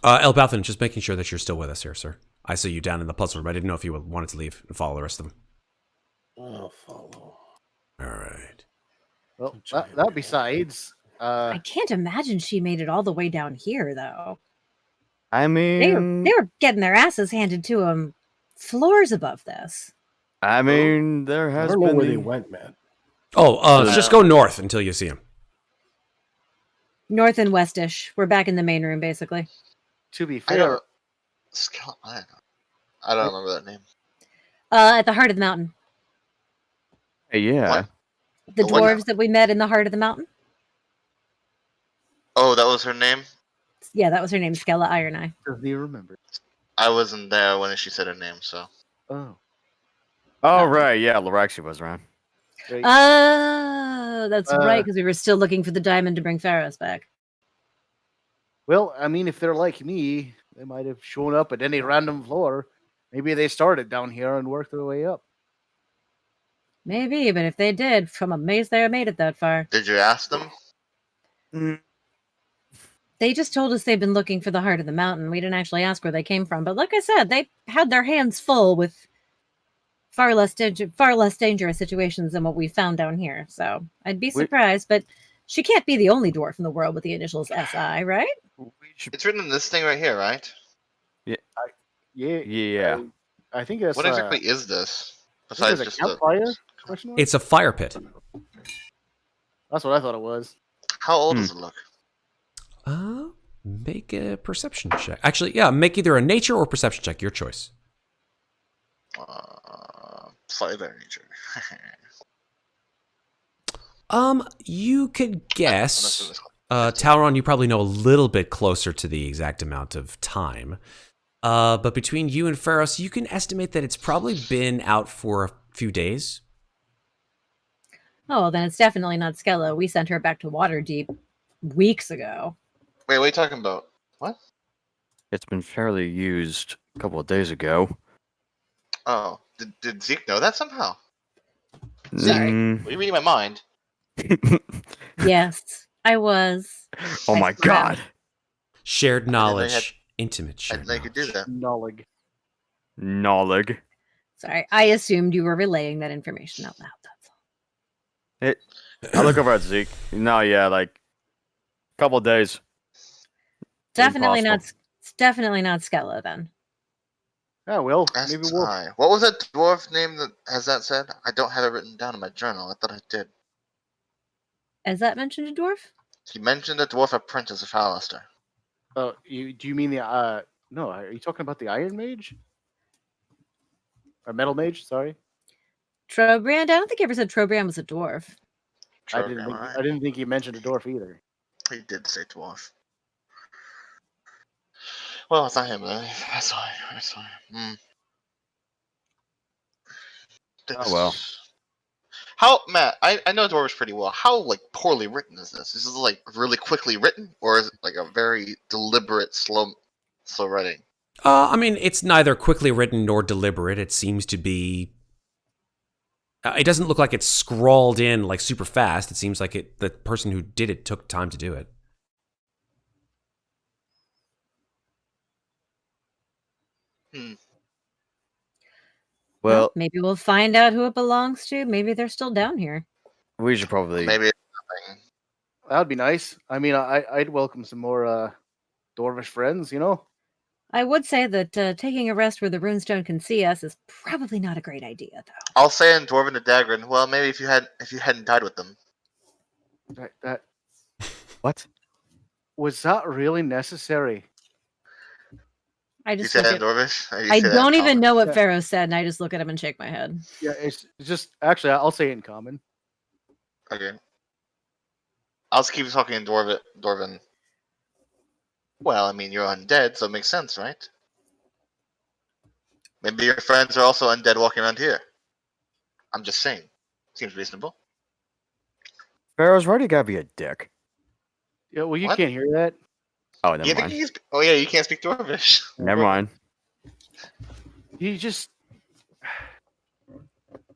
Elbauthin, just making sure that you're still with us here, sir. I saw you down in the puzzle room. I didn't know if you wanted to leave and follow the rest of them. I'll follow. All right. Well, that besides, I can't imagine she made it all the way down here, though. I mean, They were getting their asses handed to them floors above this. there I has don't know been where the- they went, man. Oh, just go north until you see him. North and westish. We're back in the main room, basically. to be I fair, don't. I don't remember that name. At the heart of the mountain. Yeah. What? The What? dwarves that we met in the heart of the mountain? Oh, that was her name? Yeah, that was her name, Skella Iron Eye. Doesn't even remember. I wasn't there when she said her name, so. Oh. Oh, right. Yeah, Loraxi was around. Great. Oh, that's right, Uh, because we were still looking for the diamond to bring Ferros back. Well, I mean, if they're like me, they might have shown up at any random floor. Maybe they started down here and worked their way up. Maybe, but if they did, I'm amazed they made it that far. Did you ask them? They just told us they've been looking for the heart of the mountain. We didn't actually ask where they came from, but like I said, they had their hands full with far less dangerous situations than what we found down here. So I'd be surprised, but she can't be the only dwarf in the world with the initials SI, right? It's written in this thing right here, right? Yeah. I think that's What exactly is this? I think Besides it's just a campfire? Question mark? It's a fire pit. That's what I thought it was. How old does it look? Make a perception check. Actually, yeah, make either a nature or perception check. Your choice. Slightly better nature. You could guess. Talron, you probably know a little bit closer to the exact amount of time. But between you and Ferros, you can estimate that it's probably been out for a few days. Oh, well, then it's definitely not Skella. We sent her back to Waterdeep weeks ago. Wait, what are you talking about? What? It's been fairly used a couple of days ago. Oh, did Zeke know that somehow? Sorry. Were you reading my mind? Yes, I was. Oh my god. Shared they knowledge. had- Intimate I shared didn't know you could do that. Knowledge. Knowledge. Sorry, I assumed you were relaying that information out loud. That's all. I look over at Zeke. No, yeah, like a couple of days. Definitely Impossible. not. It's definitely not Skella then. Oh, well, Ask maybe we'll... I. What was that dwarf name that has that said? I don't have it written down in my journal. I thought I did. Has that mentioned a dwarf? He mentioned a dwarf apprentice of Hallister. Oh, do you mean the... No, are you talking about the Iron Mage? Or Metal Mage, sorry? Trobrand? I don't think he ever said Trobrand was a dwarf. I didn't think he mentioned a dwarf either. He did say dwarf. Well, it's not him then. I saw him. Oh well. How, Matt? I know dwarves pretty well. How like poorly written is this? Is this like really quickly written, or is it like a very deliberate, slow writing? I mean, it's neither quickly written nor deliberate. It seems to be. It doesn't look like it's scrawled in like super fast. It seems like the person who did it took time to do it. Well, maybe we'll find out who it belongs to. Maybe they're still down here. we should probably. Maybe. That'd be nice. I mean, I'd welcome some more dwarvish friends, you know? I would say that taking a rest where the runestone can see us is probably not a great idea, though. I'll say in Dwarven to Daggrin. Well, maybe if you hadn't died with them. That What? was that really necessary? I You just said look in at, Dwarvish? Or you I say that don't in even common? know what Yeah. Ferros said, and I just look at him and shake my head. Yeah, it's just actually I'll say it in common. Okay. I'll just keep talking in Dwarven. Well, I mean, you're undead, so it makes sense, right? Maybe your friends are also undead walking around here. I'm just saying. Seems reasonable. Ferros, why do you gotta be a dick? Yeah, well, you What? can't hear that. Oh, never You think mind. he's... Oh, yeah, you can't speak Dwarvish. Never mind. You just... Do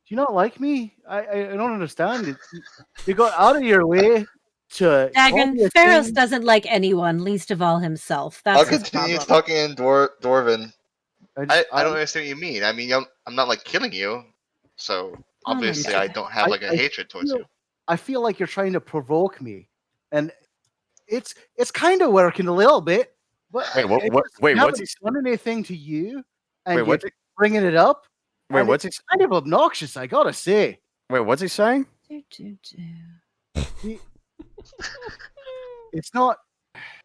you not like me? I don't understand. You got out of your way to... call Daggrin, me a Ferros king. doesn't like anyone, least of all himself. I'll That's his continue problem. talking in Dwarven. I just- don't understand what you mean. I mean, I'm not, like, killing you. So, Oh my obviously, God. I don't have, like, a hatred towards you. I feel like you're trying to provoke me. And it's kind of working a little bit. But Wait, what? Wait, what's he? done anything to you? And Wait, you're what's he? bringing it up? Wait, And what's he? it's kind of obnoxious, I gotta say. Wait, what's he saying? It's not...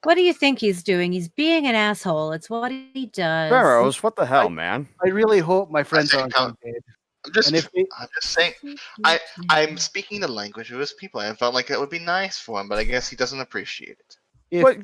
What do you think he's doing? He's being an asshole. It's what he does. Ferros, what the hell, man? I really hope my friends say aren't come- undead. I'm just, And if they, I'm just saying. I'm speaking the language of his people. I felt like it would be nice for him, but I guess he doesn't appreciate it. if But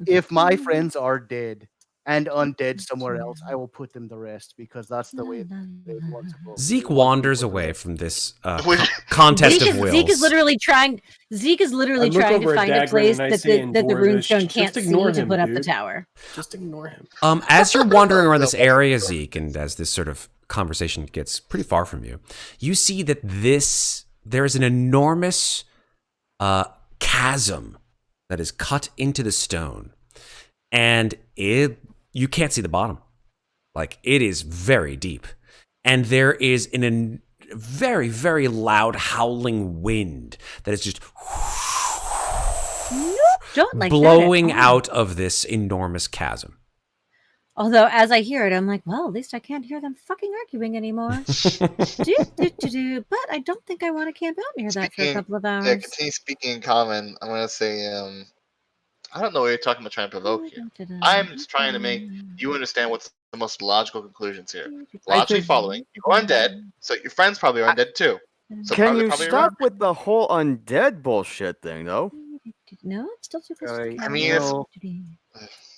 if my friends are dead and undead somewhere else, I will put them to rest because that's the way they want to go. Zeke They want wanders people to away rest. from this Which- contest of wills. Zeke is literally trying. Zeke is literally I look trying to over at find a Daggrin place and I that say the, in that the Dwarvish, runestone "Just can't see ignore to him, put up the dude." tower. Just ignore him. As you're wandering around this area, Zeke, and as this sort of conversation gets pretty far from you, you see that there is an enormous chasm that is cut into the stone, and you can't see the bottom. Like, it is very deep, and there is a very, very loud howling wind that is just Don't like blowing that at all. out of this enormous chasm. Although, as I hear it, I'm like, well, at least I can't hear them fucking arguing anymore. But I don't think I want to camp out near that for a couple of Yeah, hours. continue speaking in common. I'm gonna say, I don't know what you're talking about trying to provoke here. I'm just trying to make you understand what's the most logical conclusions here. Logically following, you go undead, so your friends probably are undead too. So can you probably stop with the whole undead bullshit thing, though? No, I'm still too close to the I mean, camera.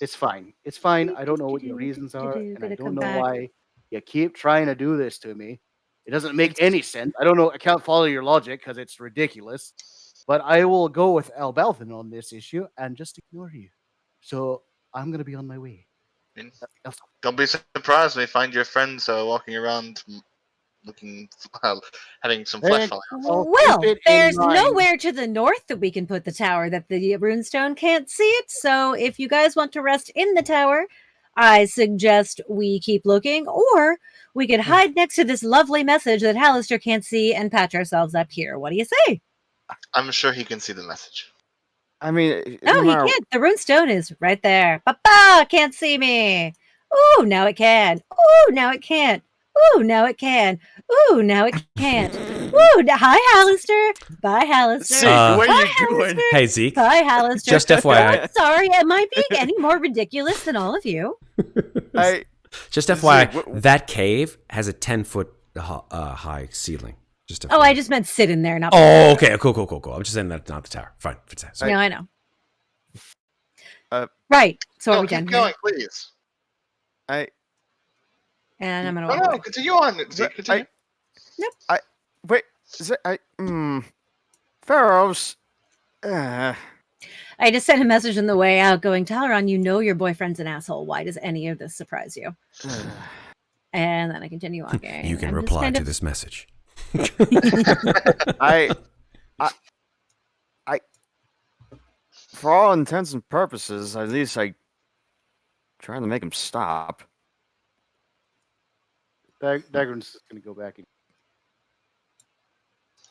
It's fine. It's fine. I don't know what your reasons are, and I don't know why you keep trying to do this to me. It doesn't make any sense. I don't know. I can't follow your logic because it's ridiculous. But I will go with Elbauthin on this issue and just ignore you. So I'm gonna be on my way. Don't be surprised when you find your friends walking around looking, having some flesh falling out. Well, there's nowhere to the north that we can put the tower that the runestone can't see it. So if you guys want to rest in the tower, I suggest we keep looking, or we could hide next to this lovely message that Hallister can't see and patch ourselves up here. What do you say? I'm sure he can see the message. I mean, No, he can't. The runestone is right there. Papa can't see me. Ooh, now it can. Ooh, now it can't. Ooh, now it can. Ooh, now it can't. Ooh, hi, Hallister. Bye, Hallister. Zeke, what are you doing? Hallister. Hey, Zeke. Bye, Hallister. Just FYI. Oh, sorry, am I being any more ridiculous than all of you? Just FYI, Zeke, that cave has a 10-foot high ceiling. Just FYI. Oh, I just meant sit in there, not. Oh, okay. Cool. I'm just saying that's not the tower. Fine. No, I know. Right. So are we keep done going, here? please. And I'm gonna. No, continue on. Continue. Nope. Wait. Ferros. I just sent a message on the way out going, Talron, you know your boyfriend's an asshole. Why does any of this surprise you? And then I continue walking. You can I'm just reply kind to of- this message. I, for all intents and purposes, at least trying to make him stop. Daggrin's gonna go back and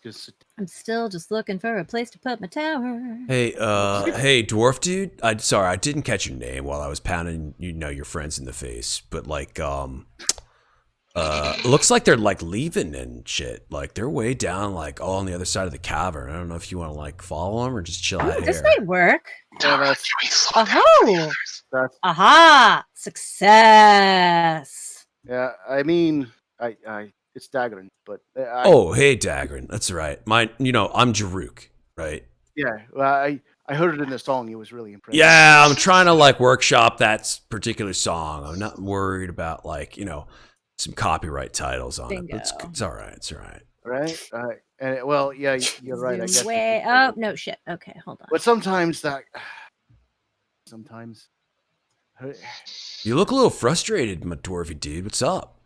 just. I'm still just looking for a place to put my tower. Hey, dwarf dude. Sorry, I didn't catch your name while I was pounding your friends in the face. But looks like they're like leaving and shit. Like they're way down, like all on the other side of the cavern. I don't know if you want to like follow them or just chill out This here. might work. That's Aha! Success. yeah. I mean, it's Daggrin, but Oh, hey, Daggrin. That's right. I'm Jaruk, right? yeah. Well, I heard it in the song. It was really impressive. Yeah, I'm trying to like workshop that particular song. I'm not worried about some copyright titles on it. But it's all right. It's all right. Right. And well, yeah, you're right. I guess. Oh no, shit. Okay, hold on. But sometimes sometimes. You look a little frustrated, my dwarfy dude. What's up?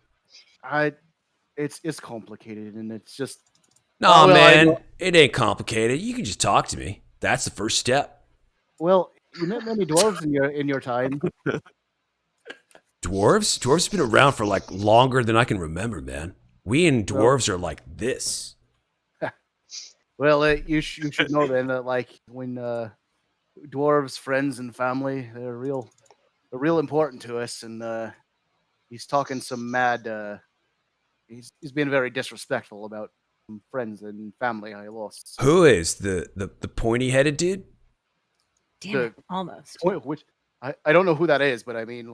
It's complicated, and it's just. No, well, man, it ain't complicated. You can just talk to me. That's the first step. Well, you met many dwarves in your time. Dwarves? Dwarves have been around for like longer than I can remember, man. We and dwarves are like this. Well, you should know then that when dwarves, friends, and family, they're real important to us. And he's talking some mad. He's been very disrespectful about some friends and family I lost. So. Who is the pointy-headed dude? Damn it, almost. Which I don't know who that is, but I mean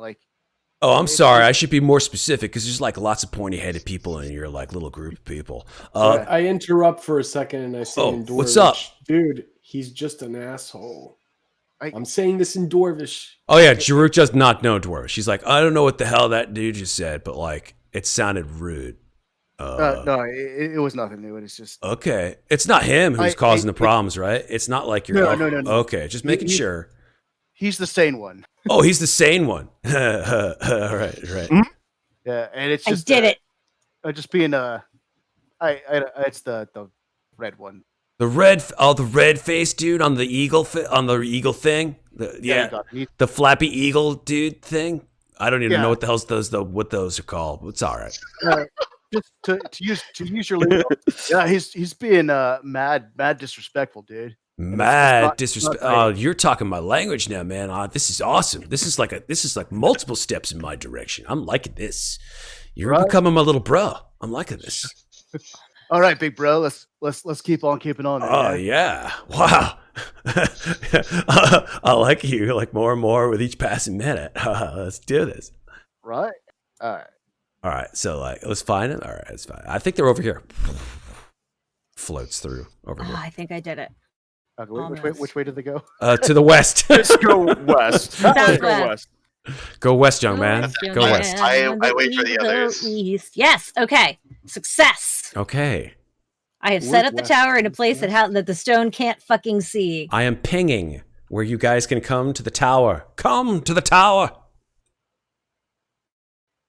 Oh, I'm sorry. I should be more specific because there's like lots of pointy-headed people in your like little group of people. I interrupt for a second and I say in Dwarvish, what's up? Dude, he's just an asshole. I'm saying this in Dwarvish. Oh yeah, Jaruk does not know Dwarvish. She's like, I don't know what the hell that dude just said, but like it sounded rude. No, it was nothing new. It's just Okay, it's not him who's causing the problems, right? It's not like you're. No. Okay, just making sure. He's the sane one. Oh, he's the sane one. Right. Yeah, and it's just I did it. Just being it's the red one. The red face dude on the eagle thing. The flappy eagle dude thing. I don't even know what the hell's what those are called. It's all right. Just to use your lingo. Yeah, he's being mad disrespectful, dude. Mad disrespect. Oh, you're talking my language now, man. This is awesome. This is like multiple steps in my direction. I'm liking this. You're becoming my little bro. I'm liking this. All right, big bro. Let's keep on keeping on. Oh yeah! Wow. I like you like more and more with each passing minute. Let's do this. Right. All right. So like, let's find it. All right, it's fine. I think they're over here. Floats through over here. I think I did it. Okay, which way did they go? To the west. Let's go west. Southwest. Go west, young man. Go west. I wait for the others. East. Yes. Okay. Success. Okay. I have set up the tower in a place that the stone can't fucking see. I am pinging where you guys can come to the tower. Come to the tower.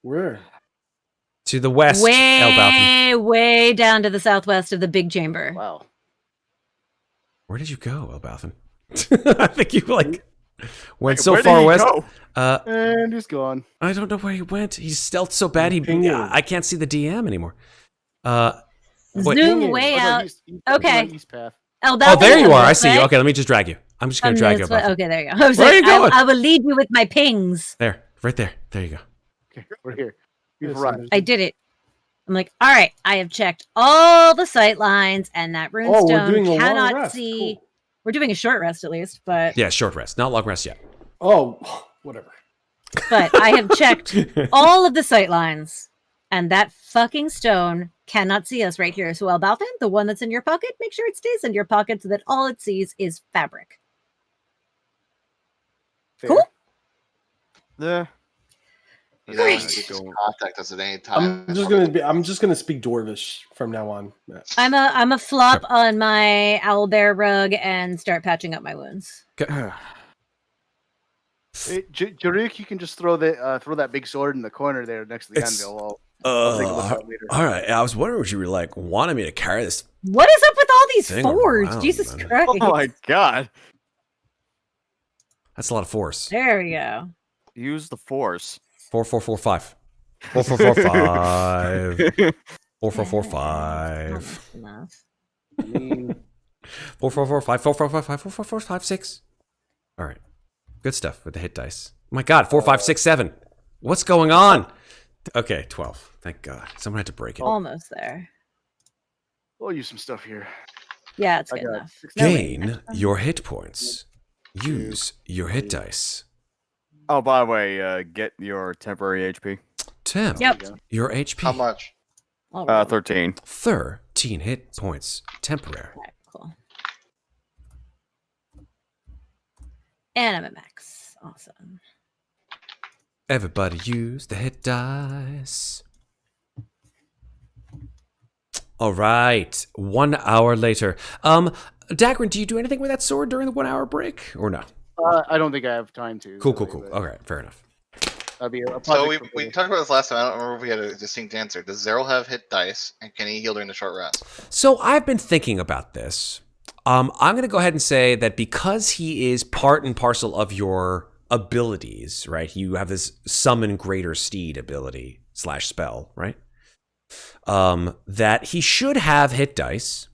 Where? To the west, Elbauthin. Way down to the southwest of the big chamber. Wow. Where did you go, Elbauthin? I think you went so where far did he west. go? And he's gone. I don't know where he went. He's stealthed so bad I can't see the DM anymore. Zoom way out. Okay. East path. Oh, there you are. I see you. Okay, let me just drag you. I'm just going to drag you. Okay, there you go. Where are you going? I will lead you with my pings. There, right there. There you go. Okay, we're here. We've arrived. I did it. I'm like, all right, I have checked all the sight lines, and that runestone cannot see. Cool. We're doing a short rest at least, but yeah, short rest, not long rest yet. Oh, whatever. But I have checked all of the sight lines, and that fucking stone cannot see us right here. So Elbauthin, the one that's in your pocket, make sure it stays in your pocket so that all it sees is fabric. Fair. Cool. Yeah. You know, you can contact us at any time. I'm just gonna speak Dwarvish from now on. I'm a flop on my owlbear rug and start patching up my wounds. Okay. Hey, Jaruk, you can just throw that big sword in the corner there next to the anvil. I'll take a look at it later. All right. I was wondering what you were like wanting me to carry this. What is up with all these thing forwards? around, Jesus man. Christ! Oh my god. That's a lot of force. There we go. Use the force. 4445. 4445. 4445. Enough. 4445. 4455. 4456. All right. Good stuff with the hit dice. Oh my God. 4567. What's going on? Okay, 12. Thank God. Someone had to break it. Almost there. We'll use some stuff here. Yeah, it's good enough. Gain your hit points. Use your hit dice. Oh, by the way, get your temporary HP. Temp. Yep. Your HP. How much? 13. 13 hit points. Temporary. Okay, cool. And I'm at max. Awesome. Everybody use the hit dice. All right. 1 hour later. Daggrin, do you do anything with that sword during the 1 hour break or no? I don't think I have time to. Cool. Okay, fair enough. That'd be a So we talked about this last time. I don't remember if we had a distinct answer. Does Zero have hit dice, and can he heal during the short rest? So I've been thinking about this. I'm going to go ahead and say that because he is part and parcel of your abilities, right? You have this summon greater steed ability / spell, right? That he should have hit dice,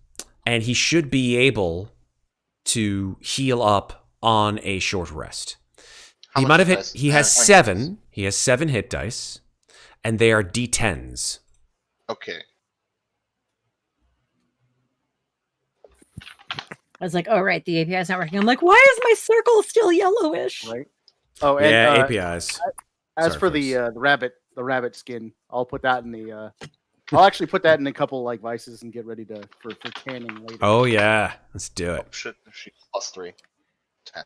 and he should be able to heal up on a short rest. He might have hit. He has 7. He has 7 hit dice, and they are D10s. Okay. I was like, oh, right, the API's not working. I'm like, why is my circle still yellowish? Right. Oh, and, yeah, APIs. As Sorry, for folks. the rabbit skin, I'll put that in the. I'll actually put that in a couple like vices and get ready for tanning later. Oh yeah, let's do Oh, it. shit. She +3. 10.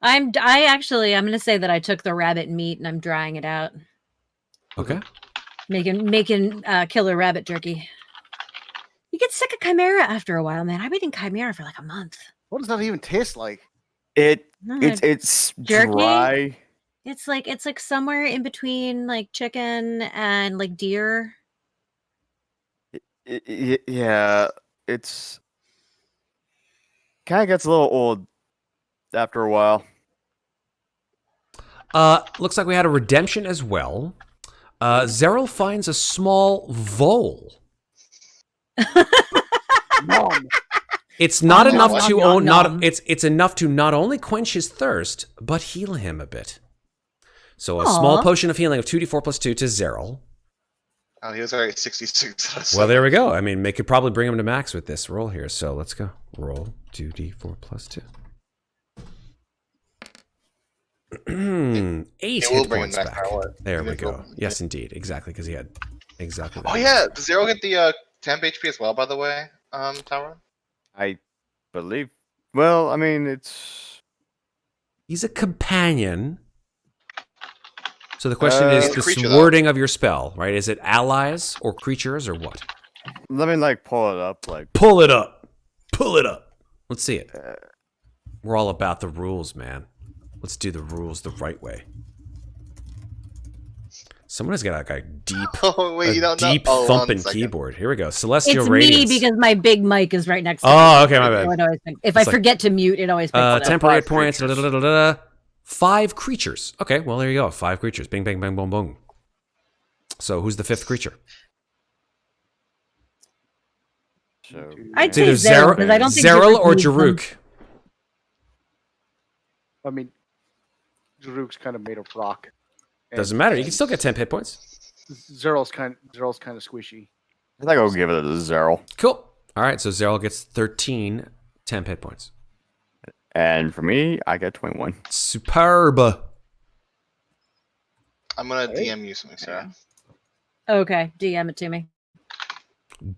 I'm gonna say that I took the rabbit meat and I'm drying it out, Okay. making killer rabbit jerky. You get sick of chimera after a while, man. I've been eating chimera for like a month. What does that even taste like? It's Jerky? dry. It's like somewhere in between like chicken and like deer. Yeah, it's kind of gets a little old after a while. Looks like we had a redemption as well. Zeril finds a small vole. Mom. It's not Nom, enough nom, to nom, own nom. not it's enough to not only quench his thirst, but heal him a bit. So a small Aw. potion of healing of 2d4 plus 2 to Zeril. Oh, he was already 66. Well, there we go. I mean, they could probably bring him to max with this roll here. So let's go. Roll 2d4 plus 2. 8 It will hit bring him points back back. by what? There we Even go. though- Yes, indeed. Exactly, because he had exactly that. Oh yeah, does Zero get the temp HP as well? By the way, Talron. I believe. Well, I mean, it's He's a companion. So the question is He's a the creature, though. wording of your spell, right? Is it allies or creatures or what? let me like pull it up. Like, Pull it up. Pull it up. Let's see it. We're all about the rules, man. Let's do the rules the right way. Someone has got like a deep, Oh wait, you don't know. deep Oh, 1 thumping second. keyboard. Here we go. Celestial It's Radiance. me because my big mic is right next to me. Oh, okay, my bad. So it always if It's I like- forget to mute, it always picks it up. Temporary hit 5 points. creatures. 5 creatures. Okay, well there you go. 5 creatures. Bing, bang, bang, boom, boom. So who's the 5th creature? so I'd It's either say Zeril, because I don't think Zeril or needs them. Jaruk. I mean, Jaruk's kind of made of rock. And- Doesn't matter. You can still get 10 hit points. Zeral's kind of squishy. I think I'll give it a Zeril. Cool. All right, so Zeril gets 13 temp hit points. And for me, I get 21. Superb. I'm gonna DM you something, Sarah. Okay, DM it to me.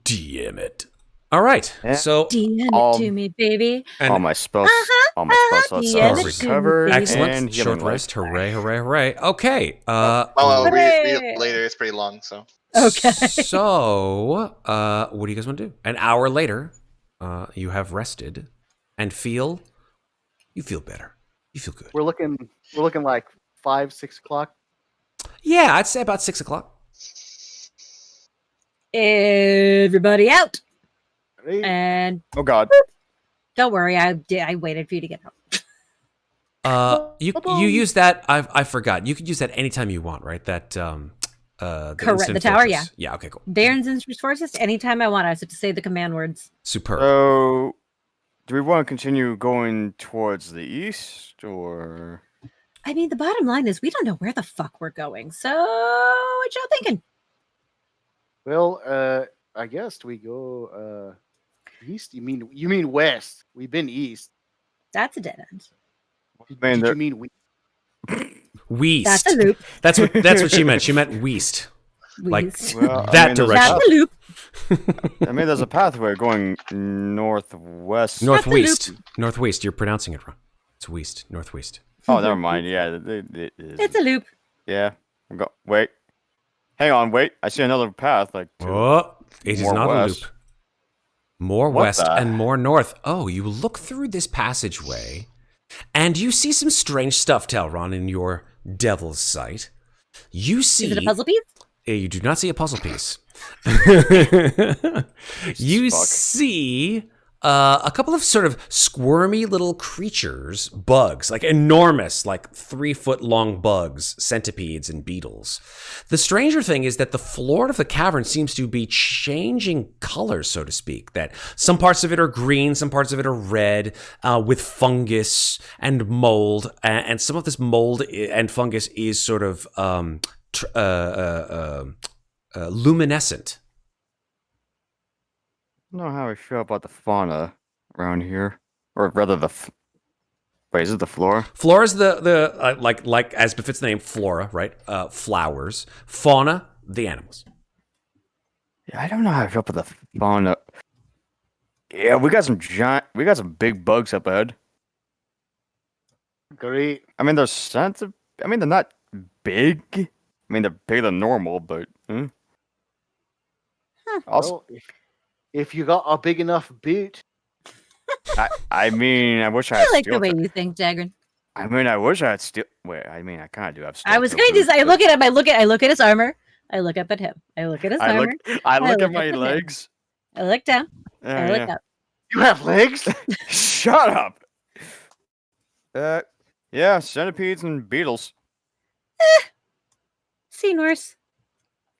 DM it. All right, Yeah. so DM All- it to me, baby. all and my spells, all my spell slots Yeah, are that's recovered. good. excellent. And Short healing light. rest. Hooray, hooray, hooray. Okay. Well, I'll read Hooray! it later. It's pretty long, so. Okay. So, what do you guys want to do? An hour later, you have rested and you feel better. You feel good. We're looking like 5-6 o'clock. Yeah, I'd say about 6 o'clock. Everybody out. Ready? And Oh God. don't worry, I waited for you to get out. You use that. I forgot. You could use that anytime you want, right? That the Correct, instant the tower, fortress. yeah. Yeah. Okay. Cool. Darren's instant forces anytime I want. I just have to say the command words. Superb. So, do we want to continue going towards the east, or? I mean, the bottom line is we don't know where the fuck we're going. So what y'all thinking? Well, I guess we go east. You mean west? We've been east. That's a dead end. Man, Did there- you mean we? Weast. That's a loop. That's what she meant. She meant Weast. Like, Weast. well, That I mean, direction. That's a loop. I mean, there's a pathway going northwest. Northwest. Northwest. You're pronouncing it wrong. It's west. Northwest. Oh, never mind. Yeah, It's a loop. yeah. Wait. Hang on. Wait. I see another path. Like to Oh, it is more not west. a loop. More What west the- and more north. Oh, you look through this passageway, and you see some strange stuff, Talron, in your devil's sight. You see. Is it a puzzle piece? You do not see a puzzle piece. You Fuck. see a couple of sort of squirmy little creatures, bugs, like enormous, like 3-foot long bugs, centipedes and beetles. The stranger thing is that the floor of the cavern seems to be changing colors, so to speak. That some parts of it are green, some parts of it are red, with fungus and mold, and some of this mold and fungus is sort of luminescent. I don't know how I feel about the fauna around here, or rather the Wait, is it the flora? Flora's the like as befits the name, flora, right? Flowers. Fauna, the animals. Yeah, I don't know how I feel about the fauna. Yeah, we got some big bugs up ahead. Great. I mean, they're not big. I mean, they're bigger than normal, but also, Well, if you got a big enough boot, I mean, I wish I I had like the steel. way you think, Daggrin. I mean, I wish I had steel. Wait, I mean, I kind of do have steel. I was toe going to boots, say, I but look at him. I look at his armor. I look up at him. I look at his I armor. I look look at my up at him. legs. I look down. I look Yeah. up. you have legs. Shut up. Yeah, centipedes and beetles, Sea Norse.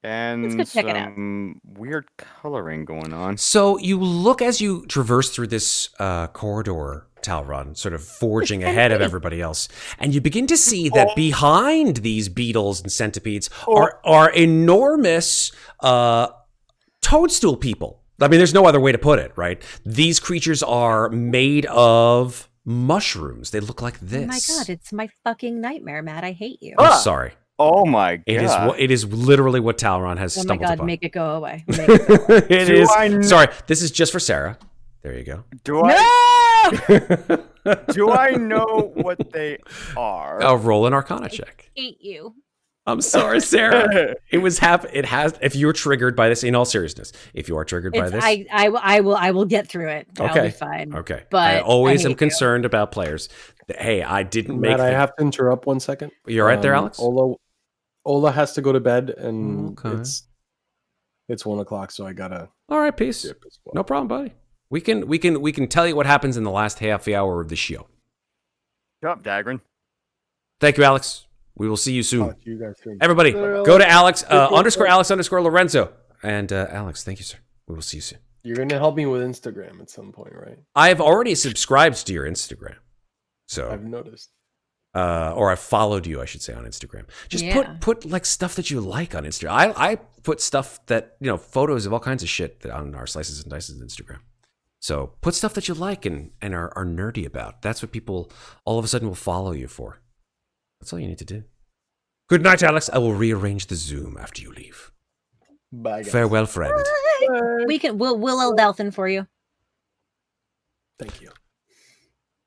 and go check it out. some weird coloring going on. So you look as you traverse through this corridor, Talron, sort of forging ahead of everybody else, and you begin to see that behind these beetles and centipedes are enormous toadstool people. I mean, there's no other way to put it, right? These creatures are made of mushrooms. They look like this. Oh my god, it's my fucking nightmare, Matt. I hate you. I'm sorry. Oh my god! It is literally what Talron has Oh my stumbled god, upon. make it go away. Make it go away. It Do is. I kn- Sorry, this is just for Sarah. There you go. Do I No! do I know what they are? Roll an Arcana check. hate you. I'm sorry, Sarah. It has. If you're triggered by this, in all seriousness, if you are triggered by It's, this, I will get through it. I'll Okay. be fine. okay. but I always I am hate you. concerned about players. Hey, I didn't make. Matt, I have to interrupt 1 second. You're right there, Alex. Ola has to go to bed, and Okay. it's 1 o'clock, so I gotta All right, peace. dip as well. No problem, buddy. We can tell you what happens in the last half hour of the show. Shut up, Daggrin. Thank you, Alex. We will see you soon. Talk to you guys soon. Everybody, Later, go to Alex _Alex _Lorenzo. And Alex, thank you, sir. We will see you soon. You're gonna help me with Instagram at some point, right? I've already subscribed to your Instagram. So, I've noticed. or I've followed you, I should say, on Instagram. Just Yeah. put like stuff that you like on Instagram. I put stuff that, photos of all kinds of shit on our Slices and Dices Instagram. So put stuff that you like and are nerdy about. That's what people all of a sudden will follow you for. That's all you need to do. Good night, Alex. I will rearrange the Zoom after you leave. Bye, guys. Farewell, friend. We'll Elbauthin for you. Thank you.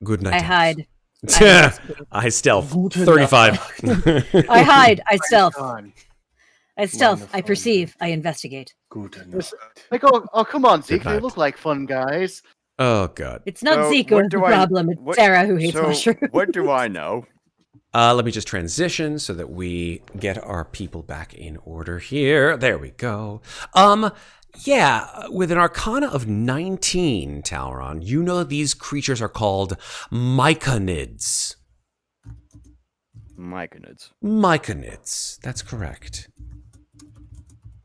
Good night. I Alex. hide. I stealth. Guten 35. I hide. I stealth. On. I stealth. I Wonderful. perceive. I investigate. Guten This- Nacht. Like, oh, come on, Zeke. They night. look like fun guys. Oh, God. It's not So, Zeke what who's the do I- problem. It's what- Sarah who hates So, mushrooms. what do I know? Let me just transition so that we get our people back in order here. There we go. Yeah, with an Arcana of 19, Talron, you know these creatures are called myconids. Myconids. Myconids, that's correct.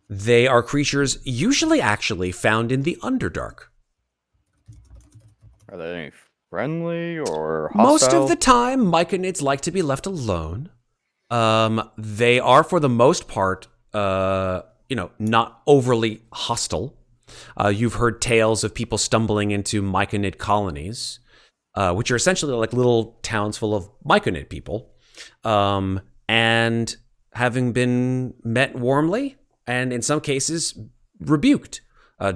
They are creatures usually actually found in the Underdark. Are they friendly or hostile? Most of the time, myconids like to be left alone. They are, for the most part, not overly hostile. You've heard tales of people stumbling into myconid colonies, which are essentially like little towns full of myconid people, and having been met warmly and in some cases rebuked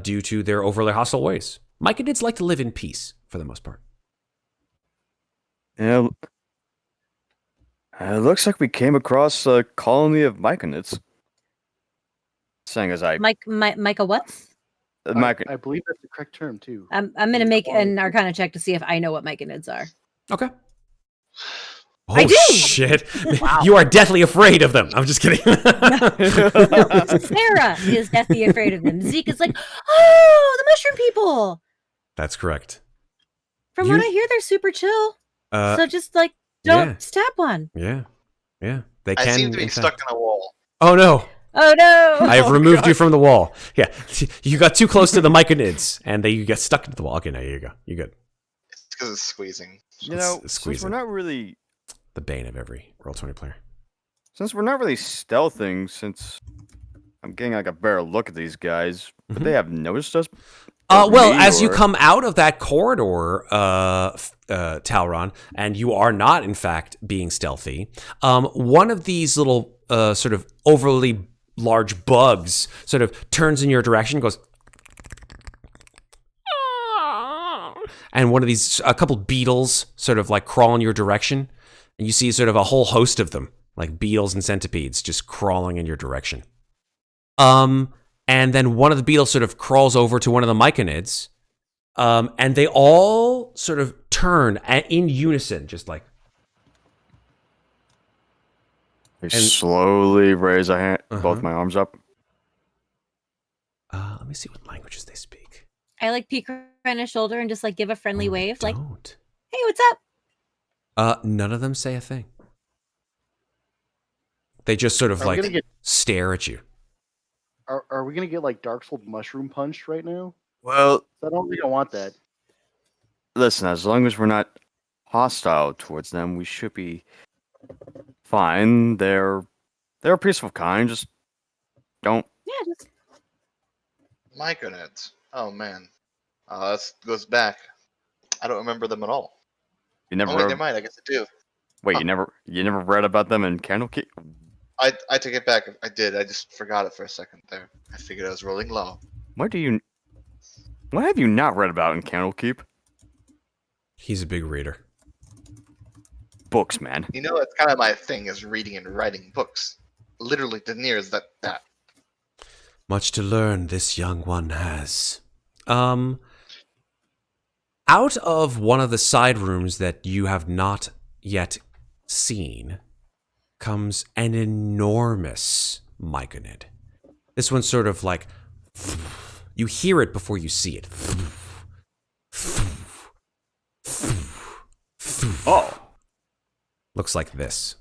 due to their overly hostile ways. Myconids like to live in peace for the most part. Yeah. It looks like we came across a colony of myconids. Saying as I... Micah, what? mycon- I believe that's the correct term too. I'm gonna make an Arcana check to see if I know what myconids are. Okay. Oh, I do! Shit. You are deathly afraid of them. I'm just kidding. No, Sarah is deathly afraid of them. Zeke is like, oh, the mushroom people. That's correct. From You- what I hear, they're super chill. Uh, So just like, don't yeah. stab one. yeah. Yeah. They I can. seem to be in stuck fact- in a wall. Oh, no. Oh no! I have removed you from the wall. Yeah. You got too close to the myconids and you got stuck into the wall. Okay, now you go. You're good. It's because it's squeezing. You know, It's since squeezing. we're not really The bane of every Roll20 player. stealthing, since I'm getting like a better look at these guys, would Mhm. they have noticed us? Well, me, as you or- come out of that corridor, Talron, and you are not, in fact, being stealthy, one of these little sort of overly large bugs sort of turns in your direction, goes, and a couple beetles sort of like crawl in your direction, and you see sort of a whole host of them, like beetles and centipedes, just crawling in your direction. And then one of the beetles sort of crawls over to one of the myconids, and they all sort of turn in unison, just like. I slowly raise a hand, both Uh-huh. my arms up. Let me see what languages they speak. I like peek on his shoulder and just like give a friendly wave, like, Don't. "Hey, what's up?" None of them say a thing. They just sort of Are we like gonna get- stare at you. Are we gonna get like Dark Soul mushroom punched right now? Well, I don't think I want that. listen, as long as we're not hostile towards them, we should be fine. They're a peaceful kind. Just don't. Yeah, just Myconids. Oh man. That goes back. I don't remember them at all. You never. Oh wait, never mind. I guess I do. Wait, Huh. you never read about them in Candlekeep? I take it back. I did. I just forgot it for a second there. I figured I was rolling low. What have you not read about in Candlekeep? He's a big reader. Books, man. You know, that's kind of my thing is reading and writing books. Literally, the near is that. Much to learn this young one has. Out of one of the side rooms that you have not yet seen comes an enormous myconid. This one's sort of like, you hear it before you see it. Oh, Looks like this.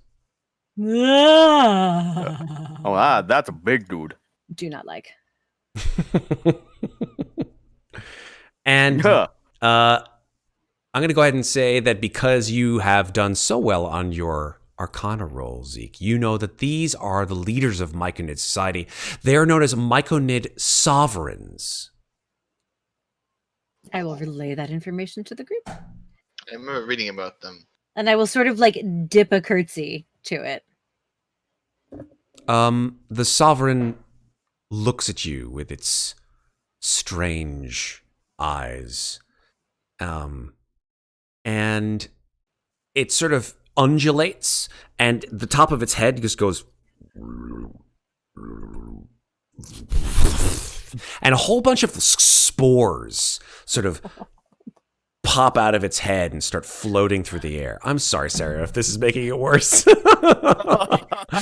that's a big dude. do not like. And Huh. I'm going to go ahead and say that because you have done so well on your Arcana roll, Zeke, you know that these are the leaders of Myconid society. They are known as Myconid sovereigns. I will relay that information to the group, I remember reading about them. and I will sort of like dip a curtsy to it. The sovereign looks at you with its strange eyes, and it sort of undulates, and the top of its head just goes, and a whole bunch of spores sort of pop out of its head and start floating through the air. I'm sorry, Sarah, if this is making it worse.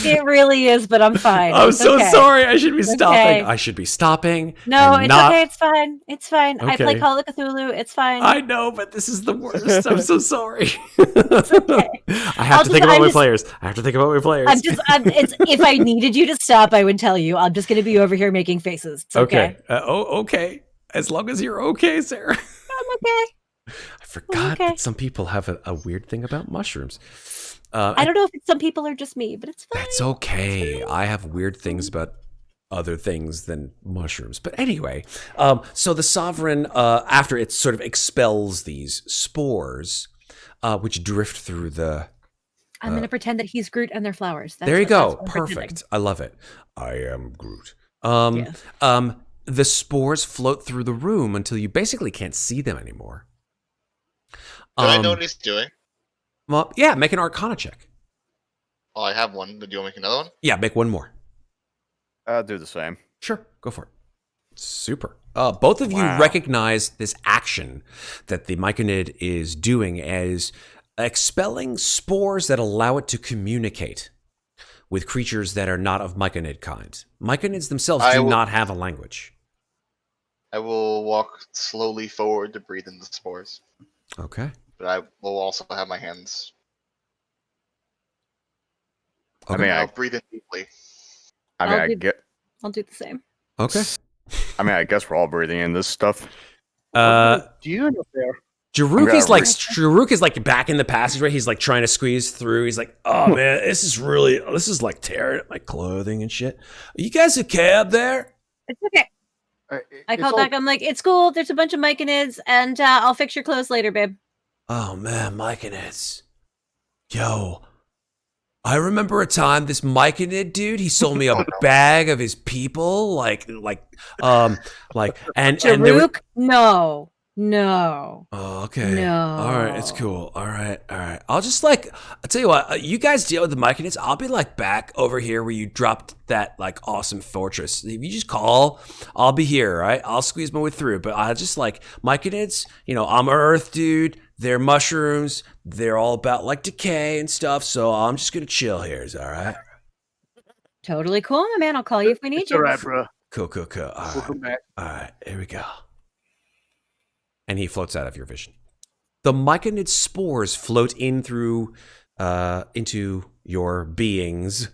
It really is, but I'm fine. I'm It's so okay. sorry. I should be It's stopping. okay. I should be stopping. No, and it's not- okay. It's fine. It's fine. I play Okay. Call of Cthulhu. It's fine. I know, but this is the worst. I'm so sorry. okay. I have to think about my players. I have to think about my players. It's if I needed you to stop, I would tell you. I'm just going to be over here making faces. It's okay. Okay. As long as you're okay, Sarah. I'm okay. I forgot that some people have a weird thing about mushrooms. I don't know if it's some people or just me, but it's fine. That's okay. I have weird things about other things than mushrooms. But anyway, so the sovereign, after it sort of expels these spores, which drift through the... I'm going to pretend that he's Groot and they're flowers. there you go. that's what I'm Perfect. pretending. I love it. I am Groot. Yes. The spores float through the room until you basically can't see them anymore. Do I know what he's doing? Well, yeah, make an Arcana check. Oh, I have one. Do you want to make another one? Yeah, make one more. I'll do the same. Sure, go for it. Super. Both of you Wow. recognize this action that the myconid is doing as expelling spores that allow it to communicate with creatures that are not of myconid kind. Myconids themselves do not have a language. I will walk slowly forward to breathe in the spores, Okay. but I will also have my hands. I mean, I'll breathe in deeply. I'll do the same. Okay. I guess we're all breathing in this stuff. Uh, Do you know there? Jaruk I'm is gonna like back in the passageway. He's like trying to squeeze through. He's like, "Oh man, this is like tearing at my clothing and shit. Are you guys okay up there?" It's okay. I It's called all- back. I'm like, it's cool. There's a bunch of Myconids, and I'll fix your clothes later, babe. Oh man, Myconids. Yo, I remember a time this Myconid dude, he sold me a bag of his people, and there was, Jaruk? No. No. oh, okay. No. All right, it's cool. All right. I'll just I'll tell you what, you guys deal with the Myconids. I'll be back over here where you dropped that awesome fortress. If you just call, I'll be here, all right? I'll squeeze my way through. But I just Myconids, I'm an earth dude. They're mushrooms. They're all about decay and stuff. So I'm just going to chill here. Is that all right? Totally cool, my man. I'll call you if we need It's you. all right, bro. Cool. All right. We'll come back. All right, here we go. And he floats out of your vision. The Myconid spores float in through into your beings,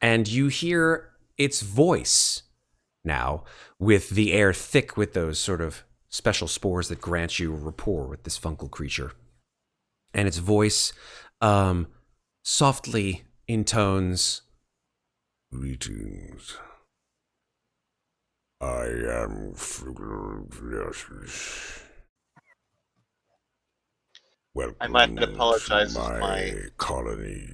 and you hear its voice now, with the air thick with those sort of special spores that grant you rapport with this fungal creature. And its voice softly intones, "Greetings. I am welcome. I might apologize to if my colony."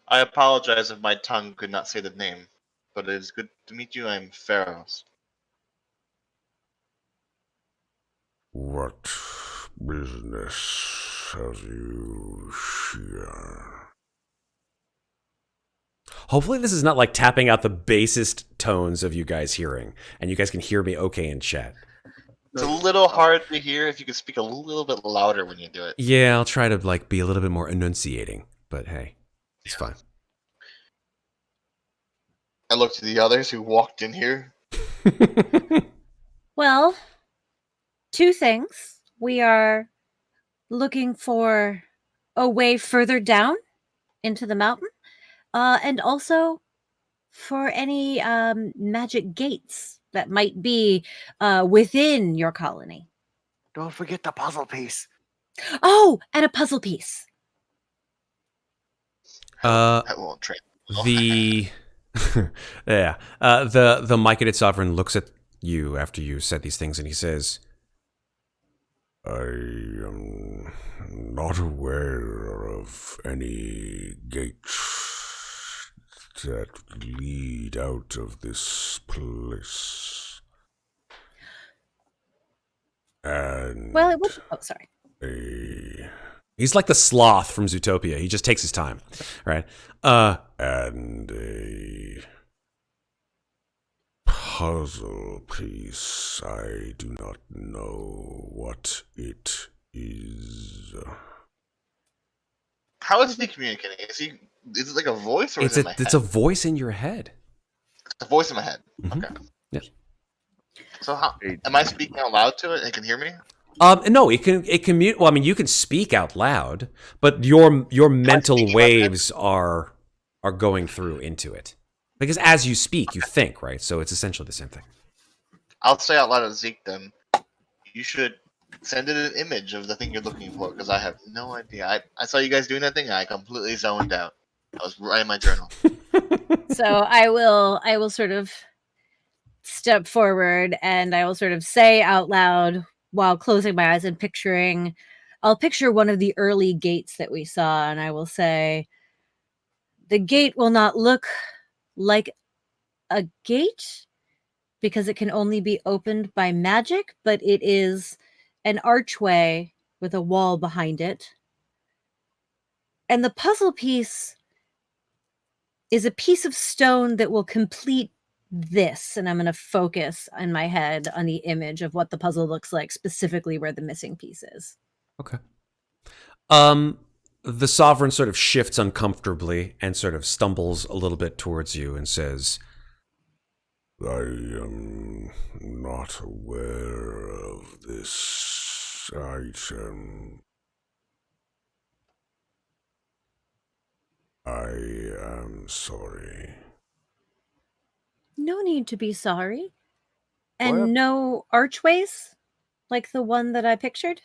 I apologize if my tongue could not say the name, but it is good to meet you. I'm Ferros. What business have you here? Hopefully this is not tapping out the basest tones of you guys hearing, and you guys can hear me okay in chat. It's a little hard to hear if you could speak a little bit louder when you do it. Yeah, I'll try to be a little bit more enunciating, but hey, it's fine. I look to the others who walked in here. Well, two things. We are looking for a way further down into the mountain, and also for any magic gates that might be within your colony. Don't forget the puzzle piece. Oh, and a puzzle piece. That won't train. The yeah, the Myconid sovereign looks at you after you said these things, and he says, "I am not aware of any gates that lead out of this place." And Well, it would. Oh, sorry. he's like the sloth from Zootopia. He just takes his time, right? And a puzzle piece. I do not know what it is. How is he communicating? Is it like a voice or is it in my head? It's a voice in your head. It's a voice in my head. Mhm. Okay. Yeah. So how am I speaking out loud to it? It can hear me? No, it can mute. Well, I mean, you can speak out loud, but your mental speak in my waves are going through into it. Because as you speak, you think, right? So it's essentially the same thing. I'll say out loud to Zeke then. You should send it an image of the thing you're looking for, because I have no idea. I saw you guys doing that thing, and I completely zoned out. I was writing my journal. So I will sort of step forward, and I will sort of say out loud while closing my eyes and I'll picture one of the early gates that we saw, and I will say, the gate will not look like a gate because it can only be opened by magic, but it is an archway with a wall behind it. And the puzzle piece is a piece of stone that will complete this. And I'm going to focus in my head on the image of what the puzzle looks like, specifically where the missing piece is. Okay. The sovereign sort of shifts uncomfortably and sort of stumbles a little bit towards you and says, "I am not aware of this item. I am sorry." No need to be sorry. And Well- no archways like the one that I pictured?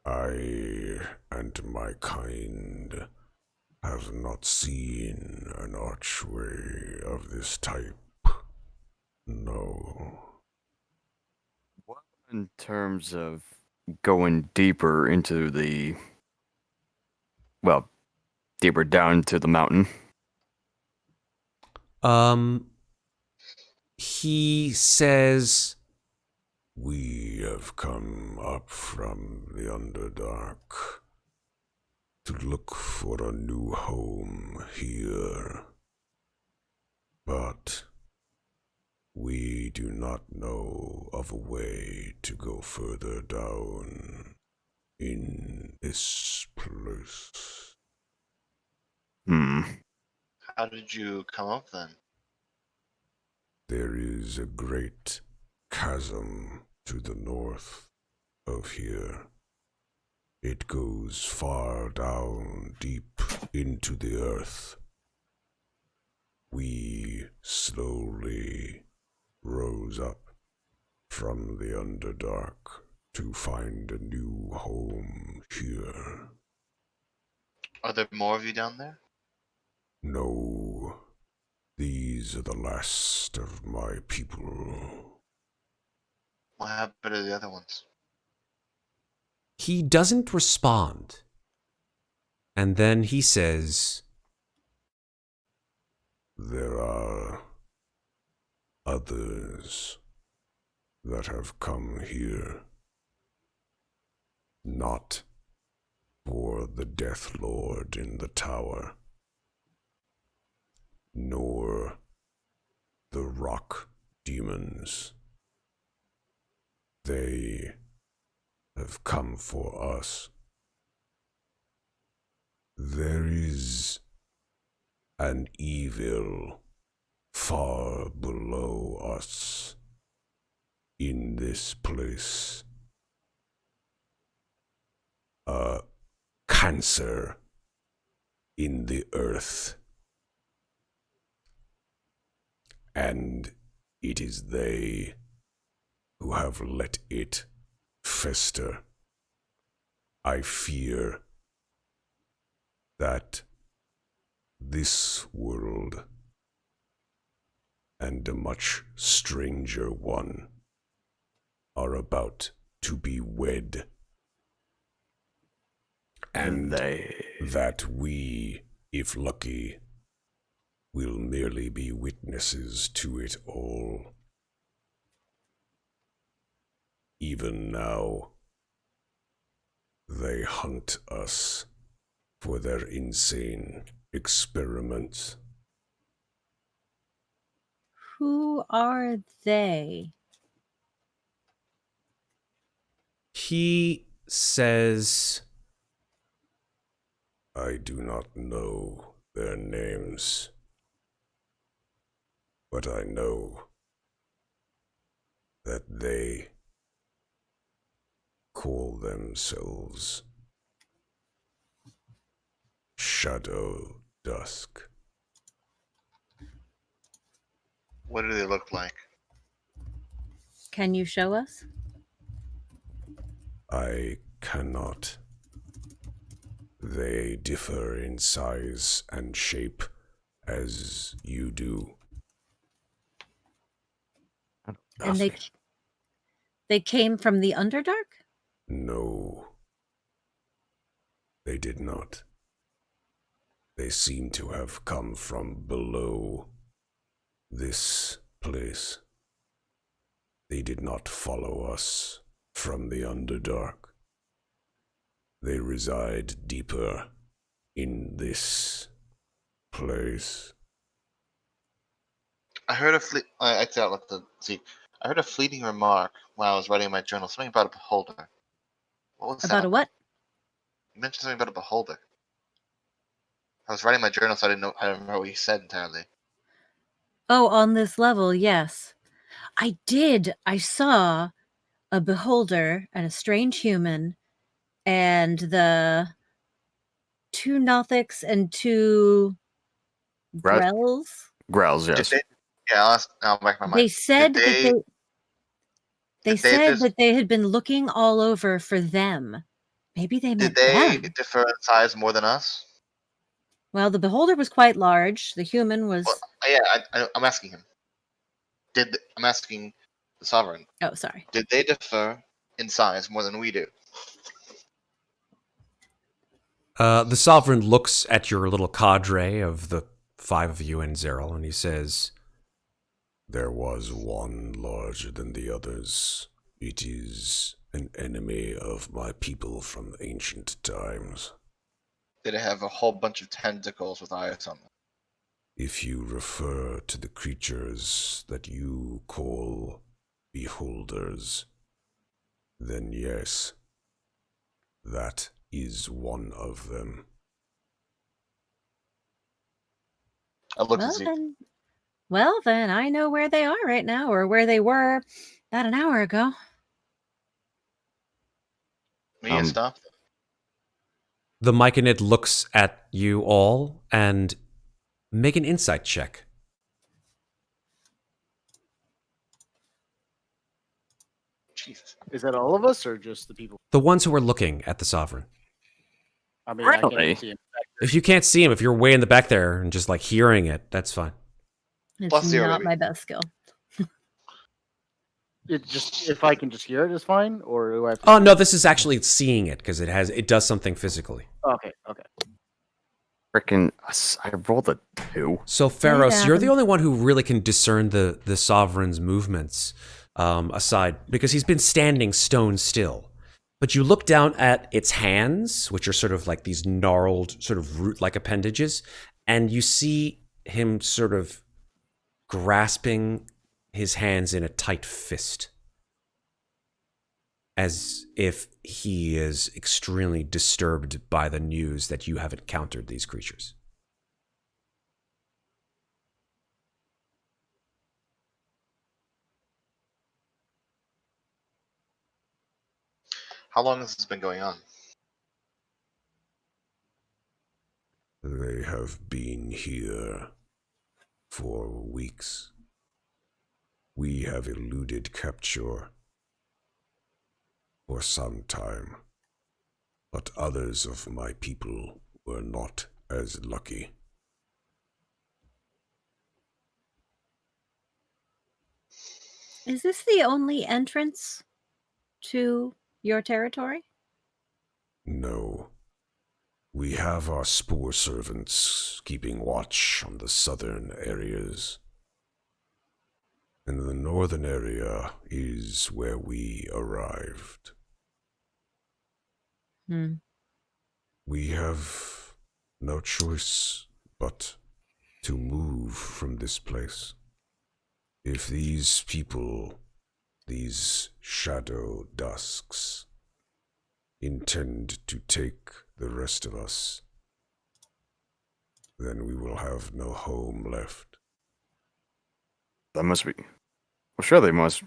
I and my kind have not seen an archway of this type. No. In terms of going deeper into the, well, deeper down to the mountain. He says, We have come up from the Underdark to look for a new home here. But we do not know of a way to go further down in this place. How did you come up then? There is a great chasm to the north of here. It goes far down, deep into the earth. We slowly rose up from the Underdark to find a new home here. Are there more of you down there? No, these are the last of my people. What happened to the other ones? he doesn't respond. And then he says, There are others that have come here, not for the Death Lord in the tower, nor the rock demons. They have come for us. There is an evil far below us in this place. A cancer in the earth. And it is they who have let it fester. I fear that this world and a much stranger one are about to be wed. And that we, if lucky, will merely be witnesses to it all. Even now, they hunt us for their insane experiments. Who are they? he says, I do not know their names, but I know that they call themselves Shadow Dusk. What do they look like? Can you show us? I cannot. They differ in size and shape as you do. And they came from the Underdark? No, they did not. They seem to have come from below this place. They did not follow us from the Underdark. They reside deeper in this place. I heard a I said out loud to Zeke. I heard a fleeting remark while I was writing my journal. Something about a beholder. What was About that? a what? You mentioned something about a beholder. I was writing my journal, so I didn't know. I don't remember what he said entirely. Oh, on this level, yes. I did. I saw a beholder and a strange human and the two Nothics and two Grells. Growls, yes. Yeah, I'll back my mind. They said Did that they did they said just- that they had been looking all over for them. Maybe they Did meant they them. differ in size more than us? Well, the beholder was quite large. The human was. Well, yeah, I'm asking him. I'm asking the sovereign. Oh, sorry. Did they differ in size more than we do? The Sovereign looks at your little cadre of the 5 of you and Zeril, and he says, There was one larger than the others. It is an enemy of my people from ancient times. Did it have a whole bunch of tentacles with eyes on them? If you refer to the creatures that you call beholders, then yes, that is one of them. I looked Well at Zeke. then, I know where they are right now, or where they were about an hour ago. We need to stop them. the Myconid looks at you all and make an insight check. Jesus. Is that all of us or just the people? The ones who are looking at the Sovereign. I mean, I Really? can't see him. If you can't see him, if you're way in the back there and just like hearing it, that's fine. It's Plus zero, not baby. my best skill. It just if I can just hear it is fine, or do I have to... Oh no, this is actually seeing it because it does something physically. Okay. Freaking, I rolled a 2. So Ferros, you're the happens. only one who really can discern the Sovereign's movements, aside because he's been standing stone still. But you look down at its hands, which are sort of like these gnarled, sort of root-like appendages, and you see him sort of grasping his hands in a tight fist, as if he is extremely disturbed by the news that you have encountered these creatures. How long has this been going on? They have been here for weeks. We have eluded capture for some time, but others of my people were not as lucky. Is this the only entrance to your territory? No. We have our spore servants keeping watch on the southern areas. And the northern area is where we arrived. We have no choice but to move from this place. If these people, these shadow dusks, intend to take the rest of us, then we will have no home left. That must be. Well, sure, they must.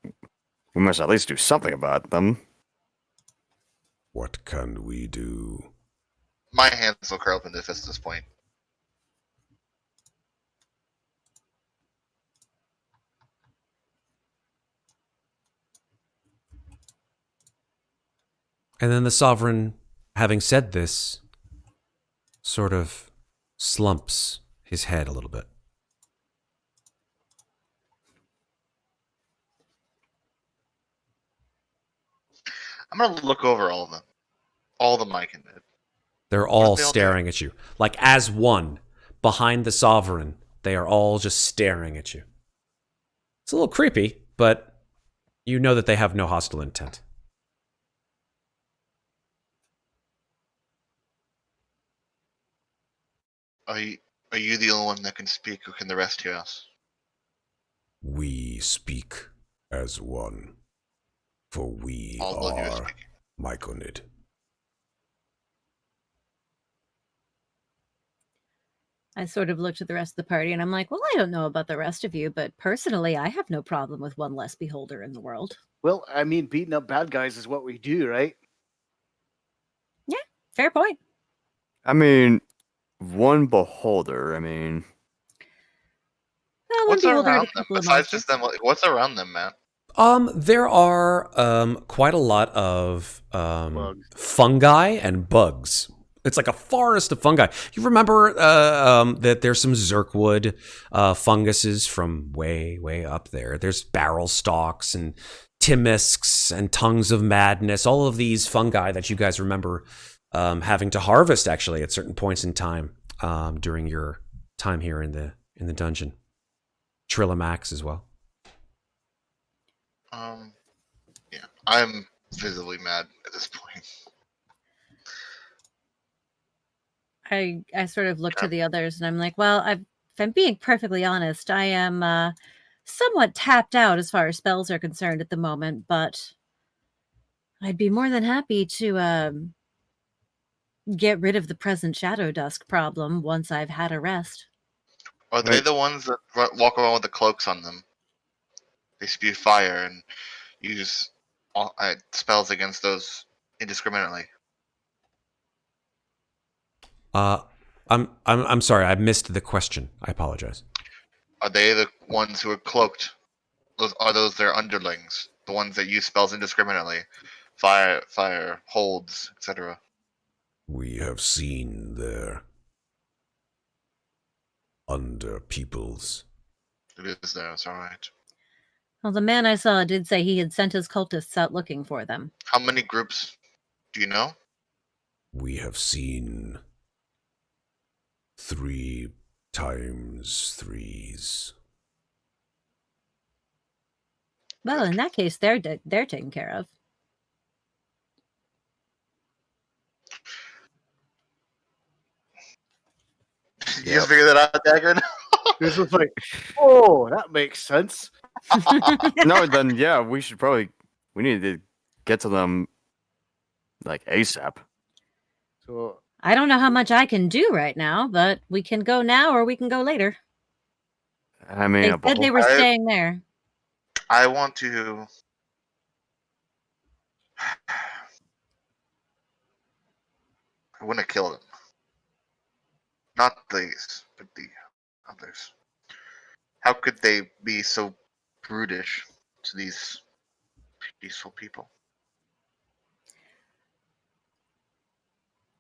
We must at least do something about them. What can we do? My hands will curl up into a fist at this point. And then the Sovereign, having said this, sort of slumps his head a little bit. I'm gonna look over all of them. All the mic in it. They're all What they all staring at you. Like as one, behind the Sovereign, they are all just staring at you. It's a little creepy, but you know that they have no hostile intent. Are you the only one that can speak, or can the rest hear us? We speak as one, for we All of you are are speaking. Myconid. I sort of looked at the rest of the party and I'm like, well, I don't know about the rest of you, but personally, I have no problem with one less beholder in the world. Well, I mean, beating up bad guys is what we do, right? Fair point. I mean, one beholder. I mean, One What's beholder and around a them? couple of Besides monsters. just them, what's around them, man? There are quite a lot of Bugs. fungi and bugs It's like a forest of fungi. You remember that there's some Zerkwood funguses from way, way up there. There's barrel stalks and Timisks and tongues of madness. All of these fungi that you guys remember having to harvest actually at certain points in time during your time here in the dungeon. Trillimax as well. Yeah, I'm visibly mad at this point. I sort of look to the others and I'm like, well, if I'm being perfectly honest, I am somewhat tapped out as far as spells are concerned at the moment, but I'd be more than happy to get rid of the present Shadow Dusk problem once I've had a rest. Are they the ones that walk around with the cloaks on them? They spew fire and use spells against those indiscriminately. I'm sorry, I missed the question. I apologize. Are they the ones who are cloaked? Are those their underlings? The ones that use spells indiscriminately? Fire, holds, etc. We have seen their under peoples. It is there, it's alright. Well, the man I saw did say he had sent his cultists out looking for them. How many groups do you know? We have seen 3 times 3s. Well, in that case, they're taken care of. You just figured that out, Daggrin? This was like, oh, that makes sense. No, then yeah, we need to get to them like ASAP. So I don't know how much I can do right now, but we can go now or we can go later. I mean, They said they were staying there. I want to... I want to kill them. Not these, but the others. How could they be so brutish to these peaceful people?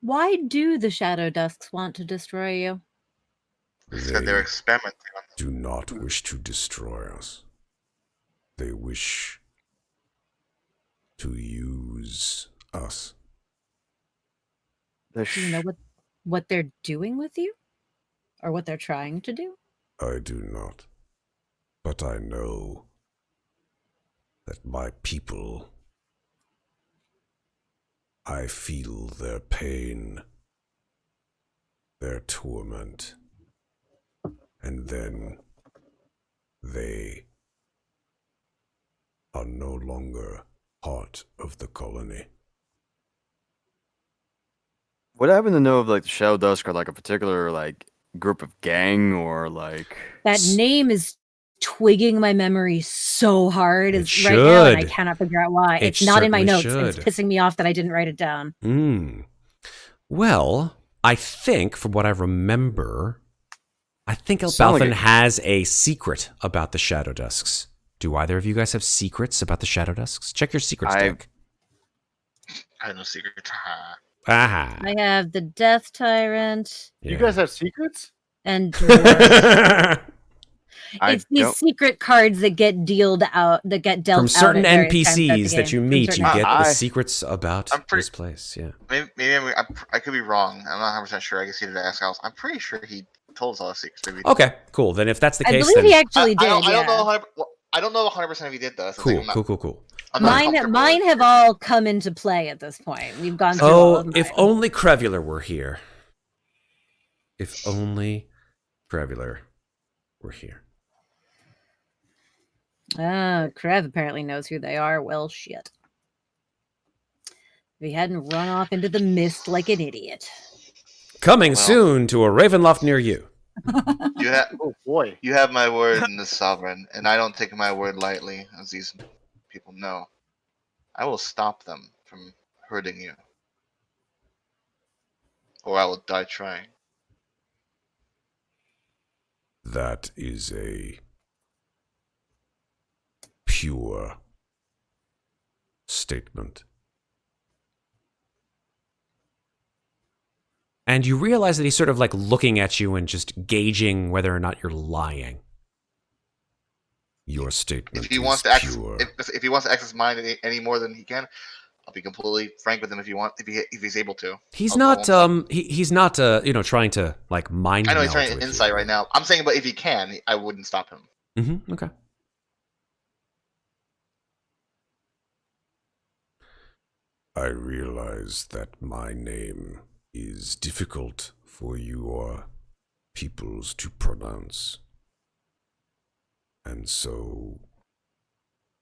Why do the Shadow Dusks want to destroy you? They said they're experimenting on them. Do not wish to destroy us. They wish to use us. Do you know what they're doing with you? Or what they're trying to do? I do not. But I know that my people, I feel their pain, their torment, and then they are no longer part of the colony. Would I happen to know if like the Shadow Dusk are like a particular like group of gang or like That name is twigging my memory so hard It right now, and I should. cannot figure out why. It It's not in my certainly notes. It's should. pissing me off that I didn't write it down. Well, I think from what I remember, I think Sound like Elbauthin has a secret about the Shadow Dusks. Do either of you guys have secrets about the Shadow Dusks? Check your secrets deck. I have no secret. Aha. I have the Death Tyrant you guys have secrets? and Dwarf. I It's these don't- secret cards that get dealt out From certain at various times throughout the NPCs that game. you From meet, certain you get the I- secrets about I'm pretty- this place. Yeah. Maybe I could be wrong. I'm not 100% sure. I guess he did ask Alice. I'm pretty sure he told us all the secrets. Maybe. Okay, cool. Then if that's the I case, believe then he actually did. I don't yeah. know. I don't know 100% if he did though. That's the thing. cool. I'm not Mine comfortable have with- all come into play at this point. We've gone through all of Oh, mine. if only Crevular were here. If only Crevular were here. Krev apparently knows who they are. Well, shit. If he hadn't run off into the mist like an idiot. Coming soon to a Ravenloft near you. You have, Oh boy. you have my word in this sovereign, and I don't take my word lightly, as these people know. I will stop them from hurting you, or I will die trying. That is a pure statement. And you realize that he's sort of like looking at you and just gauging whether or not you're lying. Your statement If he is wants to access, pure. if he wants to access mine any more than he can, I'll be completely frank with him if he's able to. He's I not won't stop. he's not trying to like mind I know he's meld trying with insight you. right now. I'm saying, but if he can, I wouldn't stop him. Mm-hmm. Okay. I realize that my name is difficult for your peoples to pronounce. And so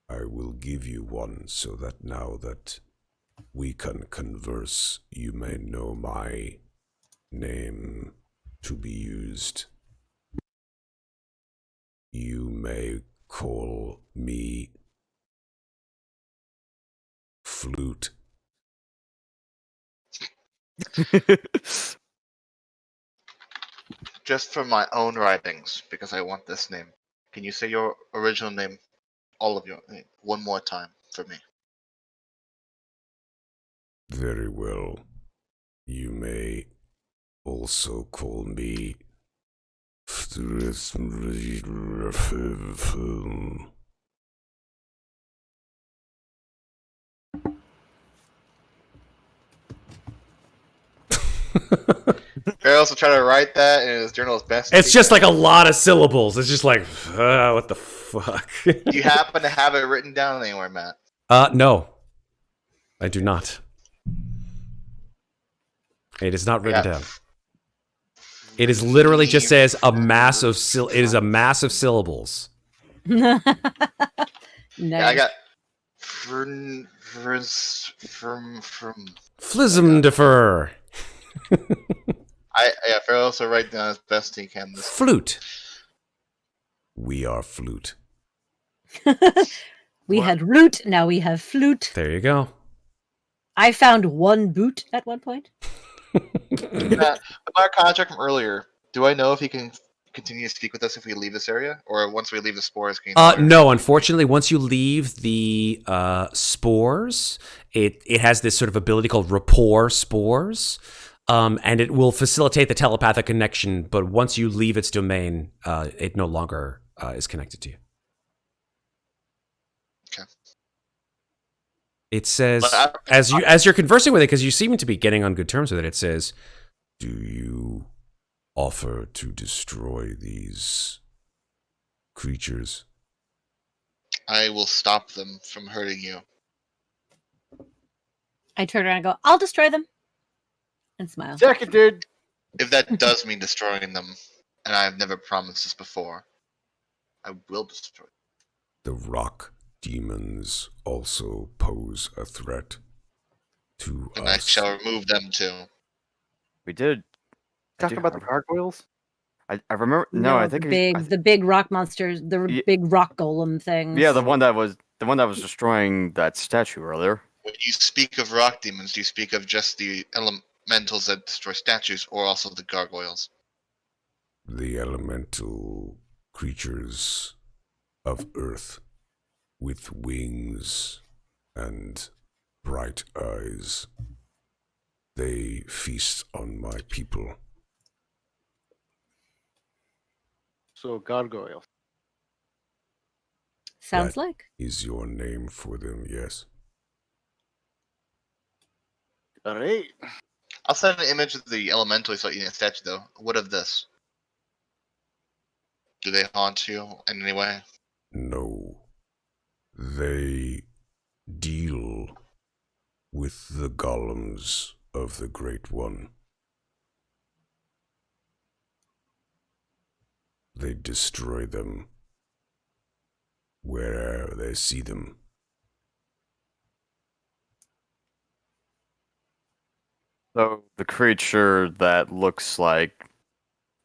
I will give you one so that now that we can converse, you may know my name to be used. You may call me Flute. Just for my own writings, because I want this name. Can you say your original name, all of your name, one more time for me? Very well. You may also call me Ferros will try to write that in his journal as best. It's he just can. like a lot of syllables. It's just like, what the fuck? Do you happen to have it written down anywhere, Matt? No, I do not. It is not written down. It is literally just says a mass of it is a mass of syllables. Nice. Yeah, I got from Flism defer. yeah, Ferros will write down as best he can. This Flute. We are Flute. We What? had root, now we have flute. There you go. I found one boot at one point. Matt, with our contract from earlier, do I know if he can continue to speak with us if we leave this area, or once we leave the spores? Can he No, unfortunately, once you leave the spores, it has this sort of ability called rapport spores, and it will facilitate the telepathic connection. But once you leave its domain, it no longer is connected to you. Okay. It says But as you're conversing with it, because you seem to be getting on good terms with it. It says, Do you offer to destroy these creatures? I will stop them from hurting you. I turn around and go, I'll destroy them. And smile. Seconded. If that does mean destroying them, and I've never promised this before, I will destroy them. The rock demons also pose a threat to And I us. shall remove them too. We did. I Talk do about the have- gargoyles. I remember. No, I think the big rock monsters, the Ye- big rock golem things. Yeah, the one that was destroying that statue earlier. When you speak of rock demons, do you speak of just the elementals that destroy statues, or also the gargoyles? The elemental creatures of earth with wings and bright eyes. They feast on my people. So gargoyles. Sounds That like. is your name for them, yes? All right. I'll send an image of the elemental you saw eating a statue, though. What of this? Do they haunt you in any way? No. They deal with the golems of the Great One. They destroy them wherever they see them. So the creature that looks like,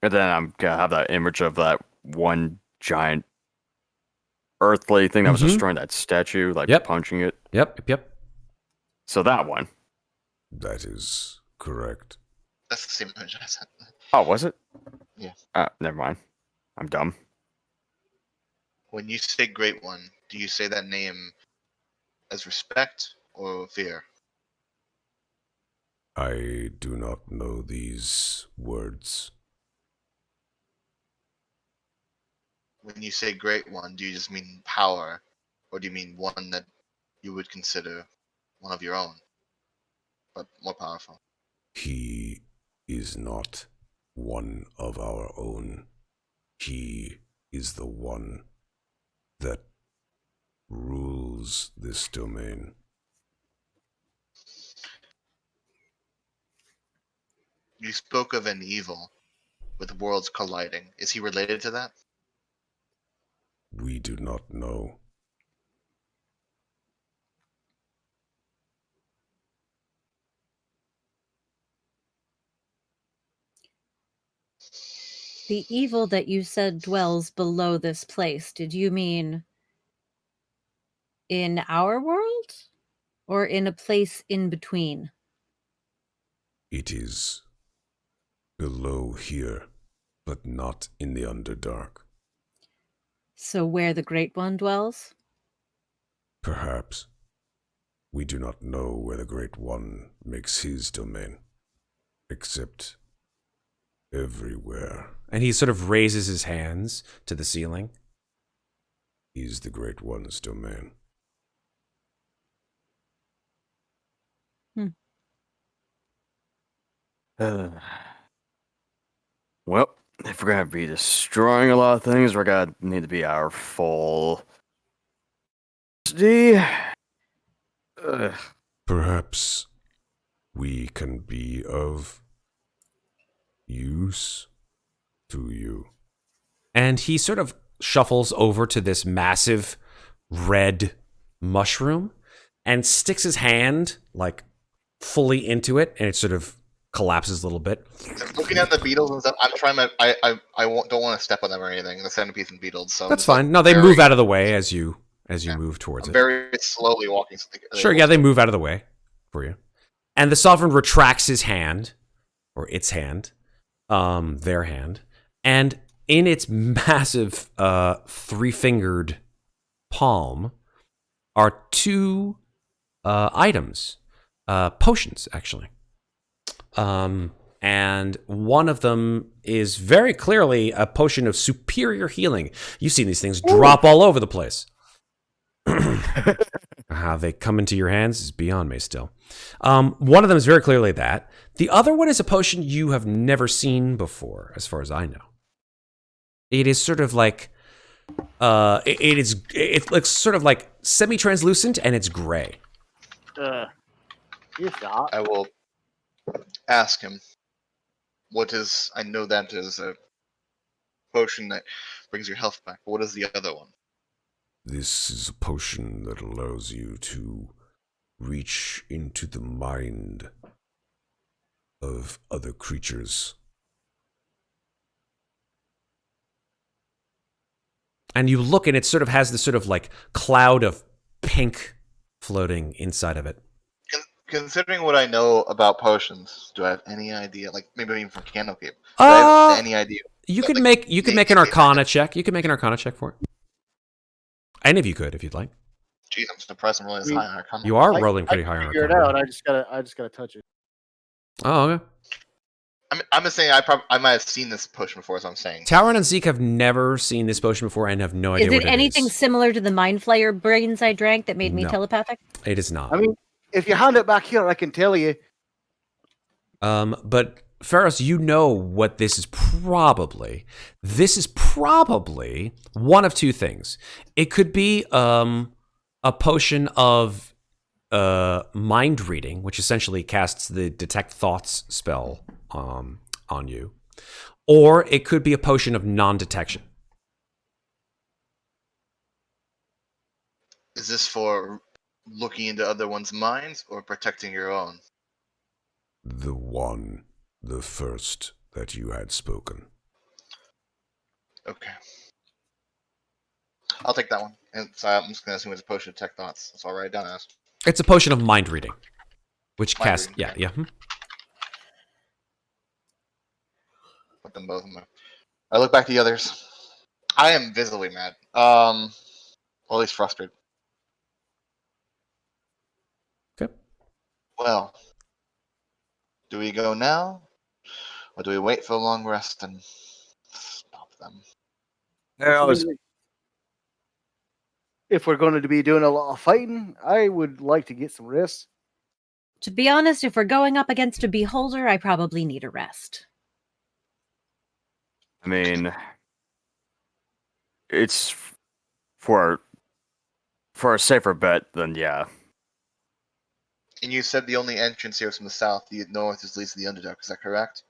and then I'm gonna have that image of that one giant earthly thing that was Mhm. destroying that statue, like Yep. punching it. Yep. So that one. That is correct. That's the same image I sent. Oh, was it? Yeah. Never mind. I'm dumb. When you say Great One, do you say that name as respect or fear? I do not know these words. When you say great one, do you just mean power, or do you mean one that you would consider one of your own, but more powerful? He is not one of our own. He is the one that rules this domain. You spoke of an evil with worlds colliding. Is he related to that? We do not know. The evil that you said dwells below this place, did you mean in our world or in a place in between? It is below here, but not in the Underdark. So where the Great One dwells? Perhaps. We do not know where the Great One makes his domain, except everywhere. And he sort of raises his hands to the ceiling. Is the Great One's domain. Well, if we're gonna be destroying a lot of things, we're gonna need to be our full. Ugh. Perhaps we can be of use to you. And he sort of shuffles over to this massive red mushroom and sticks his hand like fully into it, and it sort of collapses a little bit. Looking at the beetles and stuff, I'm trying to. Don't want to step on them or anything. The centipedes and beetles. So That's I'm just, fine. No, they move out of the way as you move towards I'm it. very slowly walking. Sure, yeah, they move out of the way for you. And the sovereign retracts his hand, or its hand, their hand, and in its massive three-fingered palm are two items, potions, actually. And one of them is very clearly a potion of superior healing. You've seen these things drop all over the place. How they come into your hands is beyond me still. One of them is very clearly that. The other one is a potion you have never seen before, as far as I know. It is sort of like, it looks sort of like semi-translucent, and it's gray. You got. I will ask him. What is? I know that is a potion that brings your health back. But what is the other one? This is a potion that allows you to reach into the mind of other creatures. And you look, and it sort of has this sort of like cloud of pink floating inside of it. Considering what I know about potions, do I have any idea? Like maybe even from Candlekeep. Do I have any idea? You could Like, make an Arcana check. You could make an Arcana check for it. Any of you could, if you'd like. Jeez, I'm surprised I'm rolling this high on Arcana. You are rolling pretty high on Figure it Arcana. out. I just gotta touch it. Oh, okay. I'm just saying I might have seen this potion before, so I'm saying. Talron and Zeke have never seen this potion before and have no idea Is what it it anything is. similar to the Mind Flayer brains I drank that made me No. telepathic? It is not. I mean, if you hand it back here, I can tell you. But Ferros, you know what this is probably. This is probably one of two things. It could be a potion of mind reading, which essentially casts the detect thoughts spell on you, or it could be a potion of non-detection. Is this for looking into other one's minds or protecting your own? The first that you had spoken. Okay. I'll take that one. And so I'm just gonna assume it's a potion of detect thoughts. That's all right down as. It's a potion of mind reading, which Mind casts reading, okay. yeah. Put them both in there. I look back to the others. I am visibly mad. Or at least frustrated. Okay. Well, Do we go now? Or do we wait for a long rest and stop them? If we're going to be doing a lot of fighting, I would like to get some rest. To be honest, if we're going up against a beholder, I probably need a rest. I mean, it's for a safer bet, then yeah. And you said the only entrance here is from the south. The north leads to the Underdark. Is that correct?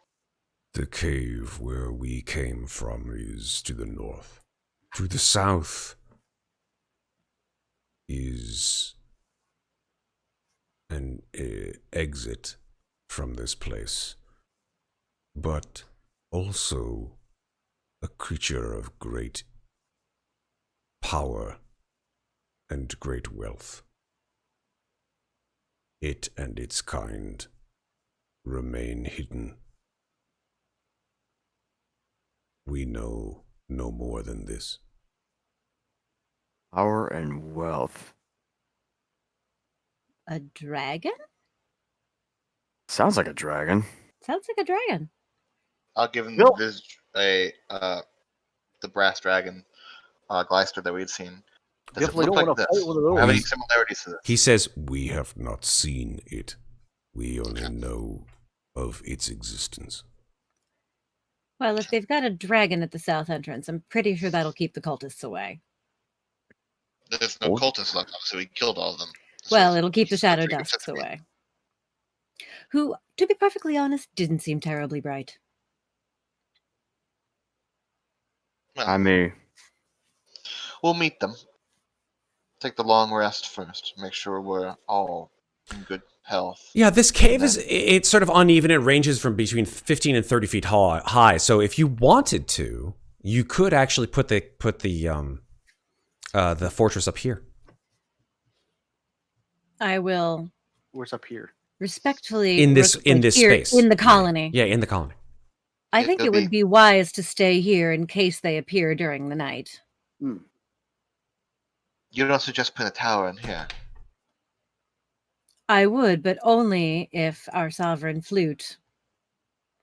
The cave where we came from is to the north. To the south is an exit from this place, but also a creature of great power and great wealth. It and its kind remain hidden. We know no more than this. Power and wealth. A dragon? Sounds like a dragon. Sounds like a dragon. I'll give him Bill. the brass dragon Gleister that we'd seen. Does Definitely it don't look want like to this? fight one of those. Have any similarities to this? He says, we have not seen it. We only know of its existence. Well, if they've got a dragon at the south entrance, I'm pretty sure that'll keep the cultists away. There's no cultists left, so we killed all of them. Well, So it'll keep the it's shadow pretty good dusks sense of me. away. Who, to be perfectly honest, didn't seem terribly bright. Well, I mean, we'll meet them. Take the long rest first. Make sure we're all in good health. Yeah, this cave it's sort of uneven. It ranges from between 15 and 30 feet high. So if you wanted to, you could actually put the fortress up here. I will Where's up here? respectfully In this here, space. in the colony. Yeah, in the colony. I think it It'll would be wise to stay here in case they appear during the night. Hmm. You don't suggest putting a tower in here. I would, but only if our sovereign flute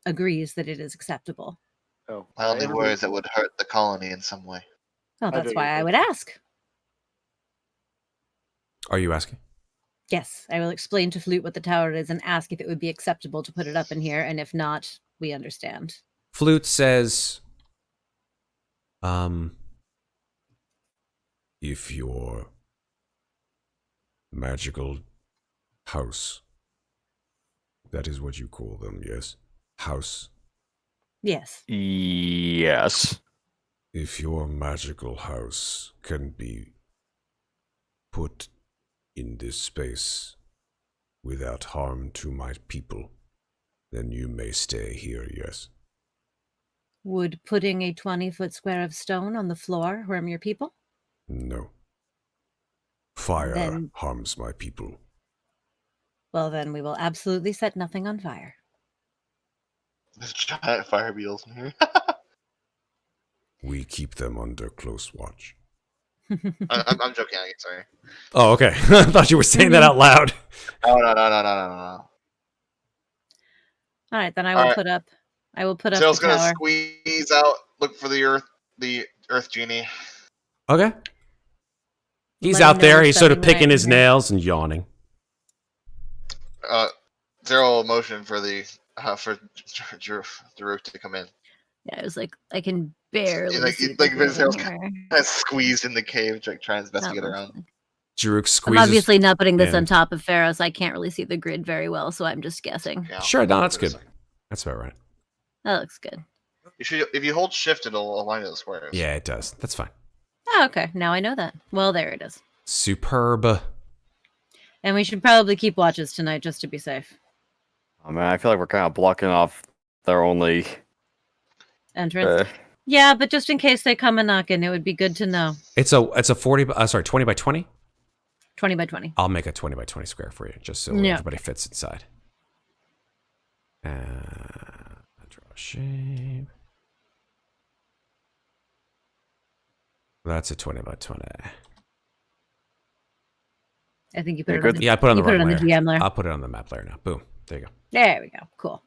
agrees that it is acceptable. Oh, My only everybody- worry is that would hurt the colony in some way. Well, I that's don't why get I that. would ask. Are you asking? Yes, I will explain to Flute what the tower is and ask if it would be acceptable to put it up in here, and if not, we understand. Flute says, If your magical house, that is what you call them, yes? House. Yes. yes. If your magical house can be put in this space without harm to my people, then you may stay here, yes? Would putting a 20-foot square of stone on the floor harm your people? No. Fire Then- harms my people. Well, then we will absolutely set nothing on fire. There's giant fire beetles in here. We keep them under close watch. I'm joking. Sorry. oh, okay. I thought you were saying that out loud. No. All right, then I will Alright. put up. I will put up Zill's the gonna tower. squeeze out, look for the earth genie. Okay. He's Let him out know there. we're He's sort of spending the night picking in his here. nails and yawning. Zero motion for the for Daruk to come in. Yeah, I was like, I can barely like- see like the grid in Vincenzo's here. Kind of squeezed in the cave, trying his best to Not get much. around. Jaruk I'm squeezes. obviously not putting this in. on top of Ferros. I can't really see the grid very well, so I'm just guessing. Yeah, Sure, no, I'll that's give it a good. second. That's about right. That looks good. You should, if you hold shift, it'll align to the squares. Yeah, it does. That's fine. Oh, okay. Now I know that. Well, there it is. Superb. And we should probably keep watches tonight just to be safe. I mean, I feel like we're kind of blocking off their only. Entrance. Yeah, but just in case they come a knocking, it would be good to know. It's a 20 by 20. 20 by 20. I'll make a 20 by 20 square for you, just so Yeah. everybody fits inside. Draw a shape. That's a 20 by 20. I think you put Yeah, it good. on the, Yeah, I put it on you the put it wrong on the layer. GM layer. I'll put it on the map layer now. Boom. There you go. There we go. Cool.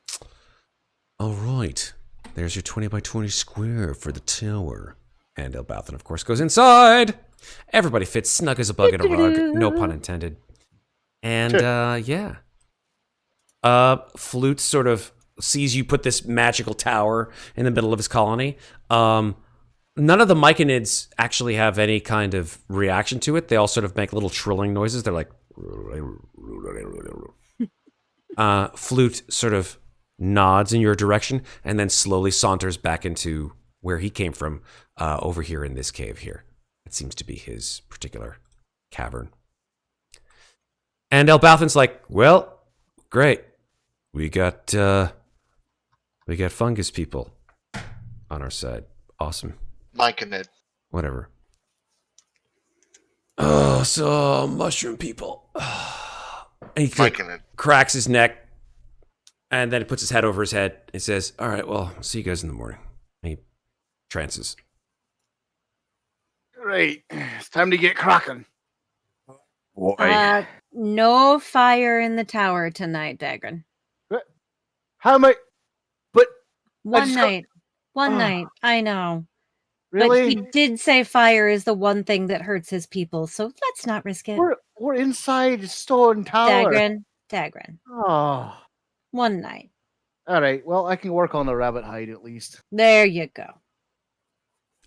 All right. There's your 20 by 20 square for the tower. And Elbauthin, of course, goes inside. Everybody fits snug as a bug in a rug. No pun intended. And, yeah. Flute sort of sees you put this magical tower in the middle of his colony. None of the myconids actually have any kind of reaction to it. They all sort of make little trilling noises. They're like... Flute sort of nods in your direction and then slowly saunters back into where he came from, over here in this cave here. It seems to be his particular cavern. And Elbauthin's like, well, great. We got fungus people on our side. Awesome. Myconid. Whatever. Oh, so mushroom people. And he Myconid. cracks his neck, and then he puts his head over his head and says, all right, well, see you guys in the morning. And he trances. Great. It's time to get cracking. Boy. No fire in the tower tonight, Daggrin. How am I? But One just night. One Ah. night. I know. really, But he did say fire is the one thing that hurts his people, so let's not risk it. we're inside Stone Tower. Daggrin. Oh. One night. All right. Well, I can work on the rabbit hide at least. There you go.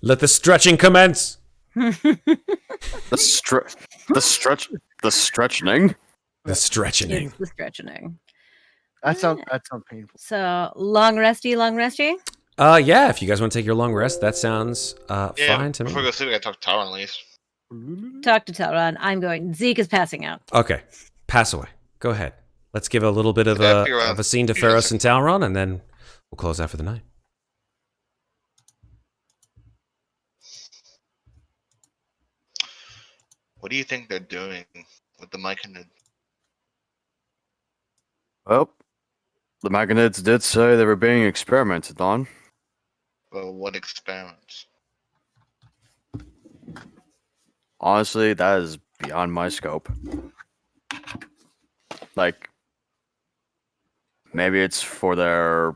Let the stretching commence. The stretching. The stretching. It's the stretching. That sounds painful. So long resty. Yeah, if you guys want to take your long rest, that sounds fine to Before we me. go sleep, I gotta talk to Talron at least. Talk to Talron. I'm going. Zeke is passing out. Okay, pass away. Go ahead. Let's give a little bit of Yeah, figure out- a scene to figure out Ferros and Talron, and then we'll close out for the night. What do you think they're doing with the Myconid? Well, the Magonids did say they were being experimented on. Well, what experiments? Honestly, that is beyond my scope. Like, maybe it's for their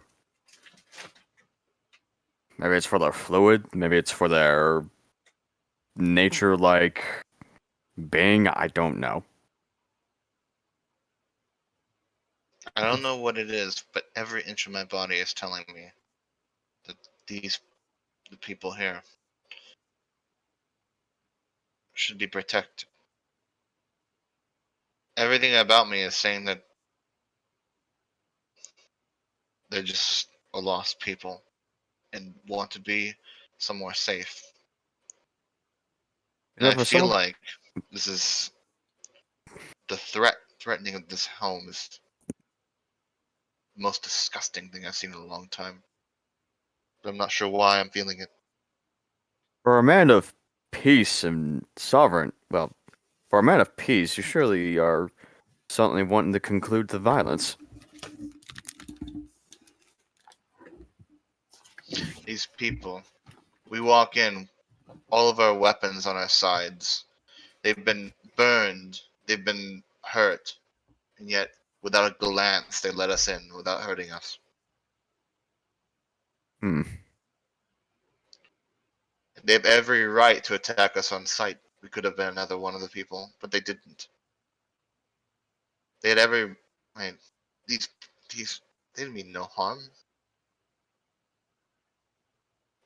fluid, maybe it's for their nature-like being, I don't know. I don't know what it is, but every inch of my body is telling me that the people here should be protected. Everything about me is saying that they're just a lost people and want to be somewhere safe. And Yeah, I for feel some- like this is the threatening of this home is the most disgusting thing I've seen in a long time. But I'm not sure why I'm feeling it. For a man of peace and sovereign, well, for a man of peace, you surely are suddenly wanting to conclude the violence. These people, we walk in, all of our weapons on our sides. They've been burned, they've been hurt, and yet without a glance they let us in without hurting us. Hmm. They have every right to attack us on sight. We could have been another one of the people, but they didn't. They had every. I mean, these they didn't mean no harm,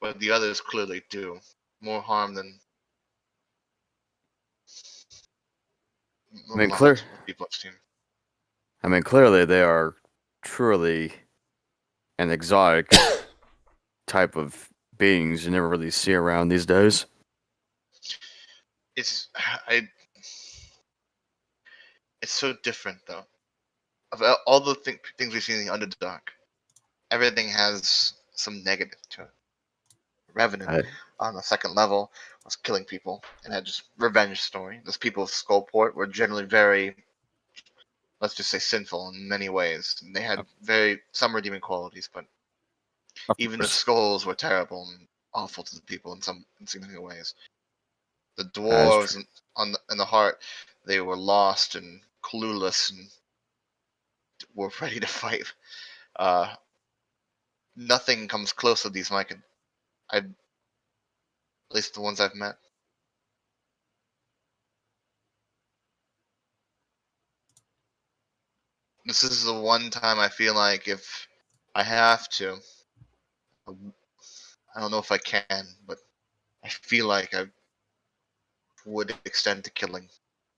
but the others clearly do more harm than. I mean, clear. People I've seen. I mean, clearly they are truly an exotic type of beings you never really see around these days. It's so different though. Of all the things we've seen in the Underdark, everything has some negative to it. Revenant on the second level was killing people and had just revenge story. Those people of Skullport were generally very, let's just say, sinful in many ways. And they had some redeeming qualities, but even the skulls were terrible and awful to the people in some insignificant ways. The dwarves in the heart, they were lost and clueless and we're ready to fight. Nothing comes close to these at least the ones I've met. This is the one time I feel like if I have to, I don't know if I can, but I feel like I would extend to killing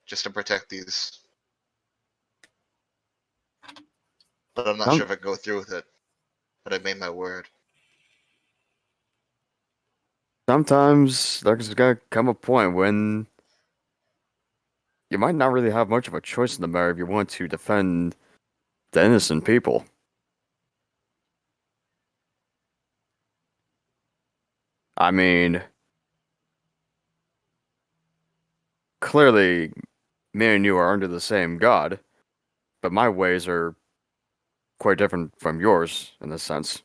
just to protect these. But I'm not sure if I go through with it. But I made my word. Sometimes there's gonna come a point when you might not really have much of a choice in the matter if you want to defend the innocent people. I mean, clearly, me and you are under the same god, but my ways are quite different from yours in this sense.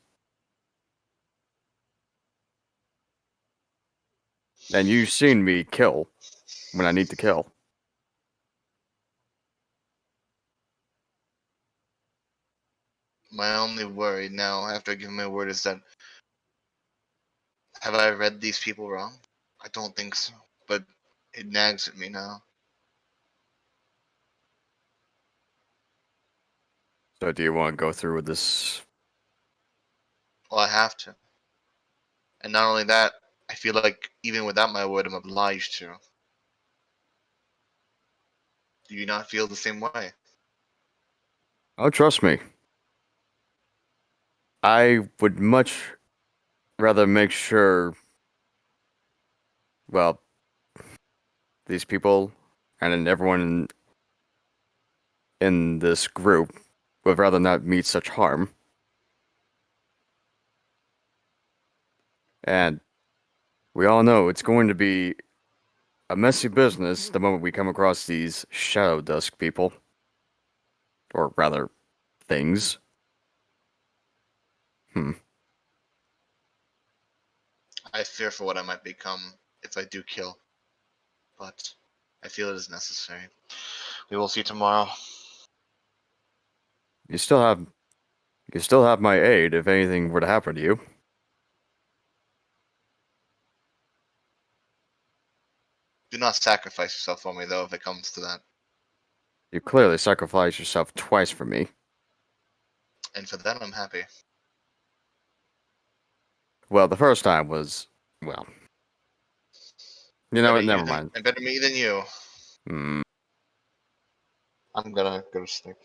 And you've seen me kill when I need to kill. My only worry now, after giving my word, is that have I read these people wrong? I don't think so. But it nags at me now. So do you want to go through with this? Well, I have to. And not only that, I feel like even without my word, I'm obliged to. Do you not feel the same way? Oh, trust me. I would much rather make sure, well, these people and then everyone in this group would rather not meet such harm. And we all know it's going to be a messy business the moment we come across these Shadow Dusk people. Or rather, things. I fear for what I might become if I do kill. But I feel it is necessary. We will see tomorrow. You still have my aid if anything were to happen to you. Do not sacrifice yourself for me, though, if it comes to that. You clearly sacrificed yourself twice for me. And for that, I'm happy. Well, the first time was, well... You know what, never mind. Better me than you. Hmm. I'm gonna go to sleep.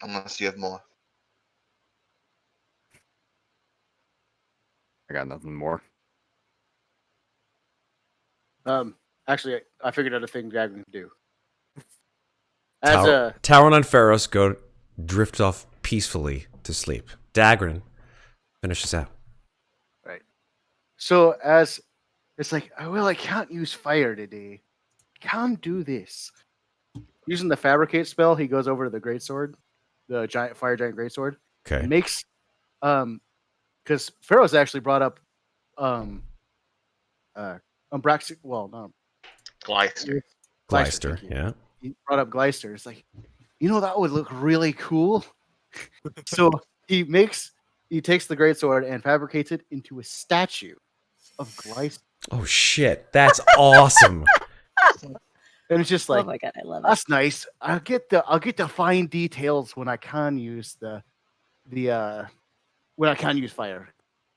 Unless you have more. I got nothing more. Actually, I figured out a thing Daggrin can do. Talron and Ferros go drift off peacefully to sleep. Daggrin finishes out. Right. So as it's like, well, I can't use fire today. Can't do this. Using the fabricate spell, he goes over to the greatsword, the giant greatsword. Okay. And makes because Ferros actually brought up Umbraxi. Well, no, Gleister. Gleister, yeah. He brought up Gleister. It's like, that would look really cool. So he takes the greatsword and fabricates it into a statue of Gleister. Oh shit, that's awesome. And it's just like, oh my god, I love it. That's nice. I'll get the fine details when I can use when I can use fire.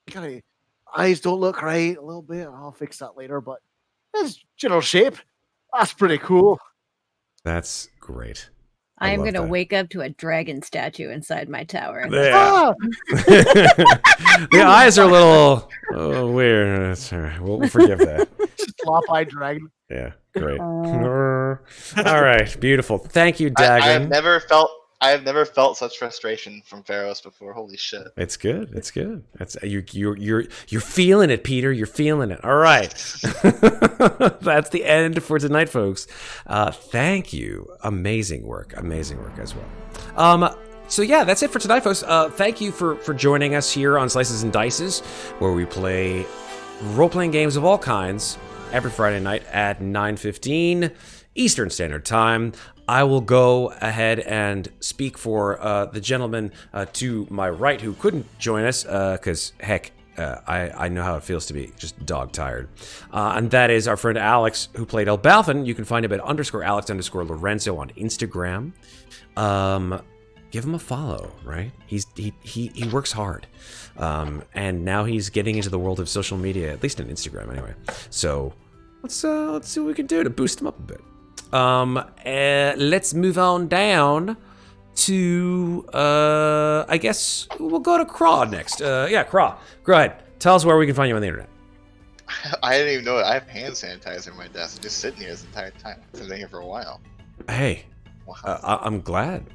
Kinda, eyes don't look right a little bit. I'll fix that later, but that's general shape. That's pretty cool. That's great. I'm love going to that. wake up to a dragon statue inside my tower. Yeah. The eyes are a little weird. That's all right. We'll forgive that. Flop-eyed dragon. Yeah, great. All right, beautiful. Thank you, Daggrin. I have never felt such frustration from Ferros before. Holy shit! It's good. It's good. That's you're feeling it, Peter. You're feeling it. All right. That's the end for tonight, folks. Thank you. Amazing work as well. So yeah, that's it for tonight, folks. Thank you for joining us here on Slices and Dices, where we play role-playing games of all kinds every Friday night at 9:15 Eastern Standard Time. I will go ahead and speak for the gentleman to my right who couldn't join us because, heck, I know how it feels to be just dog-tired. And that is our friend Alex, who played Elbauthin. You can find him at _Alex_Lorenzo on Instagram. Give him a follow, right? He works hard. And now he's getting into the world of social media, at least on Instagram anyway. So let's see what we can do to boost him up a bit. Let's move on down to, I guess we'll go to Kraw next. Yeah, Kraw, go ahead. Tell us where we can find you on the internet. I didn't even know it. I have hand sanitizer in my desk, just sitting here this entire time. I've been here for a while. Hey, Wow. I'm glad.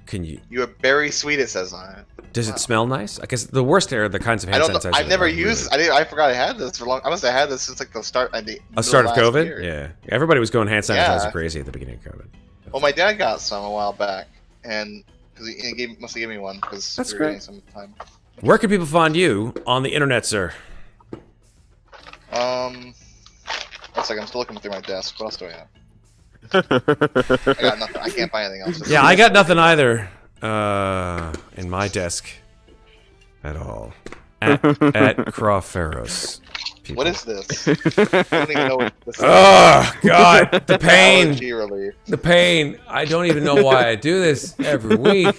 Can you? You are very sweet, it says on it. Does it smell nice? I guess the worst are the kinds of hand I don't know. sanitizer. I've never that are used. really- I forgot I had this for long. I must have had this since like the start. start of last COVID. year. Yeah, everybody was going hand sanitizer Yeah. crazy at the beginning of COVID. Well, my dad got some a while back, and because he must have given me one because That's we were great. getting some time. Where can people find you on the internet, sir? 1 second, I'm still looking through my desk. What else do I have? I got nothing. I can't buy anything else. Just- Yeah, I got nothing either. In my desk, at all. At Kraw Ferros. What is this? I don't even know what this is. Oh God, the pain, Allergy relief. the pain. I don't even know why I do this every week.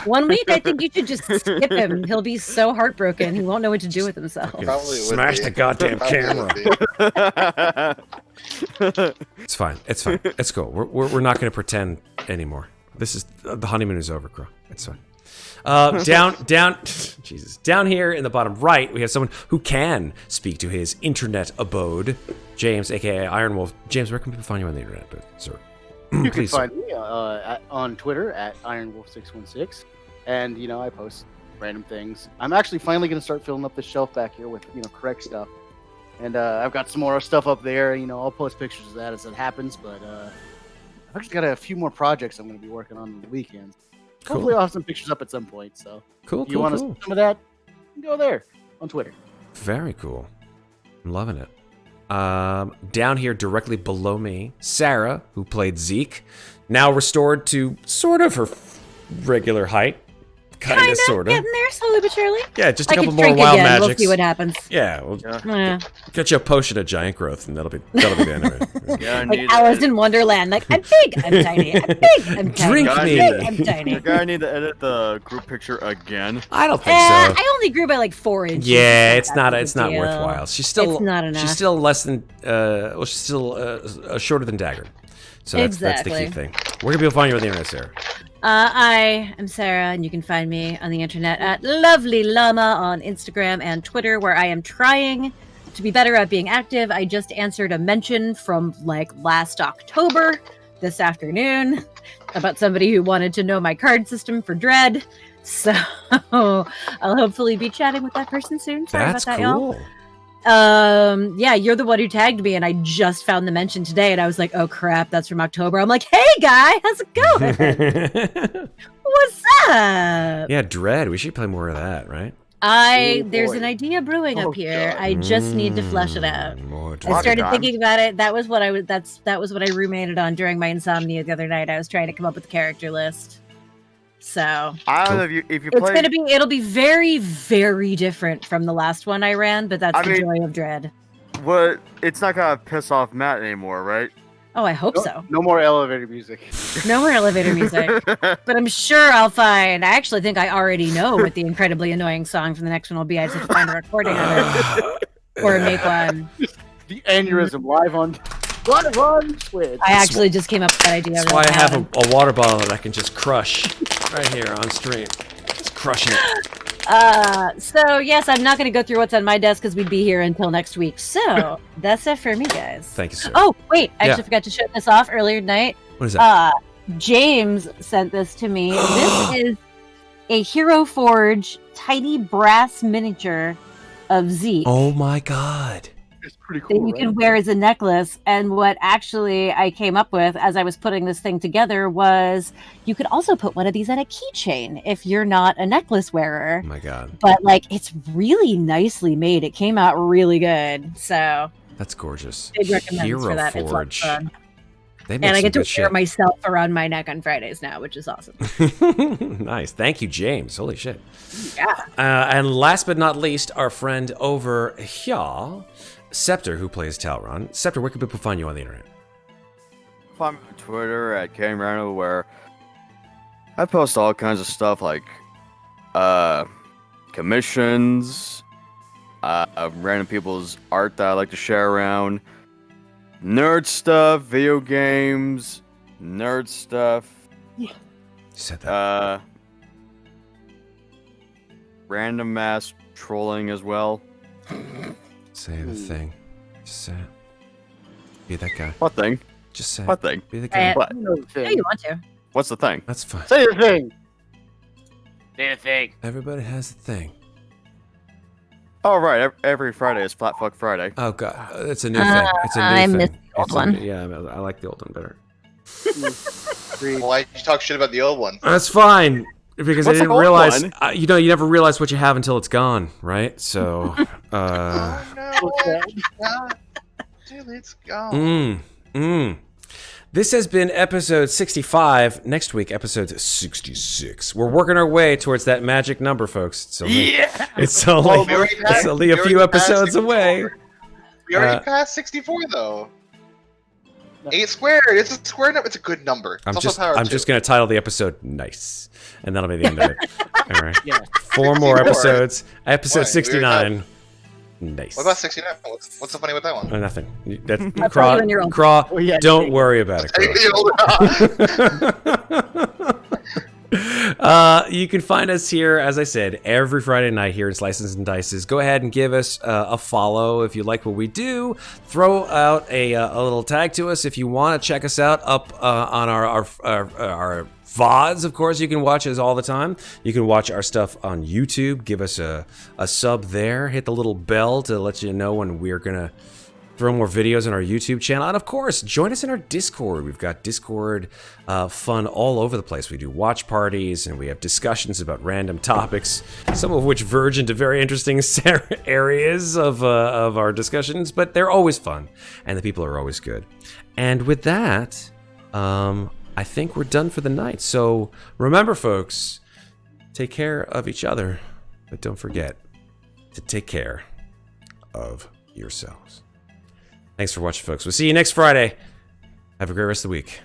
1 week, I think you should just skip him. He'll be so heartbroken. He won't know what to do with himself. Probably would Smash be. the goddamn Probably camera. would be. It's fine. It's fine. It's cool. We're not going to pretend anymore. This is the honeymoon is over, Kraw. It's fine. Down, Jesus. Down here in the bottom right, we have someone who can speak to his internet abode, James, aka Iron Wolf. James, where can people find you on the internet, sir? You can Please, sir. find me on Twitter at IronWolf616, and I post random things. I'm actually finally going to start filling up the shelf back here with correct stuff, and I've got some more stuff up there. I'll post pictures of that as it happens, but I've actually got a few more projects I'm going to be working on the weekends. Cool. Hopefully, I'll have some pictures up at some point. So, Cool, if you want to see some of that, you can go there on Twitter. Very cool. I'm loving it. Down here directly below me, Sarah, who played Zeke, now restored to sort of her regular height. Kind of, sort of. Getting there slowly but surely. Yeah, just a I couple could more drink wild again. magics. We'll see what happens. Yeah, we'll Yeah. get you a potion of giant growth, and that'll be the end of it. Yeah, I Like need Alice in Wonderland. Like, I'm big, I'm tiny. I'm big, I'm tiny. Drink I'm me. big, I'm tiny. You're gonna need to edit the group picture again. I don't think so. I only grew by like 4 inches. Yeah, so it's that's not. a It's big not deal. worthwhile. She's still. It's not enough. She's still less than. Well, she's still shorter than Daggrin. So that's the key Exactly. thing. Where can people find you on the internet, Sarah? I am Sarah, and you can find me on the internet at Lovely Llama on Instagram and Twitter, where I am trying to be better at being active. I just answered a mention from like last October this afternoon about somebody who wanted to know my card system for Dread. So I'll hopefully be chatting with that person soon. Sorry That's about that, y'all. cool. Yeah, you're the one who tagged me, and I just found the mention today, and I was like, oh crap, that's from October. I'm like, hey guy, how's it going? What's up? Yeah, Dread. We should play more of that, right? There's boy. an idea brewing Oh, up here. God. I just need to flesh it out. More I Dread. started time. thinking about it. That was what I was. That was what I ruminated on during my insomnia the other night. I was trying to come up with a character list. So I don't know if you it's play. gonna be. It'll be very, very different from the last one I ran. But that's I the mean- joy of Dread. What? It's not gonna piss off Matt anymore, right? Oh, I hope so. No more elevator music. No more elevator music. But I'm sure I'll find. I actually think I already know what the incredibly annoying song from the next one will be. I just have to find a recording of it or make one. The aneurysm live on Twitch. I actually just came up with that idea. That's real why I bad. have a water bottle that I can just crush right here on stream. Just crushing it. So yes, I'm not going to go through what's on my desk because we'd be here until next week. So that's it for me, guys. Thank you, sir. Oh wait, I Yeah. actually forgot to show this off earlier tonight. What is that? James sent this to me. This is a Hero Forge tiny brass miniature of Zeke. Oh my god. It's pretty That cool. you can wear as a necklace. And what actually I came up with as I was putting this thing together was you could also put one of these on a keychain if you're not a necklace wearer. Oh my god. But like it's really nicely made. It came out really good. So That's gorgeous. big recommends Hero for that. It's lots Forge. of fun. They make And I some get to good wear shit. myself around my neck on Fridays now, which is awesome. Nice. Thank you, James. Holy shit. Yeah. And last but not least, our friend over here, Septur, who plays Talron. Septur, where can people find you on the internet? Find me on Twitter at KMRano, where I post all kinds of stuff like commissions, random people's art that I like to share around, nerd stuff, video games, nerd stuff, You said that. random mass trolling as well. Say the thing. Just say it. Be that guy. What thing? Just say What it. thing? Be the guy. What? You know the Yeah, thing. you want to. What's the thing? That's fine. Say the thing. Say the thing. Everybody has a thing. Oh, right. Every Friday is Flat Fuck Friday. Oh god, it's a new thing. It's a new I thing. miss the old It's a one. new- yeah, I like the old one better. Why did you talk shit about the old one? That's fine because What's I the didn't old realize. one? You know, you never realize what you have until it's gone, right? So, Oh no, it's not till it's gone. This has been episode 65. Next week, episode 66. We're working our way towards that magic number, folks. It's only, it's only, We already passed- it's only a we few already passed episodes 64. away. We already passed 64 though. 8 squared. It's a square number. It's a good number. It's also power I'm two. just gonna title the episode "Nice," and that'll be the end of it. All right. Yeah. 4 more 64. episodes. Episode Why? 69. Nice. What about 69? What's so funny with that one? Nothing. That's I'll tell Kraw. you when you're old. Kraw, Oh, yeah, don't yeah. worry about it. You can find us here, as I said, every Friday night here in Slices and Dices. Go ahead and give us a follow if you like what we do. Throw out a little tag to us if you want to check us out up on our VODs, of course. You can watch us all the time. You can watch our stuff on YouTube. Give us a sub there. Hit the little bell to let you know when we're going to throw more videos on our YouTube channel. And of course, join us in our Discord. We've got Discord fun all over the place. We do watch parties and we have discussions about random topics, some of which verge into very interesting areas of our discussions, but they're always fun and the people are always good. And with that, I think we're done for the night. So remember, folks, take care of each other, but don't forget to take care of yourselves. Thanks for watching, folks. We'll see you next Friday. Have a great rest of the week.